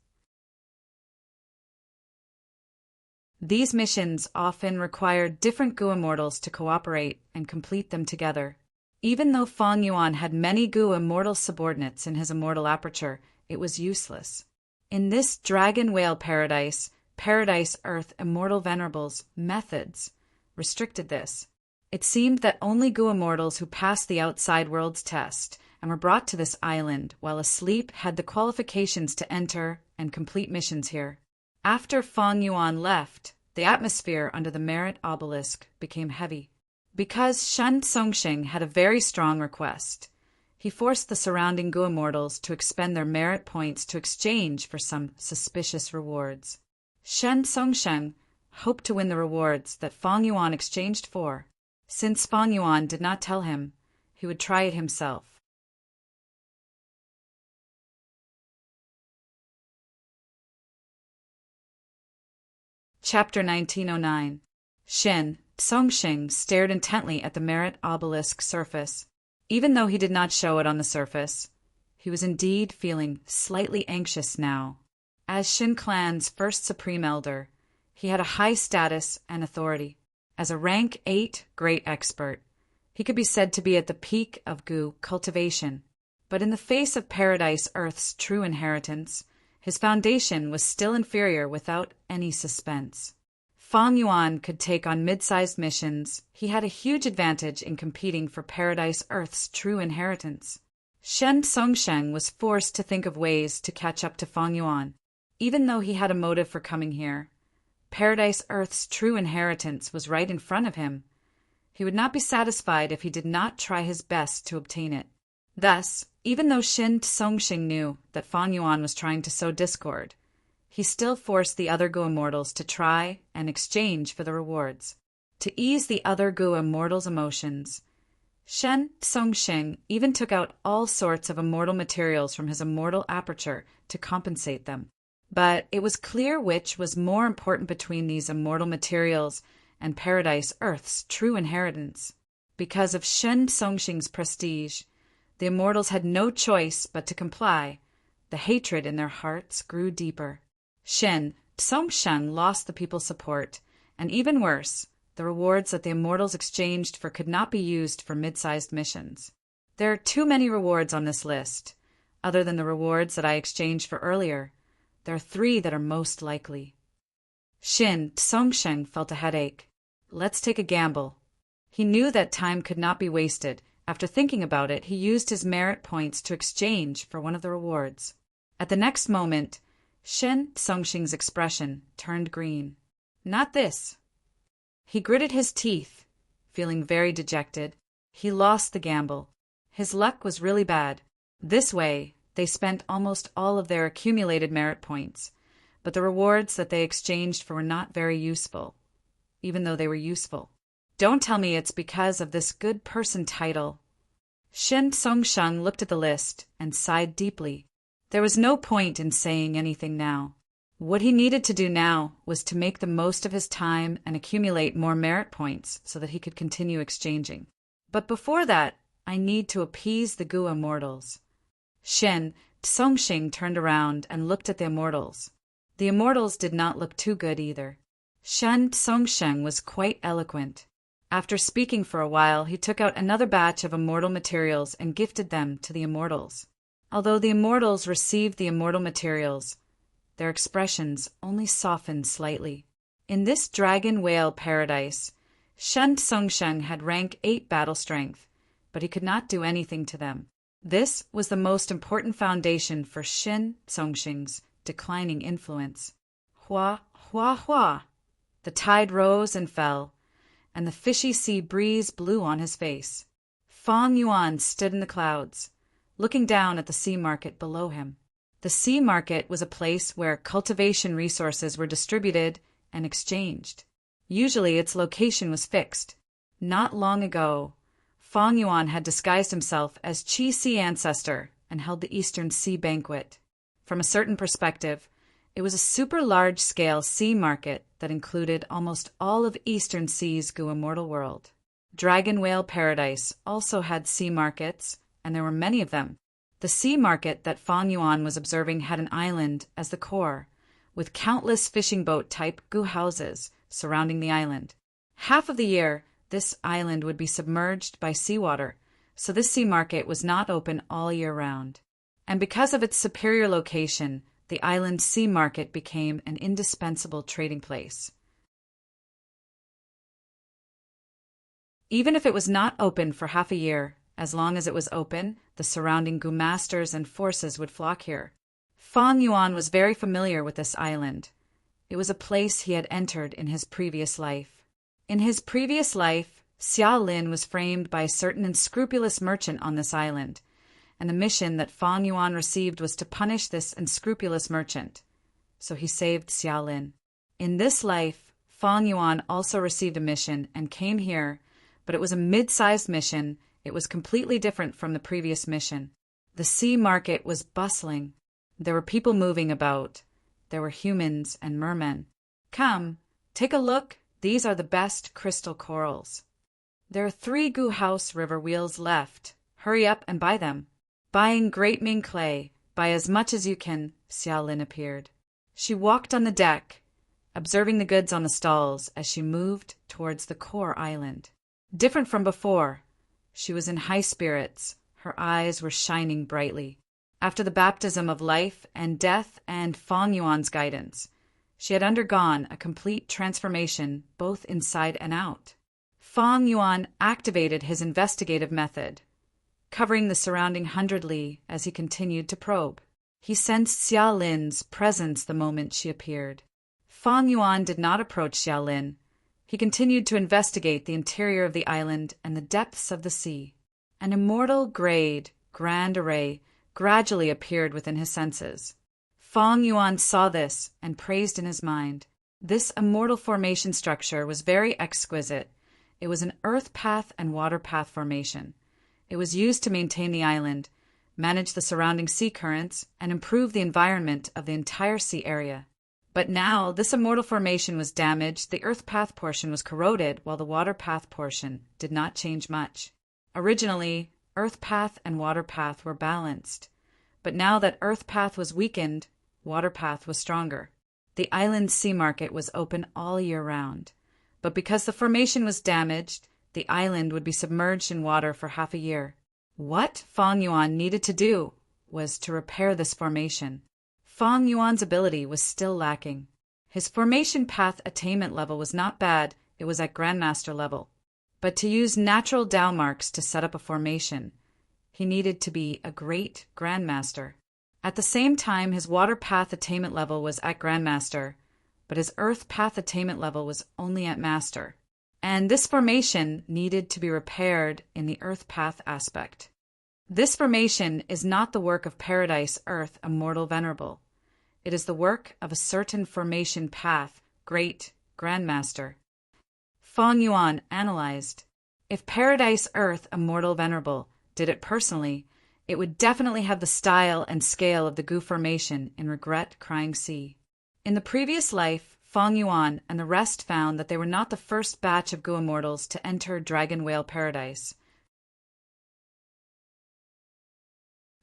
These missions often required different Gu immortals to cooperate and complete them together. Even though Fang Yuan had many Gu immortal subordinates in his immortal aperture, it was useless. In this Dragon Whale Paradise, Paradise Earth Immortal Venerable's methods restricted this. It seemed that only Gu immortals who passed the outside world's test and were brought to this island while asleep had the qualifications to enter and complete missions here. After Fang Yuan left, the atmosphere under the merit obelisk became heavy. Because Shen Songxing had a very strong request, he forced the surrounding Gu immortals to expend their merit points to exchange for some suspicious rewards. Shen Songxing hoped to win the rewards that Fang Yuan exchanged for. Since Fang Yuan did not tell him, he would try it himself. Chapter 1909. Shen Songxing stared intently at the merit obelisk surface. Even though he did not show it on the surface, he was indeed feeling slightly anxious now. As Shin Clan's first supreme elder, he had a high status and authority. As a rank 8 great expert, he could be said to be at the peak of Gu cultivation. But in the face of Paradise Earth's true inheritance, his foundation was still inferior without any suspense. Fang Yuan could take on mid-sized missions. He had a huge advantage in competing for Paradise Earth's true inheritance. Shen Songxing was forced to think of ways to catch up to Fang Yuan. Even though he had a motive for coming here, Paradise Earth's true inheritance was right in front of him. He would not be satisfied if he did not try his best to obtain it. Thus, even though Shen Songxing knew that Fang Yuan was trying to sow discord, he still forced the other Gu immortals to try and exchange for the rewards. To ease the other Gu immortals' emotions, Shen Songxing even took out all sorts of immortal materials from his immortal aperture to compensate them. But it was clear which was more important between these immortal materials and Paradise Earth's true inheritance. Because of Shen Songxing's prestige, the immortals had no choice but to comply. The hatred in their hearts grew deeper. Shen Songxing lost the people's support, and even worse, the rewards that the immortals exchanged for could not be used for mid-sized missions. There are too many rewards on this list. Other than the rewards that I exchanged for earlier, There are three that are most likely. Shin Tsongsheng felt a headache. Let's take a gamble. He knew that time could not be wasted. After thinking about it, he used his merit points to exchange for one of the rewards. At the next moment, Shin Tsongsheng's expression turned green. Not this. He gritted his teeth, feeling very dejected. He lost the gamble. His luck was really bad. This way, they spent almost all of their accumulated merit points, but the rewards that they exchanged for were not very useful, even though they were useful. Don't tell me it's because of this good person title. Shin Tsongsheng looked at the list and sighed deeply. There was no point in saying anything now. What he needed to do now was to make the most of his time and accumulate more merit points so that he could continue exchanging. But before that, I need to appease the Gu immortals. Shin Tsongsheng turned around and looked at the immortals. The immortals did not look too good either. Shin Tsongsheng was quite eloquent. After speaking for a while, he took out another batch of immortal materials and gifted them to the immortals. Although the immortals received the immortal materials, their expressions only softened slightly. In this dragon whale paradise, Shin Tsongsheng had rank 8 battle strength, but he could not do anything to them. This was the most important foundation for Shin Tsongsheng's declining influence. Hua, hua, hua. The tide rose and fell, and the fishy sea breeze blew on his face. Fang Yuan stood in the clouds, looking down at the sea market below him. The sea market was a place where cultivation resources were distributed and exchanged. Usually its location was fixed. Not long ago, Fang Yuan had disguised himself as Qi Sea ancestor and held the Eastern Sea banquet. From a certain perspective, it was a super large-scale sea market that included almost all of Eastern Sea's Gu immortal world. Dragon Whale Paradise also had sea markets, and there were many of them. The sea market that Fang Yuan was observing had an island as the core, with countless fishing boat-type Gu houses surrounding the island. Half of the year, this island would be submerged by seawater, so this sea market was not open all year round. And because of its superior location, the island sea market became an indispensable trading place. Even if it was not open for half a year, as long as it was open, the surrounding Gu masters and forces would flock here. Fang Yuan was very familiar with this island. It was a place he had entered in his previous life. In his previous life, Xia Lin was framed by a certain unscrupulous merchant on this island, and the mission that Fang Yuan received was to punish this unscrupulous merchant. So he saved Xia Lin. In this life, Fang Yuan also received a mission and came here, but it was a mid-sized mission. It was completely different from the previous mission. The sea market was bustling. There were people moving about. There were humans and mermen. Come, take a look. These are the best crystal corals. There are 3 Gu House river wheels left. Hurry up and buy them. Buying Great Ming clay. Buy as much as you can. Xia Lin appeared. She walked on the deck, observing the goods on the stalls as she moved towards the core island. Different from before, she was in high spirits. Her eyes were shining brightly. After the baptism of life and death and Fang Yuan's guidance, she had undergone a complete transformation both inside and out. Fang Yuan activated his investigative method, covering the surrounding 100 li as he continued to probe. He sensed Xia Lin's presence the moment she appeared. Fang Yuan did not approach Xia Lin. He continued to investigate the interior of the island and the depths of the sea. An immortal grade, grand array gradually appeared within his senses. Fang Yuan saw this and praised in his mind. This immortal formation structure was very exquisite. It was an earth path and water path formation. It was used to maintain the island, manage the surrounding sea currents, and improve the environment of the entire sea area. But now, this immortal formation was damaged. The earth path portion was corroded, while the water path portion did not change much. Originally, earth path and water path were balanced, but now that earth path was weakened, water path was stronger. The island sea market was open all year round, but because the formation was damaged, the island would be submerged in water for half a year. What Fang Yuan needed to do was to repair this formation. Fang Yuan's ability was still lacking. His formation path attainment level was not bad, it was at Grandmaster level. But to use natural Dao marks to set up a formation, he needed to be a great Grandmaster. At the same time, his water path attainment level was at Grandmaster, but his earth path attainment level was only at Master. And this formation needed to be repaired in the earth path aspect. This formation is not the work of Paradise Earth Immortal Venerable. It is the work of a certain formation path, Great Grandmaster. Fang Yuan analyzed. If Paradise Earth Immortal Venerable did it personally, it would definitely have the style and scale of the Gu formation in Regret Crying Sea. In the previous life, Fang Yuan and the rest found that they were not the first batch of Gu immortals to enter Dragon Whale Paradise.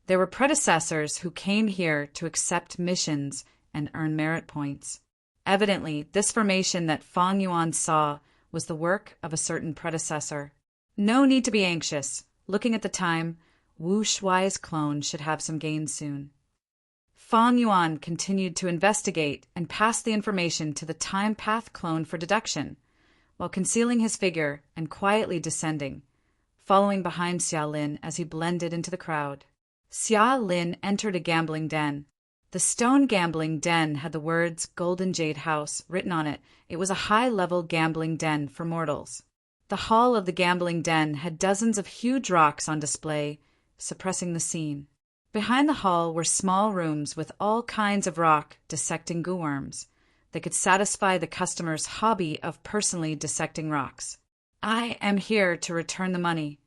There were predecessors who came here to accept missions and earn merit points. Evidently, this formation that Fang Yuan saw was the work of a certain predecessor. No need to be anxious. Looking at the time, Wu Shuai's clone should have some gains soon. Fang Yuan continued to investigate and passed the information to the time path clone for deduction, while concealing his figure and quietly descending, following behind Xia Lin as he blended into the crowd. Xia Lin entered a gambling den. The stone gambling den had the words Golden Jade House written on it. It was a high-level gambling den for mortals. The hall of the gambling den had dozens of huge rocks on display, suppressing the scene. Behind the hall were small rooms with all kinds of rock dissecting gu worms that could satisfy the customer's hobby of personally dissecting rocks. I am here to return the money.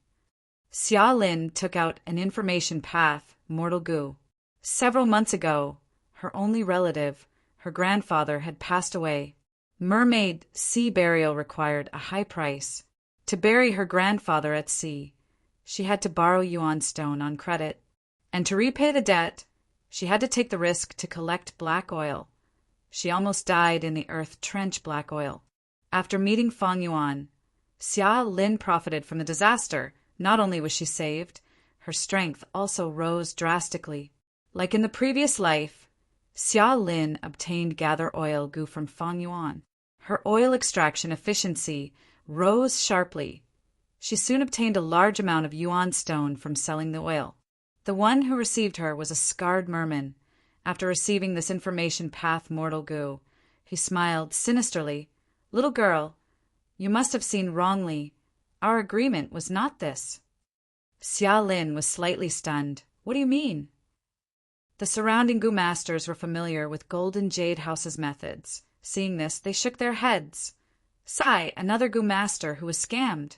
Xia Lin took out an information path, Mortal Gu. Several months ago, her only relative, her grandfather, had passed away. Mermaid sea burial required a high price. To bury her grandfather at sea, she had to borrow Yuan stone on credit. And to repay the debt, she had to take the risk to collect black oil. She almost died in the earth trench black oil. After meeting Fang Yuan, Xia Lin profited from the disaster. Not only was she saved, her strength also rose drastically. Like in the previous life, Xia Lin obtained gather oil gu from Fang Yuan. Her oil extraction efficiency rose sharply. She soon obtained a large amount of Yuan stone from selling the oil. The one who received her was a scarred merman. After receiving this information path Mortal Gu, he smiled sinisterly. "Little girl, you must have seen wrongly. Our agreement was not this." Xia Lin was slightly stunned. "What do you mean?" The surrounding Gu masters were familiar with Golden Jade House's methods. Seeing this, they shook their heads. Sai, another Gu master who was scammed.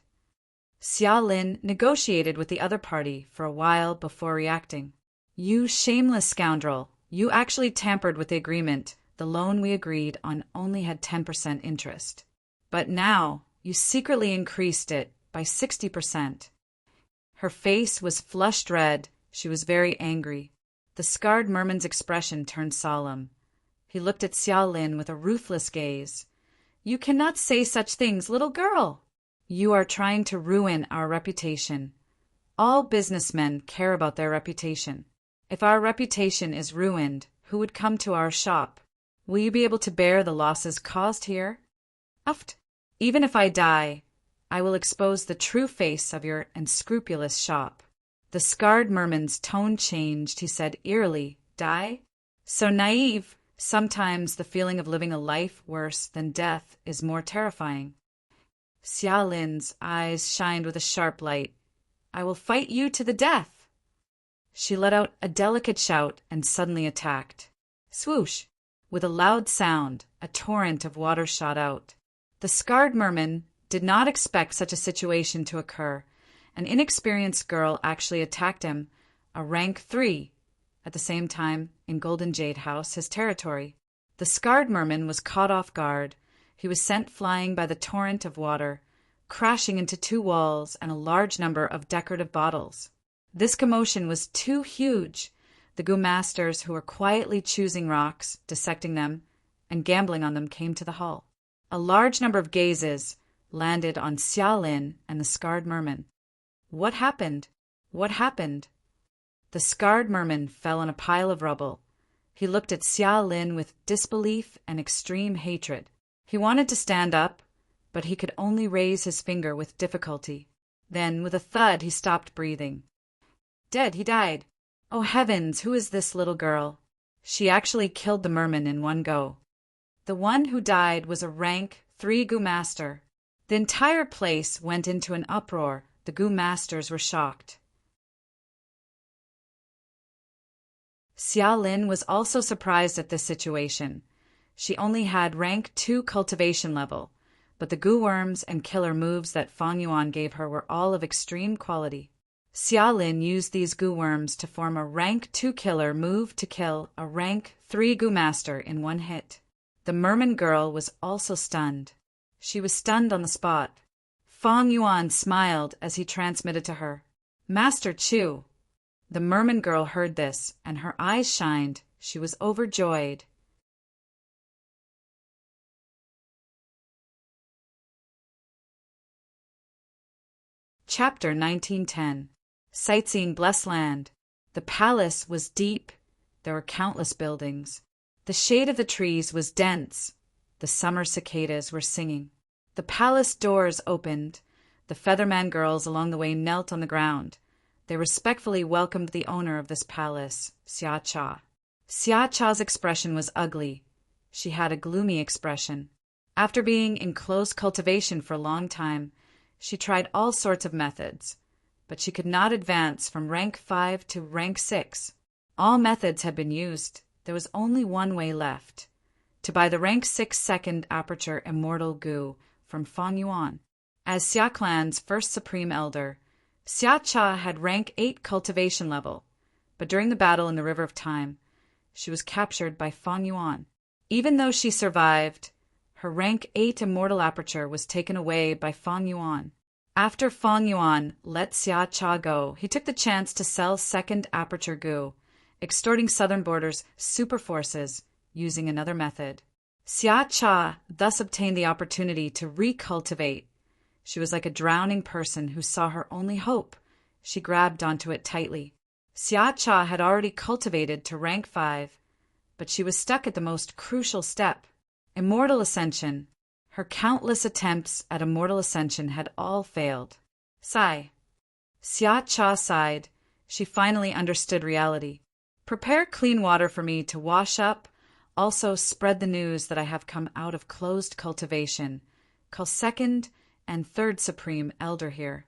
Xia Lin negotiated with the other party for a while before reacting. "You shameless scoundrel! You actually tampered with the agreement. The loan we agreed on only had 10% interest. But now you secretly increased it by 60%. Her face was flushed red. She was very angry. The scarred merman's expression turned solemn. He looked at Xia Lin with a ruthless gaze. "You cannot say such things, little girl! You are trying to ruin our reputation. All businessmen care about their reputation. If our reputation is ruined, who would come to our shop? Will you be able to bear the losses caused here?" "Uft! Even if I die, I will expose the true face of your unscrupulous shop." The scarred merman's tone changed. He said eerily, "Die? So naive. Sometimes the feeling of living a life worse than death is more terrifying." Xia Lin's eyes shined with a sharp light. "I will fight you to the death." She let out a delicate shout and suddenly attacked. Swoosh! With a loud sound, a torrent of water shot out. The scarred merman did not expect such a situation to occur. An inexperienced girl actually attacked him, a rank 3, at the same time in Golden Jade House, his territory. The scarred merman was caught off guard. He was sent flying by the torrent of water, crashing into 2 walls and a large number of decorative bottles. This commotion was too huge. The Gu masters who were quietly choosing rocks, dissecting them, and gambling on them came to the hall. A large number of gazes landed on Xia Lin and the scarred merman. What happened? What happened? The scarred merman fell on a pile of rubble. He looked at Xia Lin with disbelief and extreme hatred. He wanted to stand up, but he could only raise his finger with difficulty. Then, with a thud, he stopped breathing. Dead, he died. Oh heavens, who is this little girl? She actually killed the merman in one go. The one who died was a rank 3 Gu master. The entire place went into an uproar. The Gu masters were shocked. Xia Lin was also surprised at this situation. She only had rank 2 cultivation level, but the Gu worms and killer moves that Fang Yuan gave her were all of extreme quality. Xia Lin used these Gu worms to form a rank 2 killer move to kill a rank 3 Gu master in one hit. The merman girl was also stunned. She was stunned on the spot. Fang Yuan smiled as he transmitted to her, "Master Chu." The merman girl heard this, and her eyes shined. She was overjoyed. Chapter 1910. Sightseeing Blessed Land. The palace was deep. There were countless buildings. The shade of the trees was dense. The summer cicadas were singing. The palace doors opened. The Featherman girls along the way knelt on the ground. They respectfully welcomed the owner of this palace, Xia Cha. Xia Cha's expression was ugly. She had a gloomy expression. After being in close cultivation for a long time, she tried all sorts of methods, but she could not advance from rank 5 to rank 6. All methods had been used. There was only one way left: to buy the rank 6 second aperture immortal Gu from Fang Yuan. As Xia Clan's first supreme elder, Xia Cha had rank 8 cultivation level, but during the battle in the River of Time, she was captured by Fang Yuan. Even though she survived, her rank 8 immortal aperture was taken away by Fang Yuan. After Fang Yuan let Xia Cha go, he took the chance to sell second aperture Gu, extorting Southern Border's super forces using another method. Xia Cha thus obtained the opportunity to recultivate. She was like a drowning person who saw her only hope. She grabbed onto it tightly. Xia Cha had already cultivated to rank 5, but she was stuck at the most crucial step: immortal ascension. Her countless attempts at immortal ascension had all failed. Sigh. Xia Cha sighed. She finally understood reality. Prepare clean water for me to wash up. Also spread the news that I have come out of closed cultivation. Call second and third supreme elder here.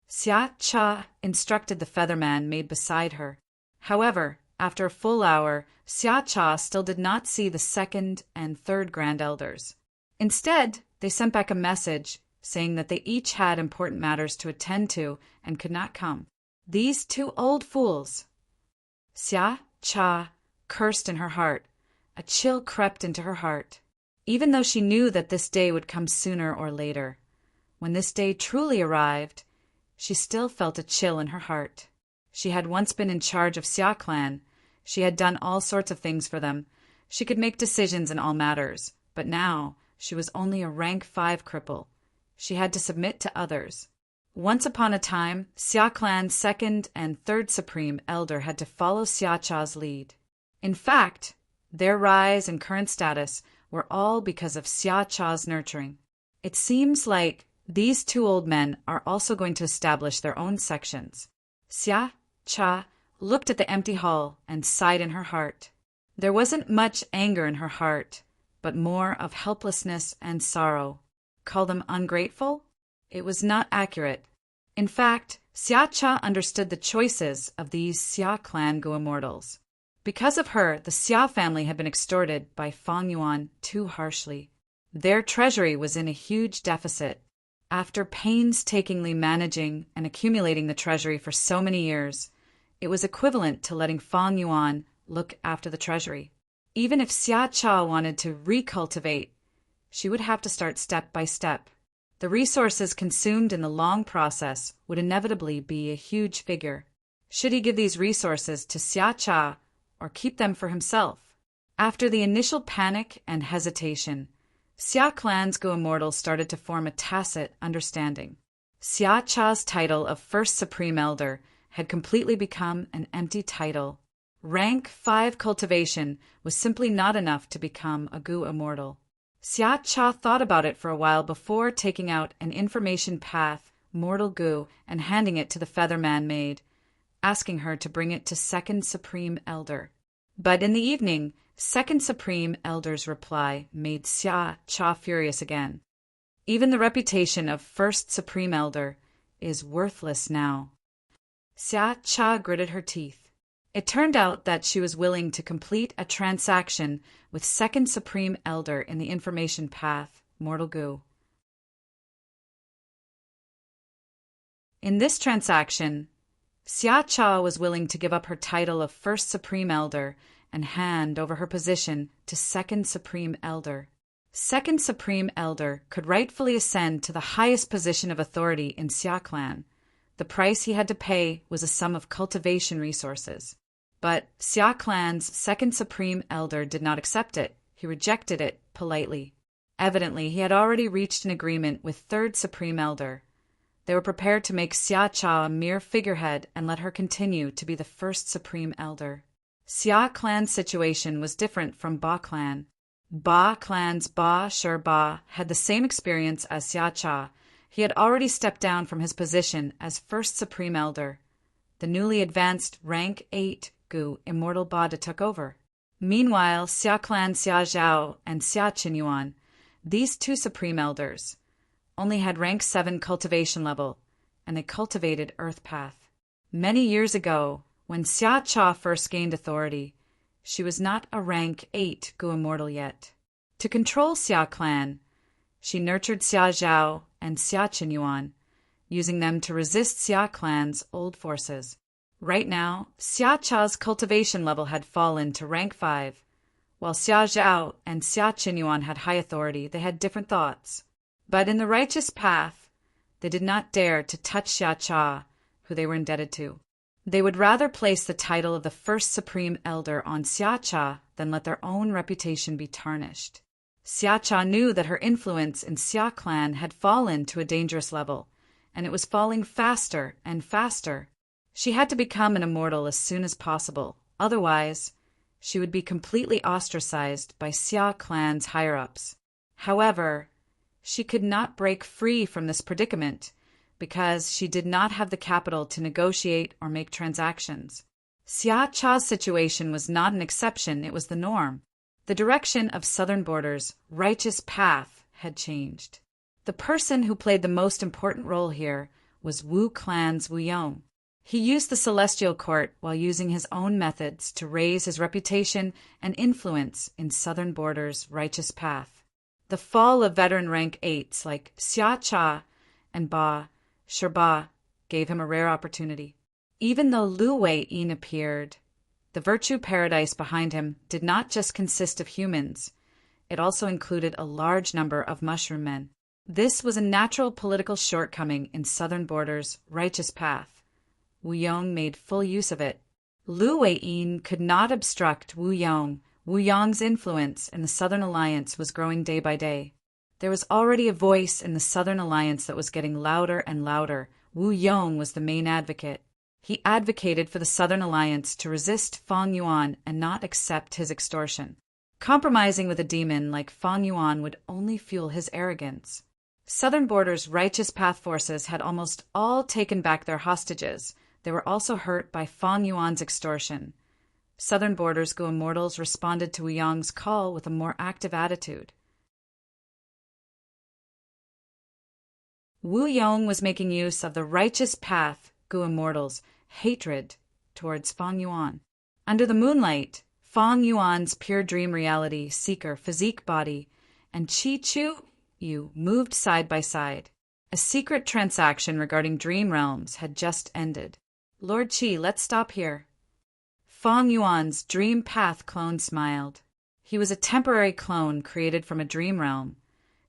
Xia Cha instructed the featherman made beside her. However, after a full hour, Xia Cha still did not see the second and third grand elders. Instead, they sent back a message saying that they each had important matters to attend to and could not come. These 2 old fools. Xia Cha cursed in her heart. A chill crept into her heart. Even though she knew that this day would come sooner or later, when this day truly arrived, she still felt a chill in her heart. She had once been in charge of Xia Clan. She had done all sorts of things for them. She could make decisions in all matters. But now, she was only a rank 5 cripple. She had to submit to others. Once upon a time, Xia Clan's second and third supreme elder had to follow Xia Cha's lead. In fact, their rise and current status were all because of Xia Cha's nurturing. It seems like these 2 old men are also going to establish their own sections. Xia Cha looked at the empty hall and sighed in her heart. There wasn't much anger in her heart, but more of helplessness and sorrow. Call them ungrateful? It was not accurate. In fact, Xia Cha understood the choices of these Xia Clan Gu Immortals. Because of her, the Xia family had been extorted by Fang Yuan too harshly. Their treasury was in a huge deficit. After painstakingly managing and accumulating the treasury for so many years, it was equivalent to letting Fang Yuan look after the treasury. Even if Xia Cha wanted to recultivate, she would have to start step by step. The resources consumed in the long process would inevitably be a huge figure. Should he give these resources to Xia Cha or keep them for himself? After the initial panic and hesitation, Xia Clan's Gu Immortals started to form a tacit understanding. Xia Cha's title of First Supreme Elder had completely become an empty title. Rank 5 cultivation was simply not enough to become a Gu immortal. Xia Cha thought about it for a while before taking out an information path, mortal Gu, and handing it to the Featherman maid, asking her to bring it to Second Supreme Elder. But in the evening, Second Supreme Elder's reply made Xia Cha furious again. Even the reputation of First Supreme Elder is worthless now. Xia Cha gritted her teeth. It turned out that she was willing to complete a transaction with Second Supreme Elder in the information path, Mortal Gu. In this transaction, Xia Cha was willing to give up her title of First Supreme Elder and hand over her position to Second Supreme Elder. Second Supreme Elder could rightfully ascend to the highest position of authority in Xia clan. The price he had to pay was a sum of cultivation resources. But Xia clan's Second Supreme Elder did not accept it. He rejected it politely. Evidently, he had already reached an agreement with Third Supreme Elder. They were prepared to make Xia Cha a mere figurehead and let her continue to be the First Supreme Elder. Xia clan's situation was different from Ba clan. Ba clan's Ba Shur Ba had the same experience as Xia Cha. He had already stepped down from his position as First Supreme Elder. The newly advanced rank 8 Gu Immortal Bada took over. Meanwhile, Xia clan Xia Zhao and Xia Qinyuan, these two Supreme Elders, only had rank 7 cultivation level, and they cultivated Earth Path. Many years ago, when Xia Cha first gained authority, she was not a rank 8 Gu Immortal yet. To control Xia clan, she nurtured Xia Zhao and Xia Qinyuan, using them to resist Xia clan's old forces. Right now, Xia Cha's cultivation level had fallen to rank 5. While Xia Zhao and Xia Qinyuan had high authority, they had different thoughts. But in the righteous path, they did not dare to touch Xia Cha, who they were indebted to. They would rather place the title of the First Supreme Elder on Xia Cha than let their own reputation be tarnished. Xia Cha knew that her influence in Xia clan had fallen to a dangerous level, and it was falling faster and faster. She had to become an immortal as soon as possible. Otherwise, she would be completely ostracized by Xia clan's higher-ups. However, she could not break free from this predicament because she did not have the capital to negotiate or make transactions. Xia Cha's situation was not an exception, it was the norm. The direction of Southern Border's righteous path had changed. The person who played the most important role here was Wu clan's Wu Yong. He used the Celestial Court while using his own methods to raise his reputation and influence in Southern Border's righteous path. The fall of veteran rank 8s like Xia Cha and Ba Shur Ba gave him a rare opportunity. Even though Lu Wei Yin appeared, the virtue paradise behind him did not just consist of humans. It also included a large number of mushroom men. This was a natural political shortcoming in Southern Border's righteous path. Wu Yong made full use of it. Lu Wei Yin could not obstruct Wu Yong. Wu Yong's influence in the Southern Alliance was growing day by day. There was already a voice in the Southern Alliance that was getting louder and louder. Wu Yong was the main advocate. He advocated for the Southern Alliance to resist Fang Yuan and not accept his extortion. Compromising with a demon like Fang Yuan would only fuel his arrogance. Southern Border's righteous path forces had almost all taken back their hostages. They were also hurt by Fang Yuan's extortion. Southern Border's Gu Immortals responded to Wu Yong's call with a more active attitude. Wu Yong was making use of the righteous path Gu Immortals' hatred towards Fang Yuan. Under the moonlight, Fang Yuan's pure dream reality seeker physique body and Qi Chu Yu moved side by side. A secret transaction regarding dream realms had just ended. Lord Qi, let's stop here. Fang Yuan's dream path clone smiled. He was a temporary clone created from a dream realm.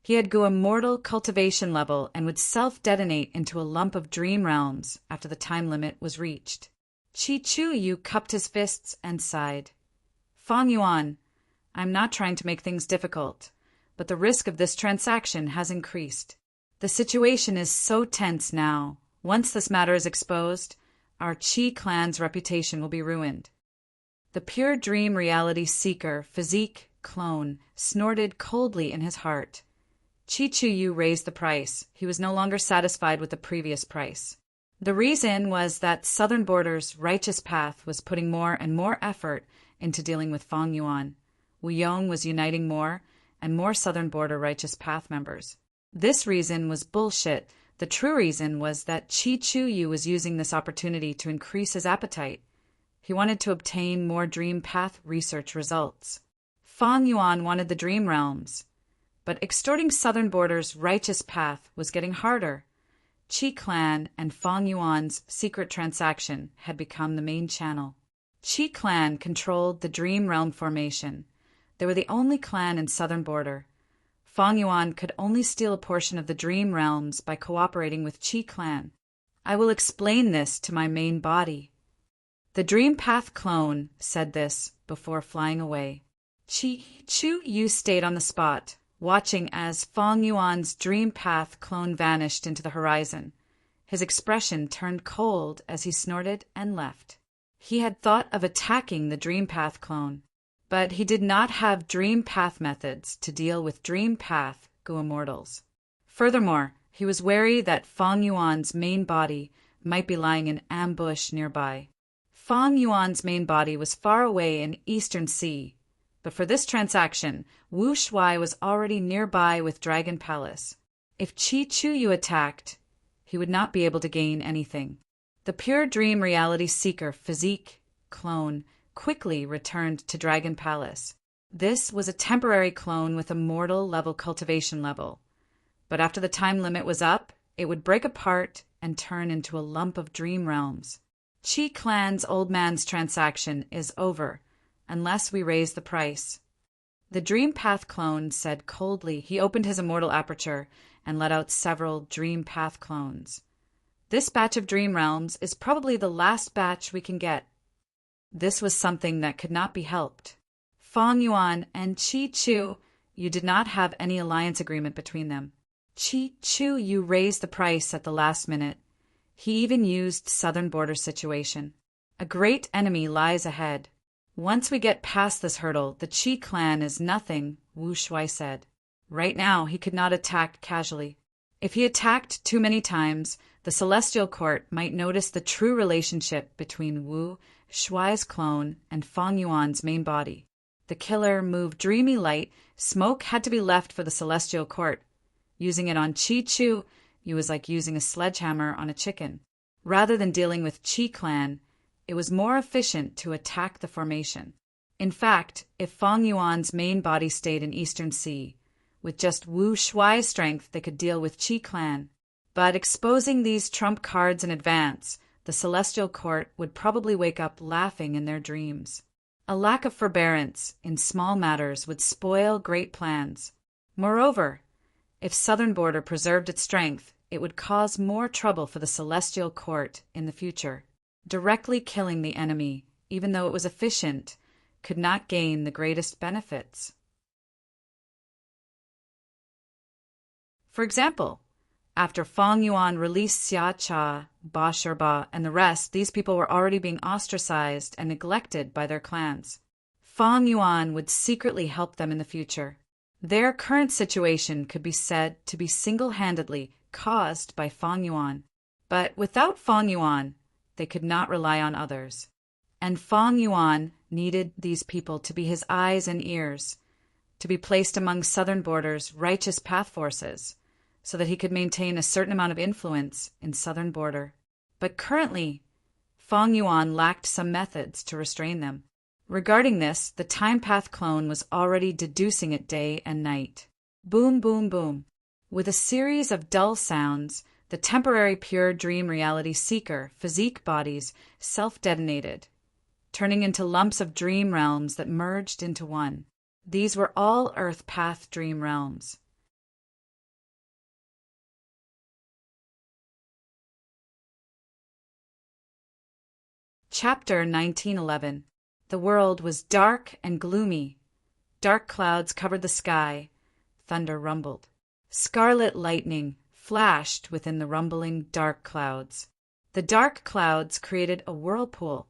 He had Gu Immortal cultivation level and would self-detonate into a lump of dream realms after the time limit was reached. Qi Chu Yu cupped his fists and sighed. Fang Yuan, I'm not trying to make things difficult, but the risk of this transaction has increased. The situation is so tense now. Once this matter is exposed, our Qi clan's reputation will be ruined. The pure dream reality seeker, physique clone, snorted coldly in his heart. Chi-Chu-Yu raised the price. He was no longer satisfied with the previous price. The reason was that Southern Border's righteous path was putting more and more effort into dealing with Fang Yuan. Wu Yong was uniting more and more Southern Border righteous path members. This reason was bullshit. The true reason was that Chi-Chu-Yu was using this opportunity to increase his appetite. He wanted to obtain more dream path research results. Fang Yuan wanted the dream realms, but extorting Southern Border's righteous path was getting harder. Qi Clan and Fang Yuan's secret transaction had become the main channel. Qi Clan controlled the dream realm formation. They were the only clan in Southern Border. Fang Yuan could only steal a portion of the dream realms by cooperating with Qi Clan. I will explain this to my main body. The Dream Path clone said this before flying away. Chi-Chu-Yu stayed on the spot, watching as Fang Yuan's Dream Path clone vanished into the horizon. His expression turned cold as he snorted and left. He had thought of attacking the Dream Path clone, but he did not have Dream Path methods to deal with Dream Path Gu Immortals. Furthermore, he was wary that Fang Yuan's main body might be lying in ambush nearby. Fang Yuan's main body was far away in Eastern Sea, but for this transaction, Wu Shuai was already nearby with Dragon Palace. If Chi-Chu-Yu attacked, he would not be able to gain anything. The pure dream reality seeker, physique clone, quickly returned to Dragon Palace. This was a temporary clone with a mortal level cultivation level, but after the time limit was up, it would break apart and turn into a lump of dream realms. Qi Clan's old man's transaction is over, unless we raise the price. The Dream Path clone said coldly. He opened his immortal aperture and let out several Dream Path clones. This batch of dream realms is probably the last batch we can get. This was something that could not be helped. Fang Yuan and Chi-Chu-Yu did not have any alliance agreement between them. Chi-Chu-Yu raised the price at the last minute. He even used Southern Border situation. A great enemy lies ahead. Once we get past this hurdle, the Qi Clan is nothing, Wu Shuai said. Right now, he could not attack casually. If he attacked too many times, the Celestial Court might notice the true relationship between Wu Shuai's clone and Fang Yuan's main body. The killer moved dreamy light. Smoke had to be left for the Celestial Court. Using it on Chi-Chu-Yu was like using a sledgehammer on a chicken. Rather than dealing with Qi Clan, it was more efficient to attack the formation. In fact, if Fang Yuan's main body stayed in Eastern Sea, with just Wu Shuai's strength, they could deal with Qi Clan. But exposing these trump cards in advance, the Celestial Court would probably wake up laughing in their dreams. A lack of forbearance in small matters would spoil great plans. Moreover, if Southern Border preserved its strength, it would cause more trouble for the Celestial Court in the future. Directly killing the enemy, even though it was efficient, could not gain the greatest benefits. For example, after Fang Yuan released Xia Cha, Ba Sherba, and the rest, these people were already being ostracized and neglected by their clans. Fang Yuan would secretly help them in the future. Their current situation could be said to be single-handedly caused by Fang Yuan. But without Fang Yuan, they could not rely on others. And Fang Yuan needed these people to be his eyes and ears, to be placed among Southern Border's righteous path forces, so that he could maintain a certain amount of influence in Southern Border. But currently, Fang Yuan lacked some methods to restrain them. Regarding this, the Time Path clone was already deducing it day and night. Boom, boom, boom. With a series of dull sounds, the temporary pure dream reality seeker physique bodies self-detonated, turning into lumps of dream realms that merged into one. These were all Earth Path dream realms. Chapter 1911. The world was dark and gloomy. Dark clouds covered the sky. Thunder rumbled. Scarlet lightning flashed within the rumbling dark clouds. The dark clouds created a whirlpool.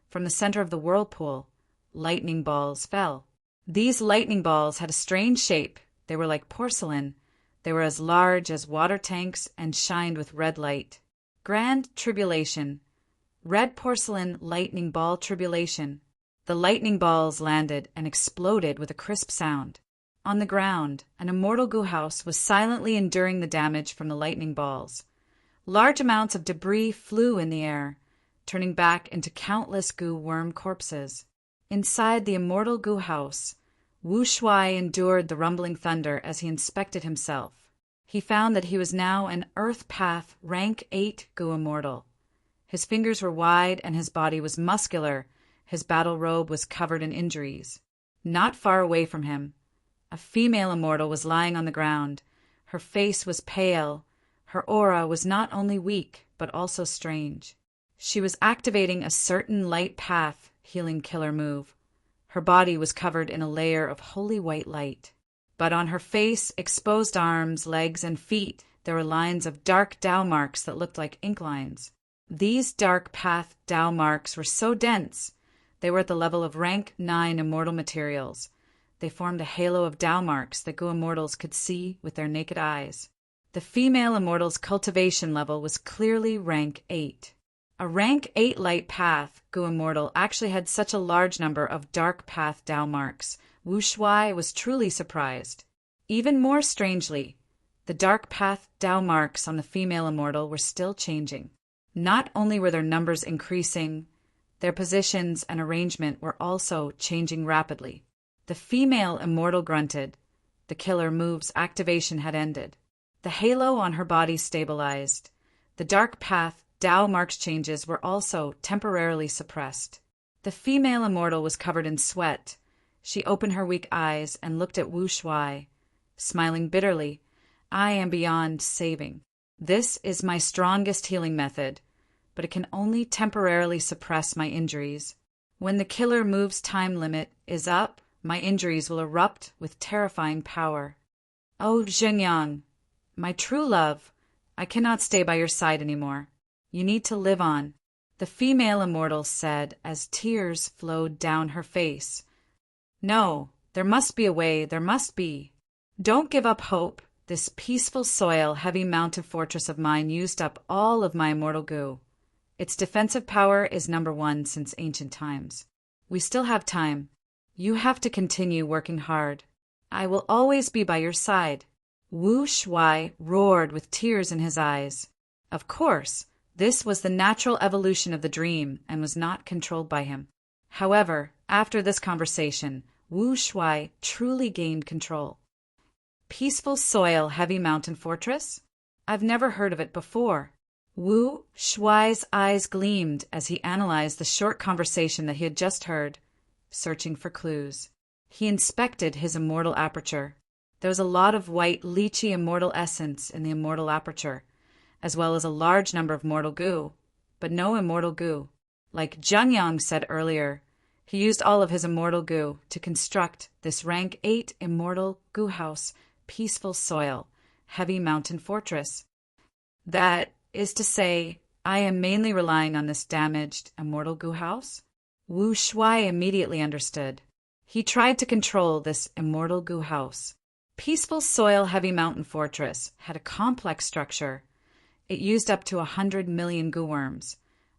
From the center of the whirlpool, lightning balls fell. These lightning balls had a strange shape. They were like porcelain. They were as large as water tanks and shined with red light. Grand tribulation. Red porcelain lightning ball tribulation. The lightning balls landed and exploded with a crisp sound. On the ground, an immortal goo house was silently enduring the damage from the lightning balls. Large amounts of debris flew in the air, turning back into countless goo worm corpses. Inside the immortal goo house, Wu Shuai endured the rumbling thunder as he inspected himself. He found that he was now an Earth Path Rank 8 goo immortal. His fingers were wide and his body was muscular. His battle robe was covered in injuries. Not far away from him, a female immortal was lying on the ground. Her face was pale. Her aura was not only weak, but also strange. She was activating a certain light path healing killer move. Her body was covered in a layer of holy white light. But on her face, exposed arms, legs, and feet, there were lines of dark Tao marks that looked like ink lines. These dark path Tao marks were so dense, they were at the level of rank 9 immortal materials. They formed a halo of Tao marks that goo immortals could see with their naked eyes. The female immortal's cultivation level was clearly rank 8. A rank 8 light path goo immortal actually had such a large number of dark path Tao marks. Wu Shuai was truly surprised. Even more strangely, the dark path Tao marks on the female immortal were still changing. Not only were their numbers increasing, their positions and arrangement were also changing rapidly. The female immortal grunted. The killer move's activation had ended. The halo on her body stabilized. The dark path Tao marks changes were also temporarily suppressed. The female immortal was covered in sweat. She opened her weak eyes and looked at Wu Shuai, smiling bitterly. I am beyond saving. This is my strongest healing method, but it can only temporarily suppress my injuries. When the killer move's time limit is up, my injuries will erupt with terrifying power. Oh, Zhengyang, my true love, I cannot stay by your side anymore. You need to live on, the female immortal said as tears flowed down her face. No, there must be a way, there must be. Don't give up hope. This peaceful soil, heavy mountain fortress of mine used up all of my immortal goo. Its defensive power is number 1 since ancient times. We still have time. You have to continue working hard. I will always be by your side. Wu Shuai roared with tears in his eyes. Of course, this was the natural evolution of the dream and was not controlled by him. However, after this conversation, Wu Shuai truly gained control. Peaceful soil, heavy mountain fortress? I've never heard of it before. Wu Shuai's eyes gleamed as he analyzed the short conversation that he had just heard, searching for clues. He inspected his immortal aperture. There was a lot of white lychee immortal essence in the immortal aperture, as well as a large number of mortal goo, but no immortal goo. Like Zhengyang said earlier, he used all of his immortal goo to construct this rank 8 immortal goo house, peaceful soil, heavy mountain fortress. That is to say, I am mainly relying on this damaged immortal goo house? Wu Shuai immediately understood. He tried to control this immortal goo house. Peaceful soil, heavy mountain fortress had a complex structure. It used up to 100 million goo worms,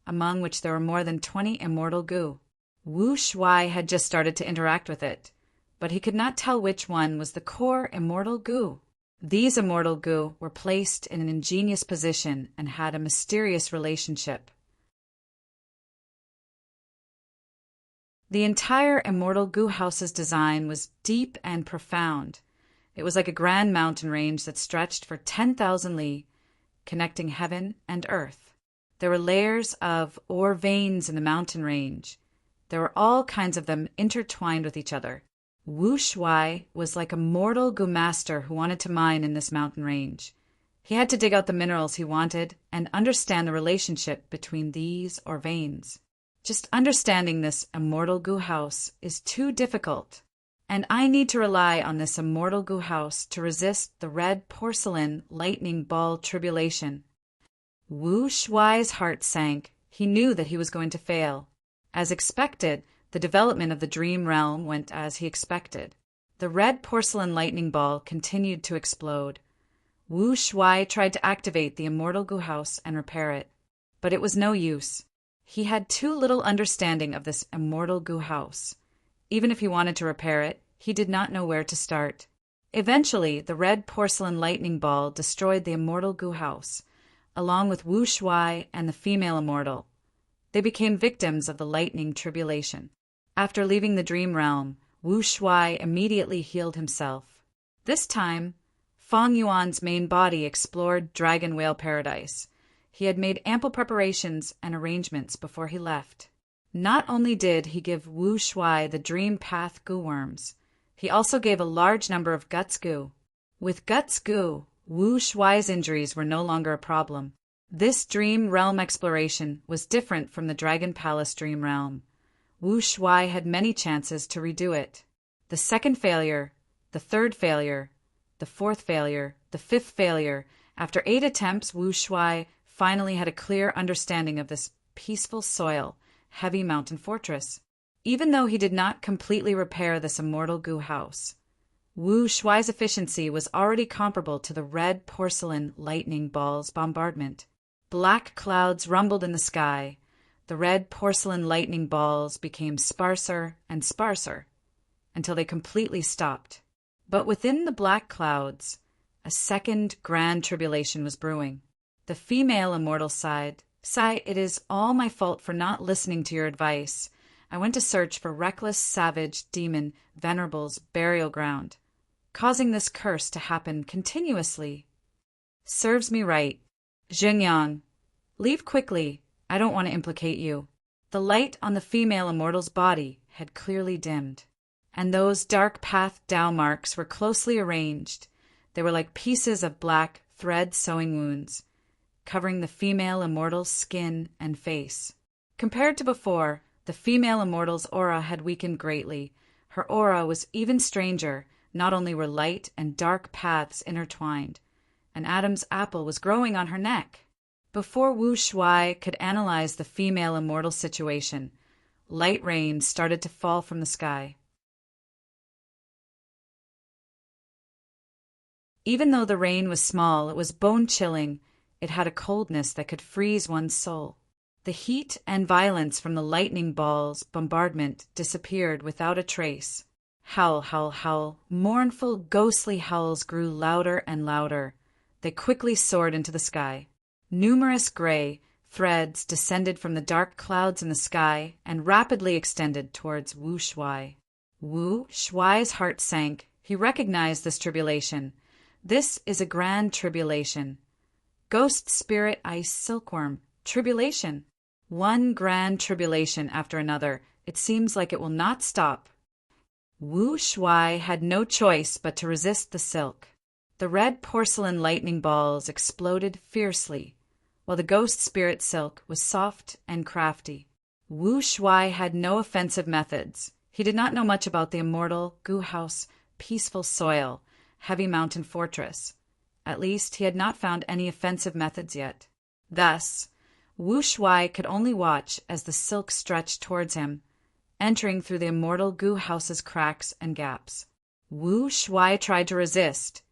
among which there were more than 20 immortal goo. Wu Shuai had just started to interact with it, but he could not tell which one was the core immortal goo. These immortal goo were placed in an ingenious position and had a mysterious relationship. The entire immortal goo house's design was deep and profound. It was like a grand mountain range that stretched for 10,000 li, connecting heaven and earth. There were layers of ore veins in the mountain range. There were all kinds of them intertwined with each other. Wu Shuai was like a mortal goo master who wanted to mine in this mountain range. He had to dig out the minerals he wanted and understand the relationship between these ore veins. Just understanding this immortal goo house is too difficult, and I need to rely on this immortal goo house to resist the red porcelain lightning ball tribulation. Wu Shuai's heart sank. He knew that he was going to fail. As expected, The development of the dream realm went as he expected. The red porcelain lightning ball continued to explode. Wu Shuai tried to activate the immortal Gu house and repair it, but it was no use. He had too little understanding of this immortal Gu house. Even if he wanted to repair it, he did not know where to start. Eventually, the red porcelain lightning ball destroyed the immortal Gu house, along with Wu Shuai and the female immortal. They became victims of the lightning tribulation. After leaving the dream realm, Wu Shuai immediately healed himself. This time, Fang Yuan's main body explored Dragon Whale Paradise. He had made ample preparations and arrangements before he left. Not only did he give Wu Shuai the Dream Path Gu worms, he also gave a large number of Guts Gu. With Guts Gu, Wu Shuai's injuries were no longer a problem. This dream realm exploration was different from the Dragon Palace dream realm. Wu Shuai had many chances to redo it. The second failure, the third failure, the fourth failure, the fifth failure. After 8 attempts, Wu Shuai finally had a clear understanding of this peaceful soil, heavy mountain fortress. Even though he did not completely repair this immortal Gu house, Wu Shuai's efficiency was already comparable to the red porcelain lightning ball's bombardment. Black clouds rumbled in the sky. The red porcelain lightning balls became sparser and sparser until they completely stopped. But within the black clouds, a second grand tribulation was brewing. The female immortal sighed, "It is all my fault for not listening to your advice. I went to search for reckless, savage demon Venerable's burial ground, causing this curse to happen continuously. Serves me right. Xingyang, leave quickly. I don't want to implicate you." The light on the female immortal's body had clearly dimmed, and those dark path Dao marks were closely arranged. They were like pieces of black thread sewing wounds, covering the female immortal's skin and face. Compared to before, the female immortal's aura had weakened greatly. Her aura was even stranger. Not only were light and dark paths intertwined, an Adam's apple was growing on her neck. Before Wu Shuai could analyze the female immortal situation, light rain started to fall from the sky. Even though the rain was small, it was bone-chilling. It had a coldness that could freeze one's soul. The heat and violence from the lightning ball's bombardment disappeared without a trace. Howl, howl, howl. Mournful, ghostly howls grew louder and louder. They quickly soared into the sky. Numerous gray threads descended from the dark clouds in the sky and rapidly extended towards Wu Shuai. Wu Shuai's heart sank. He recognized this tribulation. This is a grand tribulation. Ghost spirit ice silkworm. Tribulation. One grand tribulation after another. It seems like it will not stop. Wu Shuai had no choice but to resist the silk. The red porcelain lightning balls exploded fiercely, while the ghost spirit silk was soft and crafty. Wu Shuai had no offensive methods. He did not know much about the immortal Gu house, peaceful soil, heavy mountain fortress. At least he had not found any offensive methods yet. Thus, Wu Shuai could only watch as the silk stretched towards him, entering through the immortal Gu house's cracks and gaps. Wu Shuai tried to resist,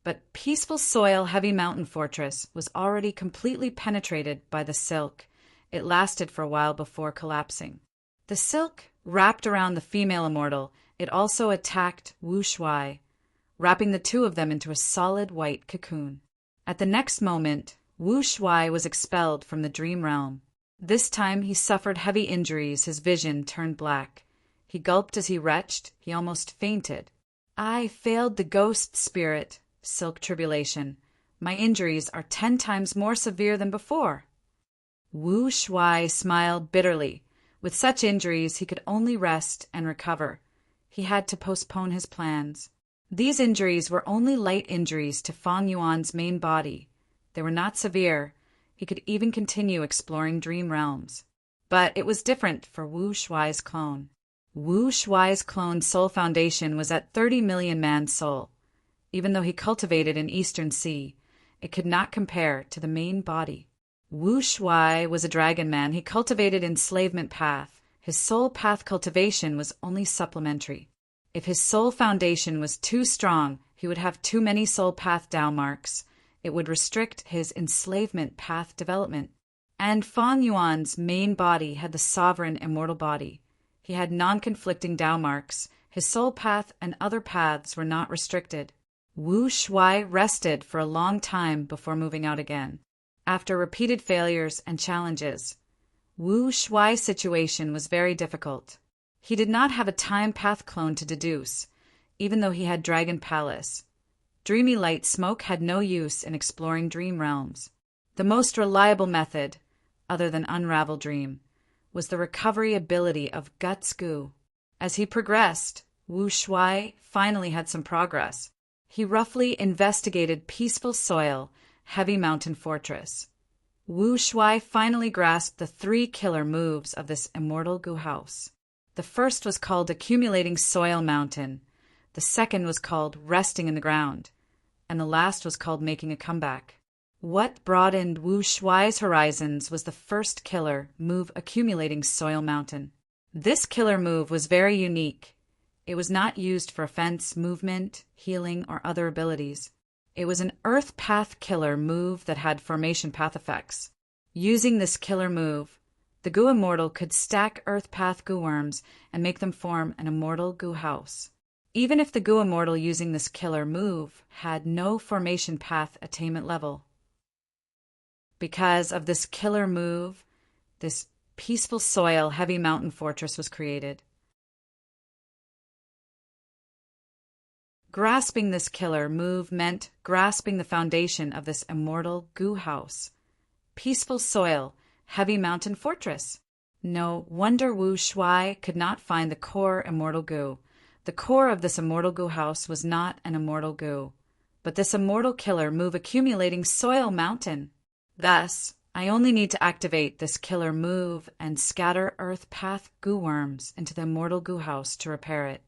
but peaceful soil heavy mountain fortress was already completely penetrated by the silk. It lasted for a while before collapsing. The silk wrapped around the female immortal. It also attacked Wu Shuai, wrapping the two of them into a solid white cocoon. At the next moment, Wu Shuai was expelled from the dream realm. This time he suffered heavy injuries. His vision turned black. He gulped as he retched. He almost fainted. "I failed the ghost spirit, silk tribulation. My injuries are 10 times more severe than before." Wu Shuai smiled bitterly. With such injuries, he could only rest and recover. He had to postpone his plans. These injuries were only light injuries to Fang Yuan's main body. They were not severe. He could even continue exploring dream realms. But it was different for Wu Shuai's clone. Wu Shuai's clone's soul foundation was at 30 million man soul. Even though he cultivated an Eastern Sea, it could not compare to the main body. Wu Shuai was a dragon man. He cultivated enslavement path. his soul path cultivation was only supplementary. If his soul foundation was too strong, he would have too many soul path Tao marks. It would restrict his enslavement path development. And Fang Yuan's main body had the sovereign immortal body. He had non-conflicting Tao marks. His soul path and other paths were not restricted. Wu Shuai rested for a long time before moving out again. After repeated failures and challenges, Wu Shuai's situation was very difficult. He did not have a time path clone to deduce, even though he had Dragon Palace. Dreamy light smoke had no use in exploring dream realms. The most reliable method, other than Unravel Dream, was the recovery ability of Guts Gu. As he progressed, Wu Shuai finally had some progress. He roughly investigated Peaceful Soil, Heavy Mountain Fortress. Wu Shuai finally grasped the 3 killer moves of this immortal Gu house. The first was called Accumulating Soil Mountain, the second was called Resting in the Ground, and the last was called Making a Comeback. What broadened Wu Shuai's horizons was the first killer move, Accumulating Soil Mountain. This killer move was very unique. It was not used for offense, movement, healing, or other abilities. It was an Earth Path killer move that had formation path effects. Using this killer move, the Gu Immortal could stack Earth Path Gu worms and make them form an immortal Gu house. Even if the Gu Immortal using this killer move had no formation path attainment level. Because of this killer move, this Peaceful Soil Heavy Mountain Fortress was created. Grasping this killer move meant grasping the foundation of this immortal Gu house. Peaceful Soil Heavy Mountain Fortress. No wonder Wu Shuai could not find the core immortal Gu. The core of this immortal Gu house was not an immortal Gu, but this immortal killer move Accumulating Soil Mountain. Thus, I only need to activate this killer move and scatter Earth Path Gu worms into the immortal Gu house to repair it.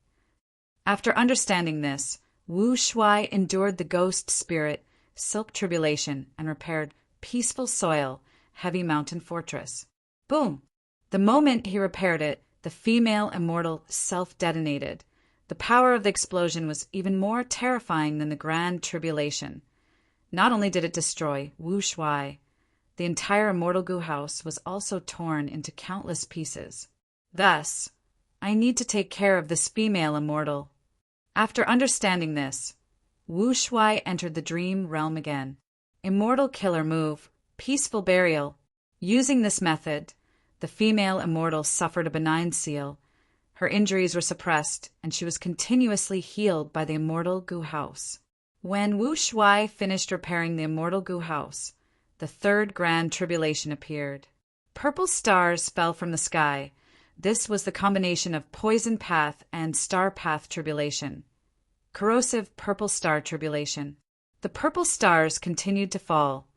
After understanding this, Wu Shuai endured the ghost spirit, silk tribulation, and repaired Peaceful Soil Heavy Mountain Fortress. Boom! The moment he repaired it, the female immortal self-detonated. The power of the explosion was even more terrifying than the Grand Tribulation. Not only did it destroy Wu Shuai, the entire immortal Gu house was also torn into countless pieces. Thus, I need to take care of this female immortal. After understanding this, Wu Shuai entered the dream realm again. Immortal killer move, Peaceful Burial. Using this method, the female immortal suffered a benign seal. Her injuries were suppressed, and she was continuously healed by the immortal Gu house. When Wu Shuai finished repairing the immortal Gu house, the third Grand Tribulation appeared. Purple stars fell from the sky. This was the combination of Poison Path and Star Path Tribulation. Corrosive Purple Star Tribulation. The purple stars continued to fall,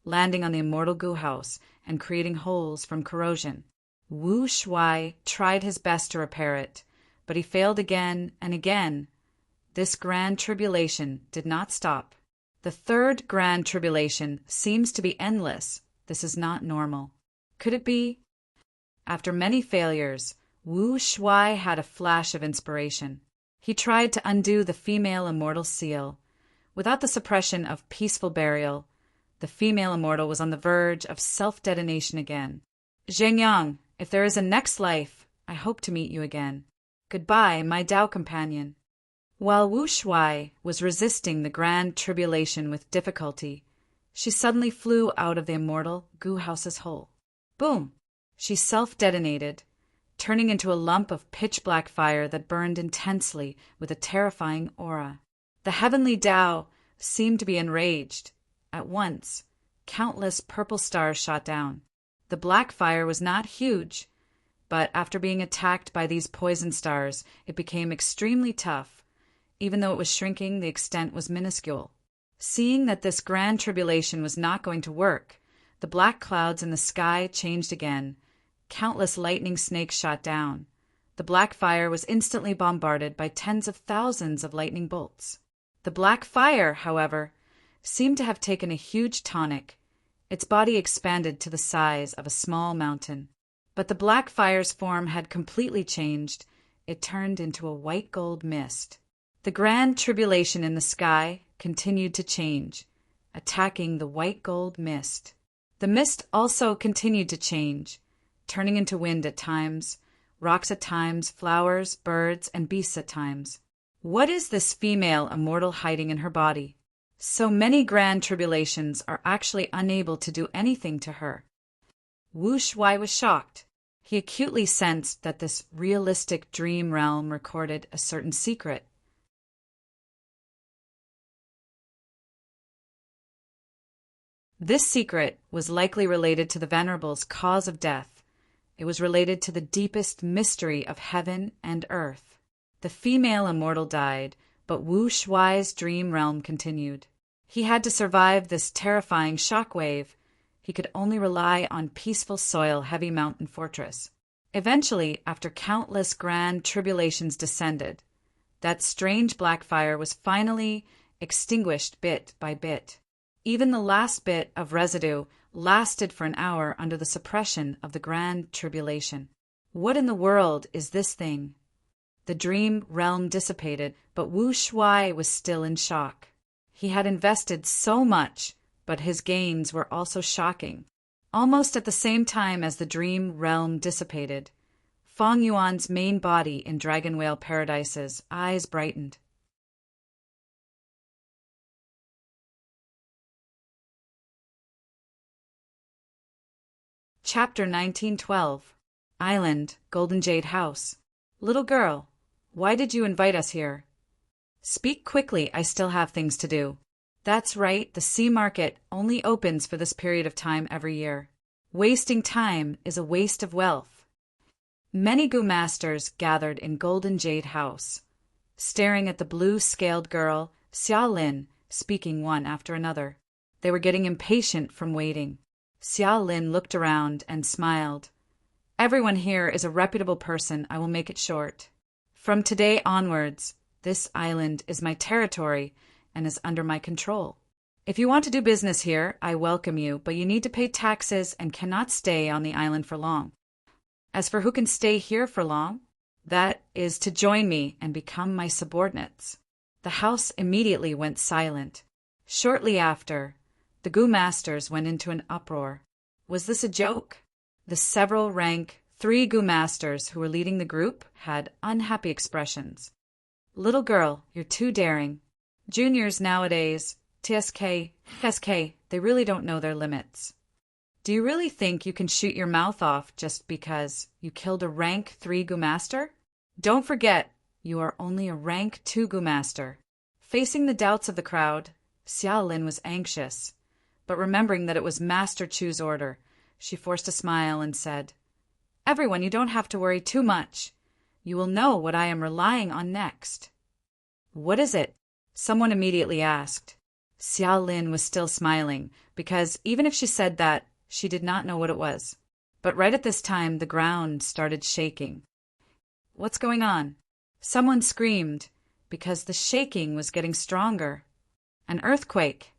landing on the immortal Gu house and creating holes from corrosion. Wu Shuai tried his best to repair it, but he failed again and again. This Grand Tribulation did not stop. The third Grand Tribulation seems to be endless. This is not normal. Could it be? After many failures, Wu Shuai had a flash of inspiration. He tried to undo the female immortal seal. Without the suppression of Peaceful Burial, the female immortal was on the verge of self-detonation again. Zhengyang, if there is a next life, I hope to meet you again. Goodbye, my Tao companion. While Wu Shuai was resisting the Grand Tribulation with difficulty, she suddenly flew out of the immortal Gu house's hole. Boom! She self-detonated, turning into a lump of pitch-black fire that burned intensely with a terrifying aura. The heavenly Tao seemed to be enraged. At once, countless purple stars shot down. The black fire was not huge, but after being attacked by these poison stars, it became extremely tough. Even though it was shrinking, the extent was minuscule. Seeing that this Grand Tribulation was not going to work, the black clouds in the sky changed again. Countless lightning snakes shot down. The black fire was instantly bombarded by tens of thousands of lightning bolts. The black fire, however, seemed to have taken a huge tonic. Its body expanded to the size of a small mountain. But the black fire's form had completely changed. It turned into a white gold mist. The grand tribulation in the sky continued to change, attacking the white gold mist. The mist also continued to change, turning into wind at times, rocks at times, flowers, birds, and beasts at times. What is this female immortal hiding in her body? So many grand tribulations are actually unable to do anything to her. Wu Shuai was shocked. He acutely sensed that this realistic dream realm recorded a certain secret. This secret was likely related to the Venerable's cause of death. It was related to the deepest mystery of heaven and earth. The female immortal died, but Wu Shuai's dream realm continued. He had to survive this terrifying shockwave. He could only rely on peaceful soil, heavy mountain fortress. Eventually, after countless grand tribulations descended, that strange black fire was finally extinguished bit by bit. Even the last bit of residue lasted for an hour under the suppression of the grand tribulation. What in the world is this thing? The dream realm dissipated, but Wu Shuai was still in shock. He had invested so much, but his gains were also shocking. Almost at the same time as the dream realm dissipated, Feng Yuan's main body in Dragon Whale Paradise's eyes brightened. Chapter 1912. Island, Golden Jade House. Little girl, why did you invite us here? Speak quickly, I still have things to do. That's right, the sea market only opens for this period of time every year. Wasting time is a waste of wealth. Many Gu masters gathered in Golden Jade House, staring at the blue-scaled girl, Xia Lin, speaking one after another. They were getting impatient from waiting. Xia Lin looked around and smiled. Everyone here is a reputable person, I will make it short. From today onwards, this island is my territory and is under my control. If you want to do business here, I welcome you, but you need to pay taxes and cannot stay on the island for long. As for who can stay here for long, that is to join me and become my subordinates. The house immediately went silent. Shortly after, the Gu masters went into an uproar. Was this a joke? The several rank 3 Gu masters who were leading the group had unhappy expressions. Little girl, you're too daring. Juniors nowadays, TSK, they really don't know their limits. Do you really think you can shoot your mouth off just because you killed a rank 3 Gu master? Don't forget, you are only a rank 2 Gu master. Facing the doubts of the crowd, Xia Lin was anxious, but remembering that it was Master Chu's order, she forced a smile and said, Everyone, you don't have to worry too much. You will know what I am relying on next. What is it? Someone immediately asked. Xia Lin was still smiling, because even if she said that, she did not know what it was. But right at this time, the ground started shaking. What's going on? Someone screamed, because the shaking was getting stronger. An earthquake.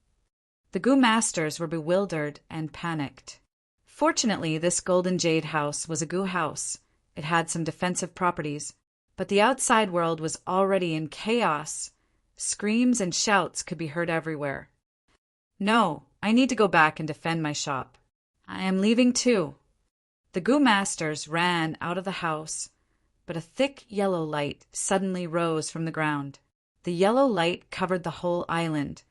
The Gu masters were bewildered and panicked. Fortunately, this Golden Jade House was a Gu house. It had some defensive properties, but the outside world was already in chaos. Screams and shouts could be heard everywhere. No, I need to go back and defend my shop. I am leaving too. The Gu masters ran out of the house, but a thick yellow light suddenly rose from the ground. The yellow light covered the whole island.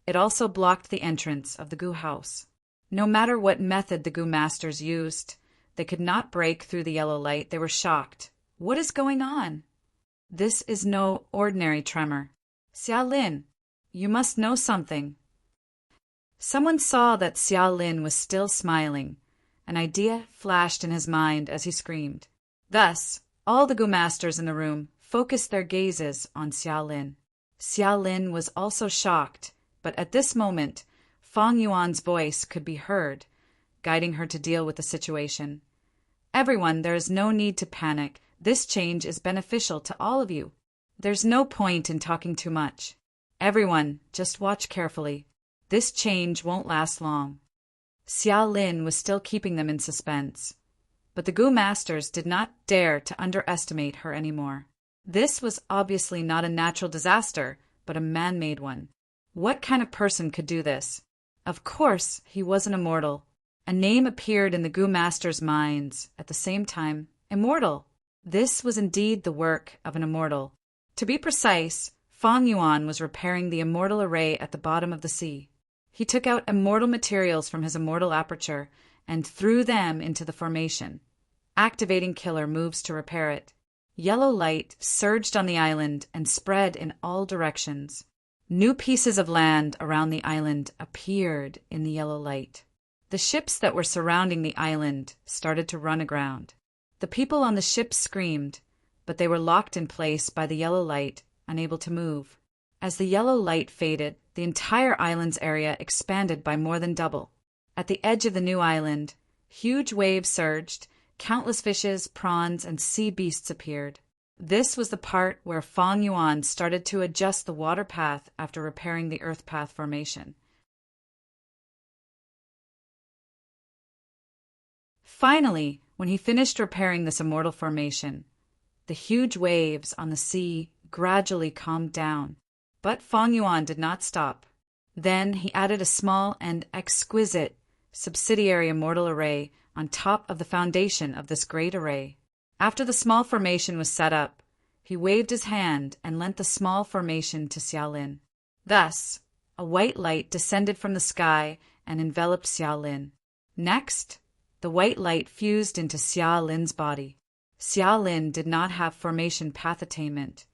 It also blocked the entrance of the Gu house. No matter what method the Gu masters used, they could not break through the yellow light. They were shocked. What is going on? This is no ordinary tremor. Xia Lin, you must know something. Someone saw that Xia Lin was still smiling. An idea flashed in his mind as he screamed. Thus, all the Gu masters in the room focused their gazes on Xia Lin. Xia Lin was also shocked, but at this moment, Feng Yuan's voice could be heard, guiding her to deal with the situation. Everyone, there is no need to panic. This change is beneficial to all of you. There's no point in talking too much. Everyone, just watch carefully. This change won't last long. Xia Lin was still keeping them in suspense. But the Gu masters did not dare to underestimate her anymore. This was obviously not a natural disaster, but a man-made one. What kind of person could do this? Of course, he was an immortal. A name appeared in the Gu masters' minds, at the same time, immortal. This was indeed the work of an immortal. To be precise, Fang Yuan was repairing the immortal array at the bottom of the sea. He took out immortal materials from his immortal aperture and threw them into the formation. Activating killer moves to repair it. Yellow light surged on the island and spread in all directions. New pieces of land around the island appeared in the yellow light. The ships that were surrounding the island started to run aground. The people on the ships screamed, but they were locked in place by the yellow light, unable to move. As the yellow light faded, the entire island's area expanded by more than double. At the edge of the new island, huge waves surged, countless fishes, prawns, and sea beasts appeared. This was the part where Fang Yuan started to adjust the water path after repairing the earth path formation. Finally, when he finished repairing this immortal formation, the huge waves on the sea gradually calmed down. But Fang Yuan did not stop. Then he added a small and exquisite subsidiary immortal array on top of the foundation of this great array. After the small formation was set up, he waved his hand and lent the small formation to Xiaolin. Thus, a white light descended from the sky and enveloped Xiaolin. Next, the white light fused into Xiaolin's body. Xiaolin did not have formation path attainment,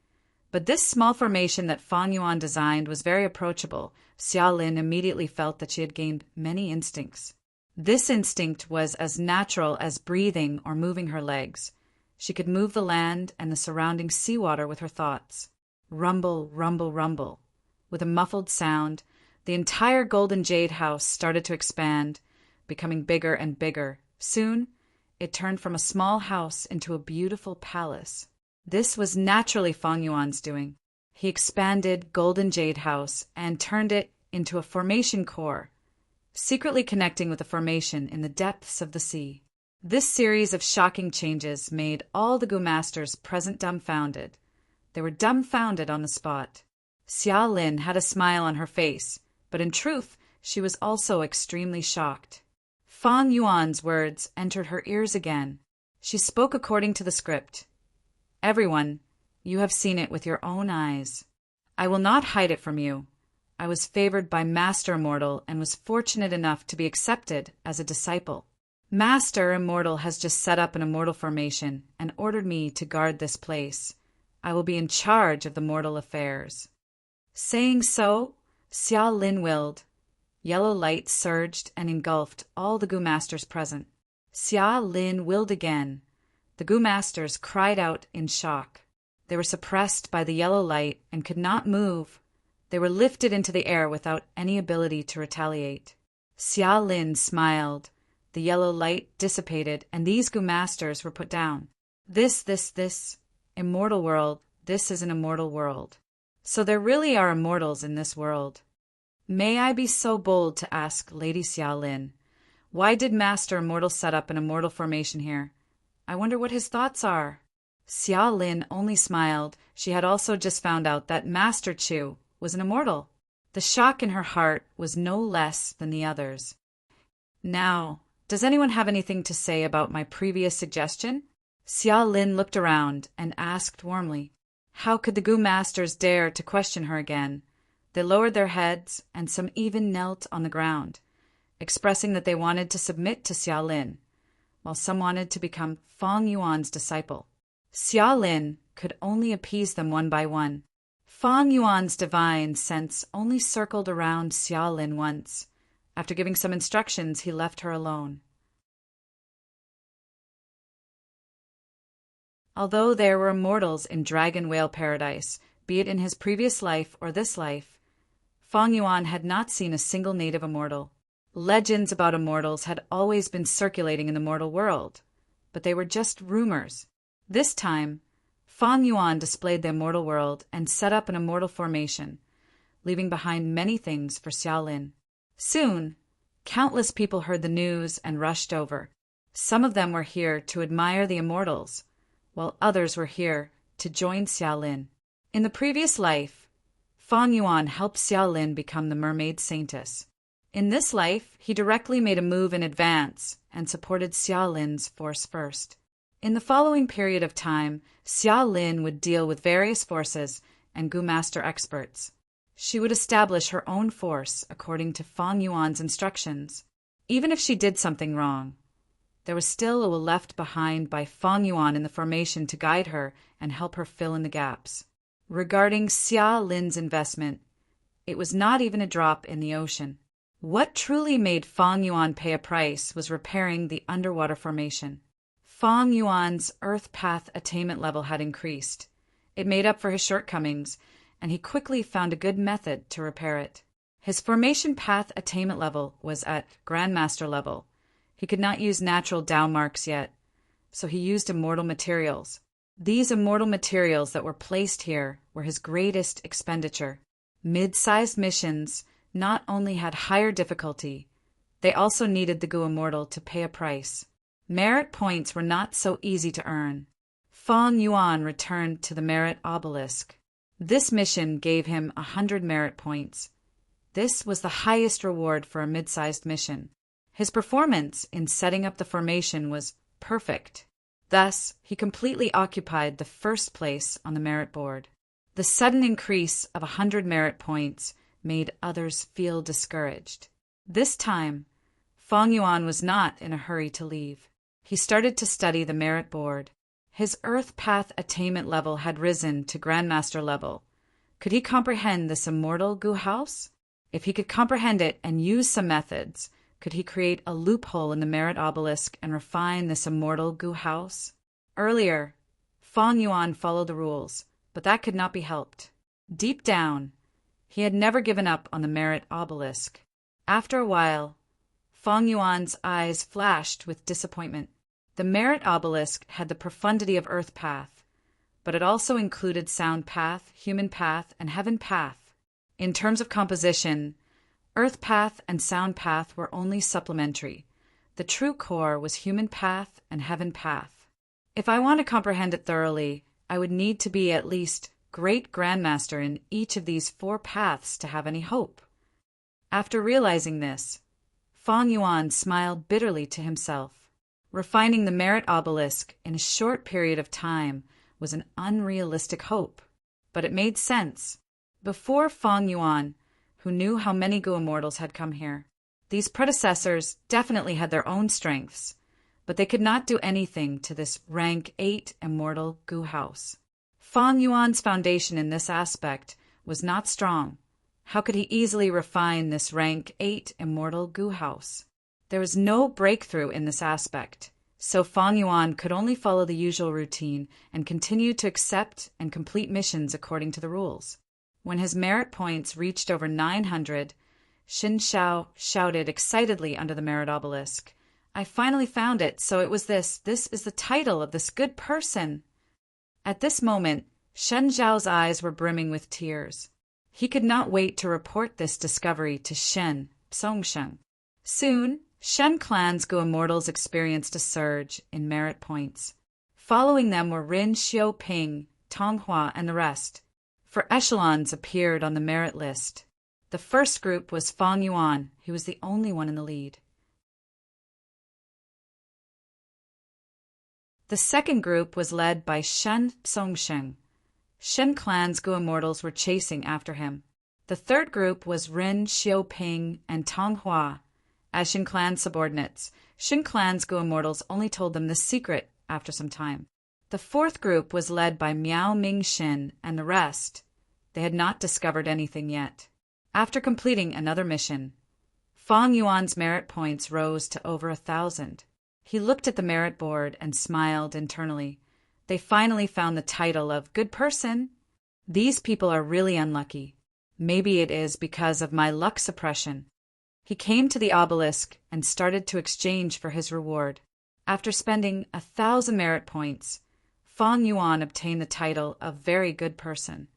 but this small formation that Fang Yuan designed was very approachable. Xiaolin immediately felt that she had gained many instincts. This instinct was as natural as breathing or moving her legs. She could move the land and the surrounding seawater with her thoughts. Rumble, rumble, rumble. With a muffled sound, the entire golden jade house started to expand, becoming bigger and bigger. Soon, it turned from a small house into a beautiful palace. This was naturally Fang Yuan's doing. He expanded Golden Jade House and turned it into a formation core, secretly connecting with the formation in the depths of the sea. This series of shocking changes made all the Gu masters present dumbfounded. They were dumbfounded on the spot. Xiaolin had a smile on her face, but in truth, she was also extremely shocked. Fang Yuan's words entered her ears again. She spoke according to the script. Everyone, you have seen it with your own eyes. I will not hide it from you. I was favored by Master Immortal and was fortunate enough to be accepted as a disciple. Master Immortal has just set up an immortal formation and ordered me to guard this place. I will be in charge of the mortal affairs. Saying so, Xiaolin willed. Yellow light surged and engulfed all the Gu masters present. Xiaolin willed again. The Gu masters cried out in shock. They were suppressed by the yellow light and could not move. They were lifted into the air without any ability to retaliate. Xiaolin smiled. The yellow light dissipated, and these Gu masters were put down. This, immortal world, this is an immortal world. So there really are immortals in this world. May I be so bold to ask Lady Xiaolin, why did Master Immortal set up an immortal formation here? I wonder what his thoughts are. Xiaolin only smiled. She had also just found out that Master Chu was an immortal. The shock in her heart was no less than the others. Now, does anyone have anything to say about my previous suggestion? Xiaolin looked around and asked warmly. How could the Gu masters dare to question her again? They lowered their heads, and some even knelt on the ground, expressing that they wanted to submit to Xiaolin, while some wanted to become Fang Yuan's disciple. Xiaolin could only appease them one by one. Fang Yuan's divine sense only circled around Xiaolin once. After giving some instructions, he left her alone. Although there were immortals in Dragon Whale Paradise, be it in his previous life or this life, Fang Yuan had not seen a single native immortal. Legends about immortals had always been circulating in the mortal world, but they were just rumors. This time, Fang Yuan displayed the immortal world and set up an immortal formation, leaving behind many things for Xiaolin. Soon, countless people heard the news and rushed over. Some of them were here to admire the immortals, while others were here to join Xiaolin. In the previous life, Fang Yuan helped Xiaolin become the mermaid saintess. In this life, he directly made a move in advance and supported Xiaolin's force first. In the following period of time, Xiaolin would deal with various forces and Gu Master experts. She would establish her own force according to Fang Yuan's instructions. Even if she did something wrong, there was still a will left behind by Fang Yuan in the formation to guide her and help her fill in the gaps. Regarding Xia Lin's investment, it was not even a drop in the ocean. What truly made Fang Yuan pay a price was repairing the underwater formation. Fang Yuan's earth path attainment level had increased. It made up for his shortcomings, and he quickly found a good method to repair it. His formation path attainment level was at Grandmaster level. He could not use natural Dao marks yet, so he used immortal materials. These immortal materials that were placed here were his greatest expenditure. Mid-sized missions not only had higher difficulty, they also needed the Gu Immortal to pay a price. Merit points were not so easy to earn. Fang Yuan returned to the merit obelisk. This mission gave him 100 merit points. This was the highest reward for a mid-sized mission. His performance in setting up the formation was perfect. Thus, he completely occupied the first place on the merit board. The sudden increase of 100 merit points made others feel discouraged. This time, Fang Yuan was not in a hurry to leave. He started to study the merit board. His earth path attainment level had risen to Grandmaster level. Could he comprehend this immortal Gu house? If he could comprehend it and use some methods, could he create a loophole in the merit obelisk and refine this immortal Gu house? Earlier, Fang Yuan followed the rules, but that could not be helped. Deep down, he had never given up on the merit obelisk. After a while, Fang Yuan's eyes flashed with disappointment. The merit obelisk had the profundity of earth path, but it also included sound path, human path, and heaven path. In terms of composition, earth path and sound path were only supplementary. The true core was human path and heaven path. If I want to comprehend it thoroughly, I would need to be at least great grandmaster in each of these 4 paths to have any hope. After realizing this, Fang Yuan smiled bitterly to himself. Refining the merit obelisk in a short period of time was an unrealistic hope, but it made sense. Before Fang Yuan, who knew how many Gu Immortals had come here, these predecessors definitely had their own strengths, but they could not do anything to this rank 8 immortal Gu house. Fang Yuan's foundation in this aspect was not strong. How could he easily refine this rank 8 immortal Gu house? There was no breakthrough in this aspect, so Fang Yuan could only follow the usual routine and continue to accept and complete missions according to the rules. When his merit points reached over 900, Xin Xiao shouted excitedly under the merit obelisk, "I finally found it, so it was this. This is the title of this good person." At this moment, Shen Zhao's eyes were brimming with tears. He could not wait to report this discovery to Shen Songsheng. Soon, Shen clan's Gu Immortals experienced a surge in merit points. Following them were Rin Xiaoping, Tonghua, and the rest. For echelons appeared on the merit list. The first group was Fang Yuan. He was the only one in the lead. The second group was led by Shen Songsheng. Shen clan's Gu Immortals were chasing after him. The third group was Rin Xiaoping and Tonghua. As Shen clan's subordinates, Shen clan's Gu Immortals only told them the secret after some time. The fourth group was led by Miao Mingxin and the rest. They had not discovered anything yet. After completing another mission, Fang Yuan's merit points rose to over 1,000. He looked at the merit board and smiled internally. They finally found the title of Good Person. These people are really unlucky. Maybe it is because of my luck suppression. He came to the obelisk and started to exchange for his reward. After spending 1,000 merit points, Fang Yuan obtained the title of Very Good Person.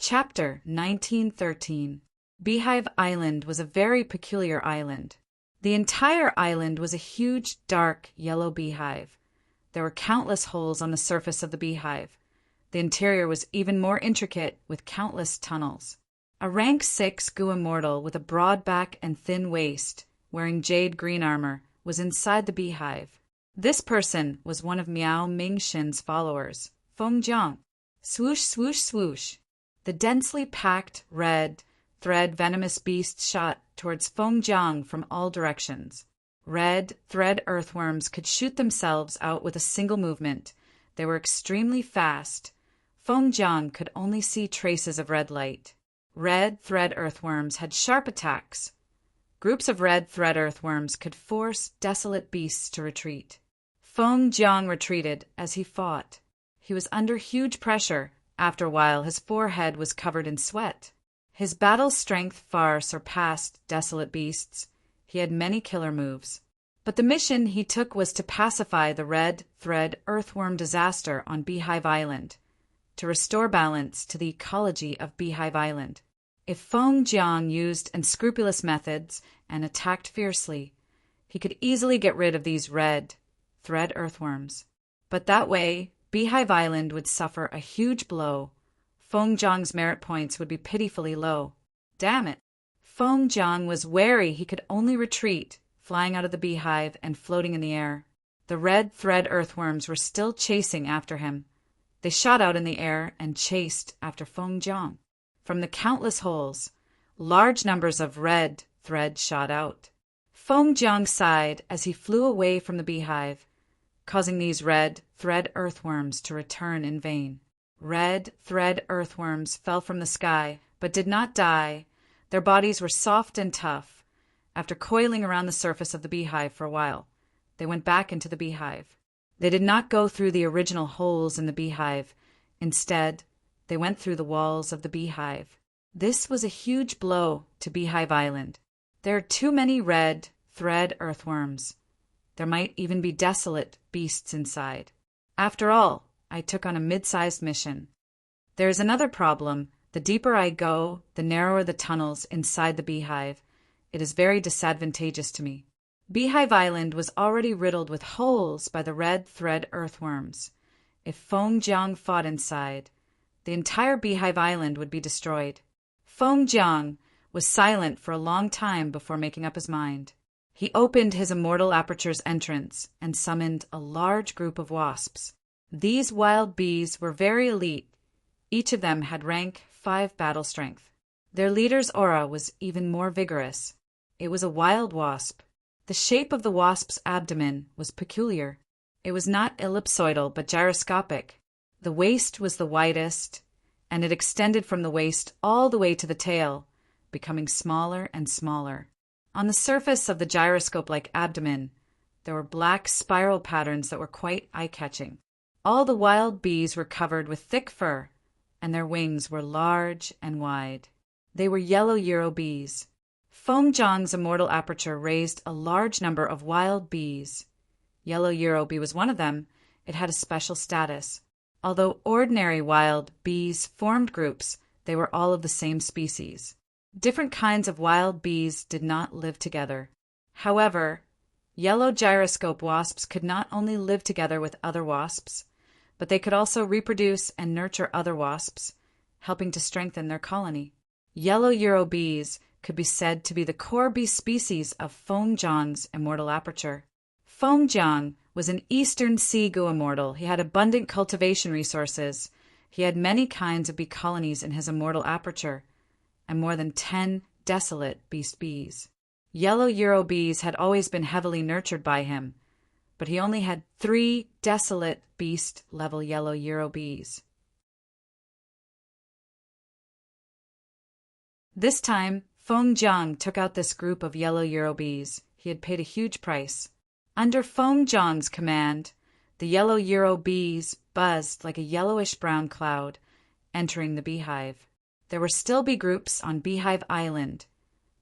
Chapter 1913. Beehive Island was a very peculiar island. The entire island was a huge, dark, yellow beehive. There were countless holes on the surface of the beehive. The interior was even more intricate, with countless tunnels. A rank 6 Gu immortal with a broad back and thin waist, wearing jade green armor, was inside the beehive. This person was one of Miao Mingxin's followers, Feng Jiang. Swoosh, swoosh, swoosh. The densely packed, red, thread venomous beast shot towards Feng Jiang from all directions. Red, thread earthworms could shoot themselves out with a single movement. They were extremely fast. Feng Jiang could only see traces of red light. Red thread earthworms had sharp attacks. Groups of red thread earthworms could force desolate beasts to retreat. Feng Jiang retreated as he fought. He was under huge pressure. After a while, his forehead was covered in sweat. His battle strength far surpassed desolate beasts. He had many killer moves. But the mission he took was to pacify the red thread earthworm disaster on Beehive Island, to restore balance to the ecology of Beehive Island. If Feng Jiang used unscrupulous methods and attacked fiercely, he could easily get rid of these red thread earthworms. But that way, Beehive Island would suffer a huge blow. Feng Jiang's merit points would be pitifully low. Damn it! Feng Jiang was wary he could only retreat, flying out of the beehive and floating in the air. The red thread earthworms were still chasing after him. They shot out in the air and chased after Feng Jiang. From the countless holes, large numbers of red thread shot out. Feng Jiang sighed as he flew away from the beehive, causing these red thread earthworms to return in vain. Red thread earthworms fell from the sky, but did not die. Their bodies were soft and tough. After coiling around the surface of the beehive for a while, they went back into the beehive. They did not go through the original holes in the beehive. Instead, they went through the walls of the beehive. This was a huge blow to Beehive Island. There are too many red thread earthworms. There might even be desolate beasts inside. After all, I took on a mid-sized mission. There is another problem. The deeper I go, the narrower the tunnels inside the beehive. It is very disadvantageous to me. Beehive Island was already riddled with holes by the red thread earthworms. If Feng Jiang fought inside, the entire Beehive Island would be destroyed. Feng Jiang was silent for a long time before making up his mind. He opened his immortal aperture's entrance and summoned a large group of wasps. These wild bees were very elite. Each of them had rank 5 battle strength. Their leader's aura was even more vigorous. It was a wild wasp. The shape of the wasp's abdomen was peculiar. It was not ellipsoidal but gyroscopic. The waist was the widest, and it extended from the waist all the way to the tail, becoming smaller and smaller. On the surface of the gyroscope-like abdomen, there were black spiral patterns that were quite eye-catching. All the wild bees were covered with thick fur, and their wings were large and wide. They were yellow Euro bees. Feng Jiang's immortal aperture raised a large number of wild bees. Yellow Euro bee was one of them. It had a special status. Although ordinary wild bees formed groups, they were all of the same species. Different kinds of wild bees did not live together. However, yellow gyroscope wasps could not only live together with other wasps, but they could also reproduce and nurture other wasps, helping to strengthen their colony. Yellow Euro bees could be said to be the core bee species of Feng Jiang's immortal aperture. Feng Jiang was an Eastern Sea Gu immortal. He had abundant cultivation resources. He had many kinds of bee colonies in his immortal aperture, and more than 10 desolate beast bees. Yellow Euro bees had always been heavily nurtured by him, but he only had 3 desolate beast-level yellow Euro bees. This time, Feng Jiang took out this group of yellow Euro bees. He had paid a huge price. Under Feng Jiang's command, the yellow Euro bees buzzed like a yellowish-brown cloud, entering the beehive. There were still bee groups on Beehive Island,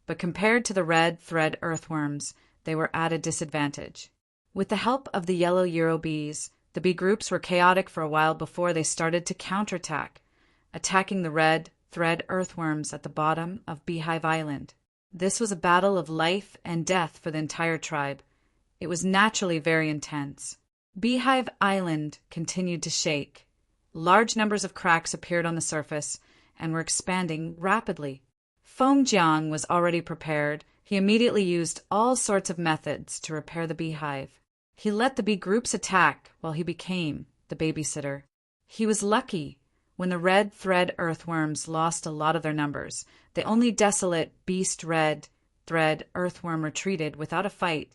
but compared to the red thread earthworms, they were at a disadvantage. With the help of the yellow Euro bees, the bee groups were chaotic for a while before they started to counterattack, attacking the red thread earthworms at the bottom of Beehive Island. This was a battle of life and death for the entire tribe. It was naturally very intense. Beehive Island continued to shake. Large numbers of cracks appeared on the surface and were expanding rapidly. Feng Jiang was already prepared. He immediately used all sorts of methods to repair the beehive. He let the bee groups attack while he became the babysitter. He was lucky. When the red thread earthworms lost a lot of their numbers, the only desolate beast red thread earthworm retreated without a fight.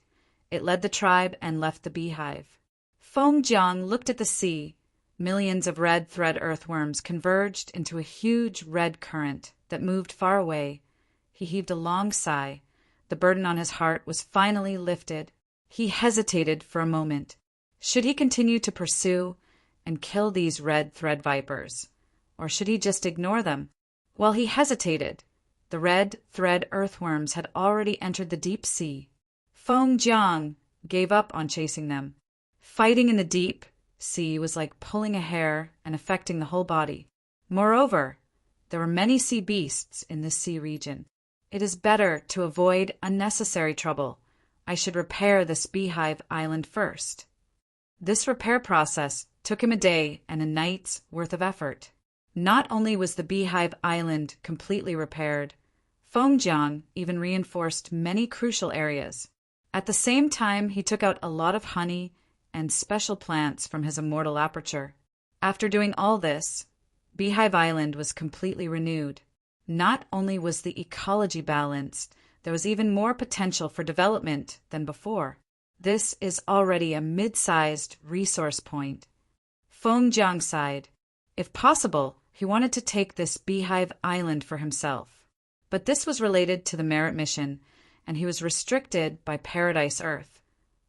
It led the tribe and left the beehive. Feng Jiang looked at the sea. Millions of red thread earthworms converged into a huge red current that moved far away. He heaved a long sigh. The burden on his heart was finally lifted. He hesitated for a moment. Should he continue to pursue and kill these red thread vipers, or should he just ignore them? While he hesitated, the red thread earthworms had already entered the deep sea. Feng Jiang gave up on chasing them. Fighting in the deep sea was like pulling a hair and affecting the whole body. Moreover, there were many sea beasts in this sea region. It is better to avoid unnecessary trouble. I should repair this Beehive Island first. This repair process took him a day and a night's worth of effort. Not only was the Beehive Island completely repaired, Feng Jiang even reinforced many crucial areas. At the same time, he took out a lot of honey and special plants from his immortal aperture. After doing all this, Beehive Island was completely renewed. Not only was the ecology balanced, there was even more potential for development than before. This is already a mid-sized resource point. Feng Jiang sighed. If possible, he wanted to take this Beehive Island for himself. But this was related to the Merit Mission, and he was restricted by Paradise Earth.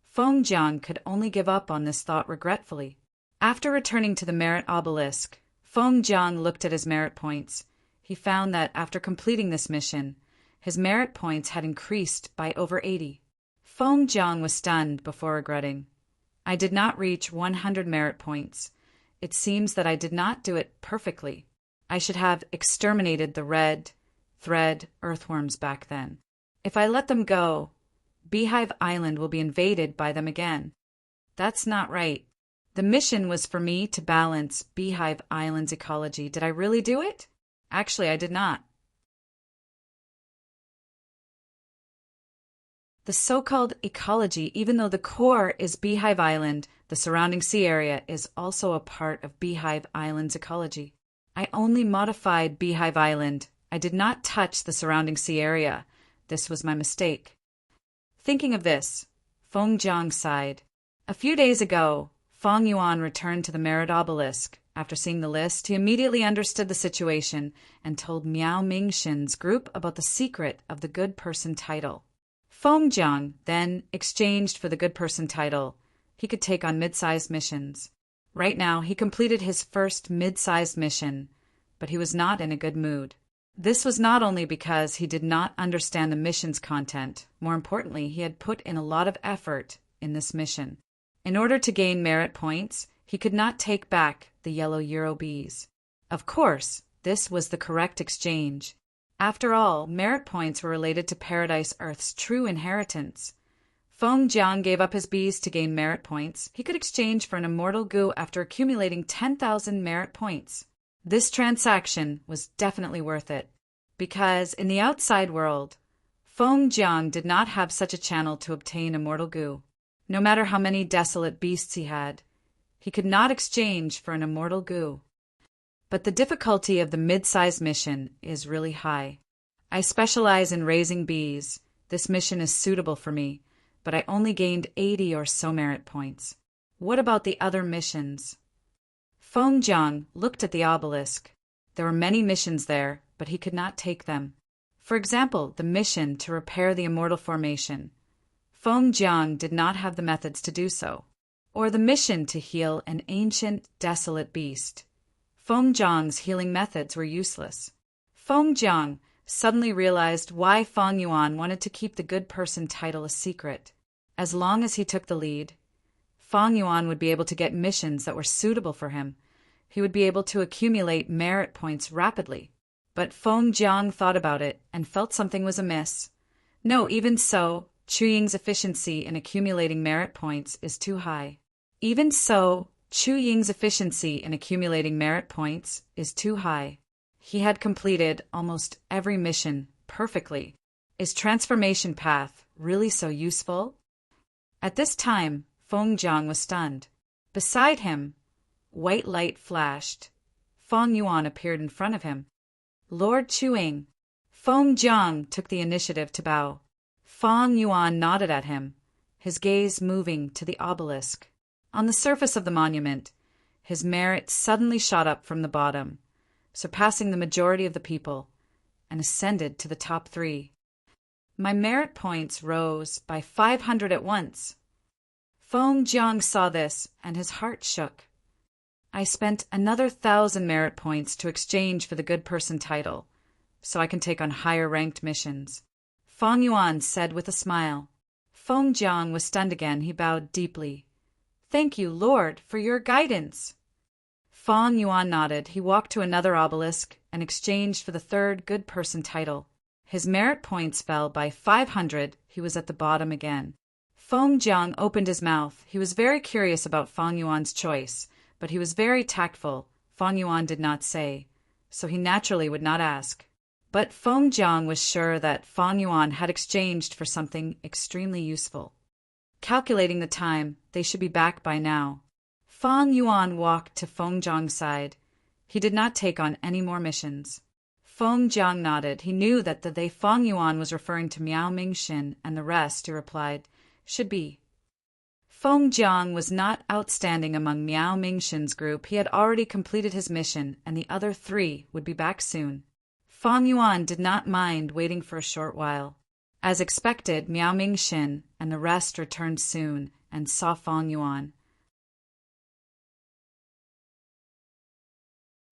Feng Jiang could only give up on this thought regretfully. After returning to the Merit Obelisk, Feng Jiang looked at his merit points. He found that after completing this mission, his merit points had increased by over 80. Feng Jiang was stunned before regretting. I did not reach 100 merit points. It seems that I did not do it perfectly. I should have exterminated the red thread earthworms back then. If I let them go, Beehive Island will be invaded by them again. That's not right. The mission was for me to balance Beehive Island's ecology. Did I really do it? Actually, I did not. The so-called ecology, even though the core is Beehive Island, the surrounding sea area is also a part of Beehive Island's ecology. I only modified Beehive Island. I did not touch the surrounding sea area. This was my mistake. Thinking of this, Feng Jiang sighed. A few days ago, Feng Yuan returned to the Merit Obelisk. After seeing the list, he immediately understood the situation and told Miao Mingxin's group about the secret of the Good Person title. Feng Jiang then exchanged for the Good Person title. He could take on mid-sized missions. Right now, he completed his first mid-sized mission, but he was not in a good mood. This was not only because he did not understand the mission's content. More importantly, he had put in a lot of effort in this mission. In order to gain merit points, he could not take back the yellow Euro bees. Of course, this was the correct exchange. After all, merit points were related to Paradise Earth's true inheritance. Feng Jiang gave up his bees to gain merit points. He could exchange for an immortal goo after accumulating 10,000 merit points. This transaction was definitely worth it, because in the outside world, Feng Jiang did not have such a channel to obtain immortal goo. No matter how many desolate beasts he could not exchange for an immortal goo. But the difficulty of the mid-sized mission is really high. I specialize in raising bees. This mission is suitable for me, but I only gained 80 or so merit points. What about the other missions? Feng Jiang looked at the obelisk. There were many missions there, but he could not take them. For example, the mission to repair the immortal formation. Feng Jiang did not have the methods to do so. Or the mission to heal an ancient, desolate beast. Feng Jiang's healing methods were useless. Feng Jiang suddenly realized why Feng Yuan wanted to keep the Good Person title a secret. As long as he took the lead, Feng Yuan would be able to get missions that were suitable for him. He would be able to accumulate merit points rapidly. But Feng Jiang thought about it and felt something was amiss. No, even so, Chu Ying's efficiency in accumulating merit points is too high. Even so, Chu Ying's efficiency in accumulating merit points is too high. He had completed almost every mission perfectly. Is transformation path really so useful? At this time, Feng Jiang was stunned. Beside him, white light flashed. Feng Yuan appeared in front of him. Lord Chuing. Feng Jiang took the initiative to bow. Feng Yuan nodded at him, his gaze moving to the obelisk. On the surface of the monument, his merit suddenly shot up from the bottom, surpassing the majority of the people, and ascended to the top 3. My merit points rose by 500 at once. Feng Jiang saw this, and his heart shook. I spent another 1,000 merit points to exchange for the good person title, so I can take on higher-ranked missions. Feng Yuan said with a smile. Feng Jiang was stunned again. He bowed deeply. Thank you, Lord, for your guidance. Feng Yuan nodded. He walked to another obelisk and exchanged for the 3rd good person title. His merit points fell by 500. He was at the bottom again. Feng Jiang opened his mouth. He was very curious about Feng Yuan's choice, but he was very tactful. Feng Yuan did not say, so he naturally would not ask. But Feng Jiang was sure that Feng Yuan had exchanged for something extremely useful. Calculating the time, they should be back by now. Feng Yuan walked to Feng Jiang's side. He did not take on any more missions. Feng Jiang nodded. He knew that the they Feng Yuan was referring to Miao Mingxin, and the rest, he replied, should be. Feng Jiang was not outstanding among Miao Mingxin's group. He had already completed his mission, and the other 3 would be back soon. Feng Yuan did not mind waiting for a short while. As expected, Miao Mingxin and the rest returned soon and saw Feng Yuan.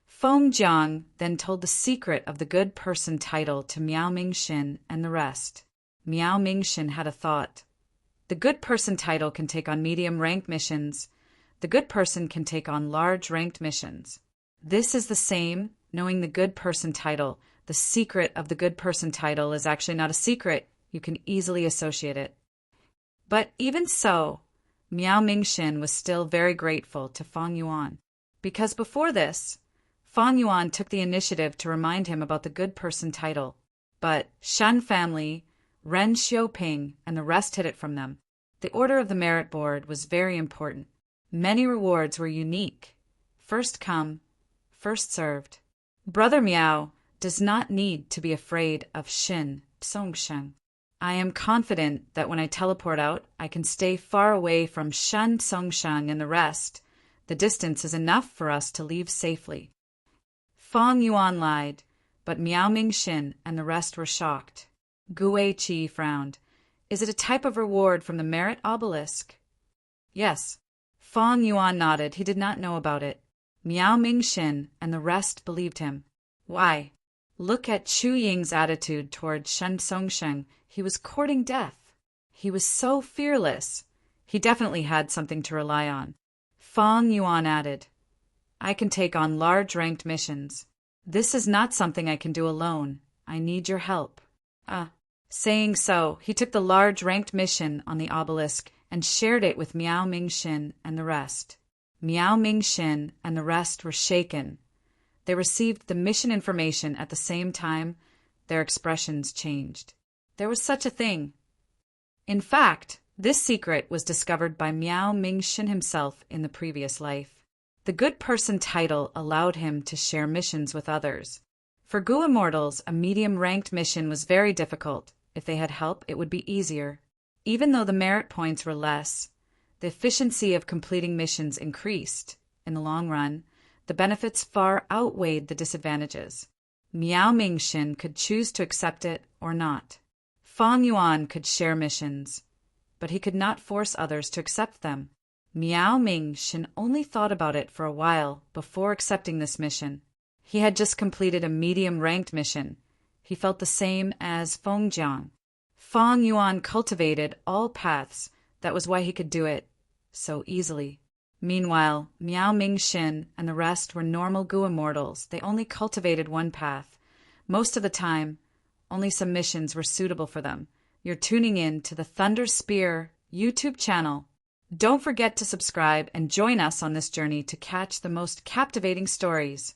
Feng Jiang then told the secret of the good person title to Miao Mingxin and the rest. Miao Mingxin had a thought. The good person title can take on medium-ranked missions. The good person can take on large-ranked missions. This is the same, knowing the good person title. The secret of the good person title is actually not a secret. You can easily associate it. But even so, Miao Mingxin was still very grateful to Feng Yuan, because before this, Feng Yuan took the initiative to remind him about the good person title. But Shen family, Ren Xiuping, and the rest hid it from them. The order of the merit board was very important. Many rewards were unique. First come, first served. Brother Miao does not need to be afraid of Shin Tsongsheng. I am confident that when I teleport out, I can stay far away from Shen Tsongsheng and the rest. The distance is enough for us to leave safely. Feng Yuan lied, but Miao Mingxin and the rest were shocked. Gu Weiqi frowned. Is it a type of reward from the merit obelisk? Yes. Feng Yuan nodded. He did not know about it. Miao Mingxin and the rest believed him. Why? Look at Chu Ying's attitude toward Shen Tsongsheng. He was courting death. He was so fearless. He definitely had something to rely on. Feng Yuan added, I can take on large-ranked missions. This is not something I can do alone. I need your help. Saying so, he took the large-ranked mission on the obelisk and shared it with Miao Mingxin and the rest. Miao Mingxin and the rest were shaken. They received the mission information at the same time. Their expressions changed. There was such a thing. In fact, this secret was discovered by Miao Mingxin himself in the previous life. The good person title allowed him to share missions with others. For Gu Immortals, a medium-ranked mission was very difficult. If they had help, it would be easier. Even though the merit points were less, the efficiency of completing missions increased. In the long run, the benefits far outweighed the disadvantages. Miao Mingxin could choose to accept it or not. Feng Yuan could share missions, but he could not force others to accept them. Miao Mingxin only thought about it for a while before accepting this mission. He had just completed a medium-ranked mission. He felt the same as Feng Jiang. Feng Yuan cultivated all paths. That was why he could do it so easily. Meanwhile, Miao Mingxin and the rest were normal Gu Immortals. They only cultivated one path. Most of the time, only some missions were suitable for them. You're tuning in to the Thunder Spear YouTube channel. Don't forget to subscribe and join us on this journey to catch the most captivating stories.